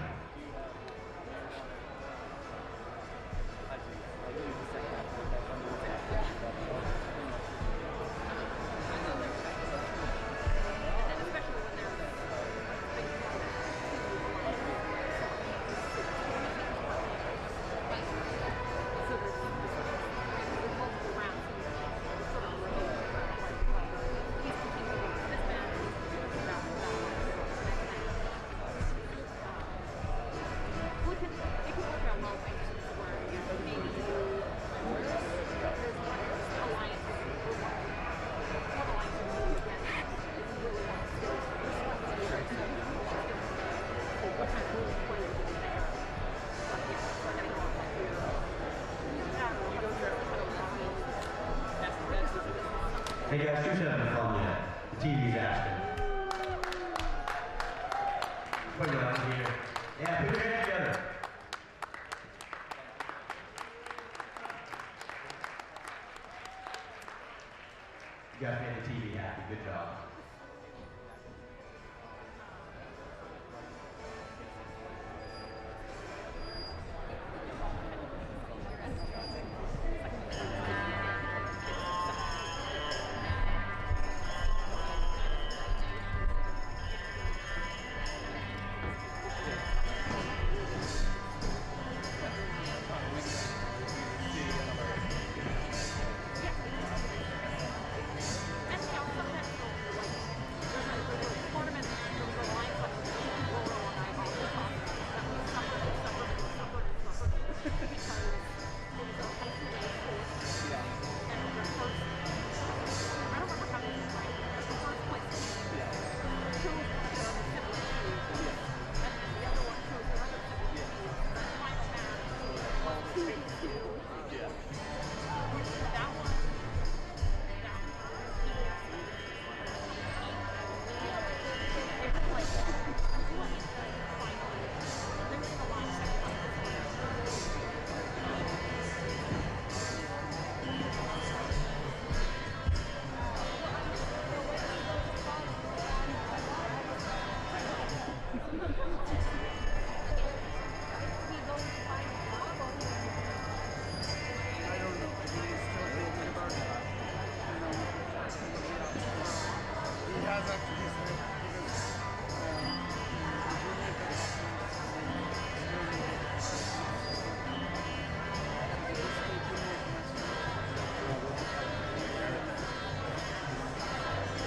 Hey guys, who's having fun yet? The TV's asking. Put your hands here. Yeah, put your hands together. You guys made the TV happy. Good job.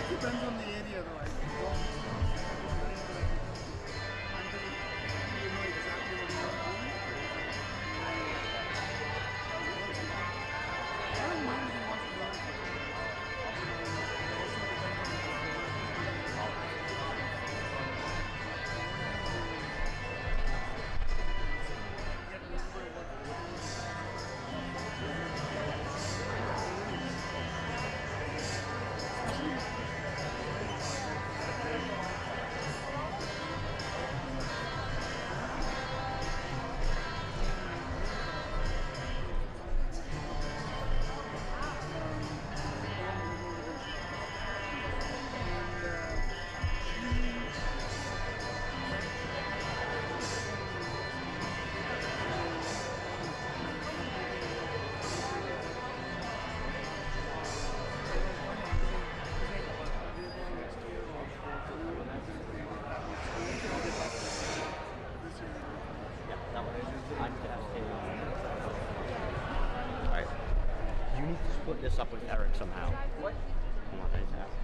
Depends on the area though. I don't mind if he wants to go. this up with Eric somehow. What? I want that to happen.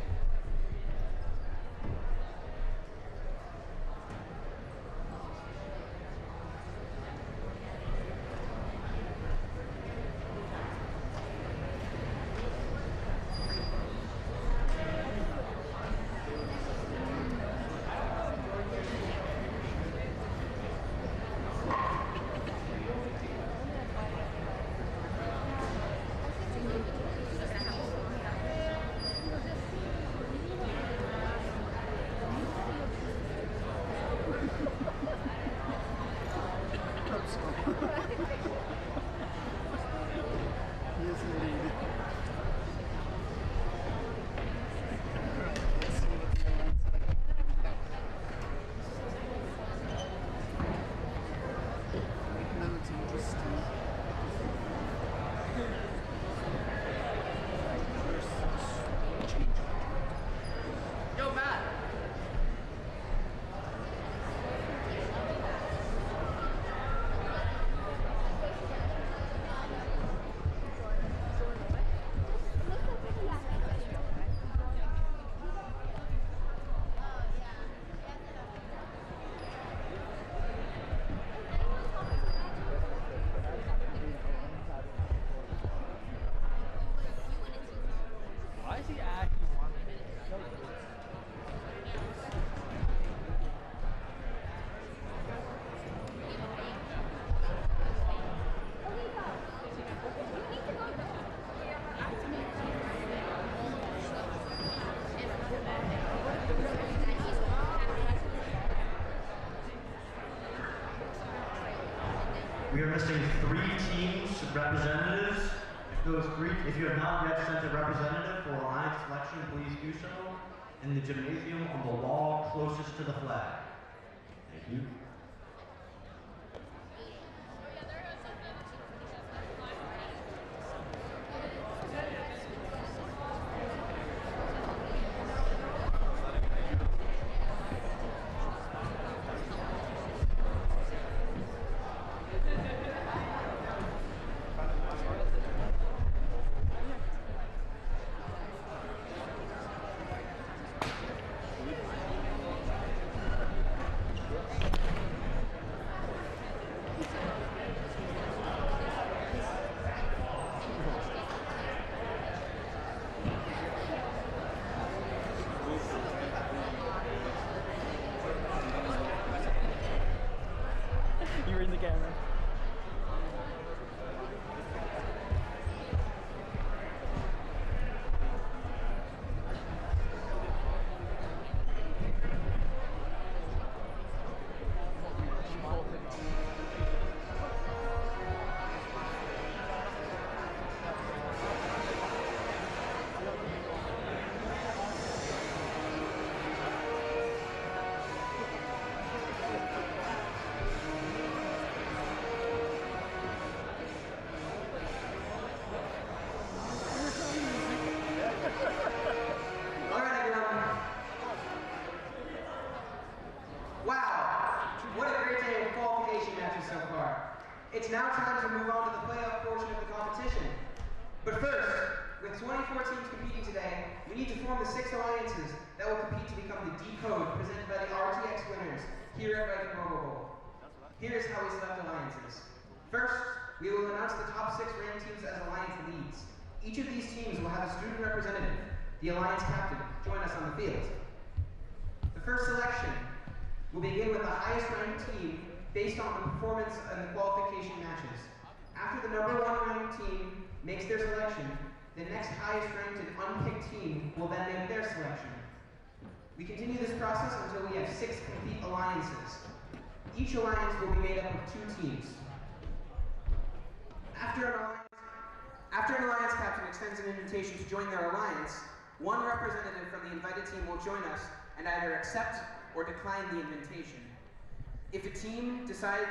We are missing 3 teams representatives. If you have not yet sent a representative for alliance selection, please do so in the gymnasium on the wall closest to the flag. Thank you. You're in the camera. Alright, everyone. Wow, what a great day of qualification matches so far. It's now time to move on to the playoff portion of the competition. But first, with 24 teams competing today, we need to form the 6 alliances that will compete to become the D-Code presented by the RTX winners here at Ryken Robobowl. Here's how we select alliances. First, we will announce the top 6 ranked teams as alliance leads. Each of these teams will have a student representative, the alliance captain, join us on the field. The first selection will begin with the highest ranked team based on the performance in the qualification matches. After the number 1 ranked team makes their selection, the next highest ranked and unpicked team will then make their selection. We continue this process until we have 6 complete alliances. Each alliance will be made up of 2 teams. After an alliance captain extends an invitation to join their alliance, one representative from the invited team will join us and either accept or decline the invitation. If a team declines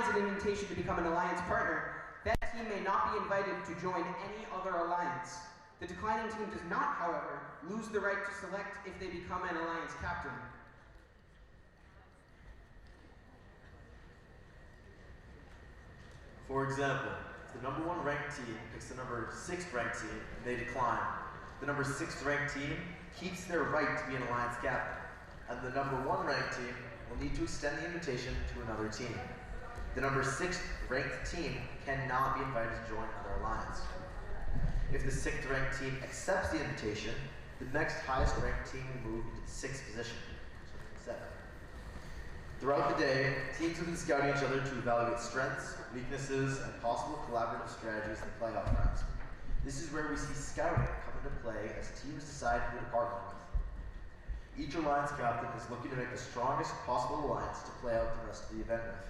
an invitation to become an alliance partner, that team may not be invited to join any other alliance. The declining team does not, however, lose the right to select if they become an alliance captain. For example, If the number 1 ranked team picks the number 6th ranked team and they decline, the number 6th ranked team keeps their right to be an alliance captain, and the number 1 ranked team will need to extend the invitation to another team. The number 6th ranked team cannot be invited to join another alliance. If the 6th ranked team accepts the invitation, the next highest ranked team will move into the 6th position, so 7. Throughout the day, teams have been scouting each other to evaluate strengths, weaknesses, and possible collaborative strategies in the playoff rounds. This is where we see scouting come into play as teams decide who to partner with. Each alliance captain is looking to make the strongest possible alliance to play out the rest of the event with.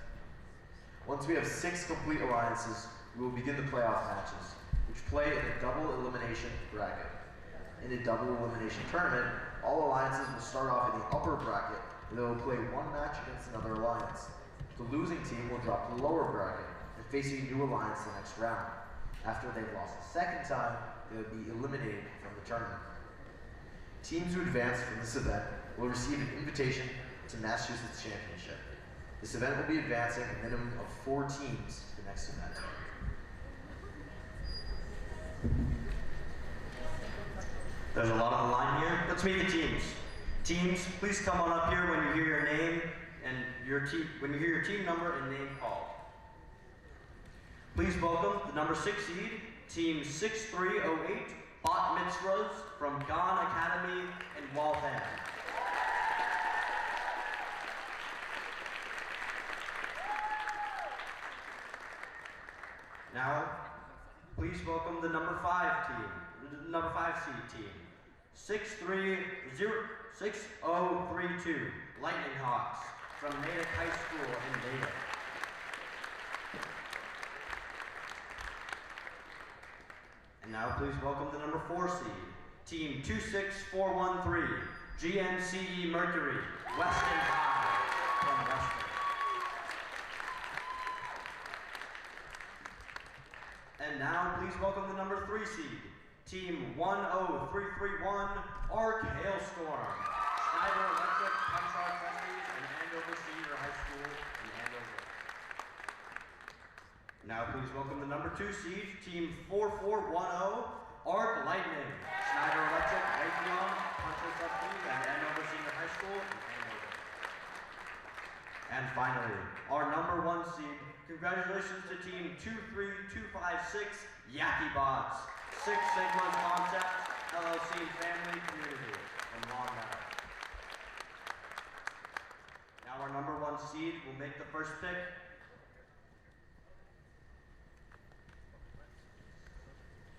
Once we have 6 complete alliances, we will begin the playoff matches, which play in a double elimination bracket. In a double elimination tournament, all alliances will start off in the upper bracket, where they will play 1 match against another alliance. The losing team will drop to the lower bracket and face a new alliance the next round. After they've lost the second time, they will be eliminated from the tournament. Teams who advance from this event will receive an invitation to Massachusetts Championship. This event will be advancing a minimum of 4 teams to the next event. There's a lot on the line here. Let's meet the teams. Teams, please come on up here when you hear your name and when you hear your team number and name called. Please welcome the number 6 seed, Team 6308, Bat Mitzvahs from Gan Academy in Waltham. Now, please welcome the number 5 seed team, 6032, Lightning Hawks from Natick High School in Natick. And now please welcome the number 4 seed, team 26413, GNCE Mercury, Weston High from Weston. And now please welcome the number 3 seed, team 10331, Arc Hailstorm, Schneider Electric, Punchard Trustees, and Andover Senior High School in Andover. Now please welcome the number 2 seed, team 4410, Arc Lightning, Schneider Electric, Raytheon, Punchard Trustees, and Andover Senior High School in Andover. And finally, our number 1 seed, congratulations to team 23256, Yaki Bots, Six Sigma Concepts, LLC Family Community in Long Meadow. Now our number 1 seed will make the first pick.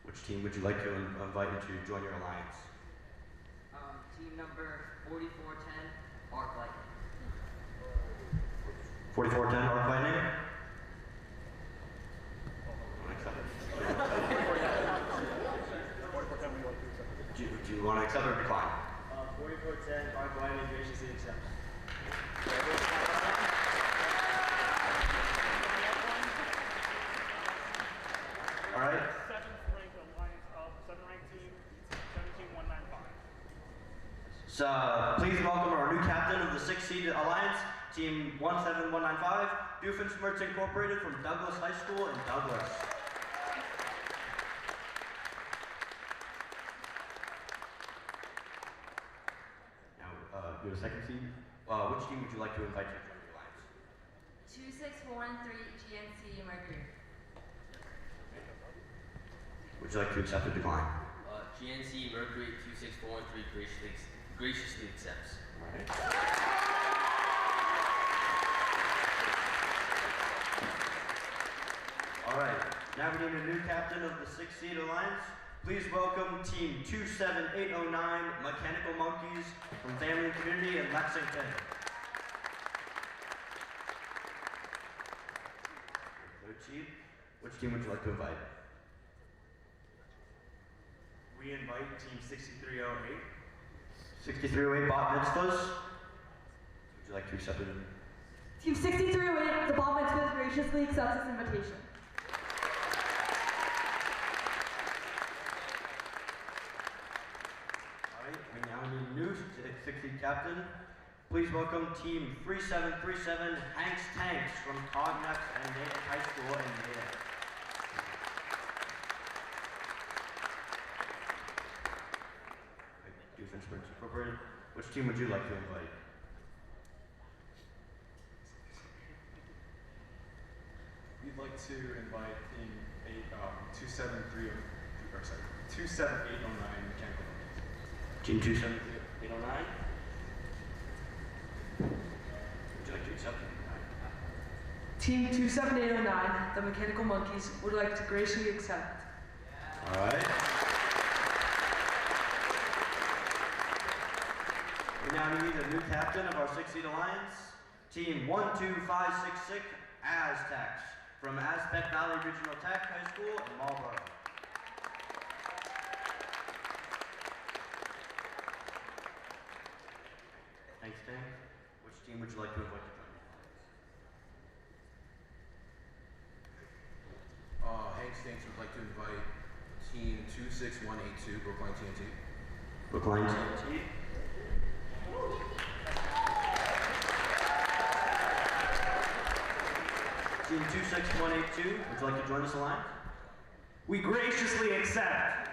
Which team would you like to invite to join your alliance? Team number 4410, Arc Lightning. 4410, Arc Lightning? Do you want to accept or decline? 4410, Arc Lightning graciously accepts. All right. 7th ranked alliance of 7th ranked team, 17195. So please welcome our new captain of the 6th seed alliance, team 17195, Doofenshmirtz Incorporated from Douglas High School in Douglas. You're a 2nd seed. Which team would you like to invite to join your alliance? 26413 GNC Mercury. Would you like to accept or decline? GNC Mercury 26413 graciously accepts. All right. Now we need a new captain of the 6th seed alliance. Please welcome team 27809, Mechanical Monkeys from Family and Community in Lexington. Third seed. Which team would you like to invite? We invite team 6308. 6308, Bob Mitzvahs. Would you like to accept it? Team 6308, the Bob Mitzvahs graciously accepts this invitation. We now need a new 6th seed captain. Please welcome team 3737, Hanks Tanks from Cognex and Natick High School in Natick. Which appropriate? Which team would you like to invite? We'd like to invite team 27809 mechanical. Team 27809? Would you like to accept it? Team 27809, the Mechanical Monkeys, would like to graciously accept. All right. We now need a new captain of our 6-seed alliance. Team 12566 Aztecs from Aztec Valley Regional Tech High School in Marlborough. Thanks, Tank. Which team would you like to invite to join? Hank Stinks would like to invite team 26182, Brookline TNT. Brookline TNT. Team 26182, would you like to join this alliance? We graciously accept.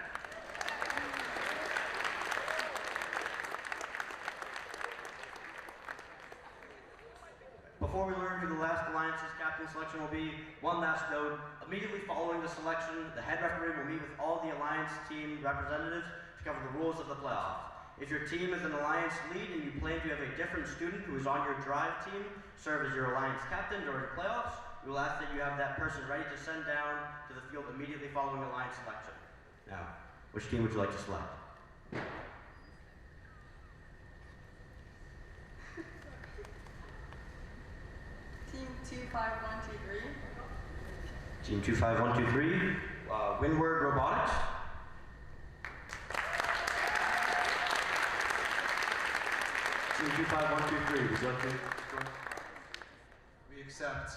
Before we learn who the last alliance's captain selection will be, one last note. Immediately following the selection, the head referee will meet with all the alliance team representatives to cover the rules of the playoffs. If your team is an alliance lead and you plan to have a different student who is on your drive team serve as your alliance captain during the playoffs, we will ask that you have that person ready to send down to the field immediately following alliance selection. Now, which team would you like to select? Team 25123. Team 25123, Windward Robotics. Team 25123, would you like to join? We accept.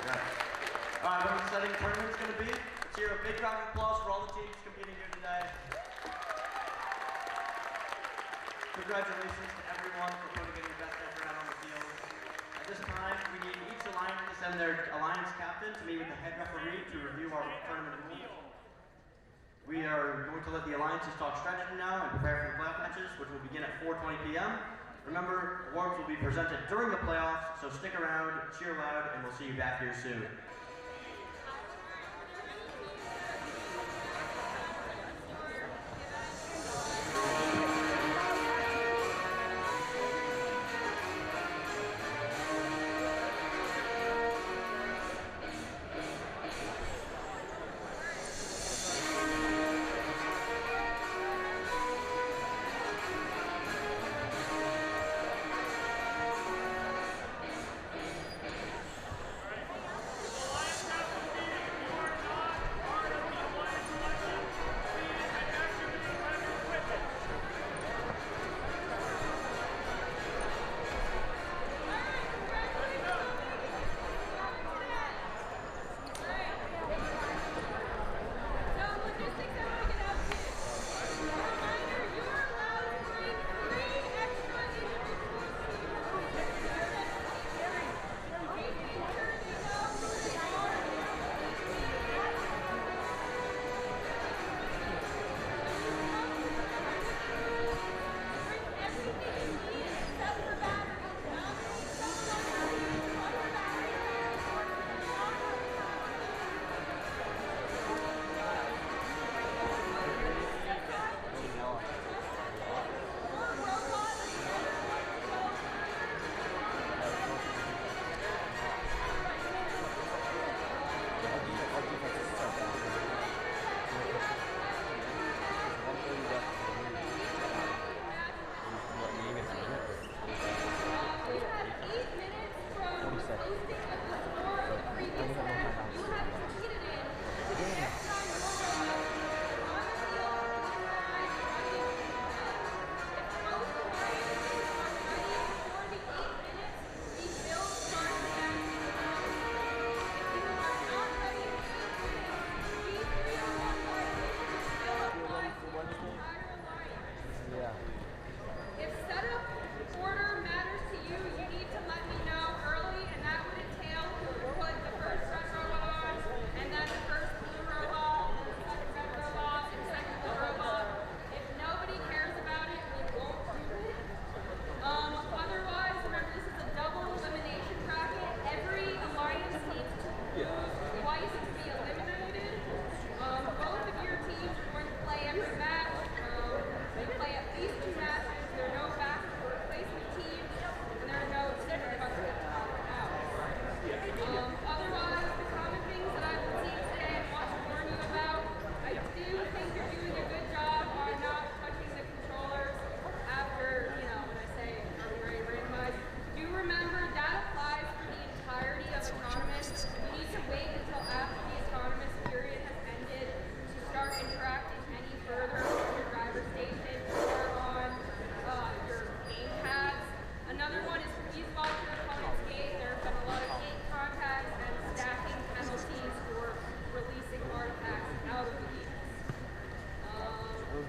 Yeah. All right, what the setting tournament's going to be? Let's hear a big round of applause for all the teams competing here today. Congratulations to everyone for putting in your best effort out on the field. At this time, we need each alliance to send their alliance captain to meet with the head referee to review our tournament rules. We are going to let the alliances talk strategy now and prepare for the playoff matches, which will begin at 4:20 p.m. Remember, awards will be presented during the playoffs, so stick around, cheer loud, and we'll see you back here soon.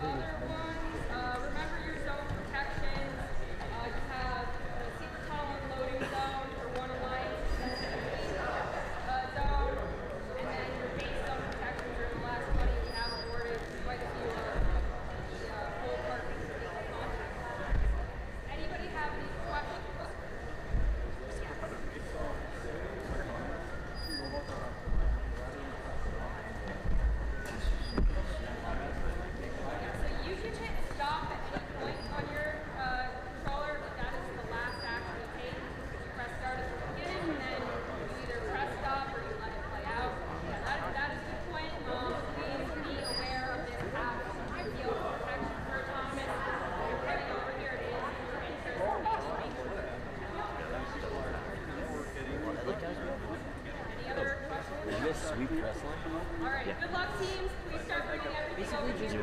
remember your zone protections. You have the secret tunnel loading zone for one alliance zone, and then your base zone protections are the last one you have awarded. Quite a few the whole partners. Anybody have any questions? So you can hit stop at any point on your controller, but that is the last action you take. You press start at the beginning, and then you either press stop or you let it play out. Yeah, that is a good point. Please be aware of this path. I feel protection for autonomous. You're heading over here. It is in your interest. Any other questions? Is this sweep wrestling? All right, good luck, teams. Please start bringing everything over here.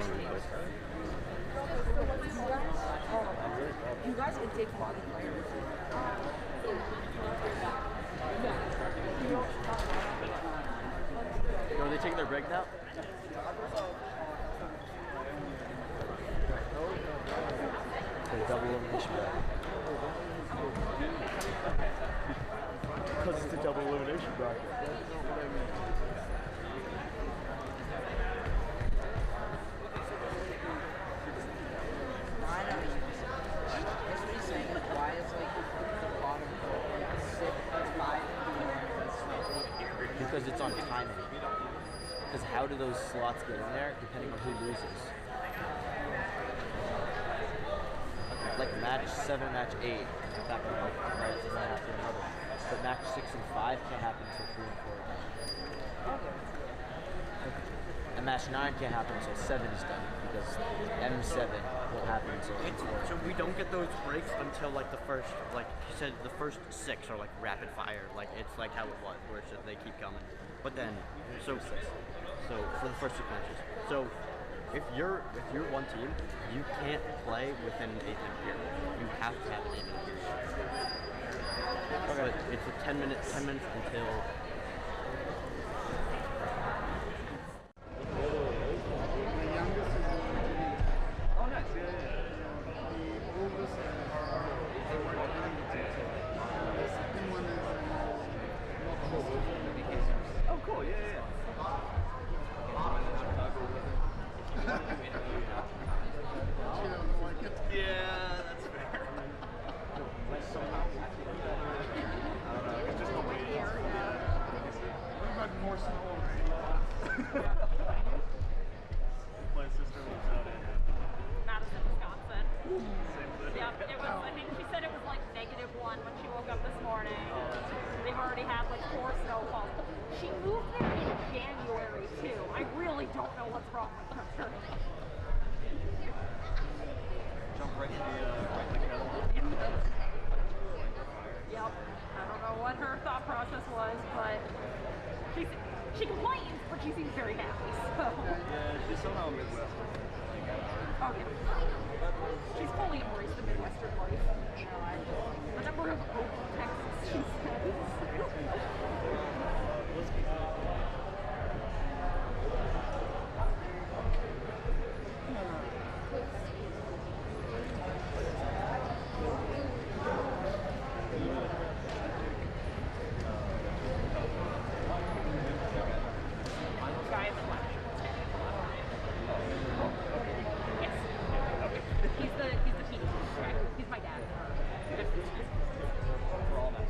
You guys can take Qualifier. Are they taking their break now? The double elimination bracket. Because it's a double elimination bracket. Because it's on timing. Because how do those slots get in there depending on who loses? Like match 7, match 8, that can like right one after another. But match 6 and 5 can't happen until 3 and 4 are done. And match 9 can't happen until 7 is done because M7 will happen until 4. So we don't get those breaks until like the first, like you said, the first 6 are like rapid fire. Like it's like how it was, where it's just they keep coming. But then, so for the first 6 matches. So if you're one team, you can't play within an 8-minute period. You have to have an 8-minute period. But it's a 10 minutes until. Oh, cool, yeah. Yeah, that's fair. What about more snow already? My sister lives out in Madison, Wisconsin. same thing. Yep, it was, I think she said it was like -1 when she woke up this morning. They've already had like 4 snowfalls. She moved there in January too. I really don't know what's wrong with her. Jump right in the kettle. Yep. I don't know what her thought process was, but she complains, but she seems very happy. So. Yeah, she's somehow Midwestern. Okay. She's fully embraced the Midwestern life. You know, the number of Oakland, Texas, she says. Guy in the black shorts. Yes. He's the PD. Right? He's my dad. For all that.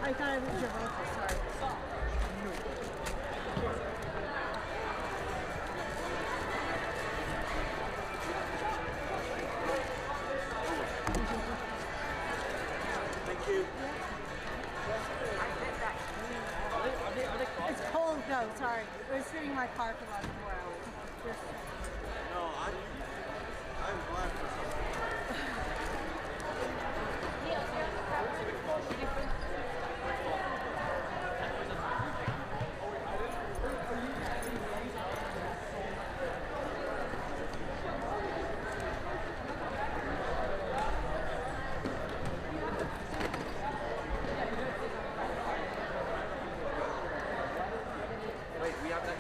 I thought it was your vocal, sorry. Thank you. It's cold though, sorry. It was sitting in my car for about 4 hours. No, I'm glad for Wait, we have that.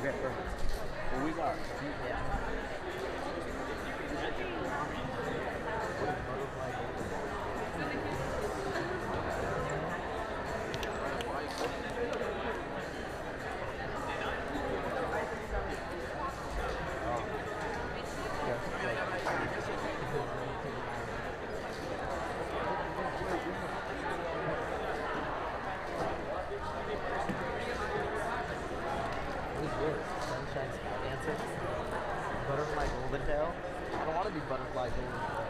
Okay, perfect. Well, we got Butterfly golden tail. I don't want to be butterfly golden tail.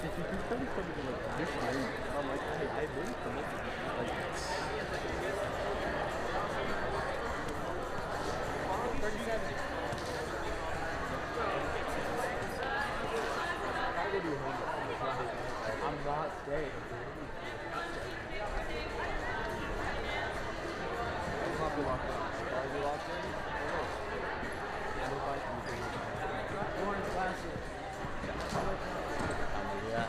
If you can tell me something like this way, I'm like, hey, I really committed. Like, 37. I'm not staying. Let's not be locked in. Are we locked in? Orange glasses. Yeah.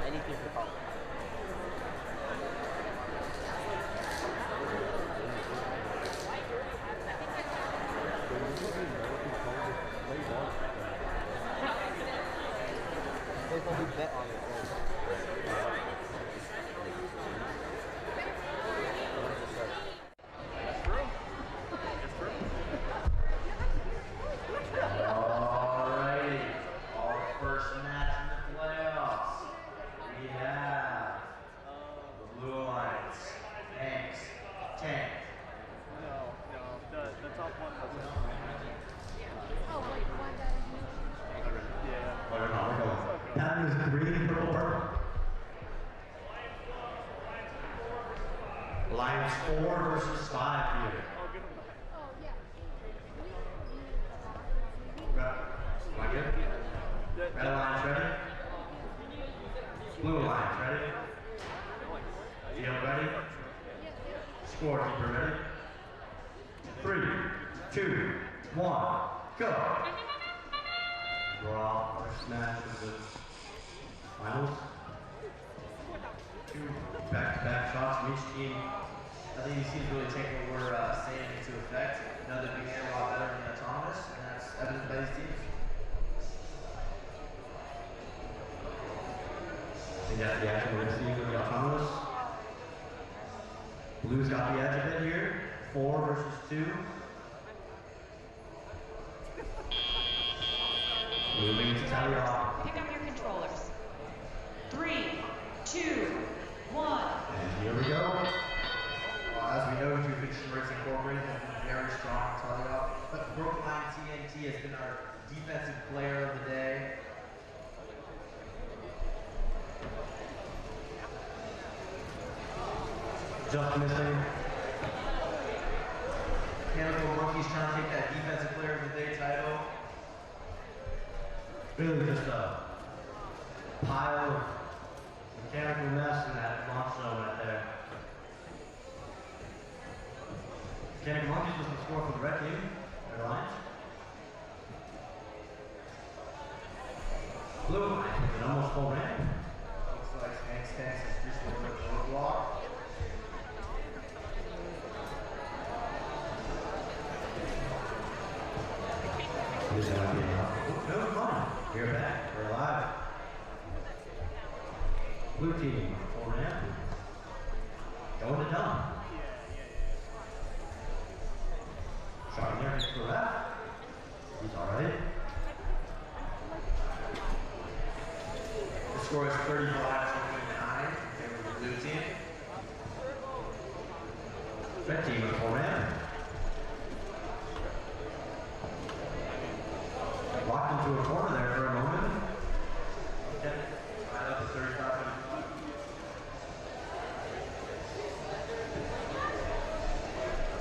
Anything for college. They probably bet on it. Alrighty, our first match in the playoffs. We have the Blue Alliance, Hanks, Tank. no, the top one was Oh, wait, the one that yeah. We're going. That is green, purple, purple. Lions 4 versus 5 here. Oh, yeah. Am I good? Red Alliance ready? Blue Alliance ready? Field ready? Scorekeeper ready? 3, 2, 1, go! We're off first match of the finals. 2 back-to-back shots from each team. I think these teams really take what we're saying into effect. Know that we can a lot better than autonomous, and that's evident by these teams. So you have the action, we're going to see who the autonomous. Blue's got the edge a bit here. 4 versus 2. Moving to tally off. Pick up your controllers. 3, 2, 1. And here we go. As we know, Juvenile Race Incorporated has been very strong tally off, but Brookline TNT has been our defensive player of the day. Just missing. Mechanical Monkeys trying to take that defensive player of the day title. Really just a pile of mechanical mess in that launch zone right there. Mechanical Monkeys was the score for the red team. Their lines. Blue lines with an almost full ramp. Looks like Hank's Tanks is just a little roadblock. This is going to be enough. No, fun. We're back. We're alive. Blue team, full ramp. Going to dump. Shot in there next to the left. He's alright. The score is 35-29 in favor of the blue team. Red team with full ramp. Locked into a corner there for a moment. Okay. Right up to 35.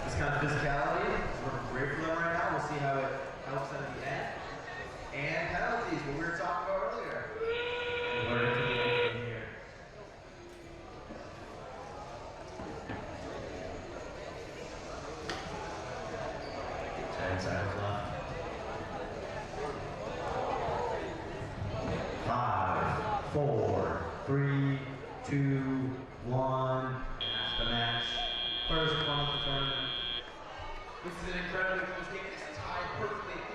This kind of physicality is working great for them right now. We'll see how it helps them at the end. And penalties, what we were talking about earlier. And we're into the opening here. Seconds left. 5, 4, 3, 2, 1. That's the match. First one of the tournament. This is an incredibly close game. It's tied perfectly at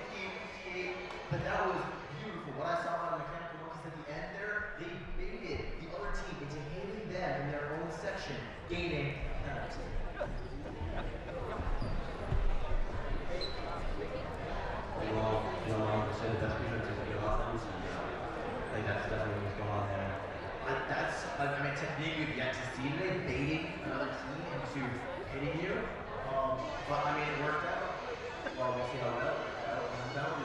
58-58. But that was beautiful. What I saw about the Mechanical Monkeys at the end there, they baited the other team into hitting them in their own section, gaining penalty. Well, I said the best defense is a good offense. I think that's definitely what's going on there. I mean, technique we've yet to see today, baiting another team into hitting you. But I mean, it worked out. Well, we'll see how well it worked out. And that was,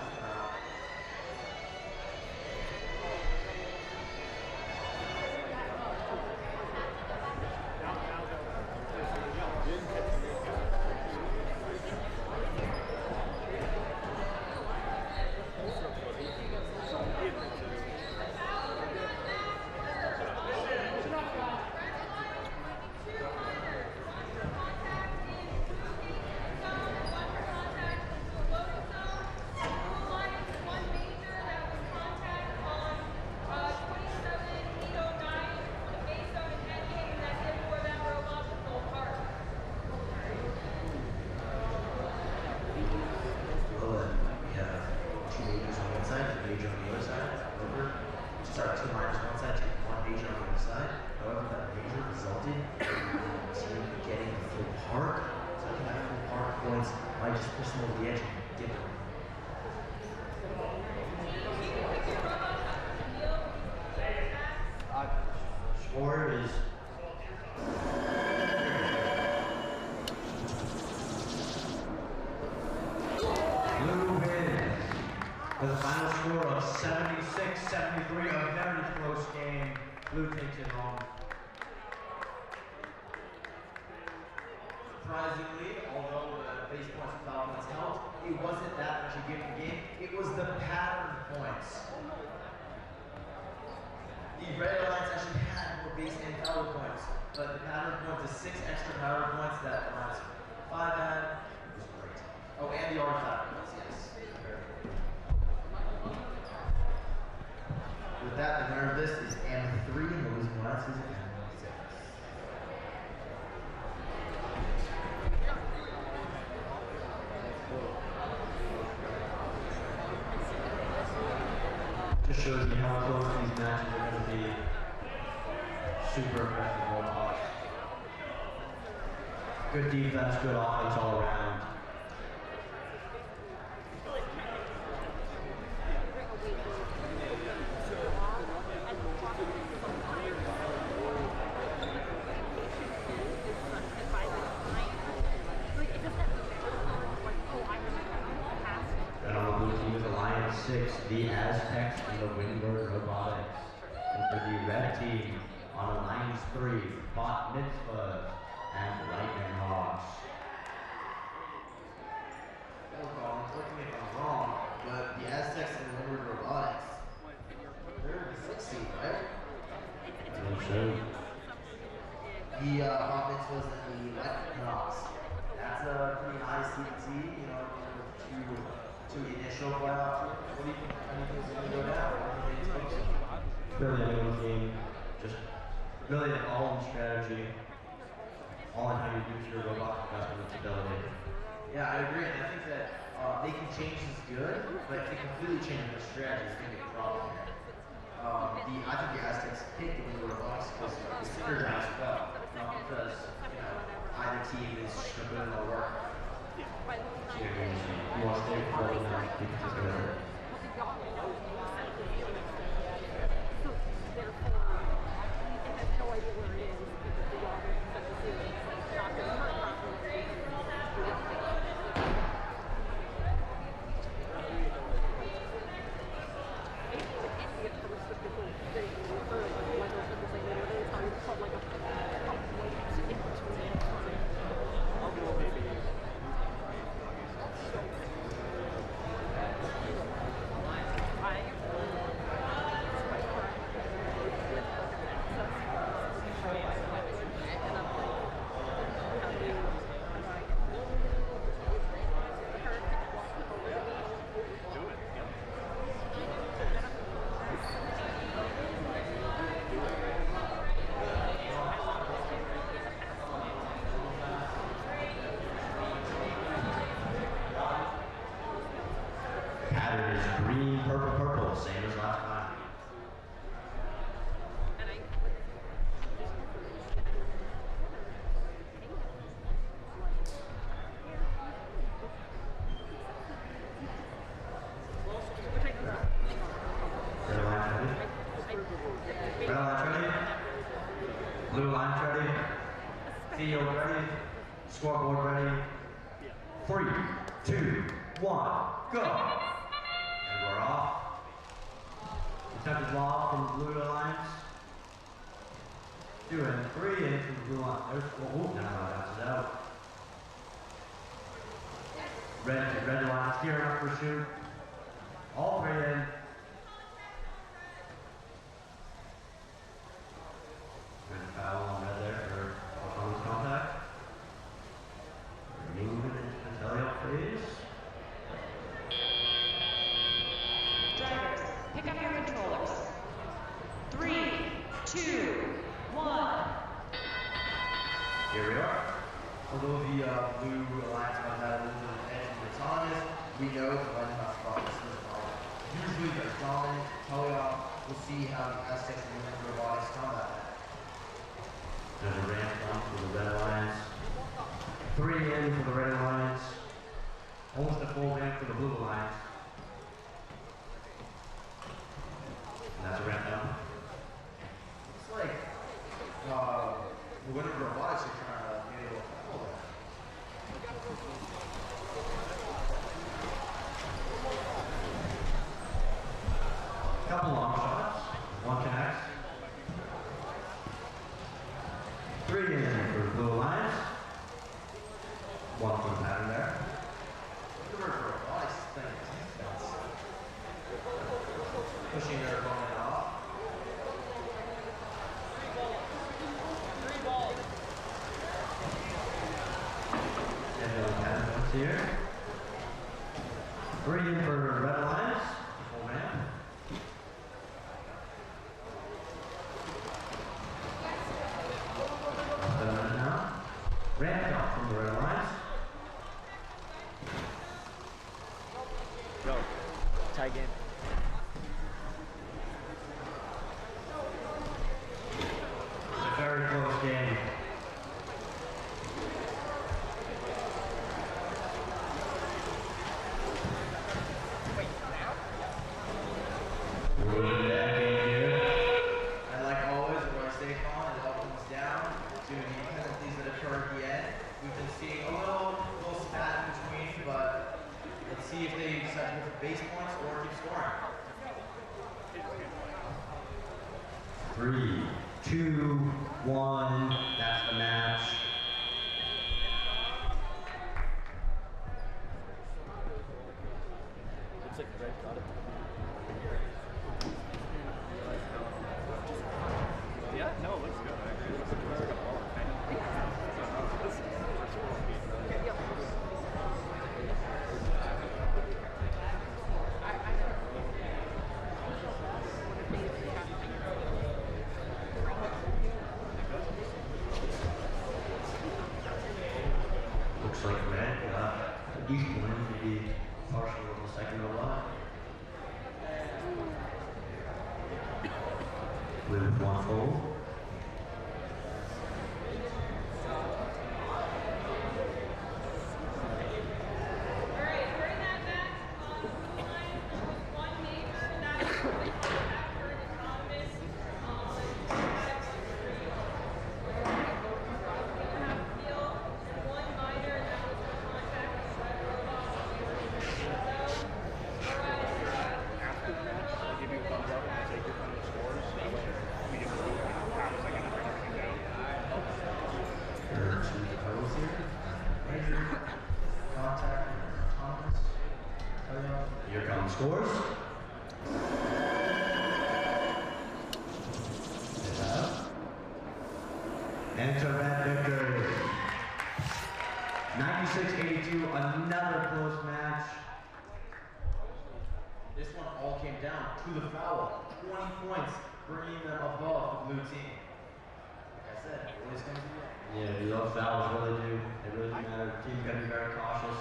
Score is Blue wins with a final score of 76-73, a very close game. Blue takes it home. surprisingly, although the base points and foul points helped, it wasn't that much a given game. It was the pattern points. The Red Alliance actually had more base and foul points, but the pattern points, the 6 extra power points that Alliance 5 had, was great. Oh, and the artifact points, yes. With that, the winner of this is M3, and the losing Alliance is M6. Just shows you how close these matches are going to be. super effective robots. Good defense, good offense all around. And on the blue team is Alliance 6, the Aztecs and the Windward Robotics. And for the red team, on Alliance 3, Bot Mitzvahs and Ryken Robobowl. Correct me if I'm wrong, but the Aztecs and the Windward Robotics, they're in the 6th seed, right? The Bot Mitzvahs and the Ryken Robobowl. That's a pretty high seed, you know, to the initial playoff. What do you think? Anything's going to go down? Really anyone's game, just really an all-in strategy, all in how you use your robot ability. Yeah, I agree, and I think that they can change is good, but if they completely change their strategy, it's going to be a problem here. I think the Aztecs picked the Windward Robotics because it's figured out as well, because either team is just going to put in the work. You want to stay forward now, because it's going to pattern is green, purple, purple, same as last time. Red line's ready. Red line's ready. Blue line's ready. Field ready. Scoreboard ready. 3, 2, 1, go! And we're off. Attempted lob from the blue alliance. 2 and 3 in from the blue line. There's 4. Now that's it out. Red alliance gearing up for shoot. All 3 in. And foul on red there for opponent's contact. Remove it until you please. Drivers, pick up your controllers. 3, 2, 1. Here we are. Although the blue alliance might have a little bit of edge in its honest, we know the line house process is wrong. Usually they're dominant, teleoff. We'll see how the Aztecs and the Robotics combat that. There's a ramp down for the red alliance. 3 in for the red alliance. Almost a full ramp for the blue alliance. And that's a ramp down. It's like the Windward Robotics are trying to get able to tackle that. Couple long shots. 1 connects. 3 in for the blue alliance. 1 for the pattern there. Windward Robotics is playing defense. Pushing their opponent off. And the pattern comes here. 3 in for red alliance. Full ramp. Now. Ramp up from the red alliance. Go. Tie game. see if they decide to go for base points or keep scoring. 3, 2, 1. That's the match. Looks like the red caught it. Yeah, no, it looks good. I agree. It looks like a ball. This is the first one. Looks like red got at least one to be partial of the second robot. With one fold. Here comes scores. Enter red victory. 96-82, another close match. This one all came down to the foul. 20 points, bringing them above the blue team. Like I said, it always comes to the end. Yeah, those fouls really do. It really matter. Team got to be very cautious.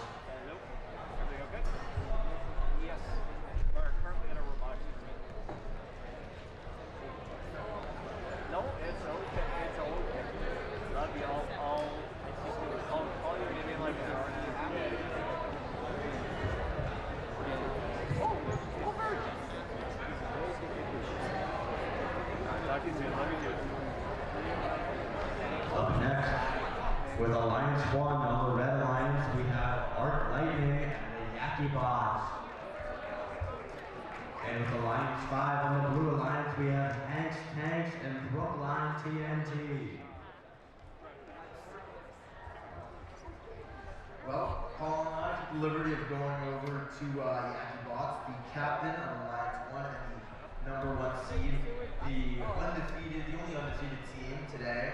Everything okay? Yes. We're currently in a robotics tournament. No, it's okay. It's okay. Love you all. All you give me like an hour and a half. Talk to you soon. Love you too. Up next, with Alliance 1 on the Red Alliance, we have Arc Lightning and the Yaki Bots. And with Alliance 5 on the Blue Alliance, we have Hanks Tanks and Brookline TNT. Well, Colin and I took the liberty of going over to Yaki Bots, the captain of Alliance 1 and the #1 seed, the only undefeated team today.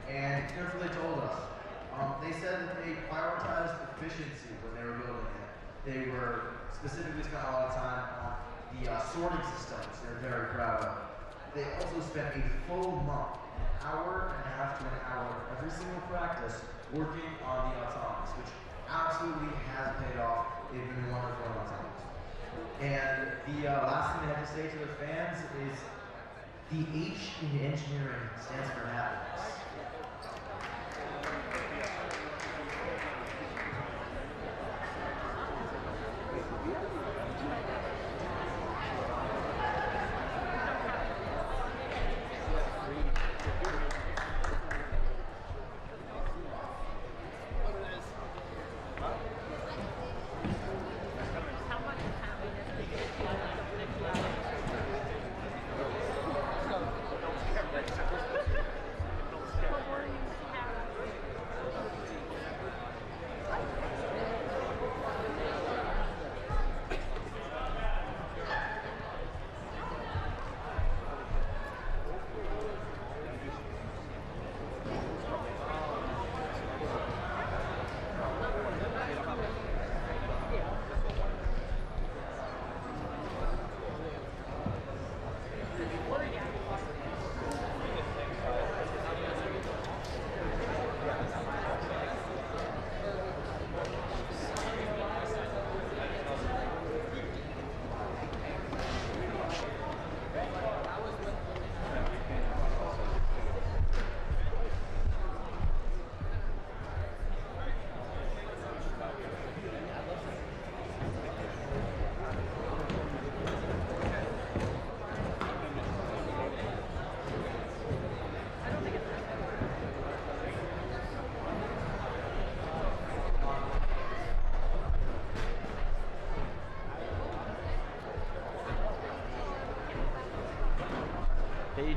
And here's what they told us. They said that they prioritized efficiency when they were building it. They were specifically spent a lot of time on the sorting system, which they're very proud of. They also spent a full month, an hour and a half to an hour, every single practice, working on the autonomous, which absolutely has paid off. They've been wonderful on autonomous. And the last thing they have to say to their fans is the H in engineering stands for happiness.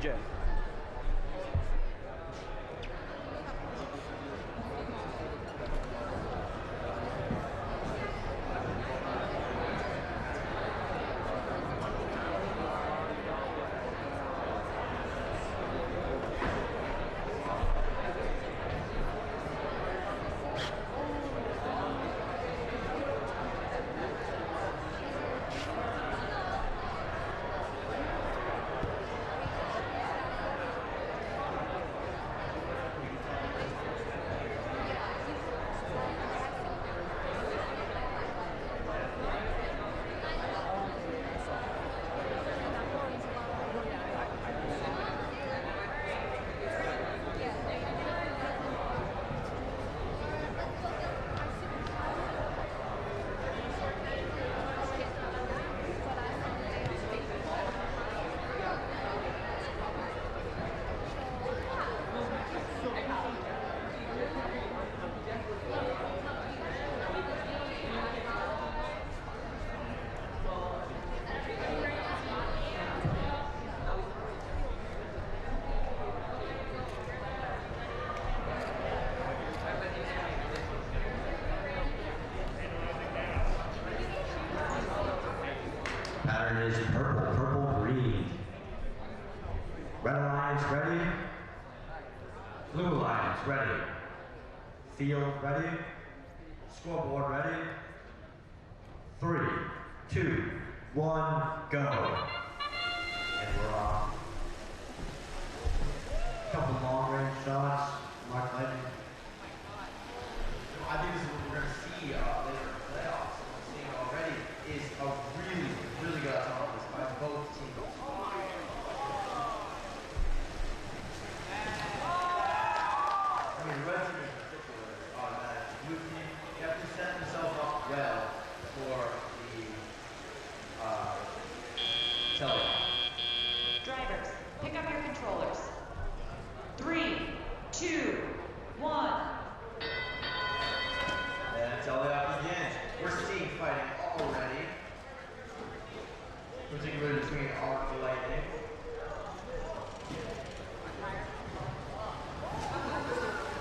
DJ. Pattern is purple, purple, green. Red Alliance ready. Blue Alliance ready. Field ready. Scoreboard ready. 3, 2, 1, go. And we're off. Couple long range shots. Mark Lightning. I think this is what we're going to see later in the playoffs. What we're seeing already is a really good autonomous by both teams. I mean, the red team in particular is automatic. The blue team, they have to set themselves up well for the telephone. Drivers, pick up your controllers. 3, 2, 1. And telephone begins. We're seeing fighting already, particularly between Arc and Lightning.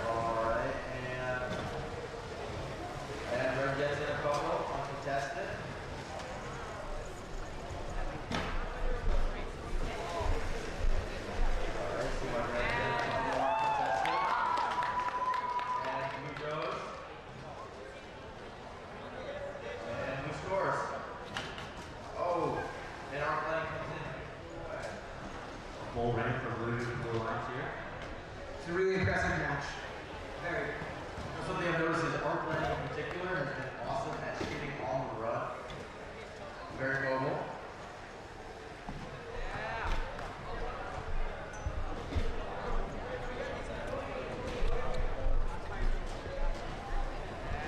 Alright, and Red gets in a couple, uncontested. Alright, see what Red gets in a couple, uncontested. And Blue goes. And who scores? Oh, and Arc Lightning comes in. Full rank for Blue Alliance here. It's a really impressive match. Very. Something I've noticed is Arc Lightning in particular has been awesome at shooting on the run. Very mobile.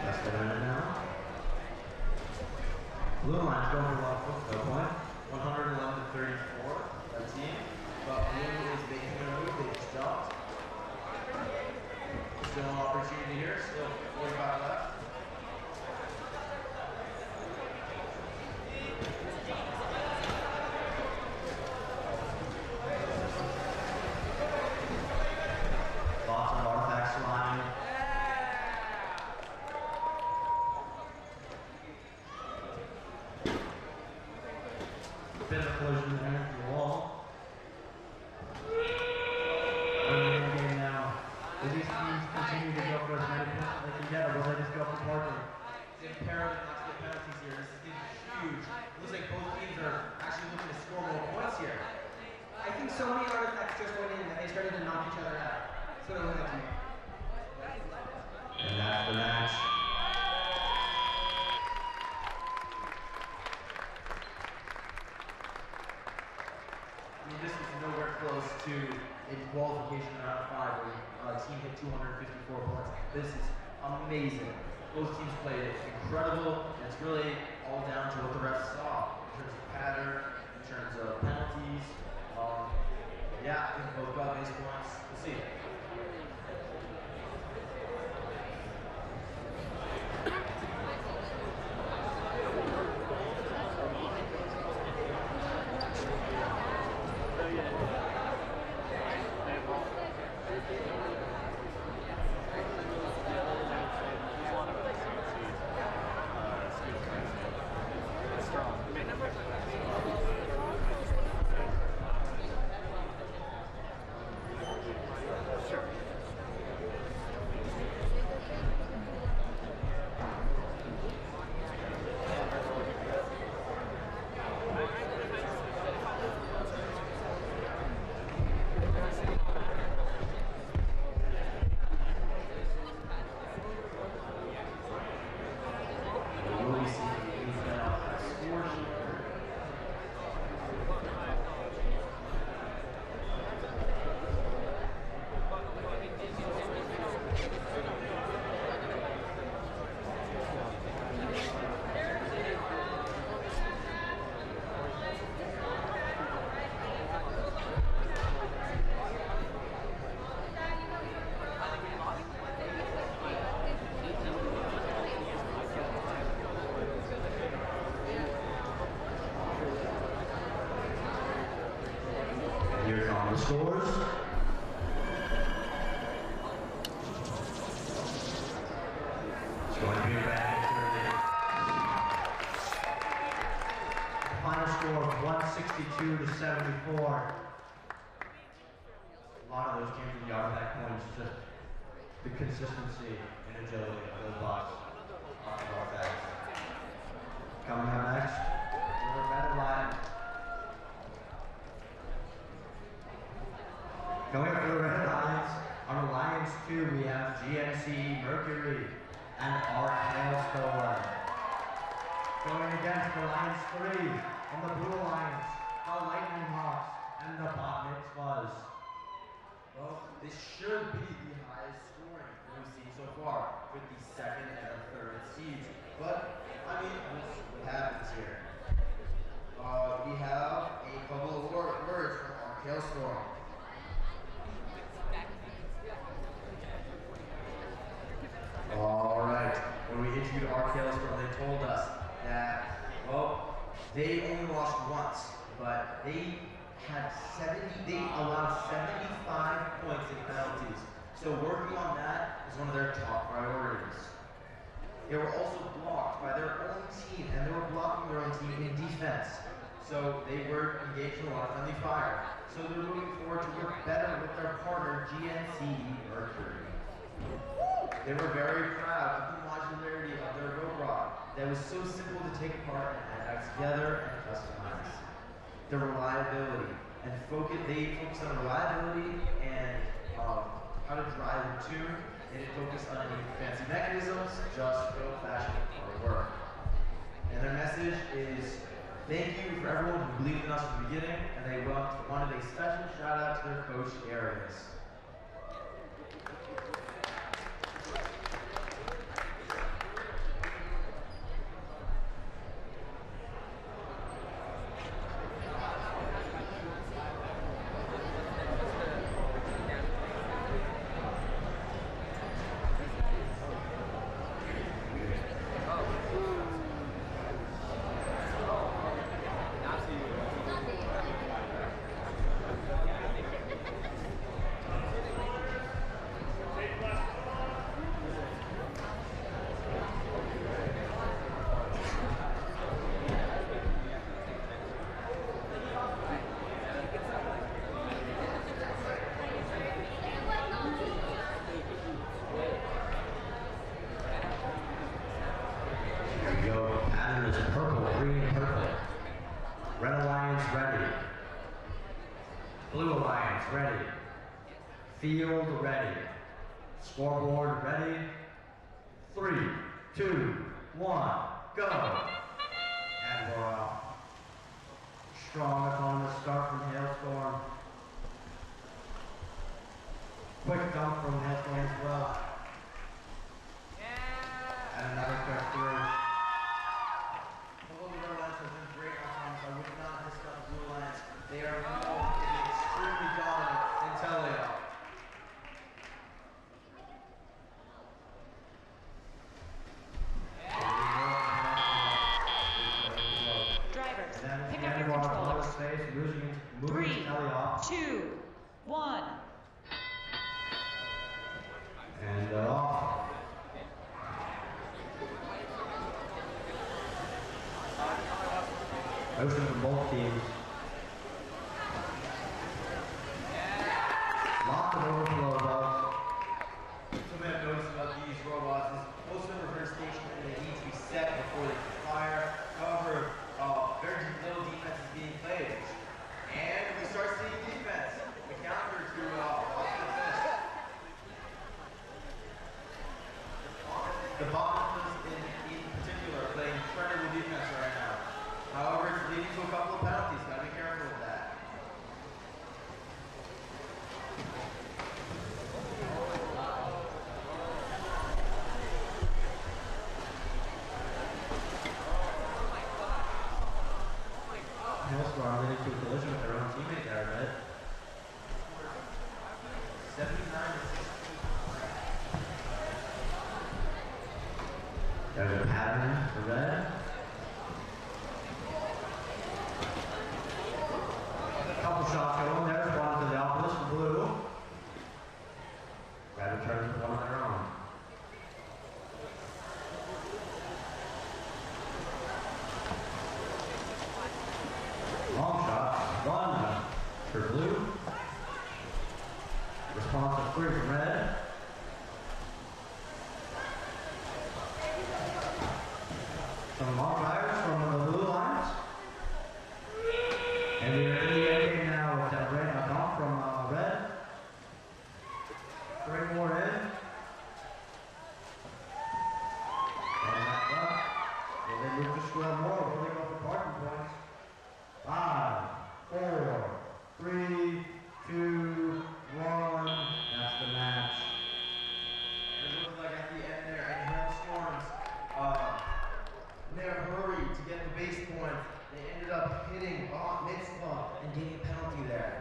Less than a minute now. Blue Alliance going for no point. 111 to 34, that team. But Blue is making a move, they just jumped. Still an opportunity here, still 45 left. Lots of artifacts flying. Bit of a collision there to the wall. Early in the game now. Will these teams continue to go for as many points as they can get, or will they just go for parking? It's imperative not to get penalties here. This is huge. It looks like both teams are actually looking to score more points here. I think so many artifacts just went in that they started to knock each other out. That's what it looked like to me. And that's the match. I mean, this was nowhere close to a qualification round 5 where a team hit 254 points. This is amazing. Both teams played incredible, and it's really all down to what the refs saw in terms of pattern, in terms of penalties. Yeah, I think both got base points. We'll see. 82 to 74. A lot of those came from the artifact points, just the consistency and agility of those blocks off the artifacts. Coming up next, we're Red Lions. Going up for the Red Lions, on Alliance 2 we have GNC Mercury and Arc Hailstorm. Going against Alliance 3 on the Blue Alliance, the Lightning Hawks and the Botnik Fuzz. Well, this should be the highest scoring we've seen so far with the second and the third seeds. But, I mean, we'll see what happens here. We have a couple of words from our Hailstorm. Alright, when we interviewed our Hailstorm, they told us that, well, they only lost once, but they allowed 75 points in penalties. So working on that is one of their top priorities. They were also blocked by their own team, and they were blocking their own team in defense. So they were engaged in a lot of friendly fire. So they're moving forward to work better with their partner, GNC Mercury. They were very proud of the modularity of their robot that was so simple to take apart and add back together and customize. The reliability and they focus on reliability and how to drive and tune. They didn't focus on any fancy mechanisms, just good old-fashioned hard work. And their message is thank you for everyone who believed in us from the beginning, and they wanted a special shout out to their coach Arias. Field ready. Scoreboard ready. 3, 2, 1, go. And we're off. Strong autonomous start from Hailstorm. Quick dump from Hailstorm as well. And another quick through. Although the Red Lions have been great autonomous, I would not discount the Blue Lions. They are known to be extremely dominant in Teleo. Drivers, pick up your controllers. 3, 2, 1. And off. Motion from both teams. Lots of overflow though. Something I've noticed about these robots is most of them are very stationary and they need to be set before they can fire. However, very little defense is being played. And we start seeing defense. The counter to the Botniks in particular are playing incredible defense right now. However, it's leading to a couple of penalties. Gotta be careful with that. Hailstorm leading to a collision with their own teammate there, right? 79 to 16. There's a pattern for red. Couple shots going. There's one to the opposite for blue. Red returns with one of their own. Long shot. Shrewsbury red. Some long drivers from the blue lines. And we are in the end game now with that red off from red. 3 more in. And that's left. Will they move to square more or will they go for parking points? 5, 4, 3, 2, 1. That's the match. It looked like at the end there, in hailstorms, in their hurry to get the base point, they ended up hitting mid-slump and getting a penalty there.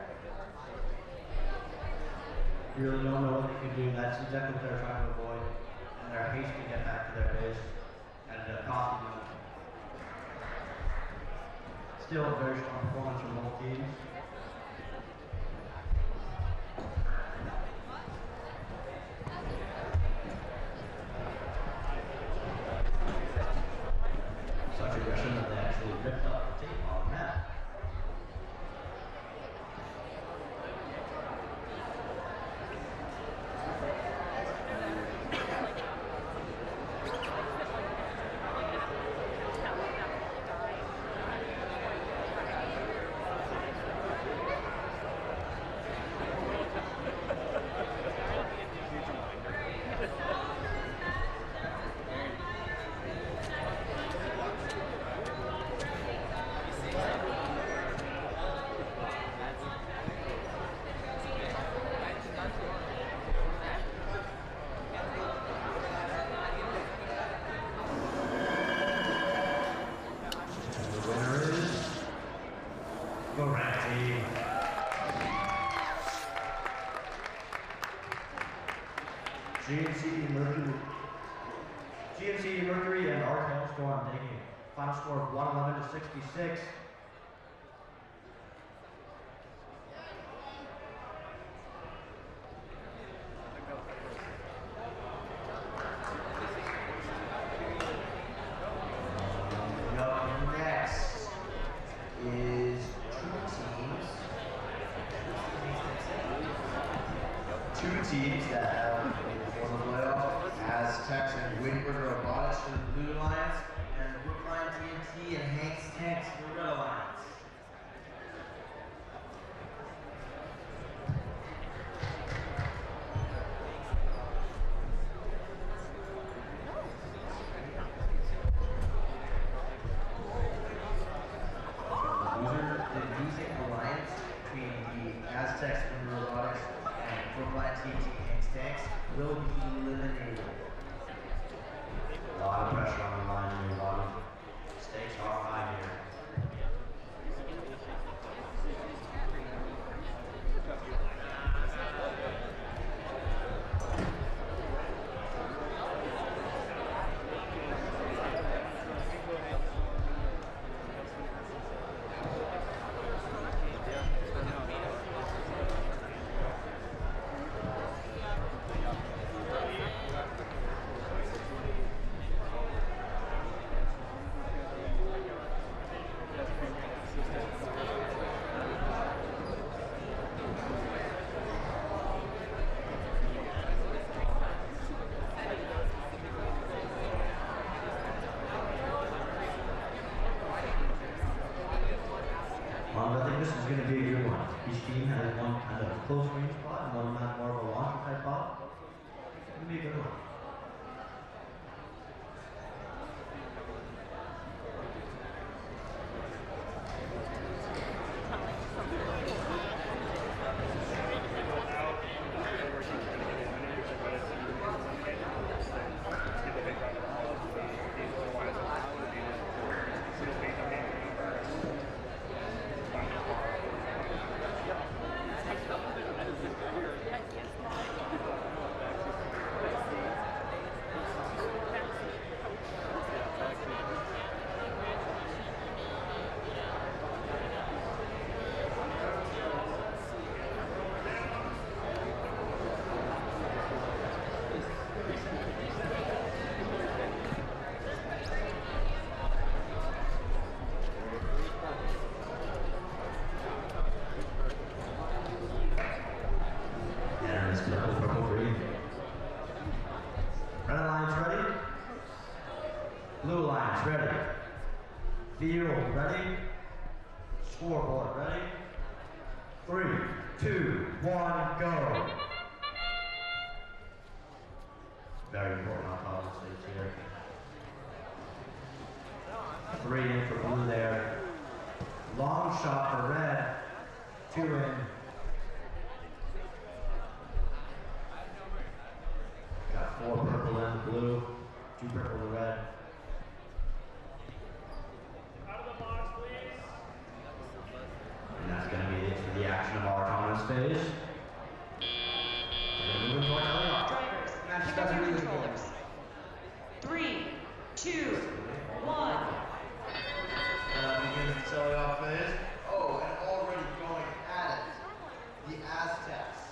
You really don't know what they can do. That's exactly what they're trying to avoid. And their haste to get back to their base ended up costing them. Still a very strong performance from both teams. Such aggression that they actually ripped up the tape on the map. GMC Mercury and Arc Hailstorm taking final score of 111 to 66. Up next is two teams that have won the playoff, Aztecs and Ryken Robotics for the Blue Lions, and Brookline TNT and Hank's Tanks for the Red Lions. The losing alliance between the Aztecs and Robotics and Brookline TNT and Hank's Tanks will be eliminated. A lot of pressure on the line here, a lot of stakes are high here. Blue lines, ready. Field, ready. Scoreboard, ready. 3, 2, 1, go. Very important on policies here. 3 in for blue there. Long shot for red. 2 in. Got 4 purple and blue. 2 purple and red. And that's going to be it for the action of our autonomous phase. We're going to move into our teleoff. Drivers, pick up your controllers. 3, 2, 1. Begins the teleoff phase. Oh, and already going at it. The Aztecs.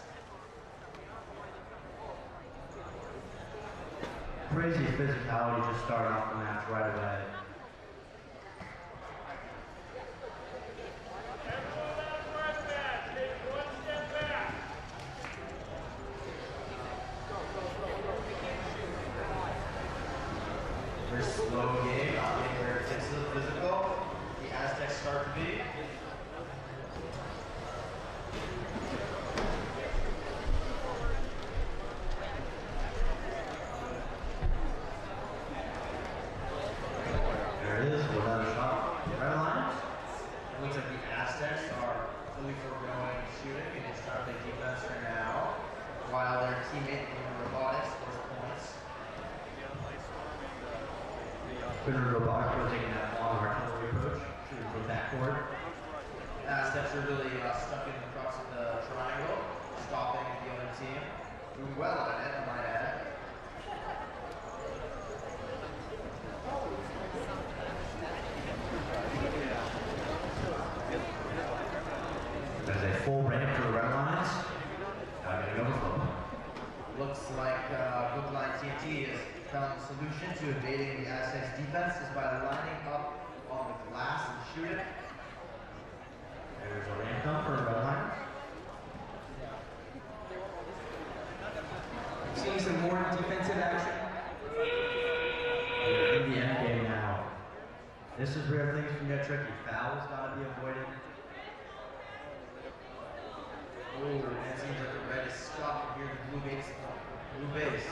Crazy physicality just started off the match right away. Very slow game, not being very intensive physical. The Aztecs start to be. There it is, another shot. Red lines. It looks like the Aztecs are fully foregoing shooting and just trying to play defense for now, while their teammate in Robotics scores points. Qualifier Robotics are taking that long artillery approach shooting from backcourt. Aztecs are really stuck in the crux of the triangle, stopping the other team. Doing well on it, I might add. There's a full ramp to the red lines. Now getting overflow. Looks like Brookline TNT has found the solution to evading the Aztecs defense is by lining up on the glass and shooting. There's a ramp dump for red lines. Seeing some more defensive action. We're in the end game now. This is where things can get tricky. Fouls gotta be avoided. Oh, and it seems like the red is stuck here in the blue base. Blue base.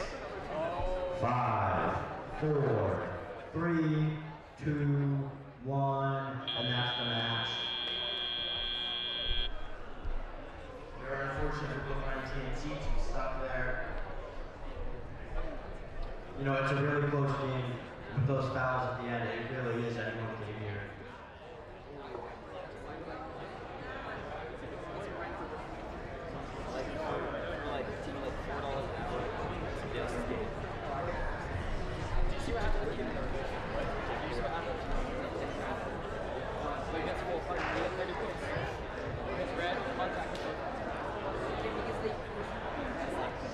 5, 4, 3, 2, 1, and that's the match. Very unfortunate for Brookline TNT to be stuck there. You know, it's a really close game. With those fouls at the end, it really is anyone's game here.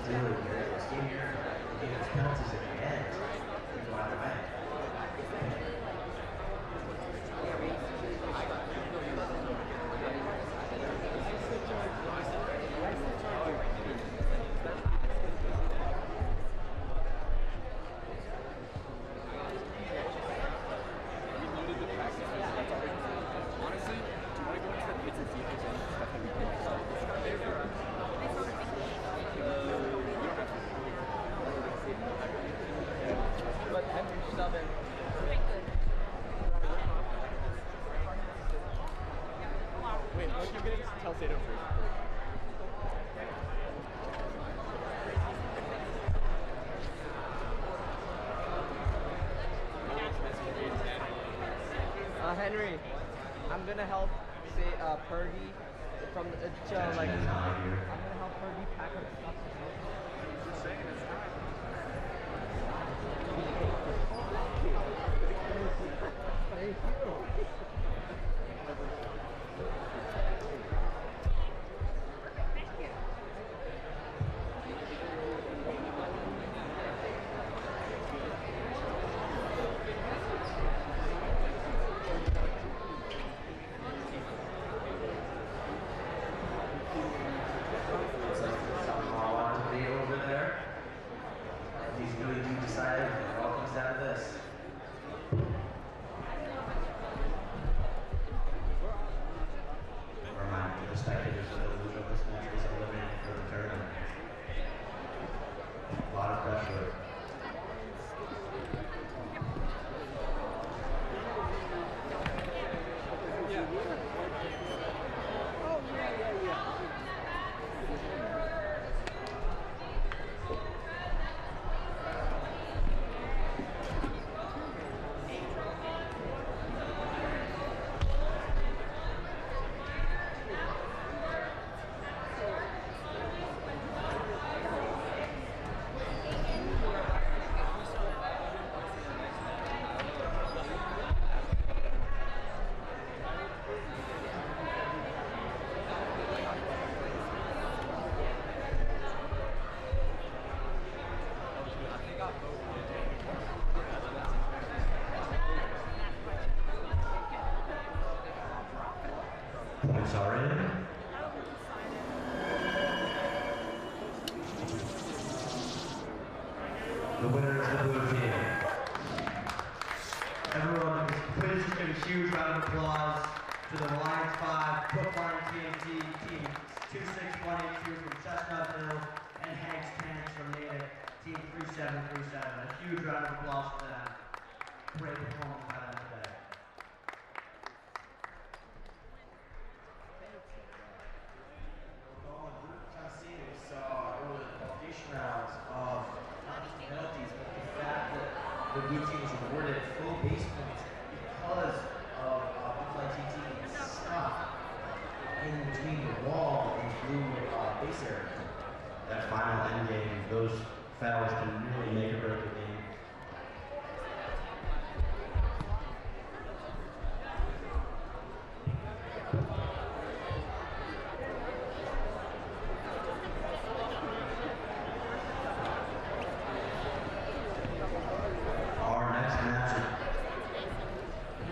Really good. This game here, he gets penalties at the end. You go either way. Henry, I'm gonna help say Purdy from the like. I'm gonna help Purdy pack up stuff. Thank you. points are in. The winner is the blue team. Everyone, please give a huge round of applause to the Lions 5, Brookline TNT, Team 26182 from Chestnut Hill, and Hank's Tanks from Natick, Team 3737. A huge round of applause for them. Great performance by them today. Kind of seen we saw over the qualification rounds of not just the penalties, but the fact that the blue team was awarded full base points because of Brookline TNT being stuck in between the wall and blue base area. That final end game, those fouls can really make or break the game.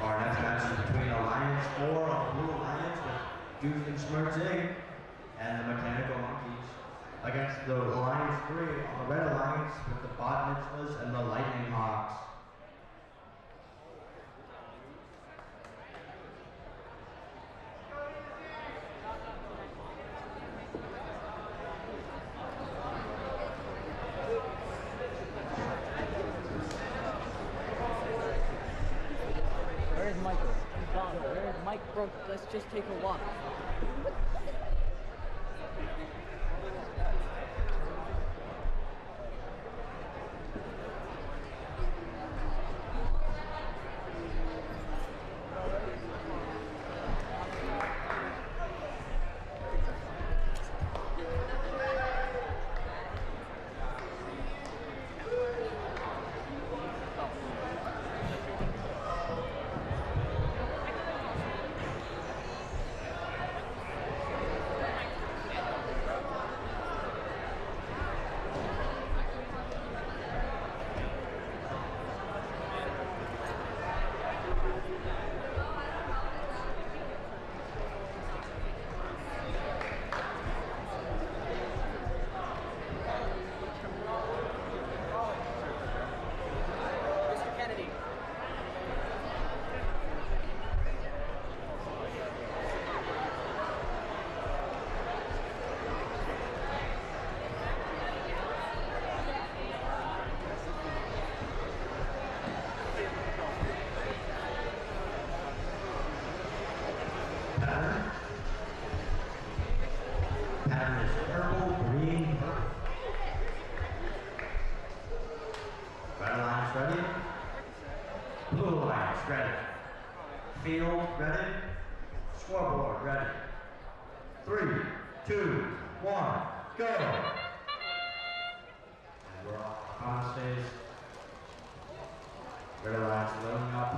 Our next match is between the Lions 4 of Blue Lions with Duke and Schmertzig and the Mechanical Monkeys against the Lions 3 on the Red Alliance with the Bot Mitzvahs and the Lightning Hawks. Where's Michael? He's gone. Where's Mike? Bro, let's just take a walk. Pattern is purple, green, purple. Red Alliance ready. Blue Alliance ready. Field ready. Scoreboard ready. 3, 2, 1, go! And we're off on stage. Red Alliance loading up.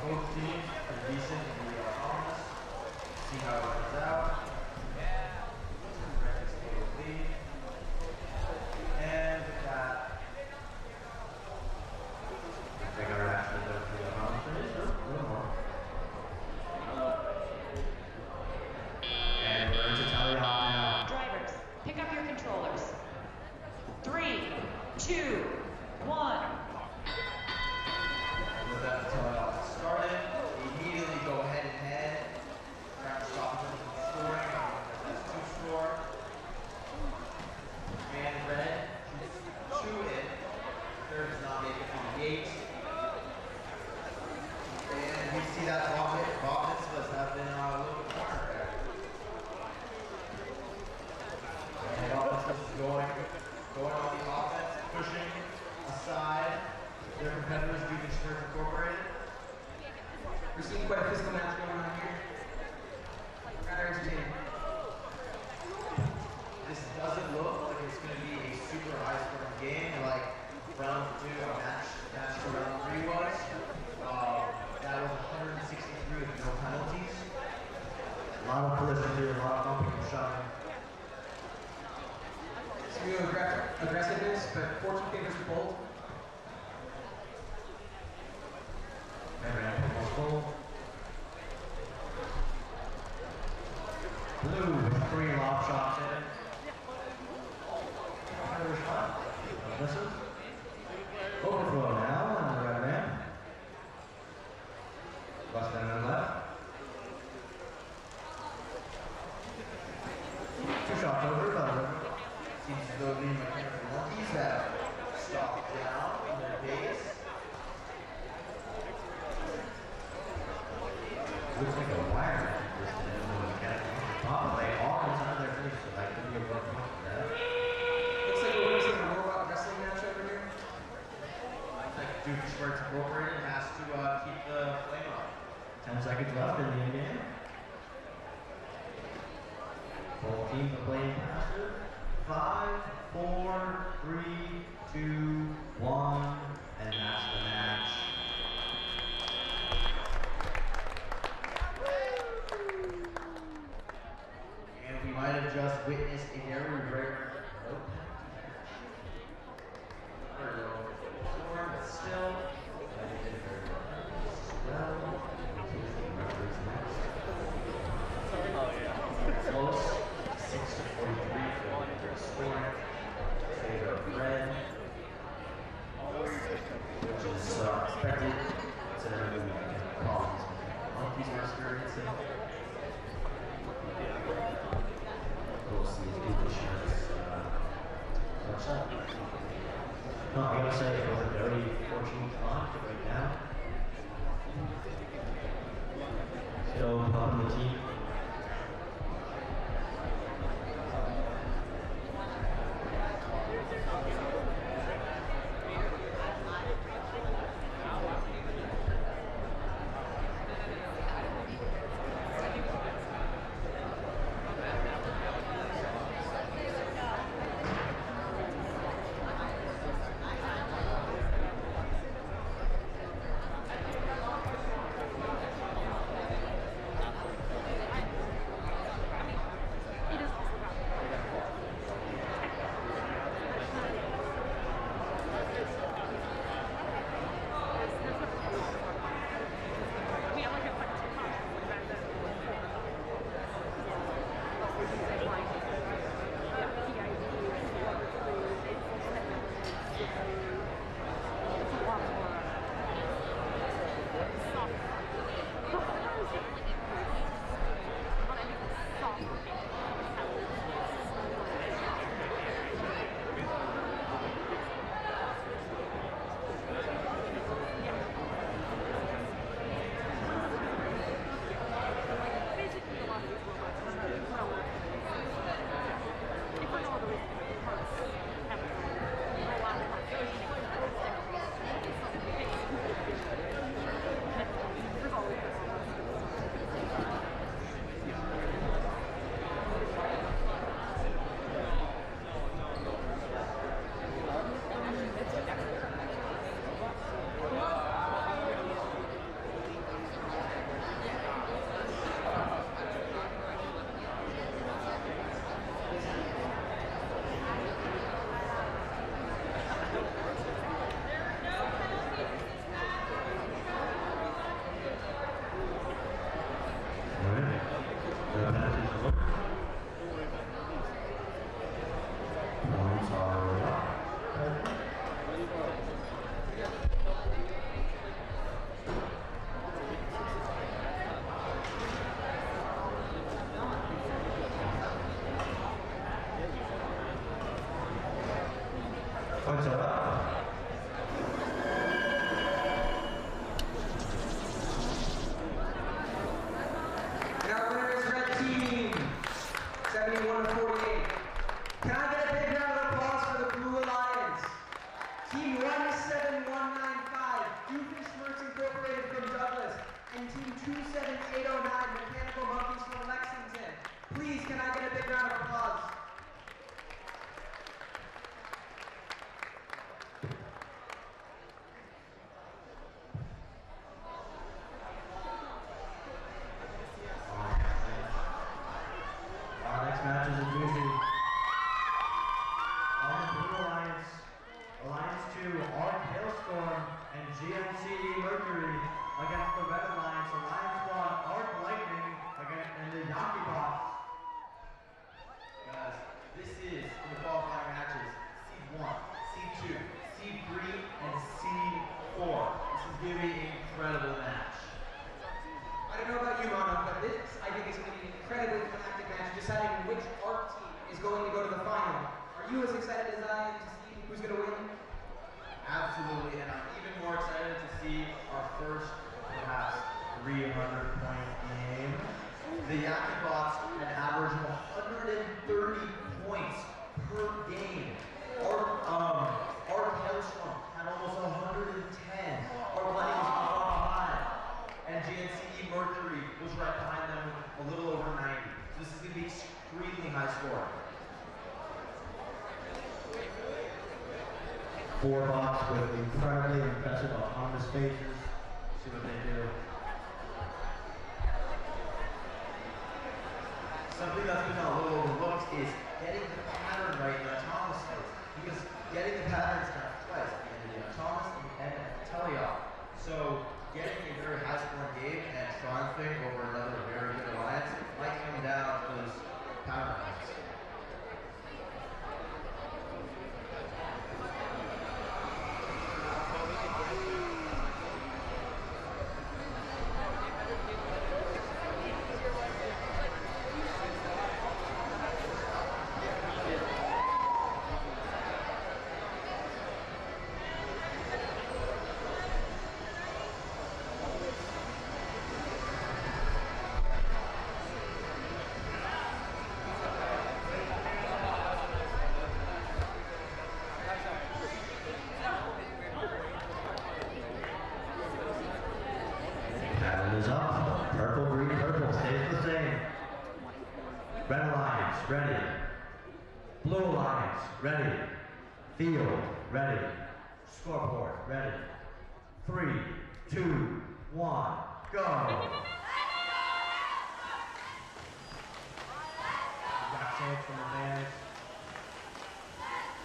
Both teams are decent in the offense. See how it works out. Lead. And with that, I think our actually go to the offense. A little more. And we're into tally hop now. Drivers, pick up your controllers. 3, 2, 1. With that tally hop started, we immediately go head to head. Trying to stop them from scoring. That's 2 score. And red shoots 2 in. Third does not make it through the gate. And we see that Bob Mitzvahs have been a little bit cornered there. And Bob Mitzvahs is going on the offense, pushing aside their competitors, Duke and Schmerz Incorporated. We're seeing quite a physical match going on here. Rather entertaining. This doesn't look like it's going to be a super high scoring game like round 2 match for round 3 was. That was 163 with no penalties. A lot of collisions here, a lot of bumping and shoving. Some aggressiveness, but 14 favors for bold. And Rand was full. Blue with 3 lob shots in. Another shot. Misses. Overflow now on the red man. Left hand and left. 2 shots over, but Seems as though the mechanical monkeys have stopped down in their base. looks like a wire net just in the mechanical top, but they are inside their face, so that could be a rough one for that. Looks like we're seeing a robot wrestling match over here. Like Doofenshmirtz Incorporated has to keep the flame up. 10 seconds left in the end game. Both teams are playing faster. 5, 4, 3, 2, 1, and that's the match. And we might have just witnessed a very rare storm, but still. Close. 6-43 for the score. Favor of red. Which is expected considering the problems monkeys are experiencing. We'll see if people share what's up. No, I gotta say it was a very fortunate spot to break down. Still helping the team. Points are up. And our winner is red team, 71-48. Can I get a big round of applause for the Blue Alliance? Team 17195, Doofenshmirtz Incorporated from Douglas, and Team 27809, Mechanical Monkeys from Lexington. Please, can I get a big round of applause? Our next match is in Tuesday. On the Blue Alliance, Alliance 2, Arc Hailstorm, and GMC Mercury against the Red Alliance, Alliance 1, Arc Lightning, and the Yaki Bots 2, seed 3, and seed 4. This is going to be an incredible match. I don't know about you, Mono, but this, I think, is going to be an incredibly climactic match, deciding which ARC team is going to go to the final. Are you as excited as I am to see who's going to win? Absolutely, and I'm even more excited to see our first, perhaps, 300-point game. The Yaki Bots had an average of 130 points per game. Our Hellstrom had almost 110. Our Lightning was not far behind. And GNCE Mercury was right behind them with a little over 90. So this is going to be extremely high scoring. 4 bots with incredibly impressive autonomous phases. See what they do. Something that's been a little overlooked is getting the pattern right in the autonomous phase. Because getting the patterns kind of twice at the end of the autonomous and the end of the teleop. So getting a very high scoring game and triumphing over another very good alliance might come down to those pattern points. Pattern is up. Purple, green, purple stays the same. Red Alliance, ready. Blue Alliance, ready. Field, ready. Scoreboard, ready. 3, 2, 1, go. Got chance from the fans.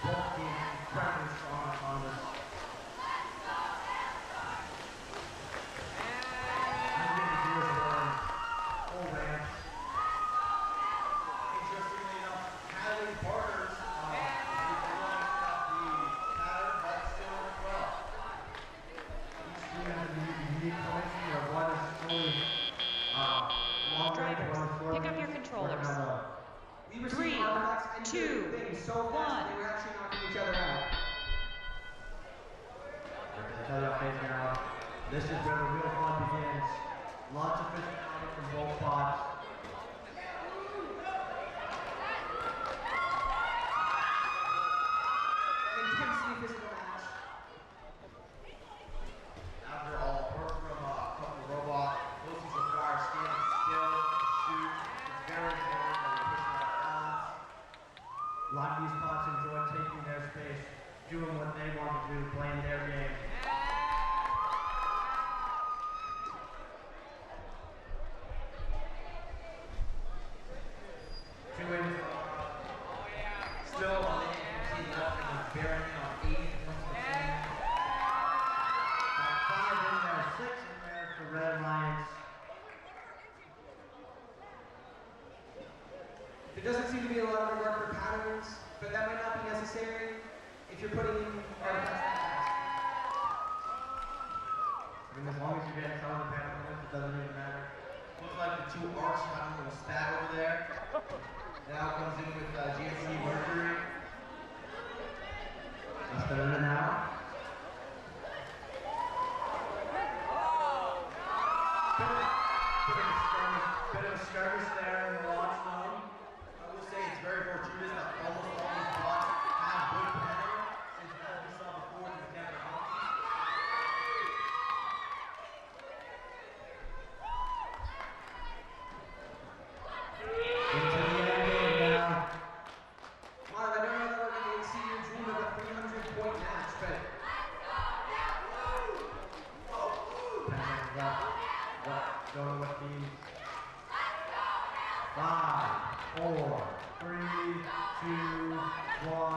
Both teams incredibly strong autonomous. Drivers, pick up your controllers. We received 3, artifacts and 2, things so fast 1. they were actually knocking each other out. This is where the real fun begins. Lots of physicality from both bots. Intensely physical match. After all, work from a couple robot, those who require standing still, shoot. It's very important that we're pushing our balance. A lot of these bots enjoy taking their space, doing what they want to do, playing their game. Still on the AMC left and was bearing in on 80 points of the team. Got 5 in there, 6 in there for Red Alliance. There doesn't seem to be a lot of regard for patterns, but that might not be necessary if you're putting in artifacts that fast. I mean, as long as you're getting some of the pattern points, it doesn't even matter. Looks like the two arcs have a little spat over there. Now comes in with GNC Mercury. Let's put it in now. Bit of a skirmish there in the launch zone. I will say it's very fortuitous that almost all these bots have good pattern, since as we saw before in the mechanical monkeys. Into the end game now. Wow, I don't know that we're going to see your dream of a 300-point match, but Going with the 5, 4, 3, 2, 1,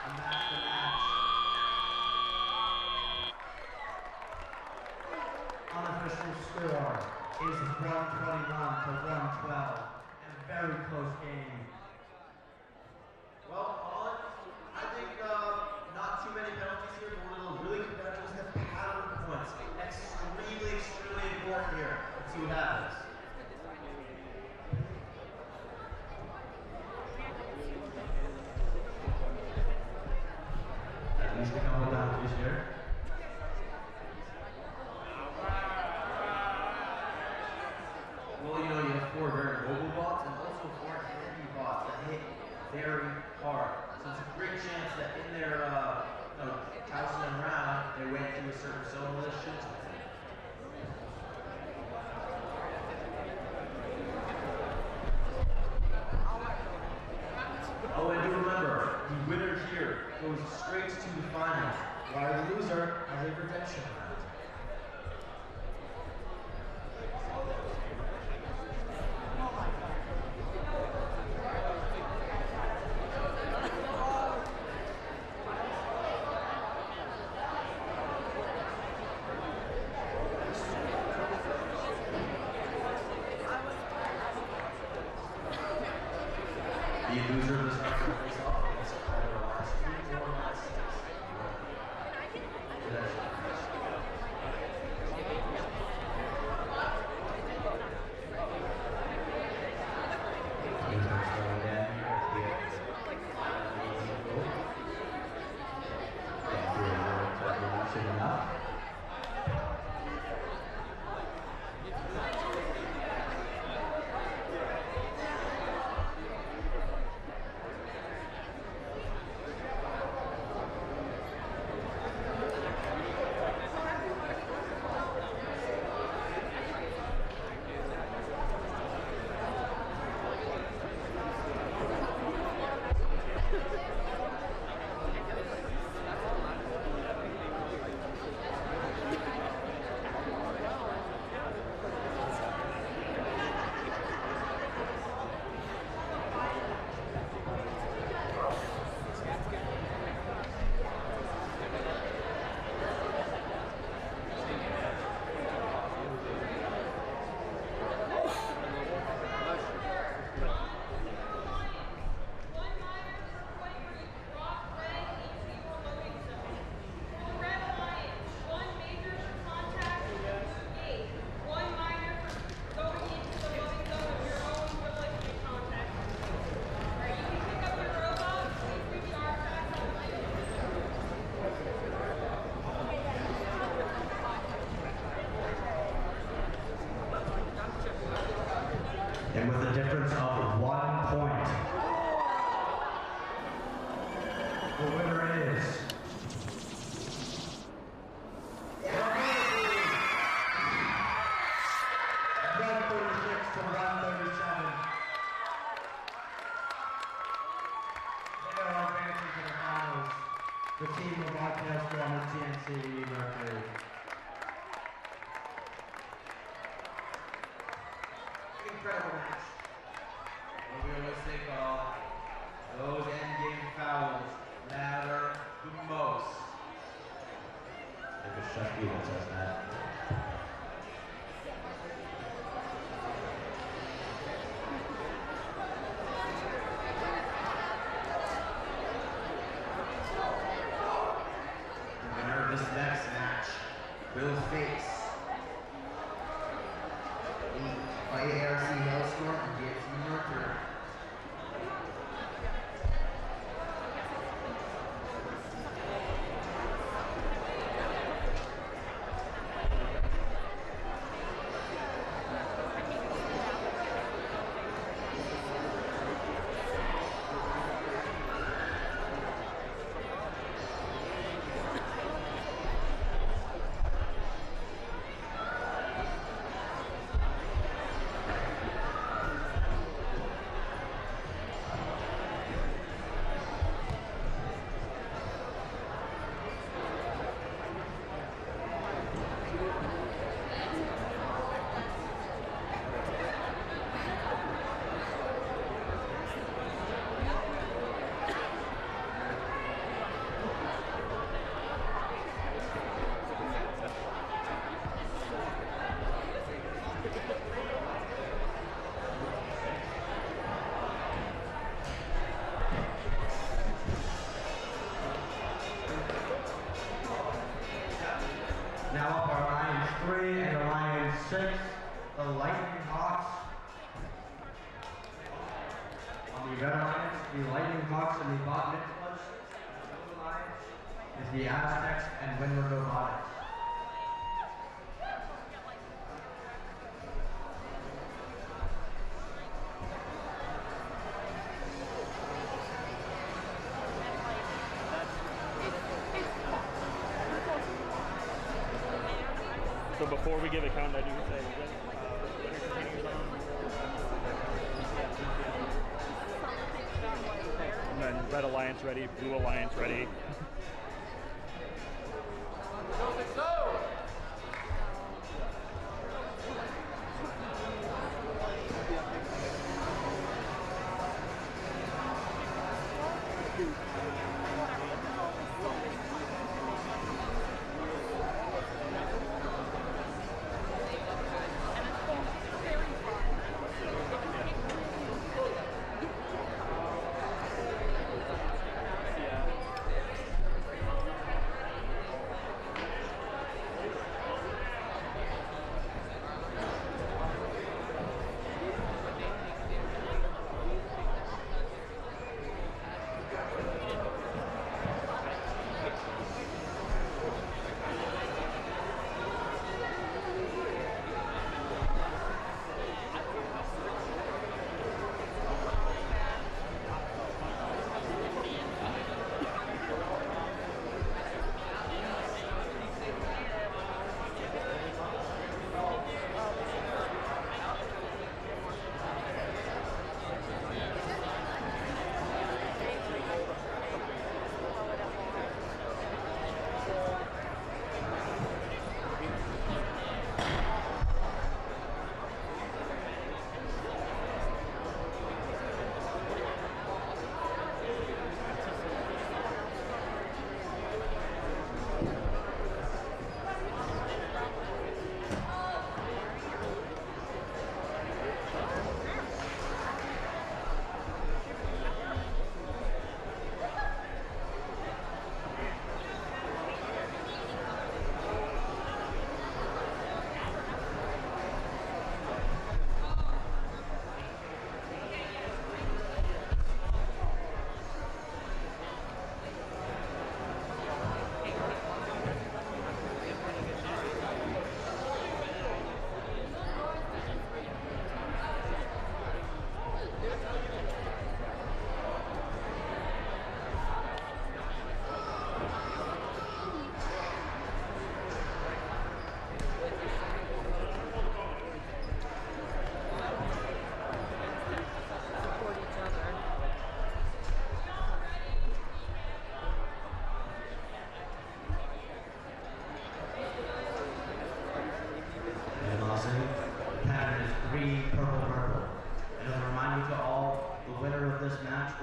and that's the match. Unofficial score is 121 to 112, and a very close game. Well, Colin, I think not too many penalties. far. So it's a great chance that in their, tossing them around, they went to a certain zone list shoots. Oh, and do remember, the winner here goes straight to the finals, while the loser has a redemption round. The loser of this round will face off against either last 3 or last 6. And with a difference of 1 point, the winner is 136 to 137. They are advancing to the finals. The team of Robotics from the TNC Mercury. Incredible match. What we always say, Carl, those endgame fouls matter the most. There's a chef that says that. The winner of this next match will face by ARC Hailstorm and GFC Mercury. Now up are Lions 3 and the Lions 6, the Lightning Hawks. On the Red Lions, the Lightning Hawks and the Bot Mitzvahs. The Blue Lions is the Aztecs and Windward Robotics. So before we give a count, I do say winner continues on. And then Red Alliance ready, Blue Alliance ready.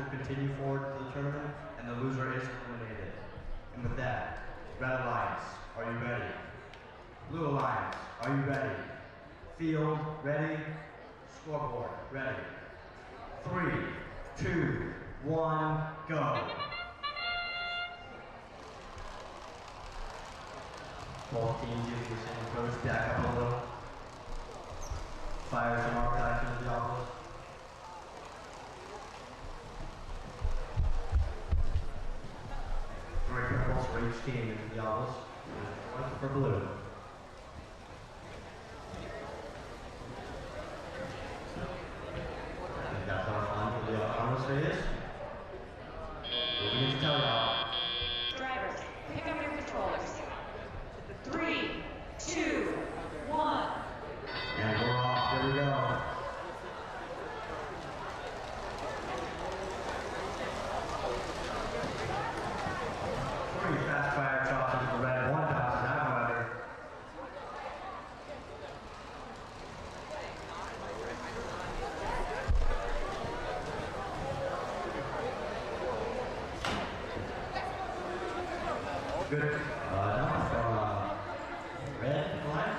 Continue forward to the tournament, and the loser is eliminated. And with that, Red Alliance, are you ready? Blue Alliance, are you ready? Field, ready? Scoreboard, ready? 3, 2, 1, go. Both teams use the same approach, back up a little. Fire some archives into the office. Three purples for each team into the office. One for blue. I think that's our fun for the autonomous phase. Moving into teleop. Drivers, pick up your controllers. 3, 2, 1. And we're off. Here we go. Fast fire toss into the red. One toss, not however. Good. Now from red line.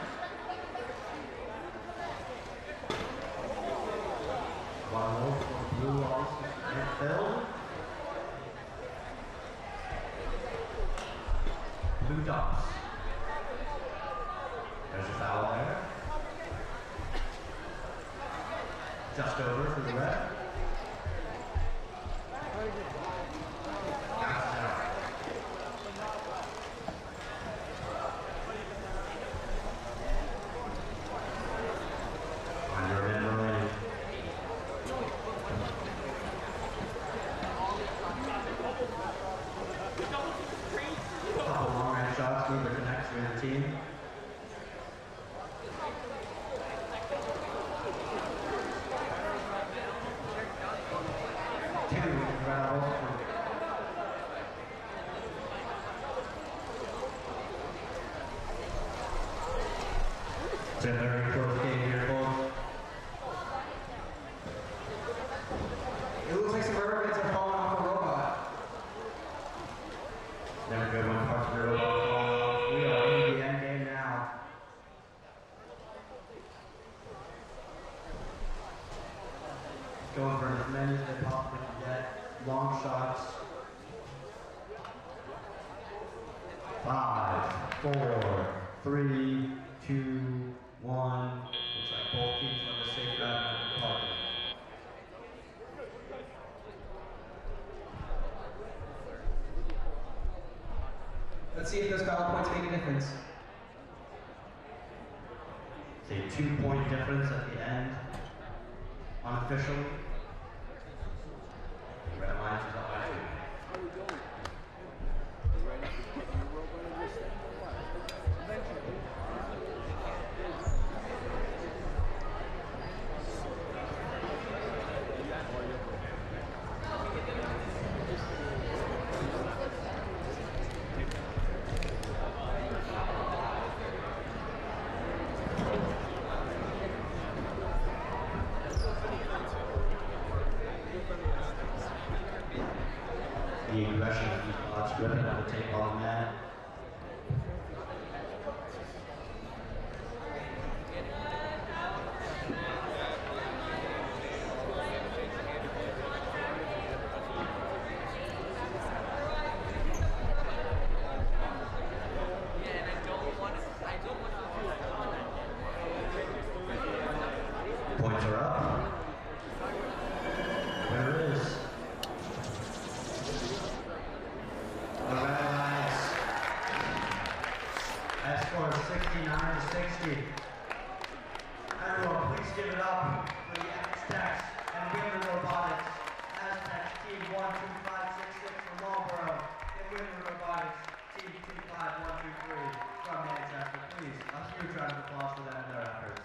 One more for blue also. And filled. Blue dots. There's a foul there. Just over for the red. It's a very close game here, folks. It looks like some rubber bands have fallen off the robot. Never good when parts of the robot fall off. We are in the end game now. Going for as many as they possibly can get. Long shots. 5, 4, 3, 2, 1. Looks like both teams went the safe route of the party. Let's see if those foul points make a difference. It's a 2-point difference at the end, unofficially. Red Lions is up by 2. The aggression of the bots ripping up the tape on that. Points are up. There it is. The Red Lions have scored 69 to 60. Everyone, please give it up for the Aztecs and Women Robotics. Aztecs team 12566 from Marlboro and Women Robotics team 25123 from Manchester. Please, a huge round of applause for them and their efforts.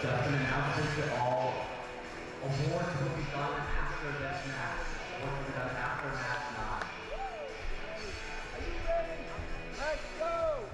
Just an announcement that all awards will be done after this match. Awards will be done after match 9. Let's go!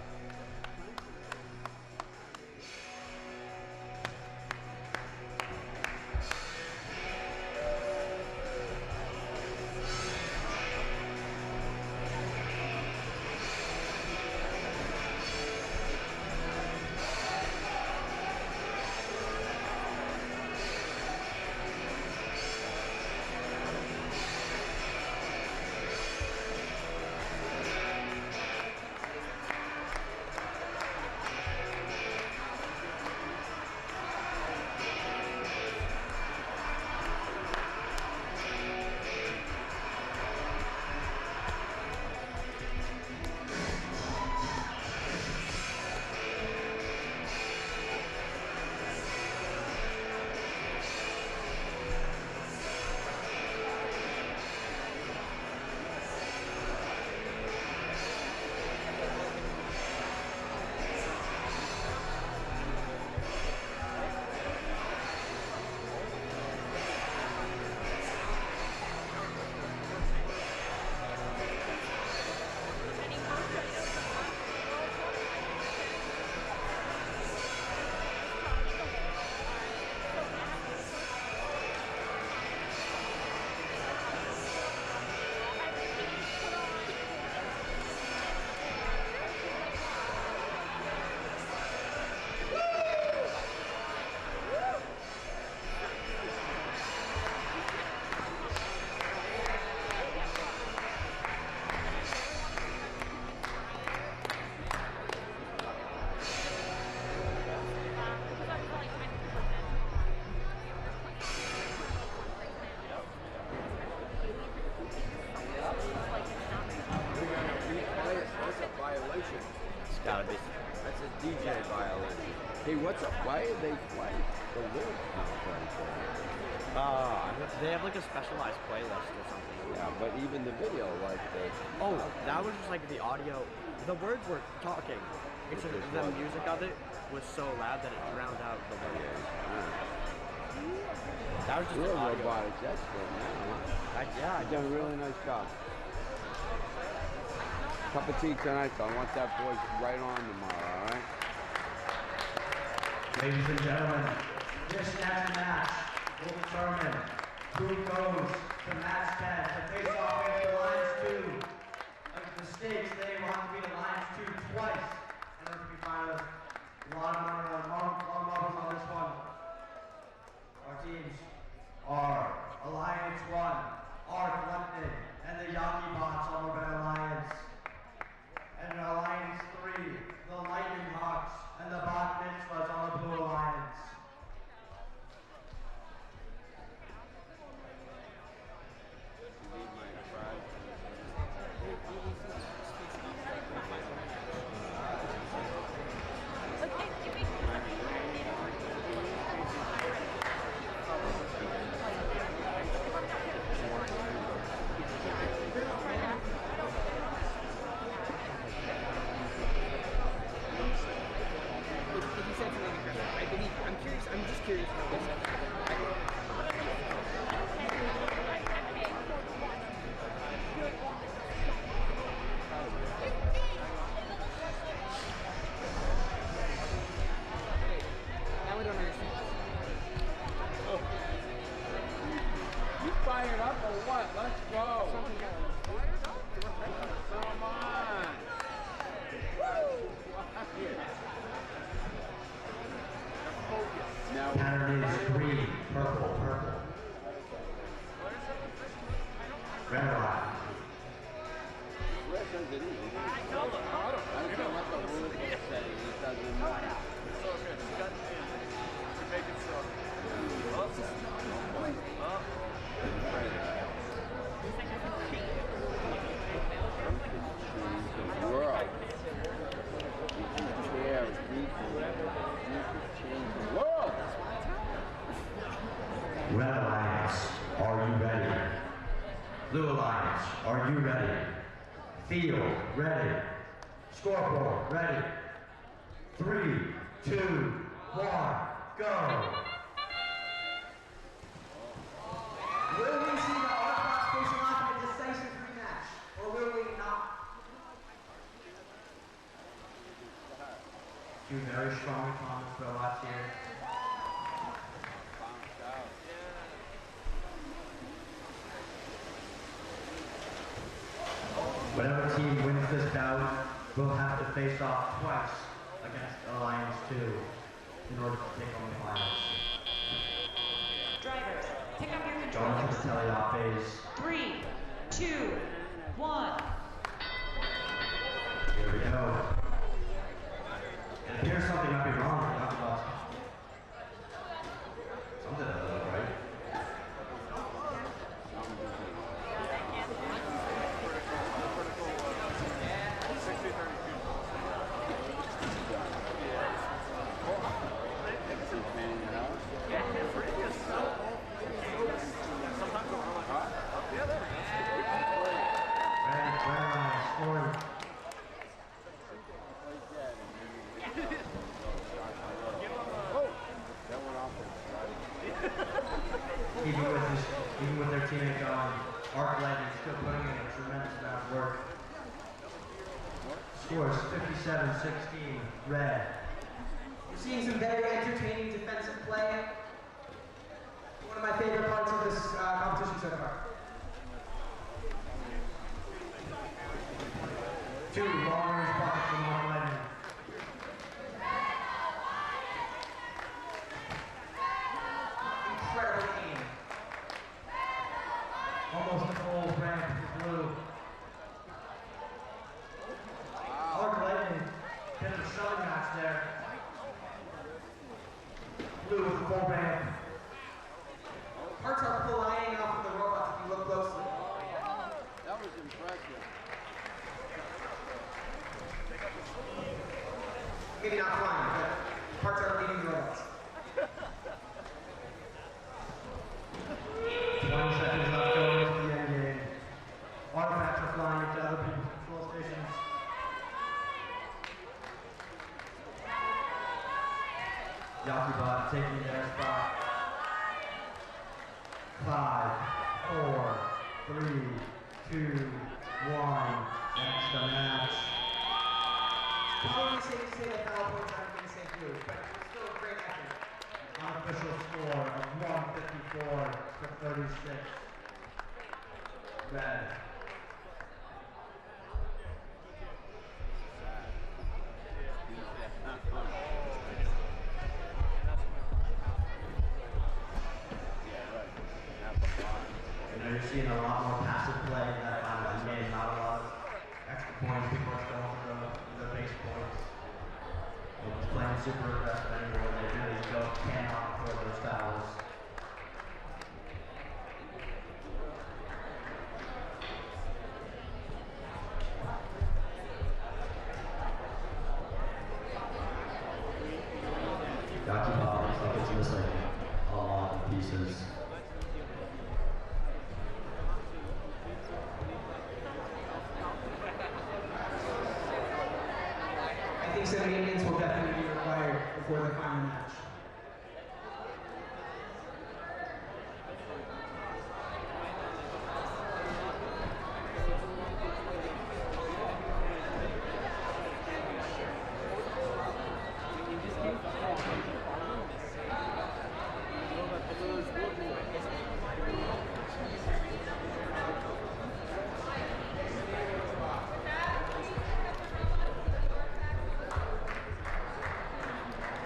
It's gotta be. That's a DJ violation. Hey, what's up? Why did they play the lyrics not playing? They have like a specialized playlist or something. Yeah, but even the video, like they. Oh, that was just like the audio. The words were talking. It's just the music of it was so loud that it drowned out the words. That was just You're the a audio. robotics expert now. Yeah, You've done a really nice job. Cup of tea tonight, so I want that voice right on tomorrow, alright? Ladies and gentlemen, this next match will determine who goes to match 10 to face off against the Lions 2. Like the stakes, they will have to be the Lions 2 twice in order to be finalists. A lot of money on this one. Our teams are Alliance 1, Arc London, and the Yaki Bots on the Red Alliance. And Alliance 3, the Lightning Hawks, and the Bot Mitzvahs on the Blue Alliance. Fired up or what? Let's go. Come on. Now Pattern is green, purple, purple. Red line. Red says it is. I don't care what the rules say. It doesn't matter. It's all good. You got it in. You're making stuff. Up. World. You can share people. You can change the world. Red Alliance, are you ready? Blue Alliance, are you ready? Field, ready. Scoreboard, ready. 3, 2, 1, go. Will we see the Autobots facing off in a decisive rematch, or will we not? Two very strong opponents for lots here. Whatever team wins this bout will have to face off twice against Alliance 2 in order to take on the finals. Drivers, pick up your Going controllers. to the teleop phase. 3, 2, 1. Here we go. It appears something might be wrong with the Autobots. Something doesn't look right. Even with their teammate gone, Arc Lightning still putting in a tremendous amount of work. Scores 57-16, red. We're seeing some very entertaining defensive play. One of my favorite parts of this competition so far. Two long-range pockets from Arc Lightning. Incredible aim. Almost a full ramp to blue. Arc Lightning getting a shoving match there. Blue with the full ramp. Parts are flying off of the robots if you look closely. That was impressive. Maybe not flying, but parts are leading the robots. 20 seconds left going into the end game. Artifacts are flying into other people's control stations. Yakubot taking their spot. 5, 4, 3, 2, 1. Extra match. It's only safe to say that foul points aren't going to save blue, but it's still a great effort. Unofficial score of 154 to 36. Red. You're seeing a lot more passive play in that final game, not a lot of extra points. People are still on the base points. Nobody's playing super aggressive anymore. They really cannot afford those fouls. Yakubot looks like it's missing a lot of pieces. I think some maintenance will definitely be required before the final match.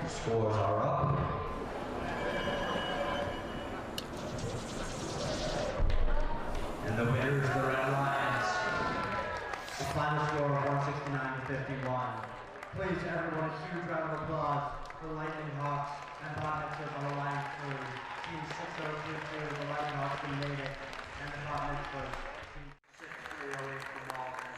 Scores are up. And the winner is the Red Lions. The final score of 169 to 51. Please, everyone, a huge round of applause for Lightning Hawks and Robotics on the Lions crew. Team 6032, the Lightning Hawks, we made it. And the Robotics for Team 6308 from Walton.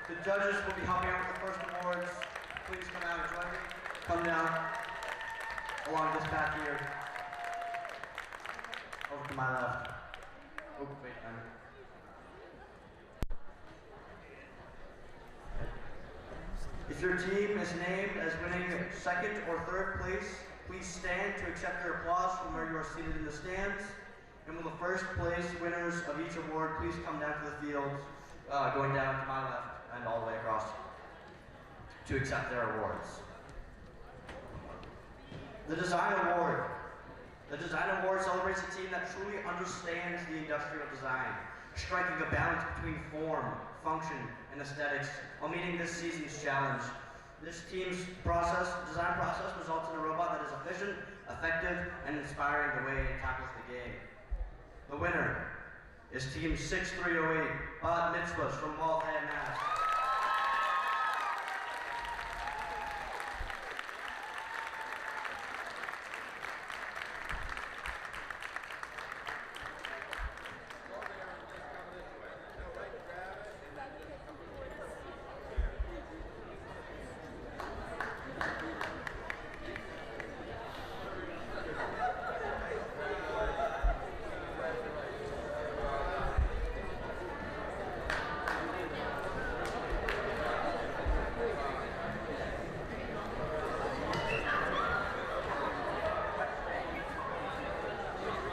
The judges will be helping out with the first awards. Please come out and join me. Come down along this path here. Over to my left. Oh, wait, If your team is named as winning second or third place, please stand to accept your applause from where you are seated in the stands. And will the first place winners of each award please come down to the field, going down to my left and all the way across to accept their awards. The Design Award. The Design Award celebrates a team that truly understands the industrial design, striking a balance between form, function, and aesthetics while meeting this season's challenge. This team's design process results in a robot that is efficient, effective, and inspiring the way it tackles the game. The winner is Team 6308, Bod Mitzvahs from Waltham, Mass.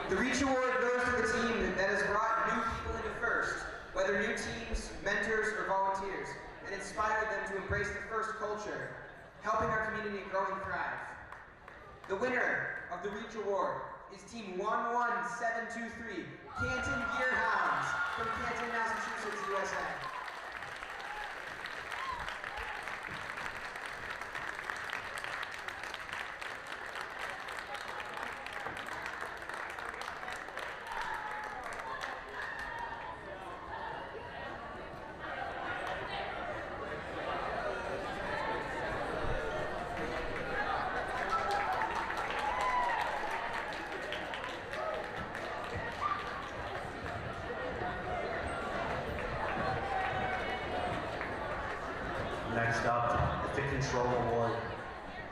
The Reach Award goes to the team that has brought new people into first, whether new teams, mentors, or volunteers, and inspired them to embrace the first culture, helping our community grow and thrive. The winner of the Reach Award is Team 11723, Canton Gearhounds from Canton, Massachusetts, USA. Next up is the Control Award.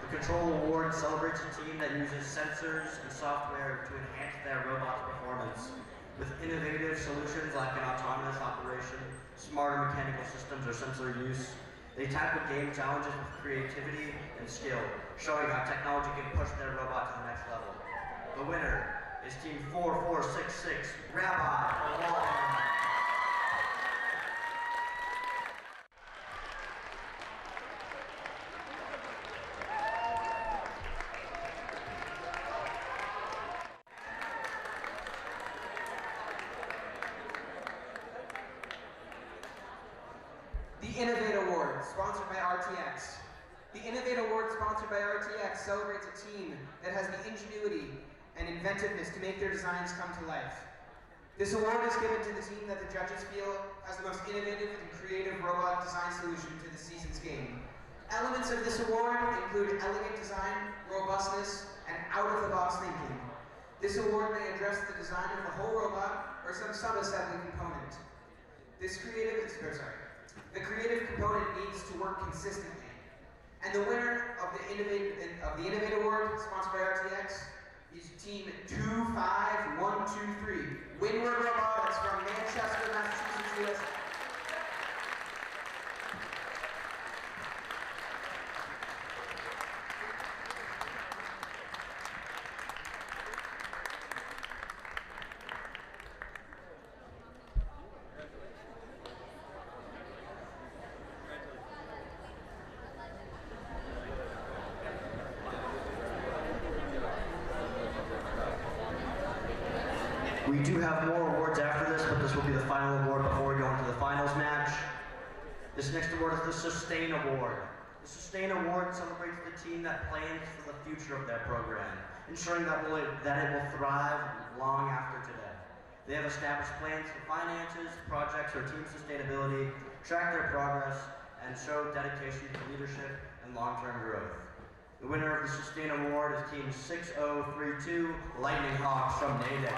The Control Award celebrates a team that uses sensors and software to enhance their robot's performance. With innovative solutions like an autonomous operation, smarter mechanical systems, or sensor use, they tackle game challenges with creativity and skill, showing how technology can push their robot to the next level. The winner is Team 4466, Rabbi from Waltham. The Innovate Award, sponsored by RTX. The Innovate Award, sponsored by RTX, celebrates a team that has the ingenuity and inventiveness to make their designs come to life. This award is given to the team that the judges feel has the most innovative and creative robot design solution to the season's game. Elements of this award include elegant design, robustness, and out-of-the-box thinking. This award may address the design of the whole robot or some sub-assembly component. The creative component needs to work consistently. And the winner of the Innovate Award, sponsored by RTX, is Team 25123, Windward Robotics from Manchester, Massachusetts, USA. We do have more awards after this, but this will be the final award before we go into the finals match. This next award is the Sustain Award. The Sustain Award celebrates the team that plans for the future of their program, ensuring that it will thrive long after today. They have established plans for finances, projects, or team sustainability, track their progress, and show dedication to leadership and long-term growth. The winner of the Sustain Award is Team 6032, Lightning Hawks from Natick.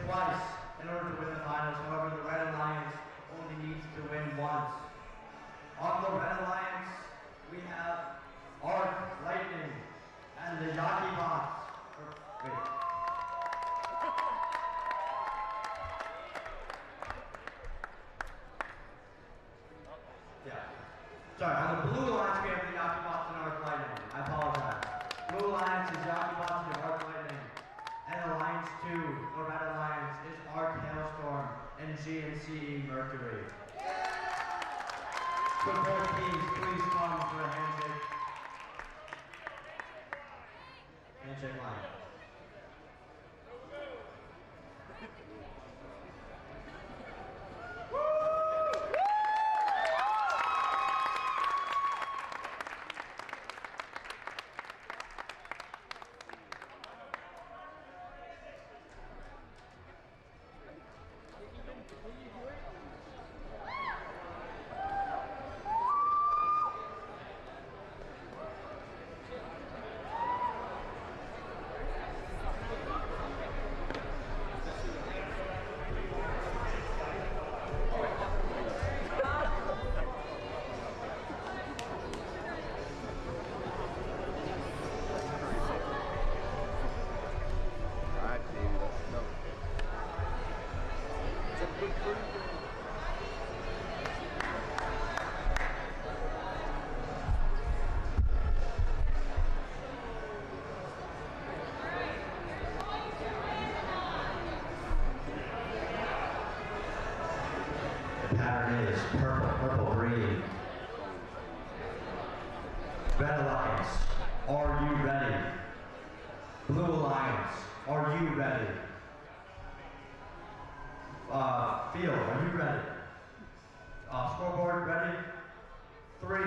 twice in order to win the finals. However, the Red Alliance only needs to win once. On the Red Alliance, we have Arc, Lightning, and the Yaki Bots. Wait. Yeah. Sorry, on the Blue Alliance, we have the Yaki Bots and Arc Lightning. I apologize. Blue Alliance is Yaki Bots and Arc Lightning. And Alliance 2, the Red Alliance, is Arc Hailstorm and GNC Mercury. Could both teams please come for a handshake? Handshake line. Red Alliance, are you ready? Blue Alliance, are you ready? Field, are you ready? Scoreboard, ready? 3,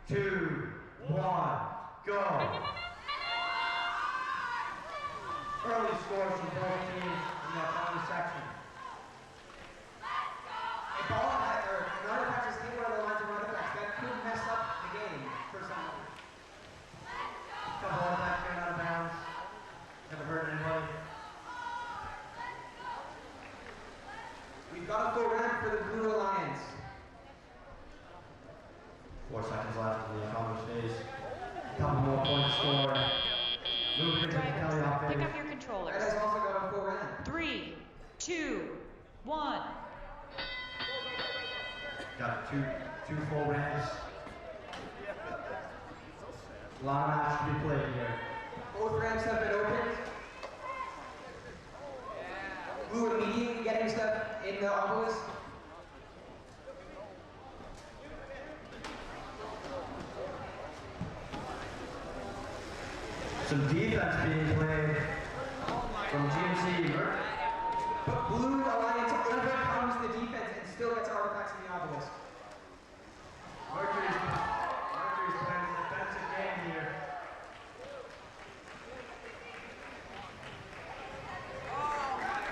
2, 1, go! Early scores from both teams in that early section. A ball at or an artifact is hit where the lines of artifacts. That could mess up the game for someone. Couple of backs going out of bounds. Never hurt anybody. We've got a full round for the Blue Alliance. 4 seconds left in the accomplished phase. A couple more points scored. Moving into the Kelly off phase. Pick up your controllers. Red has also got a full round. 3, 2, 1. Got two full rounds. A lot of matches to be played here. Both ramps have been opened. Blue immediately getting stuff in the obelisk. Some defense being played from GNC. But Blue Alliance overcomes the defense and still gets artifacts in the obelisk. Mercury's playing a defensive game here.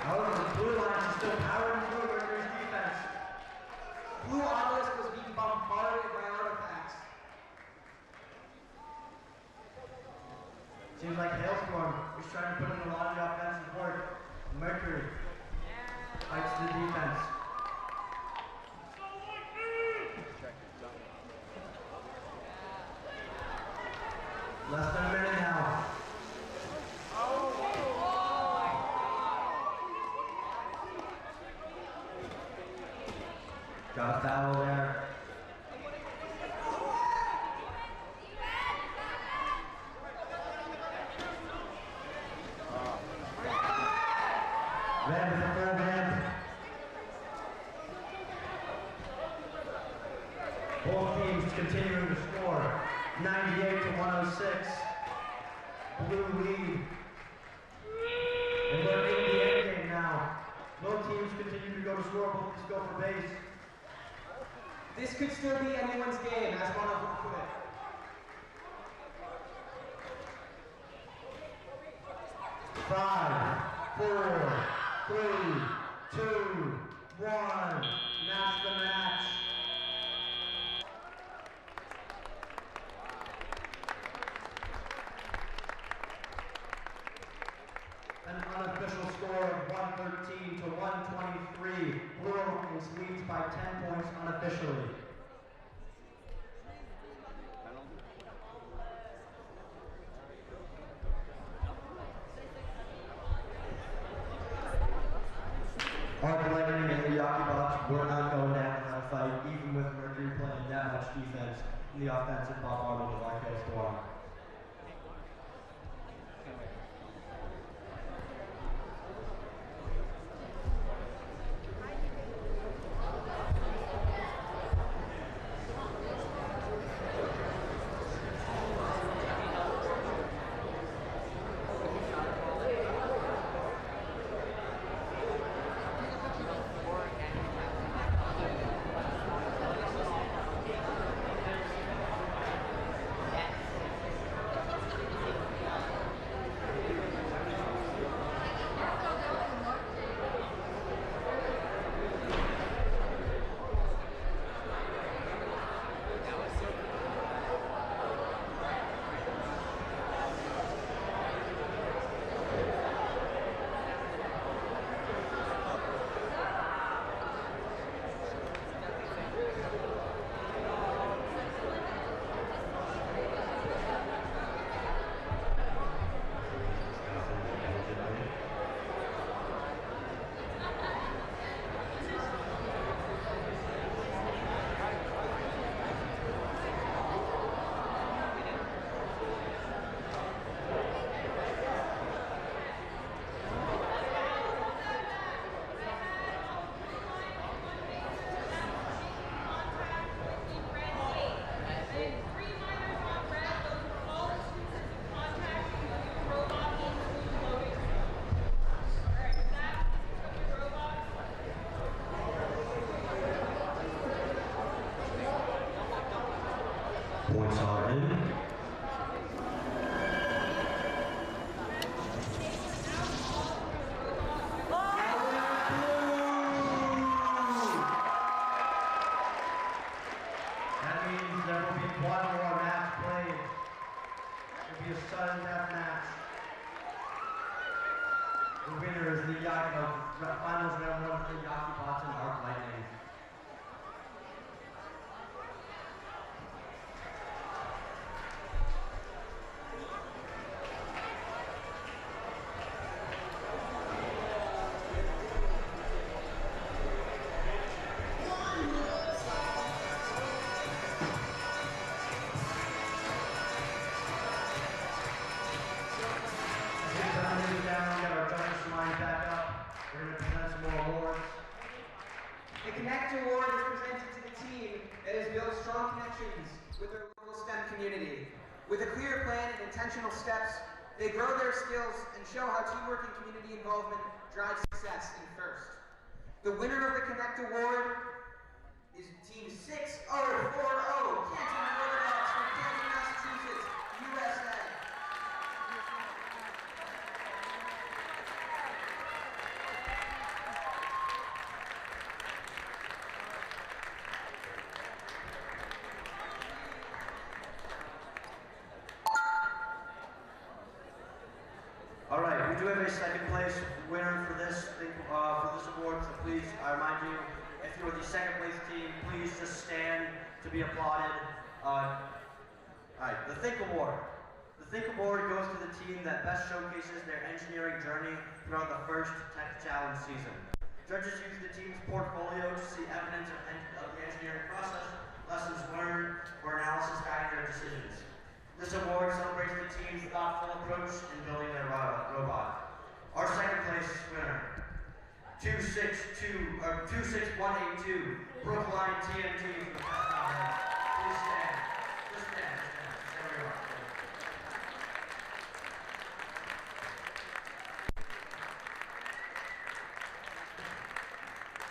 However, the Blue Alliance is still powering through Mercury's defense. Blue obelisk was being bombarded by artifacts. Seems like Hailstorm is trying to put in a lot of the offensive work. Mercury fights the defense. Less than a minute now. Got a foul there. Red with a full red. Both teams continuing to score. 98 to 106. Blue lead. And we're in the end game now. Both teams continue to go to score, both teams go for base. This could still be anyone's game as one of them quit. Five, 4, 3, 2, 1. That's the match. An unofficial score of 113 by 10 points unofficially. Arc Lightning and the Yaki Box were not going down in that fight, even with Mercury playing that much defense in the offensive bombardment of Arcade Storm. Points are in. That means there will be one more match played. It will be a sudden death match. The winner is the finals round one for the Yaki Bots and Arc Lightning. The Connect Award is presented to the team that has built strong connections with their local STEM community. With a clear plan and intentional steps, they grow their skills and show how teamwork and community involvement drives success in FIRST. The winner of the Connect Award is Team 6040, Canton Robotics from Canton, Massachusetts, USA. All right, we do have a second place winner for this award. So please, I remind you, if you are the second place team, please just stand to be applauded. All right, the Think Award. The Think Award goes to the team that best showcases their engineering journey throughout the first Tech Challenge season. Judges use the team's portfolio to see evidence of the engineering process, lessons learned, or analysis guiding their decisions. This award celebrates the team's thoughtful approach in building their robot. Our second place winner, 26182, Brookline TNT from California. Please stand. Just stand. There we are.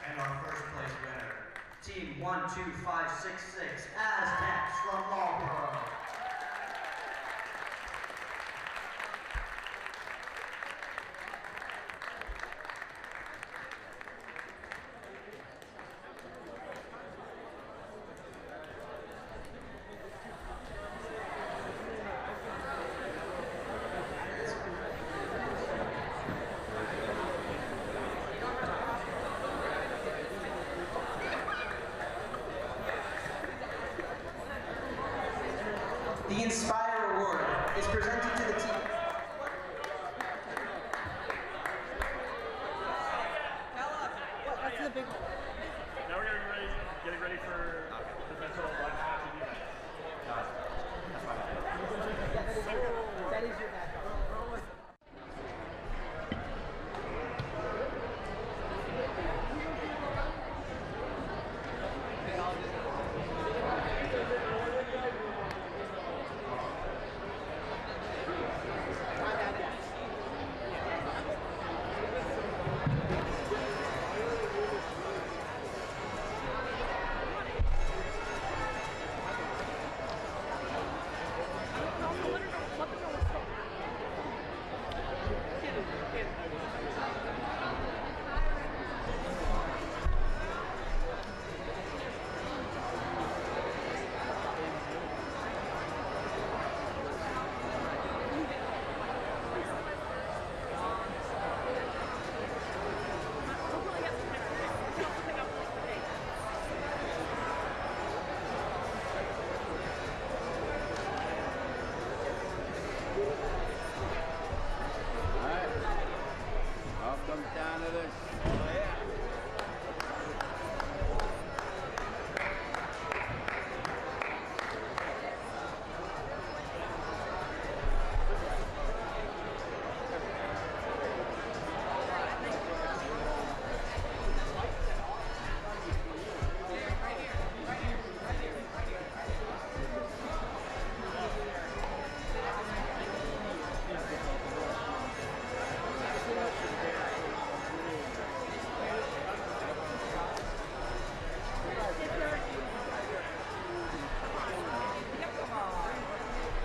And our first place winner, Team 12566, Aztecs from Marlboro. the team. That's the big one. Now we're getting ready for the mental last match of the event. That is your bad.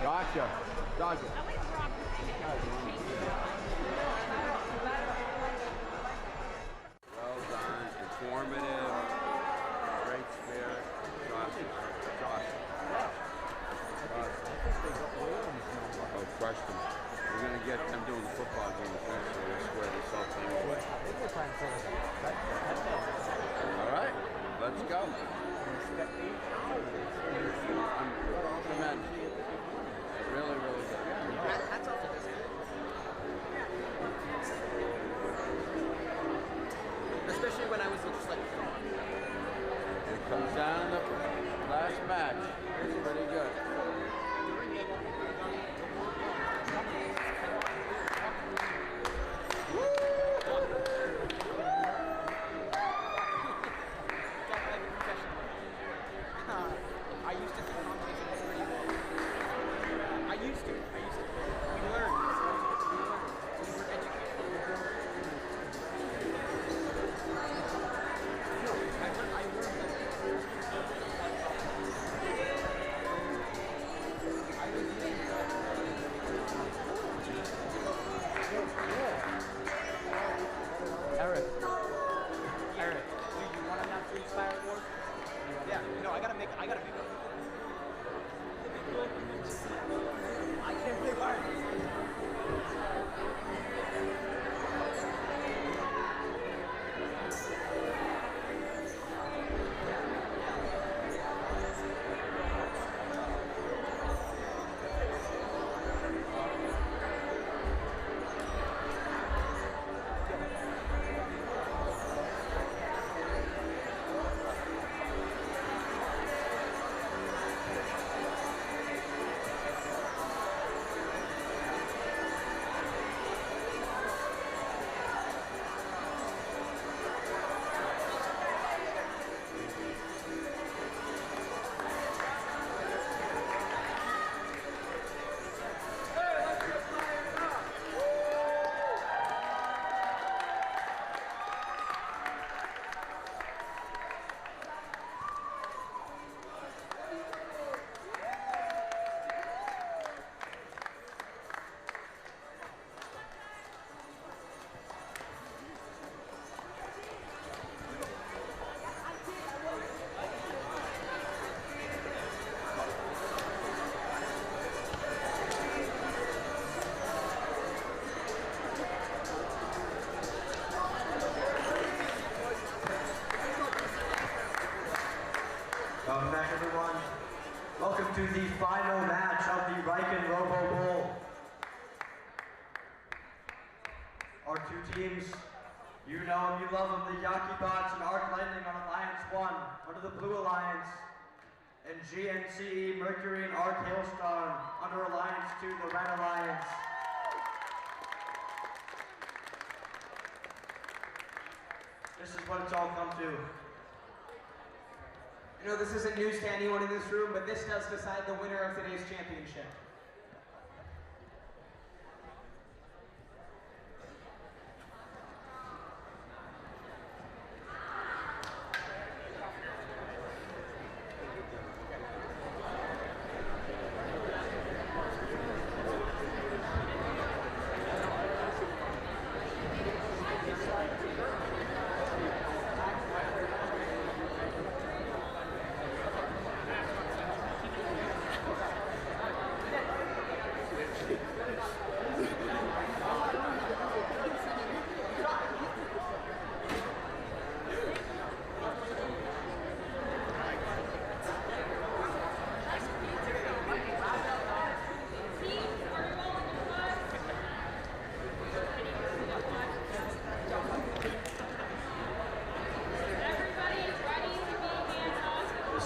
Gotcha. Gotcha. Well done, informative, great spirit. Josh. Oh, question. We're going to get them doing the football game first, so we'll square this whole thing away. All right, let's go. Tremendous. Really, really good. Hats off to this guy. Especially when I was just like, It comes down to the last match. It's pretty good. I used to think competition was pretty good. I used to. our two teams. You know them, you love them, the Yaki Bots and Arc Lightning on Alliance 1 under the Blue Alliance, and GNC, Mercury, and Arc Hailstorm under Alliance 2, the Red Alliance. This is what it's all come to. I know this isn't news to anyone in this room, but this does decide the winner of today's championship.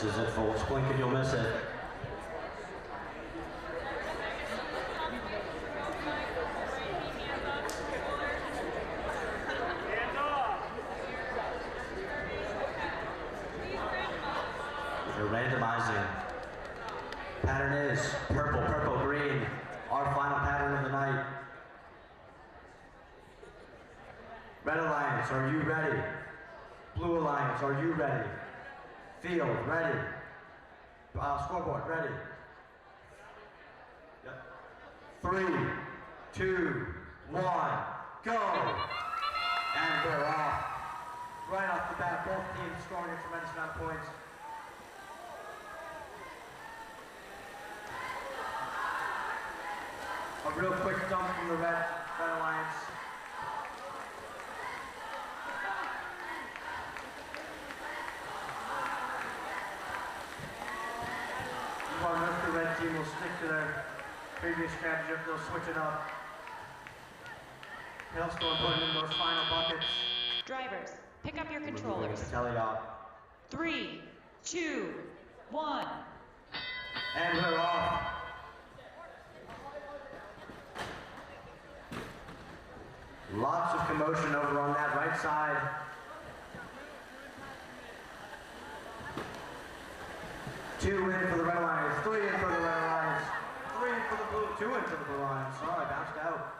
This is it, folks. Blink and you'll miss it. They're randomizing. Pattern is purple, purple, green. Our final pattern of the night. Red Alliance, are you ready? Blue Alliance, are you ready? Field, ready. Scoreboard, ready. Yep. 3, 2, 1, go! And we're off. Right off the bat, both teams scoring a tremendous amount of points. A real quick dump from the Red Alliance. If the red team will stick to their previous strategy, if they'll switch it up. Hailstorm putting in those final buckets. Drivers, pick up your controllers. Tell y'all. 3, 2, 1. And we're off. Lots of commotion over on that right side. Two in for the Red Alliance, 3 in for the Red Alliance, 3 in for the Blue, 2 in for the Blue Alliance. Sorry, bounced out.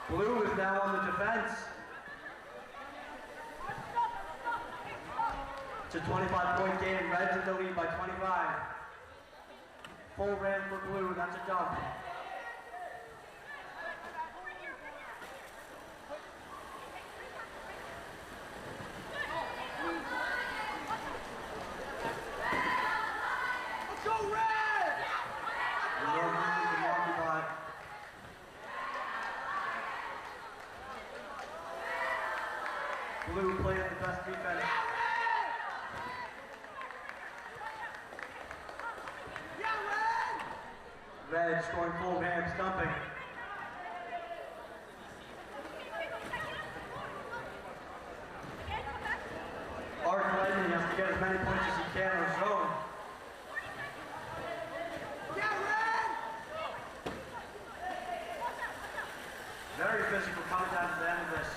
Blue is now on the defense. It's a 25-point game. Red's in the lead by 25. Full ram for Blue. That's a dump. Blue playing the best defense. Red scoring full hand stumping. Arc Lightning has to get as many points as he can on his own. Very physical coming down to the end of this.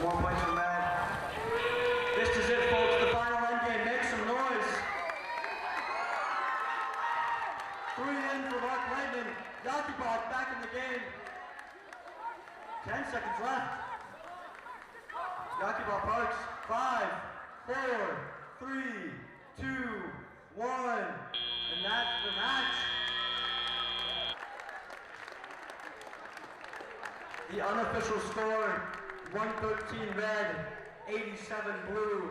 More points from Red. This is it, folks. The final end game. Make some noise. 3 in for Arc Lightning. Yakibot back in the game. 10 seconds left. Yakibot Parks. 5, 4, 3, 2, 1. And that's the match. The unofficial score. 113 Red, 87 Blue.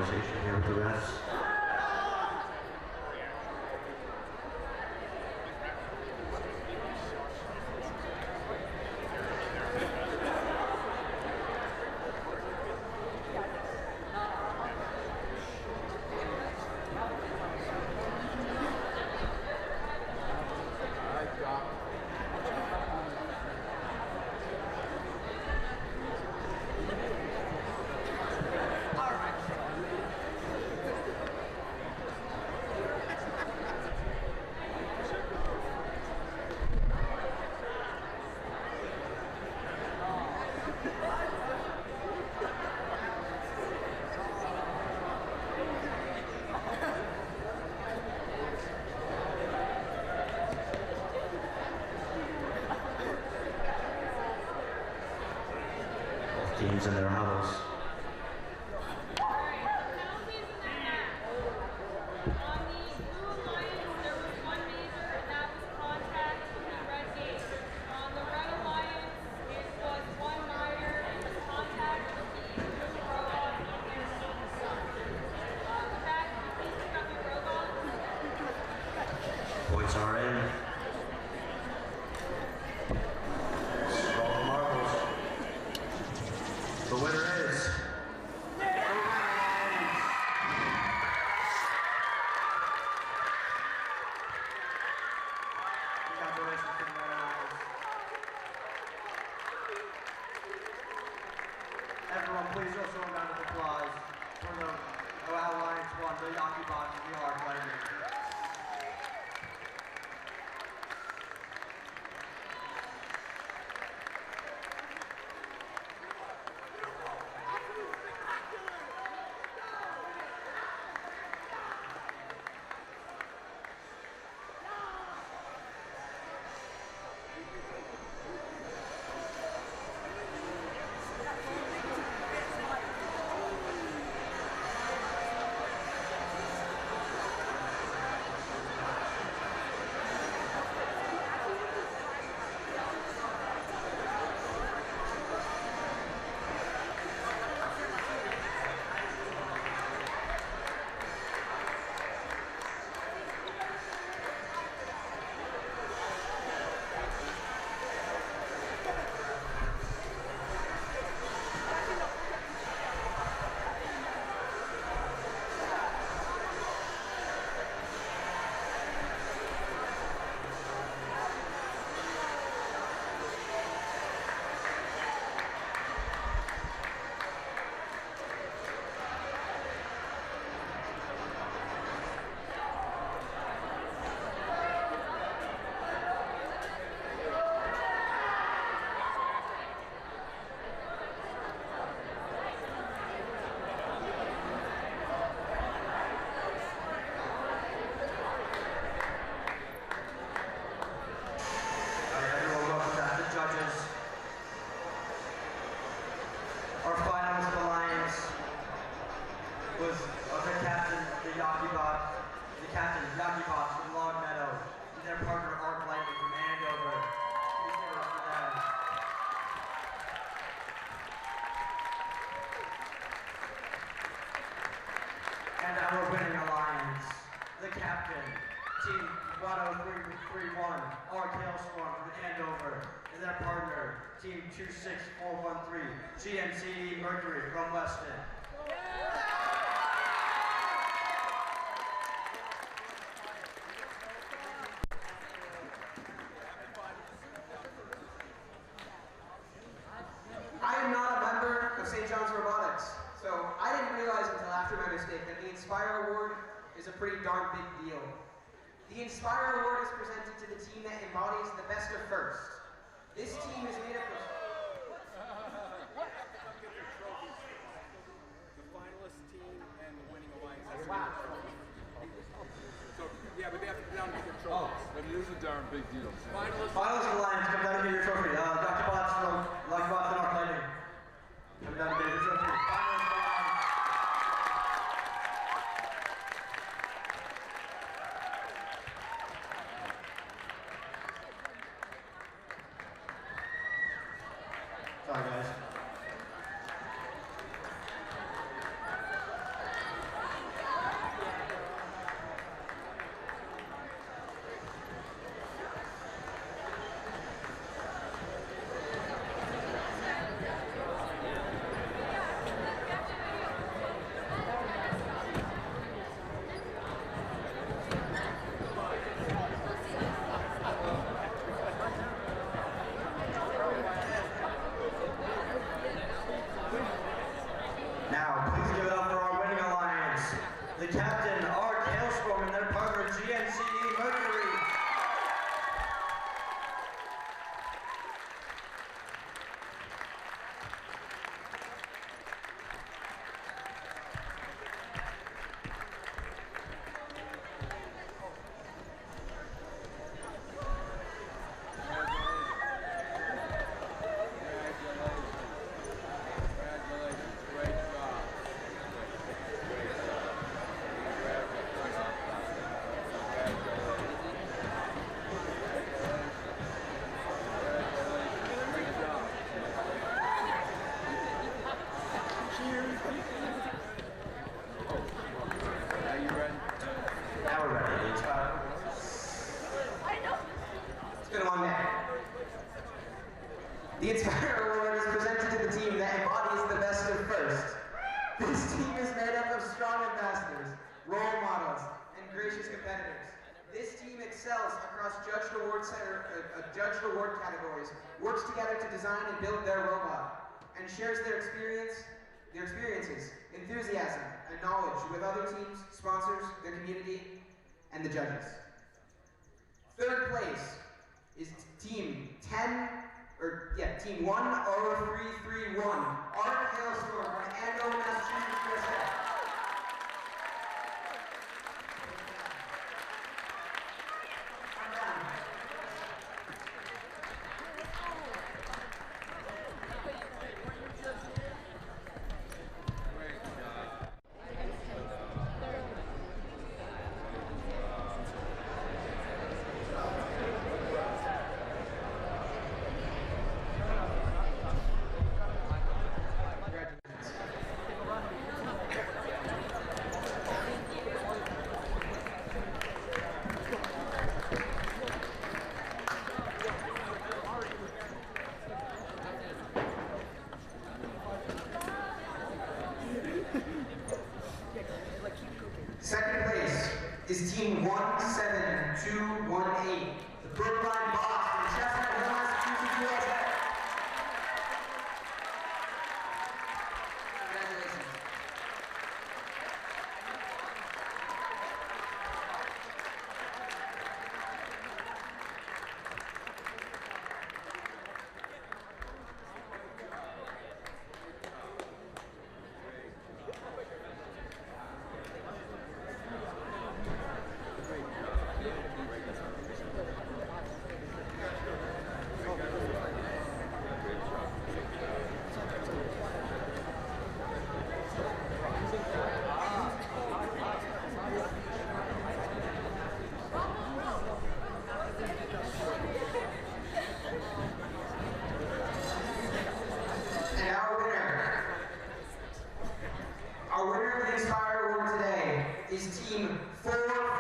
conversation here with the refs. Teams in their huddles. Points are in. Scroll the marbles. The winner is congratulations to the Red Lions. Everyone, please also a round of applause for the Alliance won the Yaki Box and the Arc Lightning. Our finalist alliance was the captain, the captain, Yaki Box from Long Meadow, and their partner, Arc Lightning from Andover. Please give it up for them. And our winning alliance, the captain, Team 10331, Arc Hailstorm from Andover, and their partner, Team 26413, GNC Mercury from Weston. I am not a member of St. John's Robotics, so I didn't realize until after my mistake that the Inspire Award is a pretty darn big deal. The Inspire Award is presented to the team that embodies the best of first. This team is made up of... The finalist team and the winning alliance. Wow. So, yeah, but they have to come down and get their trophies. But it is a darn big deal. Finalist alliance, come down and get your trophy. Dr. Bots from Lucky Bots and Arc Lightning. Come down and get your trophy. Finalist alliance. Sorry, guys. the captain, Art Hailstorm, and their partner, GNCE Mercury. The Inspire Award is presented to the team that embodies the best of first. This team is made up of strong ambassadors, role models, and gracious competitors. This team excels across judged award categories, works together to design and build their robot, and shares their experiences, enthusiasm, and knowledge with other teams, sponsors, their community, and the judges. Third place is Team 10331, Art Hailstorm from Andover, Massachusetts, USA. Second place is Team 17218, the Brookline Box from Chestnut Hill, Massachusetts, USA. Congratulations. Our winner of the Inspire Award today is Team 441.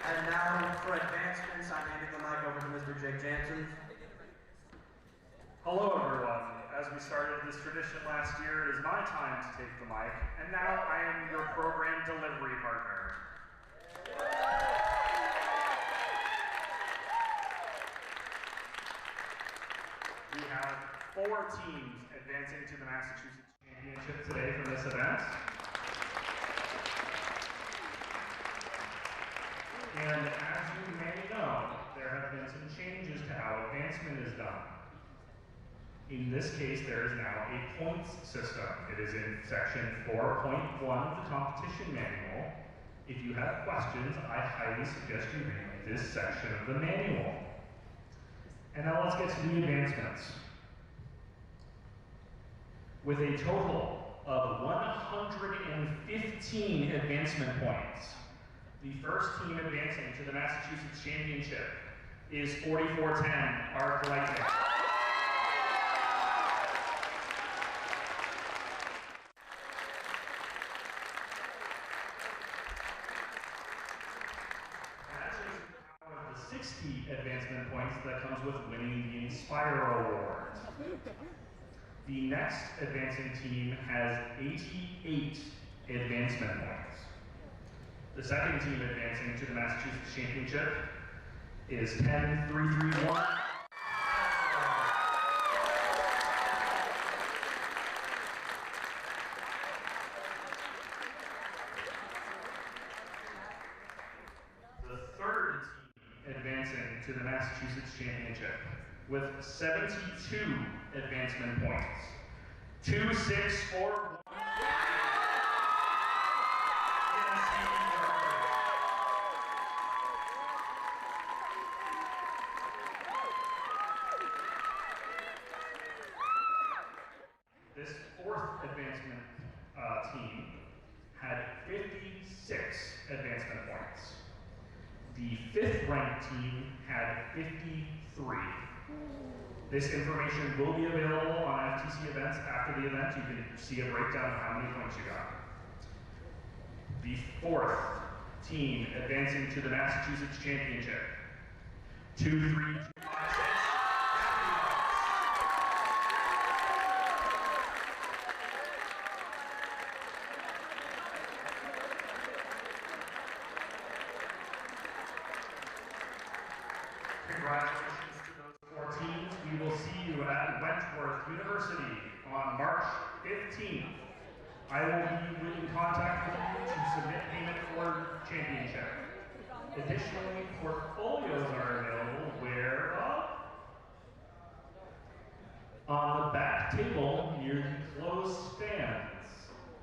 And now, for advancements, I'm handing the mic over to Mr. Jake Jansen. Hello, everyone. As we started this tradition last year, it is my time to take the mic, and now I am your program delivery partner. We have 4 teams advancing to the Massachusetts Championship today for this event. And as you may know, there have been some changes to how advancement is done. In this case, there is now a a points system. It is in section 4.1 of the competition manual. If you have questions, I highly suggest you read this section of the manual. And now let's get to the advancements. With a total of 115 advancement points, the first team advancing to the Massachusetts Championship is 4410 Arc Lightning. The 60 advancement points that comes with winning the Inspire Award. The next advancing team has 88 advancement points. The second team advancing to the Massachusetts Championship is 10331. The third team advancing to the Massachusetts Championship with 72 advancement points. 2641. This fourth advancement team had 56 advancement points. The fifth ranked team had 53. This information will be available on FTC events after the event. You can see a breakdown of how many points you got. The fourth team advancing to the Massachusetts Championship. 23256. Congratulations to those 4 teams. We will see you at Wentworth University on March 15th. I will be in contact with you to submit payment for championship. Additionally, portfolios are available where? On the back table near the closed stands.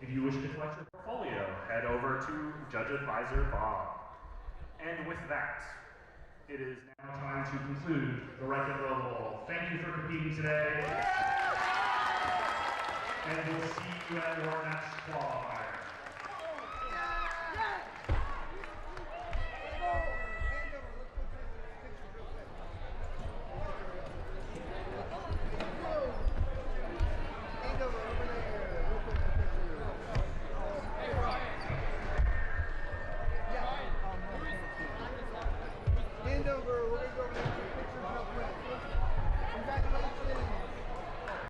If you wish to collect your portfolio, head over to Judge Advisor Bob. And with that, it is now time to conclude the Ryken Robobowl. Thank you for competing today. And we'll see you at your next qualifier.